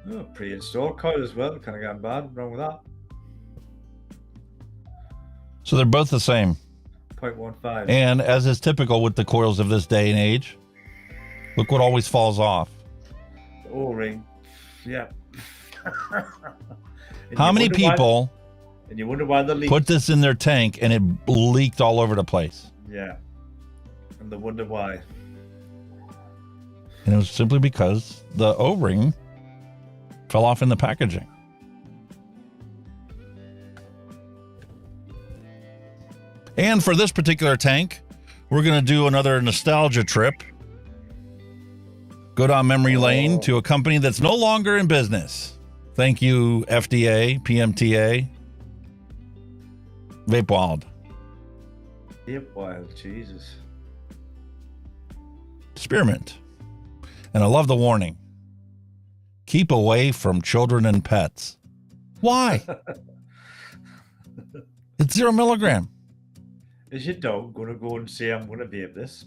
Oh, pre-installed coil as well. Kind of gone bad. Wrong with that. So they're both the same. 0.15. And as is typical with the coils of this day and age, look what always falls off. The O-ring. Yeah. How many people and you wonder why they leaked. Put this in their tank and it leaked all over the place? Yeah. And they wonder why. And it was simply because the O-ring fell off in the packaging. And for this particular tank, We're going to do another nostalgia trip. Go down memory lane to a company that's no longer in business. Thank you, FDA, PMTA, Vape Wild. Vape Wild, Jesus. Spearmint. And I love the warning. Keep away from children and pets. Why? It's 0 milligram. Is your dog going to go and say, I'm going to vape this?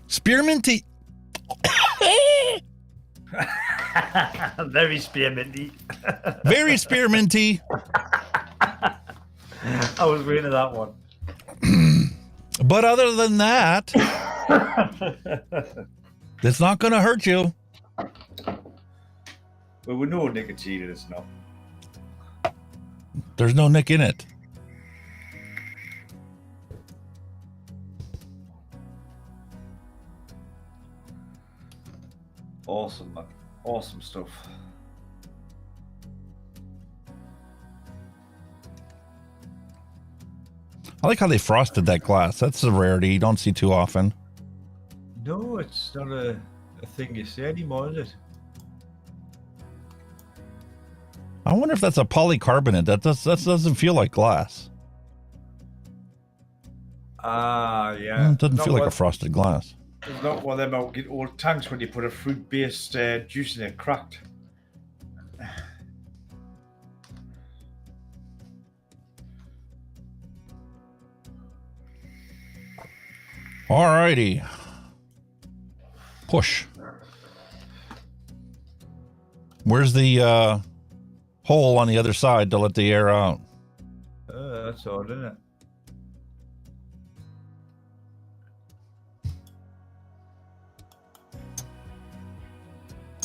Spearminty. Very spearminty. Very spearminty. I was waiting for that one. But other than that, it's not going to hurt you. Well, we know nicotine is not. There's no nick in it. Awesome, man. Awesome stuff. I like how they frosted that glass. That's a rarity you don't see too often. No, it's not a thing you see anymore, is it? I wonder if that's a polycarbonate. That doesn't feel like glass. Yeah. It doesn't feel like a frosted glass. It's not one of them out get old tanks when you put a fruit-based juice in it cracked. Alrighty. Push. Where's the hole on the other side to let the air out? That's odd, isn't it?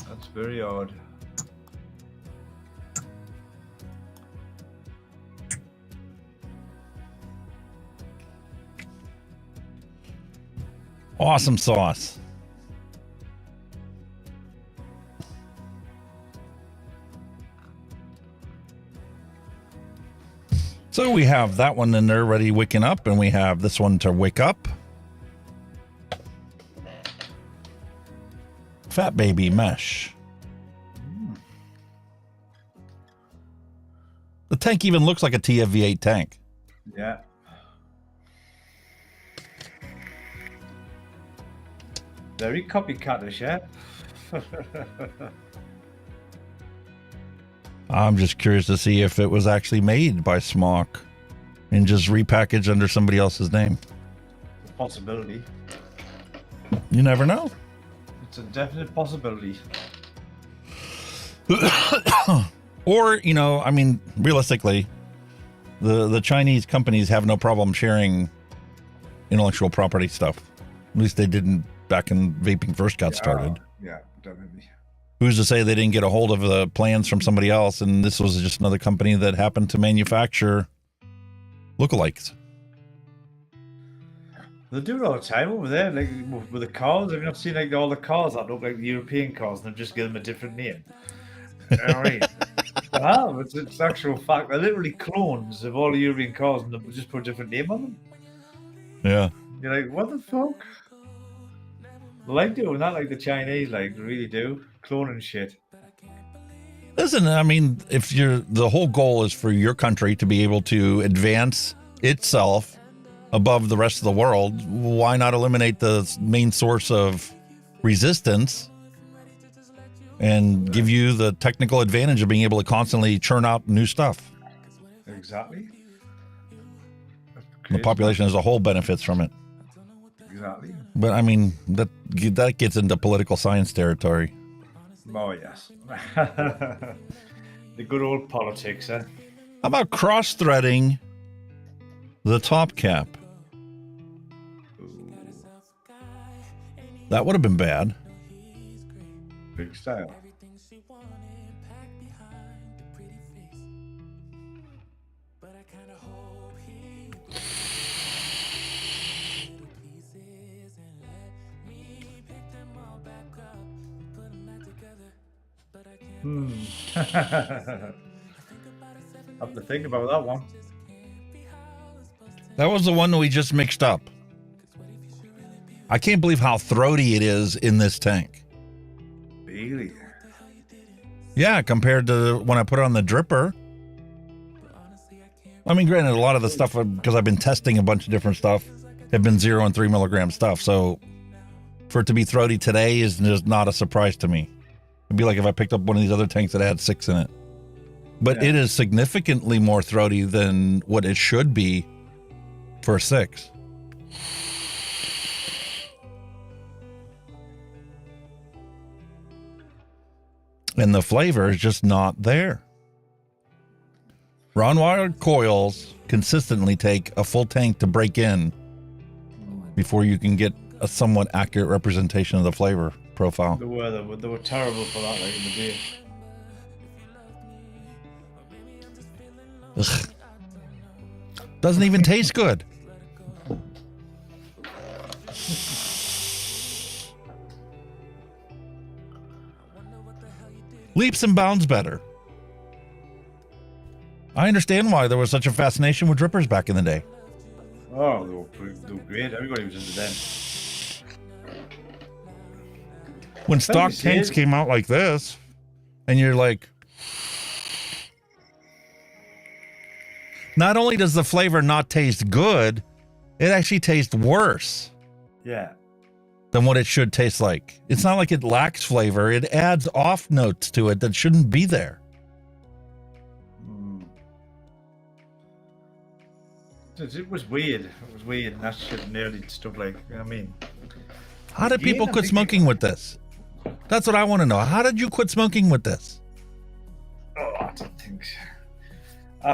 That's very odd. Awesome sauce. So we have that one in there ready wicking up, and we have this one to wick up. Fat Baby Mesh. The tank even looks like a TFV8 tank. Yeah. Very copycatish, yeah? I'm just curious to see if it was actually made by Smock and just repackaged under somebody else's name. It's a possibility. You never know. It's a definite possibility. Or, you know, I mean, realistically, the Chinese companies have no problem sharing intellectual property stuff. At least they didn't back when vaping first got started. Yeah, definitely. Who's to say they didn't get a hold of the plans from somebody else and this was just another company that happened to manufacture lookalikes? They do it all the time over there, like with the cars. Have you not seen like all the cars that look like the European cars and they've just given them a different name? You know what I mean? It's actual fact. They're literally clones of all the European cars and they just put a different name on them. Yeah. You're like, what the fuck? They like doing that, like the Chinese, like, they really do. Cloning shit. Listen, I mean, if the whole goal is for your country to be able to advance itself above the rest of the world, why not eliminate the main source of resistance and give you the technical advantage of being able to constantly churn out new stuff? Exactly. The population as a whole benefits from it. Exactly. But I mean, that gets into political science territory. Oh, yes. The good old politics, eh? How about cross-threading the top cap? That would have been bad. Big style. Have to think about that one. That was the one that we just mixed up. I can't believe how throaty it is in this tank. Really? Yeah, compared to when I put it on the dripper. I mean, granted, a lot of the stuff, because I've been testing a bunch of different stuff, have been 0 and 3 milligram stuff. So for it to be throaty today is just not a surprise to me. It'd be like if I picked up one of these other tanks that had 6 in it. But it is significantly more throaty than what it should be for a 6. And the flavor is just not there. Round wire coils consistently take a full tank to break in before you can get a somewhat accurate representation of the flavor profile. They were terrible for that, like in the day. Ugh. Doesn't even taste good. Leaps and bounds better. I understand why there was such a fascination with drippers back in the day. Oh, they were great. Everybody was into them. When stock tanks came out like this, and you're like, not only does the flavor not taste good, it actually tastes worse. Yeah. Than what it should taste like. It's not like it lacks flavor. It adds off notes to it that shouldn't be there. It was weird. It was weird. And that shit nearly stuff like, I mean. How did people quit smoking with this? That's what I want to know. How did you quit smoking with this? Oh, I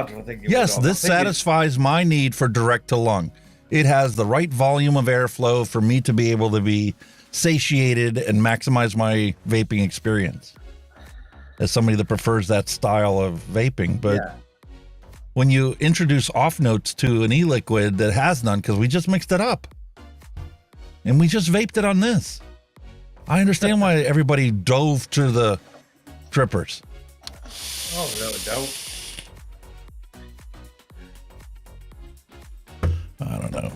don't think it yes, this satisfies my need for direct to lung. It has the right volume of airflow for me to be able to be satiated and maximize my vaping experience. As somebody that prefers that style of vaping, but when you introduce off notes to an e-liquid that has none, because we just mixed it up and we just vaped it on this. I understand why everybody dove to the drippers. Oh, without a doubt. I don't know.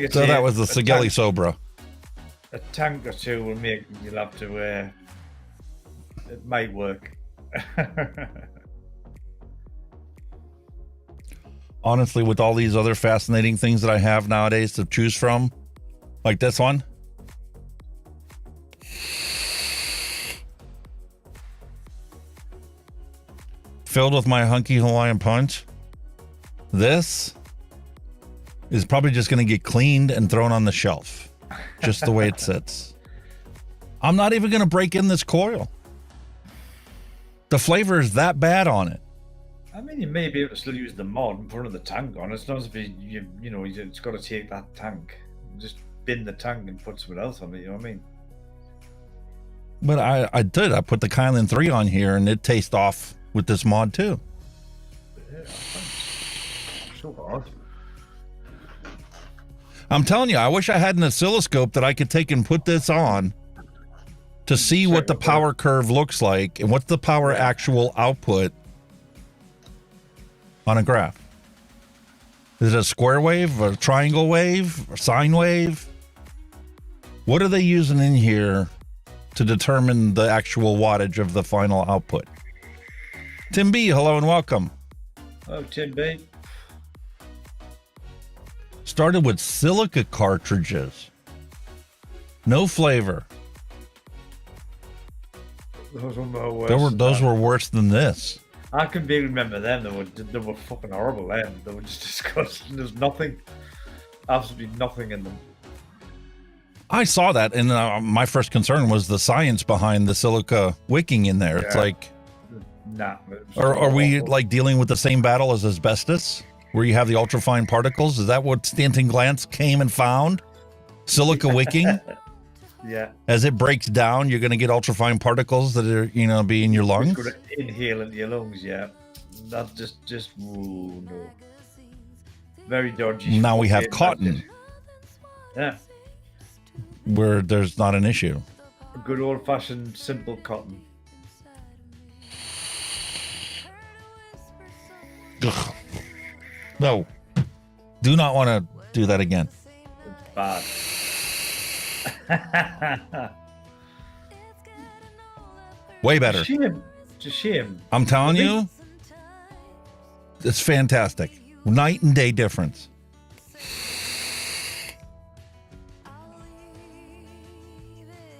So that was the Sigelli Sobra. A tank or two will make you'll have to. It might work. Honestly, with all these other fascinating things that I have nowadays to choose from, like this one. Filled with my Hunky Hawaiian Punch. This is probably just going to get cleaned and thrown on the shelf, just the way it sits. I'm not even going to break in this coil. The flavor is that bad on it. I mean, you may be able to still use the mod and put another tank on. It's not as if it's got to take that tank. Just bin the tank and put something else on it, you know what I mean? But I did. I put the Kylan 3 on here and it tastes off with this mod too. Yeah, so hard. I'm telling you, I wish I had an oscilloscope that I could take and put this on to see what the power curve looks like and what's the power actual output on a graph. Is it a square wave, a triangle wave, a sine wave? What are they using in here to determine the actual wattage of the final output? Tim B, hello and welcome. Oh, Tim B. Started with silica cartridges. No flavor. Those were Those were worse than this. I can barely remember them. They were fucking horrible then. They were just disgusting. There's nothing, absolutely nothing in them. I saw that, and my first concern was the science behind the silica wicking in there. It's like, nah. Are we like dealing with the same battle as asbestos, where you have the ultrafine particles? Is that what Stanton Glantz came and found? Silica wicking? Yeah. As it breaks down, you're going to get ultrafine particles that are, be in your lungs. It's going to inhale into your lungs, yeah. That's just ooh, no. Very dodgy. Now we have cotton. Yeah. Where there's not an issue. A good old-fashioned simple cotton. Ugh. No. Do not want to do that again. It's bad. Way better. It's a shame. I'm telling you, it's fantastic. Night and day difference.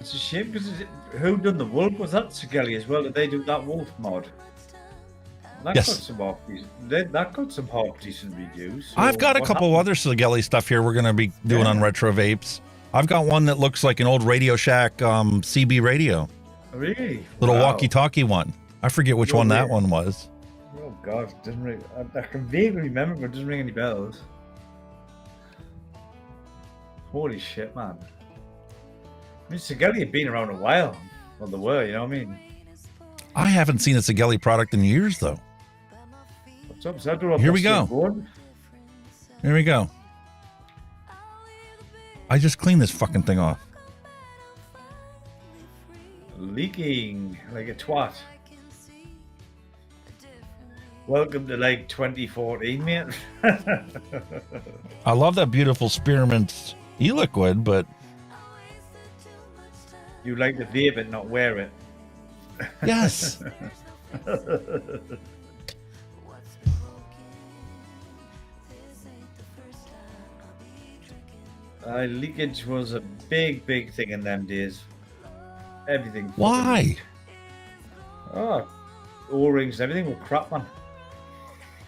It's a shame because who done the wolf? Was that Sigelli as well? Did they do that wolf mod? That Yes. got some that got some half decent reviews. So I've got a what couple happened? other Sigelli stuff here we're going to be doing on Retro Vapes. I've got one that looks like an old Radio Shack CB radio. Really? Little Wow. walkie-talkie one. I forget which one that one was. Oh God, it doesn't ring. I can vaguely remember, but it doesn't ring any bells. Holy shit, man! I mean, Sigelli had been around a while. Well, they were, you know what I mean? I haven't seen a Sigelli product in years, though. What's up? Is that door Here we still go. going? Here we go. I just cleaned this fucking thing off. Leaking like a twat. Welcome to like 2014, mate. I love that beautiful spearmint e-liquid, but You like to vape it, not wear it. yes. Leakage was a big thing in them days. Everything. Why? Oh, O-rings and everything were crap, man.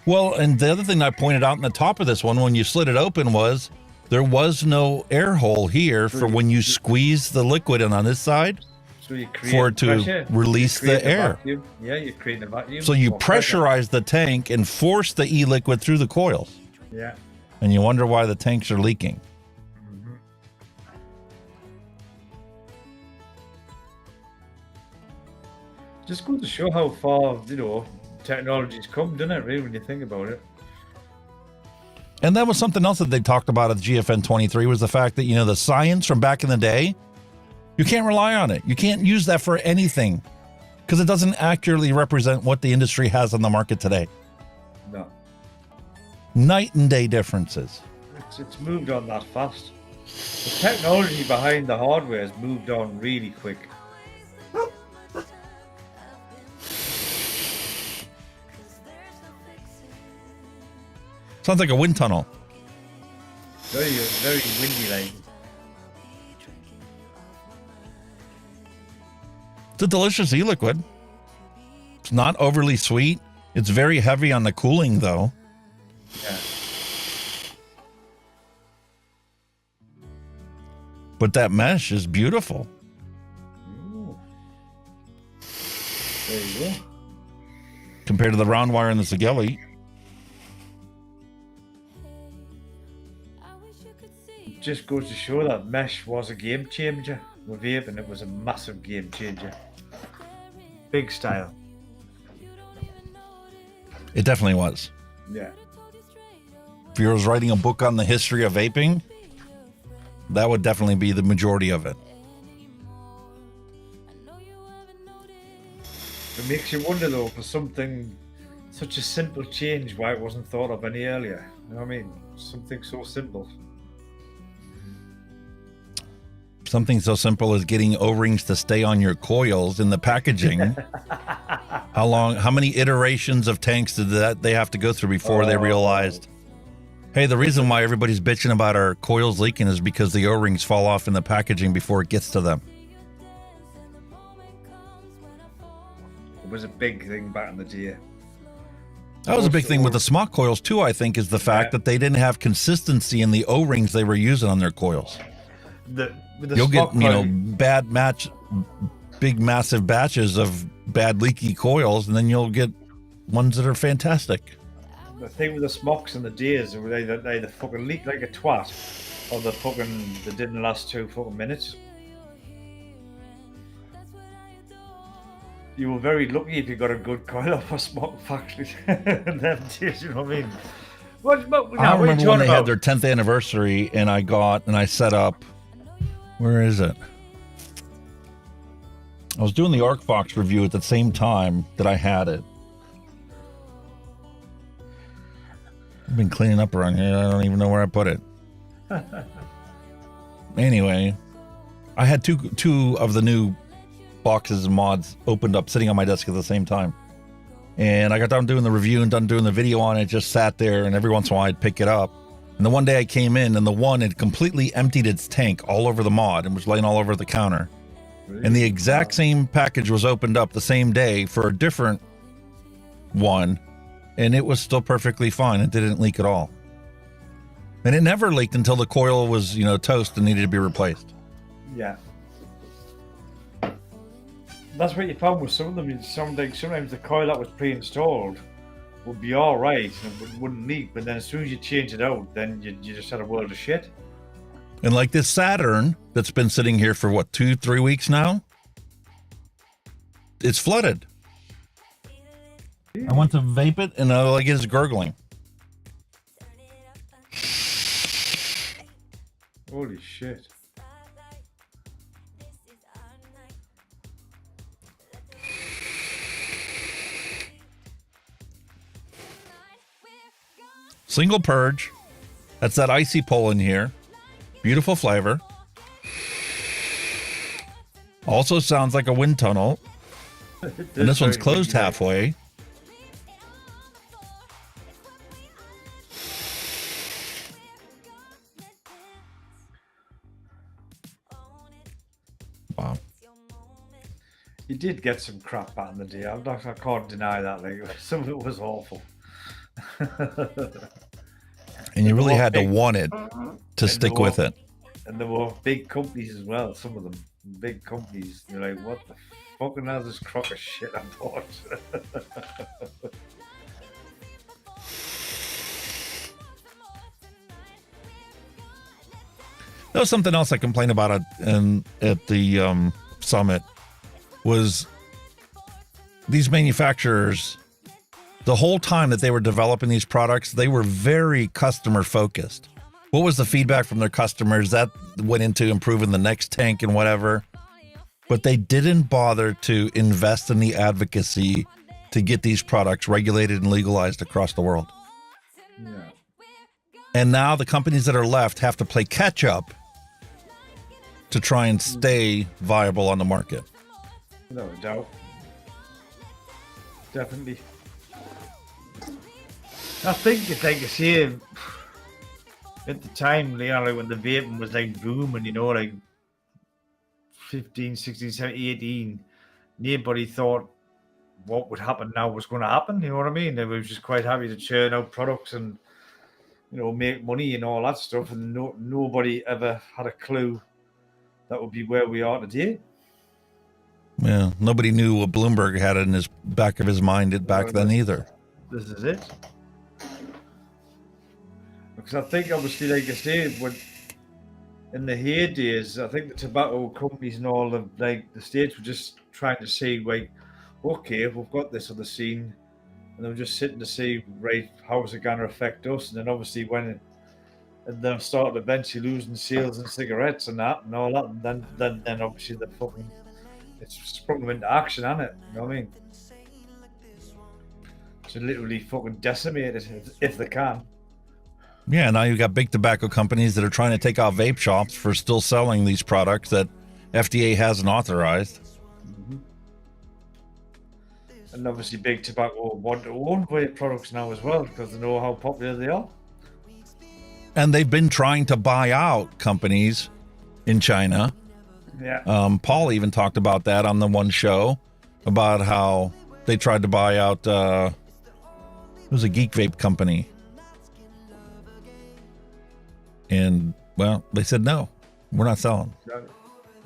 Well, and the other thing I pointed out in the top of this one when you slid it open was there was no air hole here for when you squeeze the liquid in on this side So you create for it to pressure, release you create the air. vacuum. Yeah, you create a vacuum. So you More pressure. pressurize the tank and force the e-liquid through the coils. Yeah. And you wonder why the tanks are leaking. Just goes to show how far, technology's come, doesn't it, really, when you think about it? And that was something else that they talked about at GFN 23 was the fact that, the science from back in the day, you can't rely on it. You can't use that for anything because it doesn't accurately represent what the industry has on the market today. No. Night and day differences. It's moved on that fast. The technology behind the hardware has moved on really quick. Sounds like a wind tunnel. Very windy, like. It's a delicious e-liquid. It's not overly sweet. It's very heavy on the cooling, though. Yeah. But that mesh is beautiful. Ooh. There you go. Compared to the round wire in the Sigelli. Just goes to show that mesh was a game changer with vaping. It was a massive game changer. Big style. It definitely was. Yeah. If you was writing a book on the history of vaping, that would definitely be the majority of it. It makes you wonder, though, for something, such a simple change, why it wasn't thought of any earlier. You know what I mean? Something so simple. Something so simple as getting O-rings to stay on your coils in the packaging. How many iterations of tanks did they have to go through before they realized, hey, the reason why everybody's bitching about our coils leaking is because the O-rings fall off in the packaging before it gets to them. It was a big thing back in the day. That was a big thing with the smock coils too, I think, is the fact that they didn't have consistency in the O-rings they were using on their coils. You'll get, big massive batches of bad leaky coils, and then you'll get ones that are fantastic. The thing with the smocks in the days, they either fucking leaked like a twat, or they didn't last 2 fucking minutes. You were very lucky if you got a good coil off a smock factory in them days, you know what I mean? I remember when they had their 10th anniversary, and I set up, where is it? I was doing the ArcFox review at the same time that I had it. I've been cleaning up around here. I don't even know where I put it. Anyway, I had two of the new boxes and mods opened up sitting on my desk at the same time. And I got done doing the review and done doing the video on it, just sat there, and every once in a while I'd pick it up. And the one day I came in and the one had completely emptied its tank all over the mod and was laying all over the counter. Really? And the exact same package was opened up the same day for a different one, and it was still perfectly fine. It didn't leak at all. And it never leaked until the coil was, toast and needed to be replaced. Yeah. That's what you found with some of them. Sometimes the coil that was pre-installed would be all right and it wouldn't leak, but then as soon as you change it out, then you just had a world of shit. And like this Saturn that's been sitting here for what, 2-3 weeks now? It's flooded. I went to vape it and all I get is gurgling. Holy shit. Single purge. That's that icy pull in here. Beautiful flavor. Also sounds like a wind tunnel. And this one's closed halfway. Wow. You did get some crap back in the day. I can't deny that. Like, some of it was awful. And you really had to want it to stick with it. And there were big companies as well, some of them. Big companies. They're like, what the fucking hell is this crock of shit I bought? There was something else I complained about at the summit was these manufacturers, the whole time that they were developing these products, they were very customer focused. What was the feedback from their customers? That went into improving the next tank and whatever. But they didn't bother to invest in the advocacy to get these products regulated and legalized across the world. Yeah. And now the companies that are left have to play catch up to try and stay viable on the market. No doubt. Definitely. I think it's like a shame. At the time, like when the vaping was like booming, like 15, 16, 17, 18, nobody thought what would happen now was going to happen. You know what I mean? They were just quite happy to churn out products and, make money and all that stuff. And nobody ever had a clue that would be where we are today. Yeah, nobody knew what Bloomberg had in his back of his mind back then either. This is it. Because I think, obviously, like I say, when in the heydays, I think the tobacco companies and all of the states were just trying to say, like, okay, we've got this on the scene, and they were just sitting to see, right, how is it going to affect us? And then obviously when and then started eventually losing sales in cigarettes and that and all that, and then obviously the fucking it's sprung them into action, hasn't it? You know what I mean? To literally fucking decimate it if they can. Yeah, now you've got big tobacco companies that are trying to take out vape shops for still selling these products that FDA hasn't authorized. Mm-hmm. And obviously big tobacco want to own vape products now as well because they know how popular they are. And they've been trying to buy out companies in China. Yeah. Paul even talked about that on the one show about how they tried to buy out, it was a geek vape company. And, well, they said, no, we're not selling.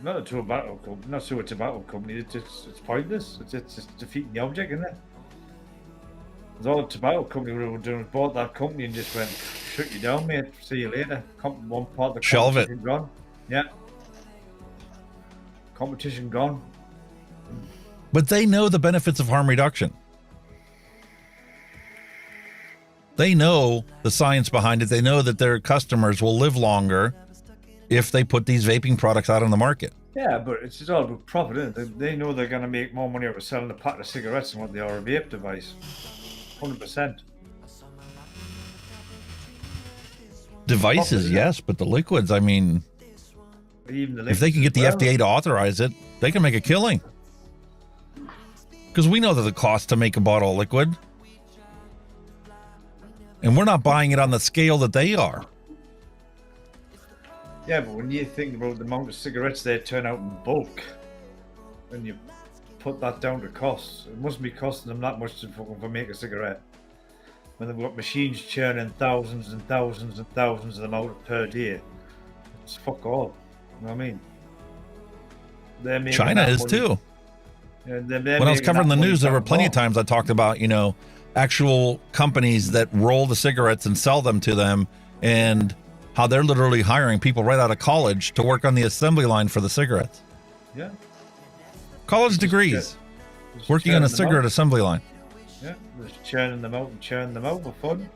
Not a tobacco company, not so a tobacco company. It's pointless. It's just defeating the object, isn't it? Because all the tobacco company were doing was bought that company and just went, shut you down, mate. See you later. One part of the shelve it. Gone. Yeah. Competition gone. But they know the benefits of harm reduction. They know the science behind it. They know that their customers will live longer if they put these vaping products out on the market. Yeah, but it's just all about profit, isn't it? They know they're going to make more money out of selling a pack of cigarettes than what they are a vape device. 100%. Devices, yes, but the liquids, I mean, Even the if they can get the liquids as FDA to authorize it, they can make a killing. Because we know that the cost to make a bottle of liquid. And we're not buying it on the scale that they are. Yeah, but when you think about the amount of cigarettes they turn out in bulk, and you put that down to costs, it mustn't be costing them that much to fucking make a cigarette. When they've got machines churning thousands and thousands and thousands of them out per day, it's fuck all. You know what I mean? They're making China that is money. too. Yeah, When I was covering the news, there were plenty of times I talked about, actual companies that roll the cigarettes and sell them to them, and how they're literally hiring people right out of college to work on the assembly line for the cigarettes. Yeah. College degrees, Just working on churning a them cigarette out. assembly line. Yeah, just churning them out and churning them out for fun.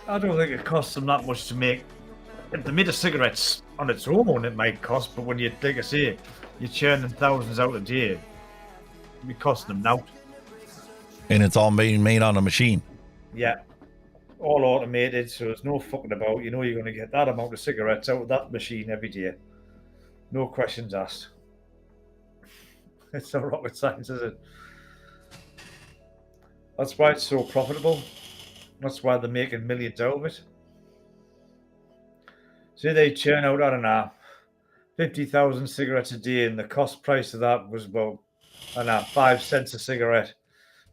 I don't think it costs them that much to make. If they made a cigarettes on its own, it might cost, but when you, like I say, you're churning thousands out a day, it'd be costing them now. And it's all made on a machine. Yeah. All automated, so there's no fucking about. You know you're going to get that amount of cigarettes out of that machine every day. No questions asked. It's not rocket science, is it? That's why it's so profitable. That's why they're making millions out of it. Say they churn out, I don't know, 50,000 cigarettes a day, and the cost price of that was about, I don't know, 5 cents a cigarette.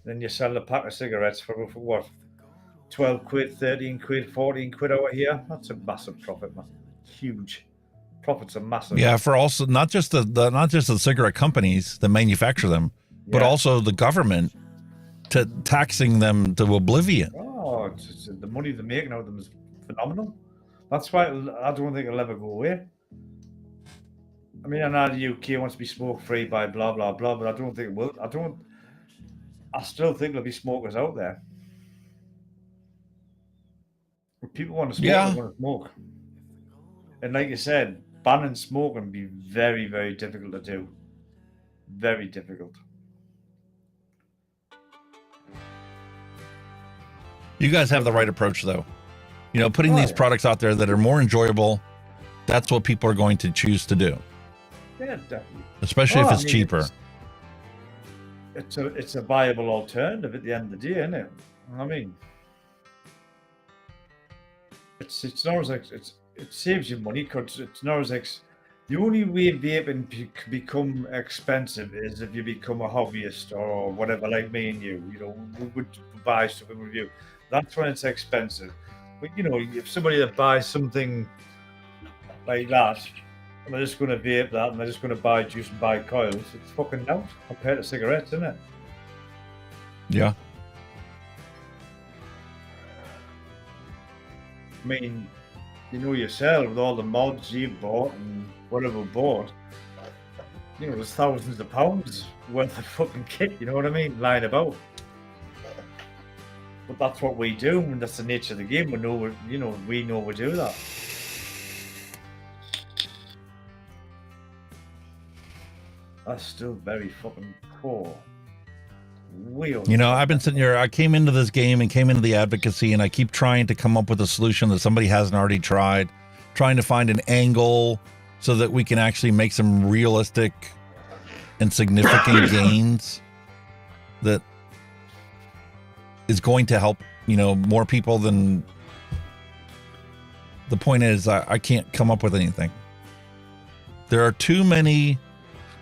Then you sell a pack of cigarettes for what? 12 quid, 13 quid, 14 quid over here. That's a massive profit, man. Huge. Profits are massive. Yeah, for also not just the cigarette companies that manufacture them, but Yeah. also the government to taxing them to oblivion. Oh, it's the money they're making out of them is phenomenal. That's why I don't think it'll ever go away. I mean, I know the UK wants to be smoke free by blah blah blah, but I don't think it will. I still think there'll be smokers out there. If people want to smoke, Yeah. they want to smoke. And like you said, banning smoking would be very, very difficult to do. Very difficult. You guys have the right approach, though. Putting these products out there that are more enjoyable, that's what people are going to choose to do, Yeah, definitely. especially if it's cheaper. It's a viable alternative at the end of the day, isn't it? I mean, it's not as like it saves you money because it's not as like the only way vaping can become expensive is if you become a hobbyist or whatever, like me and you. We would buy something with you. That's when it's expensive. But if somebody that buys something like that, and they're just going to vape that, and they're just going to buy juice and buy coils, it's fucking out compared to cigarettes, isn't it? Yeah. I mean, yourself with all the mods you've bought and whatever bought, there's thousands of pounds worth of fucking kit, you know what I mean, lying about. But that's what we do, and that's the nature of the game. We know we do that. That's still very fucking poor. I've been sitting here. I came into this game and came into the advocacy, and I keep trying to come up with a solution that somebody hasn't already tried, trying to find an angle so that we can actually make some realistic and significant gains that is going to help, more people than. The point is, I can't come up with anything. There are too many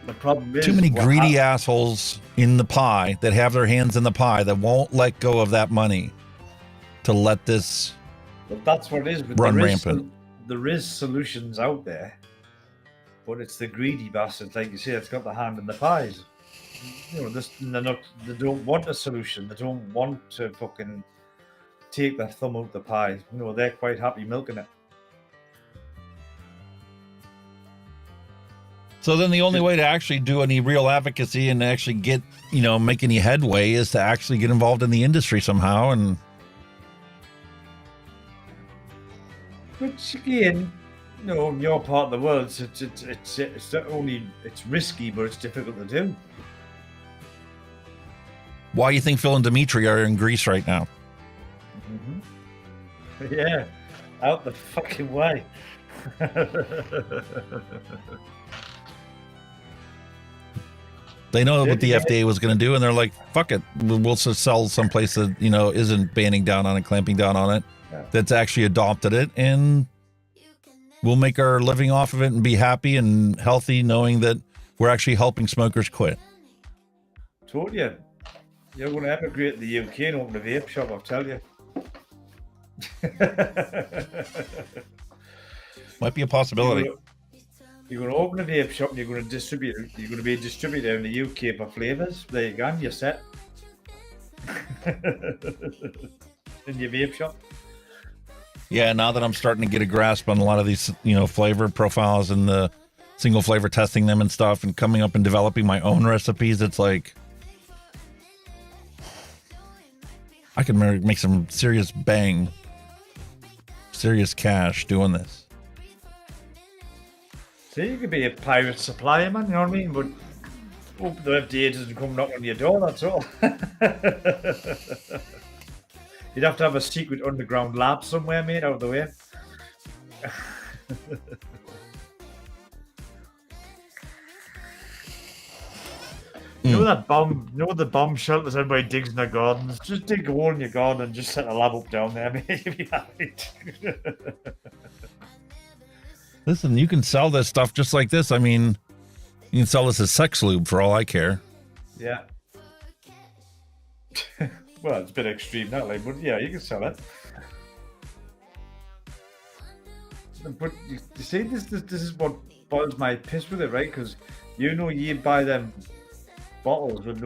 greedy assholes in the pie that have their hands in the pie that won't let go of that money to let this But that's what it is. But run rampant. There is solutions out there, but it's the greedy bastards, like you say, that's got the hand in the pies. They don't want a solution. They don't want to fucking take their thumb out the pie. They're quite happy milking it. So then the only way to actually do any real advocacy and actually get, make any headway is to actually get involved in the industry somehow. And Which again, No, in your part of the world, it's not only it's risky, but it's difficult to do. Why do you think Phil and Dimitri are in Greece right now? Mm-hmm. Yeah, out the fucking way. They know what the FDA was going to do, and they're like, "Fuck it, we'll just sell someplace that isn't banning down on it, clamping down on it, that's actually adopted it, and we'll make our living off of it and be happy and healthy, knowing that we're actually helping smokers quit." Told you, you're going to emigrate to the UK and open a vape shop. I'll tell you. Might be a possibility. You're going to open a vape shop and you're going to distribute it. You're going to be a distributor in the UK for flavours. There you go, you're set. In your vape shop. Yeah, now that I'm starting to get a grasp on a lot of these, flavor profiles and the single flavor testing them and stuff and coming up and developing my own recipes, it's like I can make some serious cash doing this. So you could be a pirate supplier, man, you know what I mean? But hope the FDA doesn't come knock on your door, that's all. You'd have to have a secret underground lab somewhere, mate, out of the way. You know the bomb shelters everybody digs in their gardens? Just dig a hole in your garden and just set a lab up down there, mate. You'll be happy. Listen, you can sell this stuff just like this. I mean, you can sell this as sex lube for all I care. Yeah. Well, it's a bit extreme that way, but yeah, you can sell it. But you see, this is what boils my piss with it, right? Because you buy them bottles with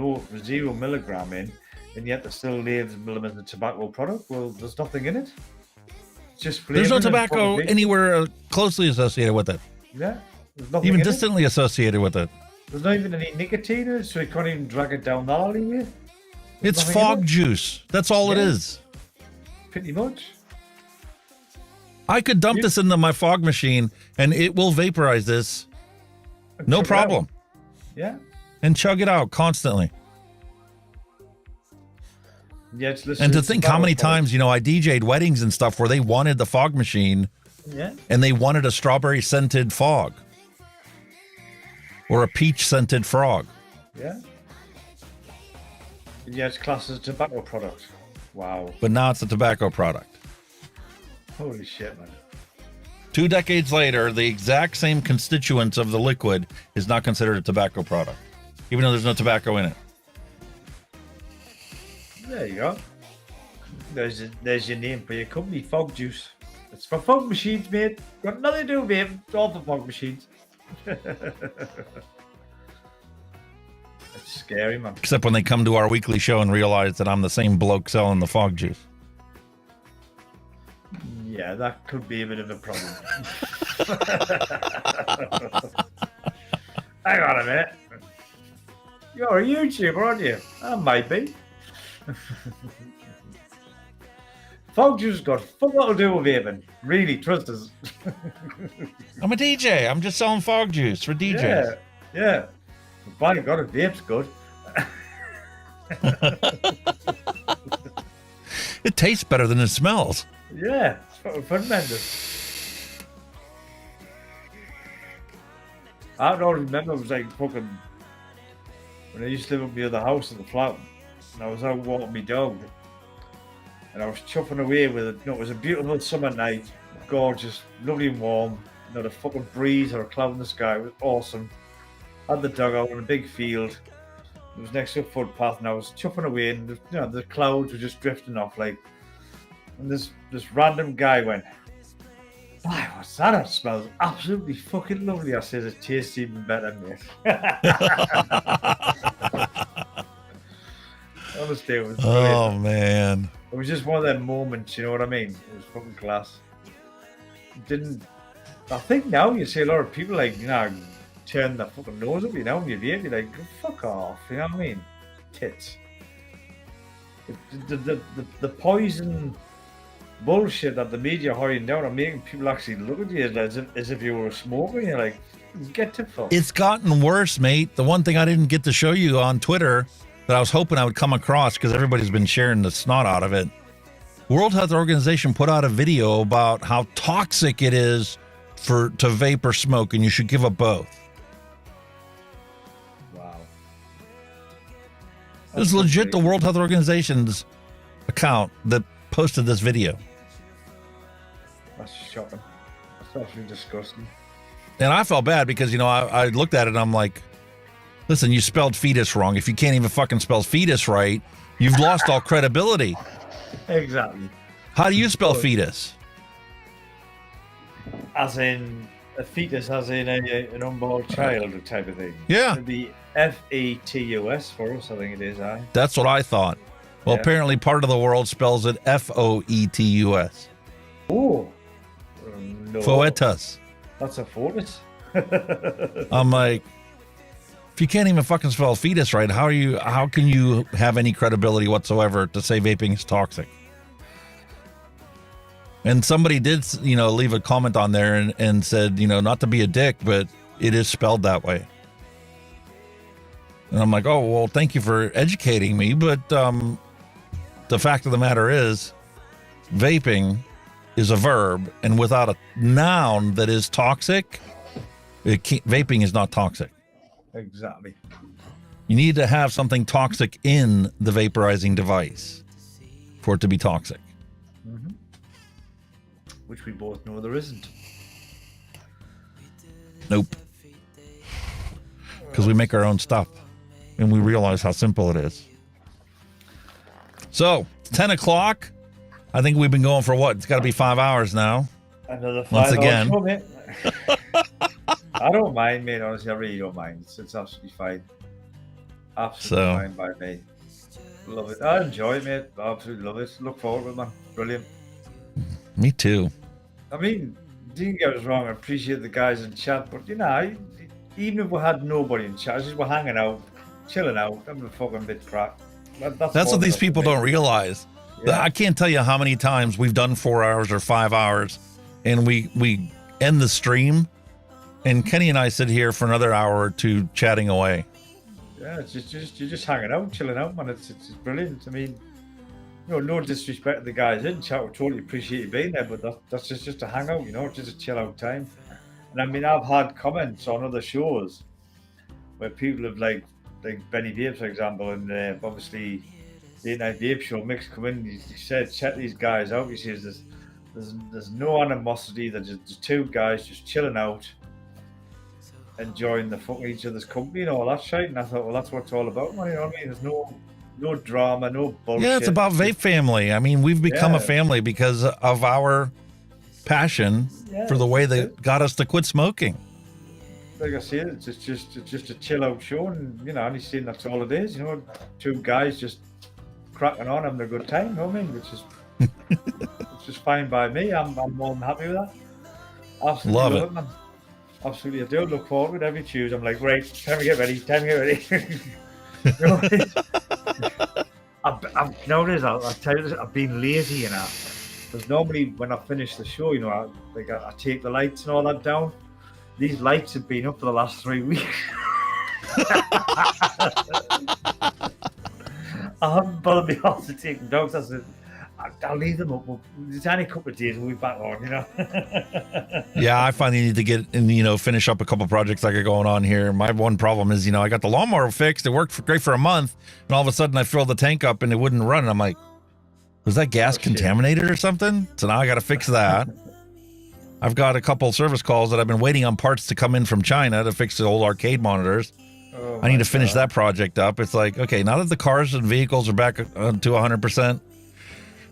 0 milligram in, and yet they're still labeled as a tobacco product. Well, there's nothing in it. It's just there's no tobacco anywhere closely associated with it. Yeah, there's nothing even in distantly associated with it. There's not even any nicotine in it, so you can't even drag it down that alleyway. It's fog juice. That's all it is. Pretty much. I could dump this into my fog machine and it will vaporize this. No problem. Yeah. And chug it out constantly. Yeah, and to think how many times, I DJ'd weddings and stuff where they wanted the fog machine. Yeah. And they wanted a strawberry scented fog. Or a peach scented frog. Yeah. Yeah, it's classed as a tobacco product. Wow. But now it's a tobacco product. Holy shit, man. 2 decades later, the exact same constituents of the liquid is not considered a tobacco product, even though there's no tobacco in it. There you go. There's your name for your company, Fog Juice. It's for fog machines, mate. Got nothing to do with it. It's all for fog machines. It's scary, man. Except when they come to our weekly show and realize that I'm the same bloke selling the fog juice. Yeah, that could be a bit of a problem. Hang on a minute. You're a YouTuber, aren't you? I might be. Fog juice has got fuck all to do with vaping. Really, trust us. I'm a DJ. I'm just selling fog juice for DJs. Yeah. By God, a vape's good. It tastes better than it smells. Yeah, it's fucking tremendous. I don't remember, it was like fucking when I used to live up near the house in the flat, and I was out walking my dog, and I was chuffing away with it. It was a beautiful summer night, gorgeous, lovely and warm, not a fucking breeze or a cloud in the sky. It was awesome. I had the dog out in a big field. It was next to a footpath, and I was chuffing away, and the clouds were just drifting off, like. And this random guy went, "Why, what's that? It smells absolutely fucking lovely." I said, "It tastes even better, mate." Honestly, it was brilliant. Oh, man. It was just one of them moments, you know what I mean? It was fucking class. I think now you see a lot of people like, turn their fucking nose up, when you vape, you're like, fuck off, you know what I mean? Tits. The poison bullshit that the media are hurrying down and making people actually look at you as if you were a smoker. And you're like, get to fuck. It's gotten worse, mate. The one thing I didn't get to show you on Twitter that I was hoping I would come across, because everybody's been sharing the snot out of it. World Health Organization put out a video about how toxic it is to vape or smoke, and you should give up both. Wow. This is legit the World Health Organization's account that posted this video. That's shocking. That's actually disgusting. And I felt bad because, I looked at it and I'm like, listen, you spelled fetus wrong. If you can't even fucking spell fetus right, you've lost all credibility. Exactly. How do you spell fetus? As in a fetus, as in an unborn child type of thing. Yeah. It'd be FETUS for us, I think it is, aye. That's what I thought. Well, Yeah. apparently part of the world spells it FOETUS. Oh. No. Foetus. That's a fortis. I'm like, if you can't even fucking spell fetus right, how can you have any credibility whatsoever to say vaping is toxic? And somebody did, leave a comment on there and said, not to be a dick, but it is spelled that way. And I'm like, oh, well, thank you for educating me. But the fact of the matter is, vaping is a verb, and without a noun that is toxic, vaping is not toxic. Exactly. You need to have something toxic in the vaporizing device for it to be toxic. Mm-hmm. Which we both know there isn't. Nope. Because we make our own stuff and we realize how simple it is. So, 10 o'clock. I think we've been going for what? It's got to be 5 hours now. Another 5 Once hours again. show, mate. I don't mind, mate. Honestly, I really don't mind. It's absolutely fine. Absolutely fine by me. Love it. I enjoy it, mate. I absolutely love it. Look forward to it, man. Brilliant. Me too. I mean, didn't get us wrong. I appreciate the guys in chat, but even if we had nobody in chat, just we're hanging out, chilling out, having a fucking bit crack. That's what these people don't realize. Yeah. I can't tell you how many times we've done 4 hours or 5 hours, and we end the stream, and Kenny and I sit here for another hour or two chatting away. Yeah, it's just you're just hanging out, chilling out, man. It's brilliant. I mean, no disrespect to the guys in chat. We totally appreciate you being there, but that's just a hangout, just a chill out time. And I mean, I've had comments on other shows where people have like Benny Vape, for example, and obviously the Night Vape Show Mix come in. He said, check these guys out. He says there's no animosity. There's just two guys just chilling out, enjoying the fucking each other's company and all that shit. And I thought, well, that's what it's all about, man. You know what I mean? There's no drama, no bullshit. Yeah, it's about Vape Family. I mean, we've become a Yeah. family because of our passion for the way that got us to quit smoking. Like I said, it's just a chill out show, and and he's saying that's all it is. Two guys just cracking on, having a good time. You know what I mean? Which is it's just fine by me. I'm more than happy with that. Absolutely Love love it. it, man. Absolutely, I do look forward to it every Tuesday. I'm like, right, time to get ready. You know what I mean? Nowadays, I'll tell you this, I've been lazy, because normally when I finish the show, I take the lights and all that down. These lights have been up for the last 3 weeks. I haven't bothered me off to take them down. I said, I'll leave them up. It's only a couple of days and we'll be back on, Yeah, I finally need to get and finish up a couple projects I got going on here. My one problem is, I got the lawnmower fixed. It worked great for a month, and all of a sudden I filled the tank up and it wouldn't run. And I'm like, was that gas contaminated or something? So now I got to fix that. I've got a couple service calls that I've been waiting on parts to come in from China to fix the old arcade monitors. I need to finish that project up. It's like, okay, now that the cars and vehicles are back to 100%,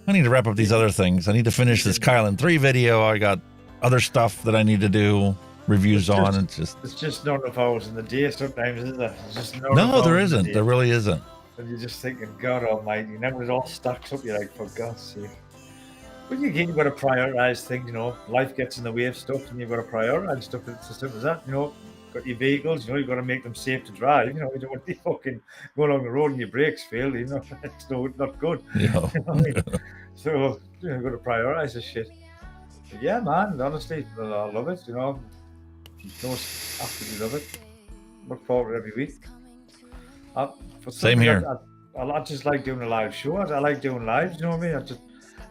I need to wrap up these other things. I need to finish this Kylan 3 video. I got other stuff that I need to do reviews on. It's just not enough hours in the day sometimes, isn't there? It's just not enough No, there hours in the isn't. day. There really isn't. And you're just thinking, God almighty, and then when it all stacks up, you're like, for God's sake. But again, you've got to prioritize things, life gets in the way of stuff, and you've got to prioritize stuff. It's as simple as that, got your vehicles, you've got to make them safe to drive, you don't want to fucking go along the road and your brakes fail, it's not good. Yeah. You know what I mean? So you've got to prioritize this shit. But yeah, man, honestly, I love it, you know. Absolutely love it. Look forward to it every week. Same here. I just like doing a live show. I like doing lives, you know what I mean?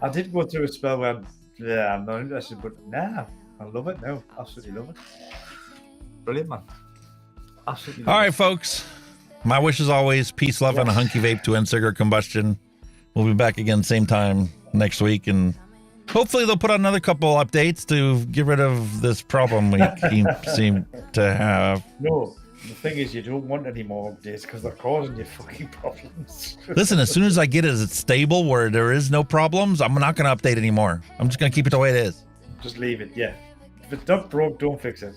I did go through a spell where I'm not interested, but nah, I love it now. Absolutely love it. Brilliant, man. Absolutely love All right, folks. My wish is always peace, love, and a hunky vape to end cigarette combustion. We'll be back again same time next week, and hopefully they'll put out another couple updates to get rid of this problem we seem to have. No, the thing is, you don't want any more updates because they're causing you fucking problems. Listen, as soon as I get it stable where there is no problems, I'm not going to update anymore. I'm just going to keep it the way it is. Just leave it, yeah. If it's not broke, don't fix it.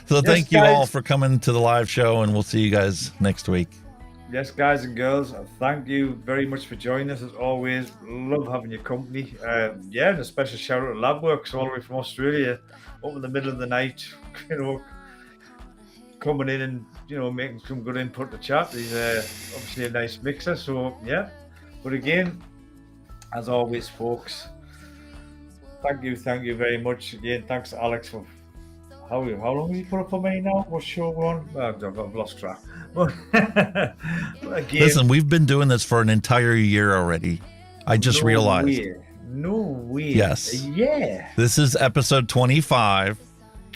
So thank you all for coming to the live show, and we'll see you guys next week. Yes, guys and girls, thank you very much for joining us as always. Love having your company. Yeah, and a special shout out to Labworks all the way from Australia, up in the middle of the night, you know, coming in and, you know, making some good input to chat. He's obviously a nice mixer, so yeah. But again, as always, folks, thank you very much. Again, thanks to Alex for how long have you put up for me now? What show we're on? I've lost track. Again, listen, we've been doing this for an entire year already. I just realized. No way. Yes. Yeah. This is episode 25.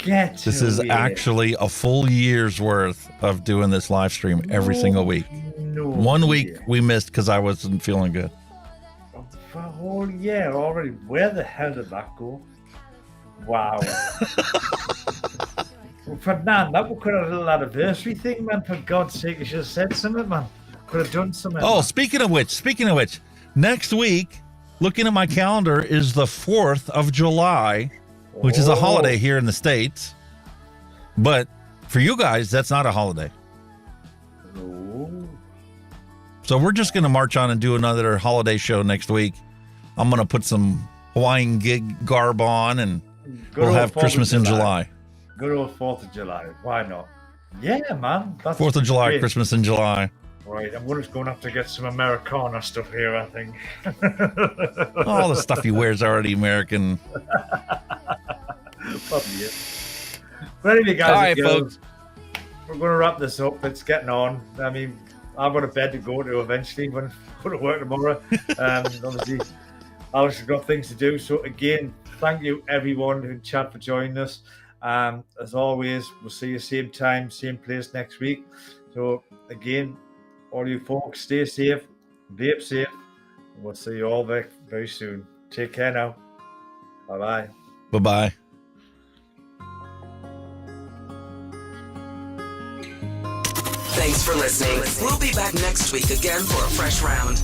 This is actually a full year's worth of doing this live stream every single week. One week we missed because I wasn't feeling good. For a whole year already. Where the hell did that go? Wow. Fernand, that could have a little anniversary thing, man. For God's sake, you should have said something, man. Could have done something. Oh, man. speaking of which, next week, looking at my calendar, is the 4th of July, which is a holiday here in the States. But for you guys, that's not a holiday. No. So we're just going to march on and do another holiday show next week. I'm going to put some Hawaiian gig garb on, and we'll have Christmas in July. Good old 4th of July. Why not? Yeah, man. That's 4th of July, great. Christmas in July. Right, I'm just going to have to get some Americana stuff here, I think. All the stuff he wears already American. Probably it. But anyway, guys, all right, folks. We're going to wrap this up. It's getting on. I mean, I've got a bed to go to eventually when I go to work tomorrow. Obviously, Alex has got things to do. So again, thank you everyone in chat for joining us. As always, we'll see you same time, same place next week. So again, all you folks, stay safe, vape safe, and we'll see you all very, very soon. Take care now. Bye-bye. Bye-bye. Thanks for listening. We'll be back next week again for a fresh round.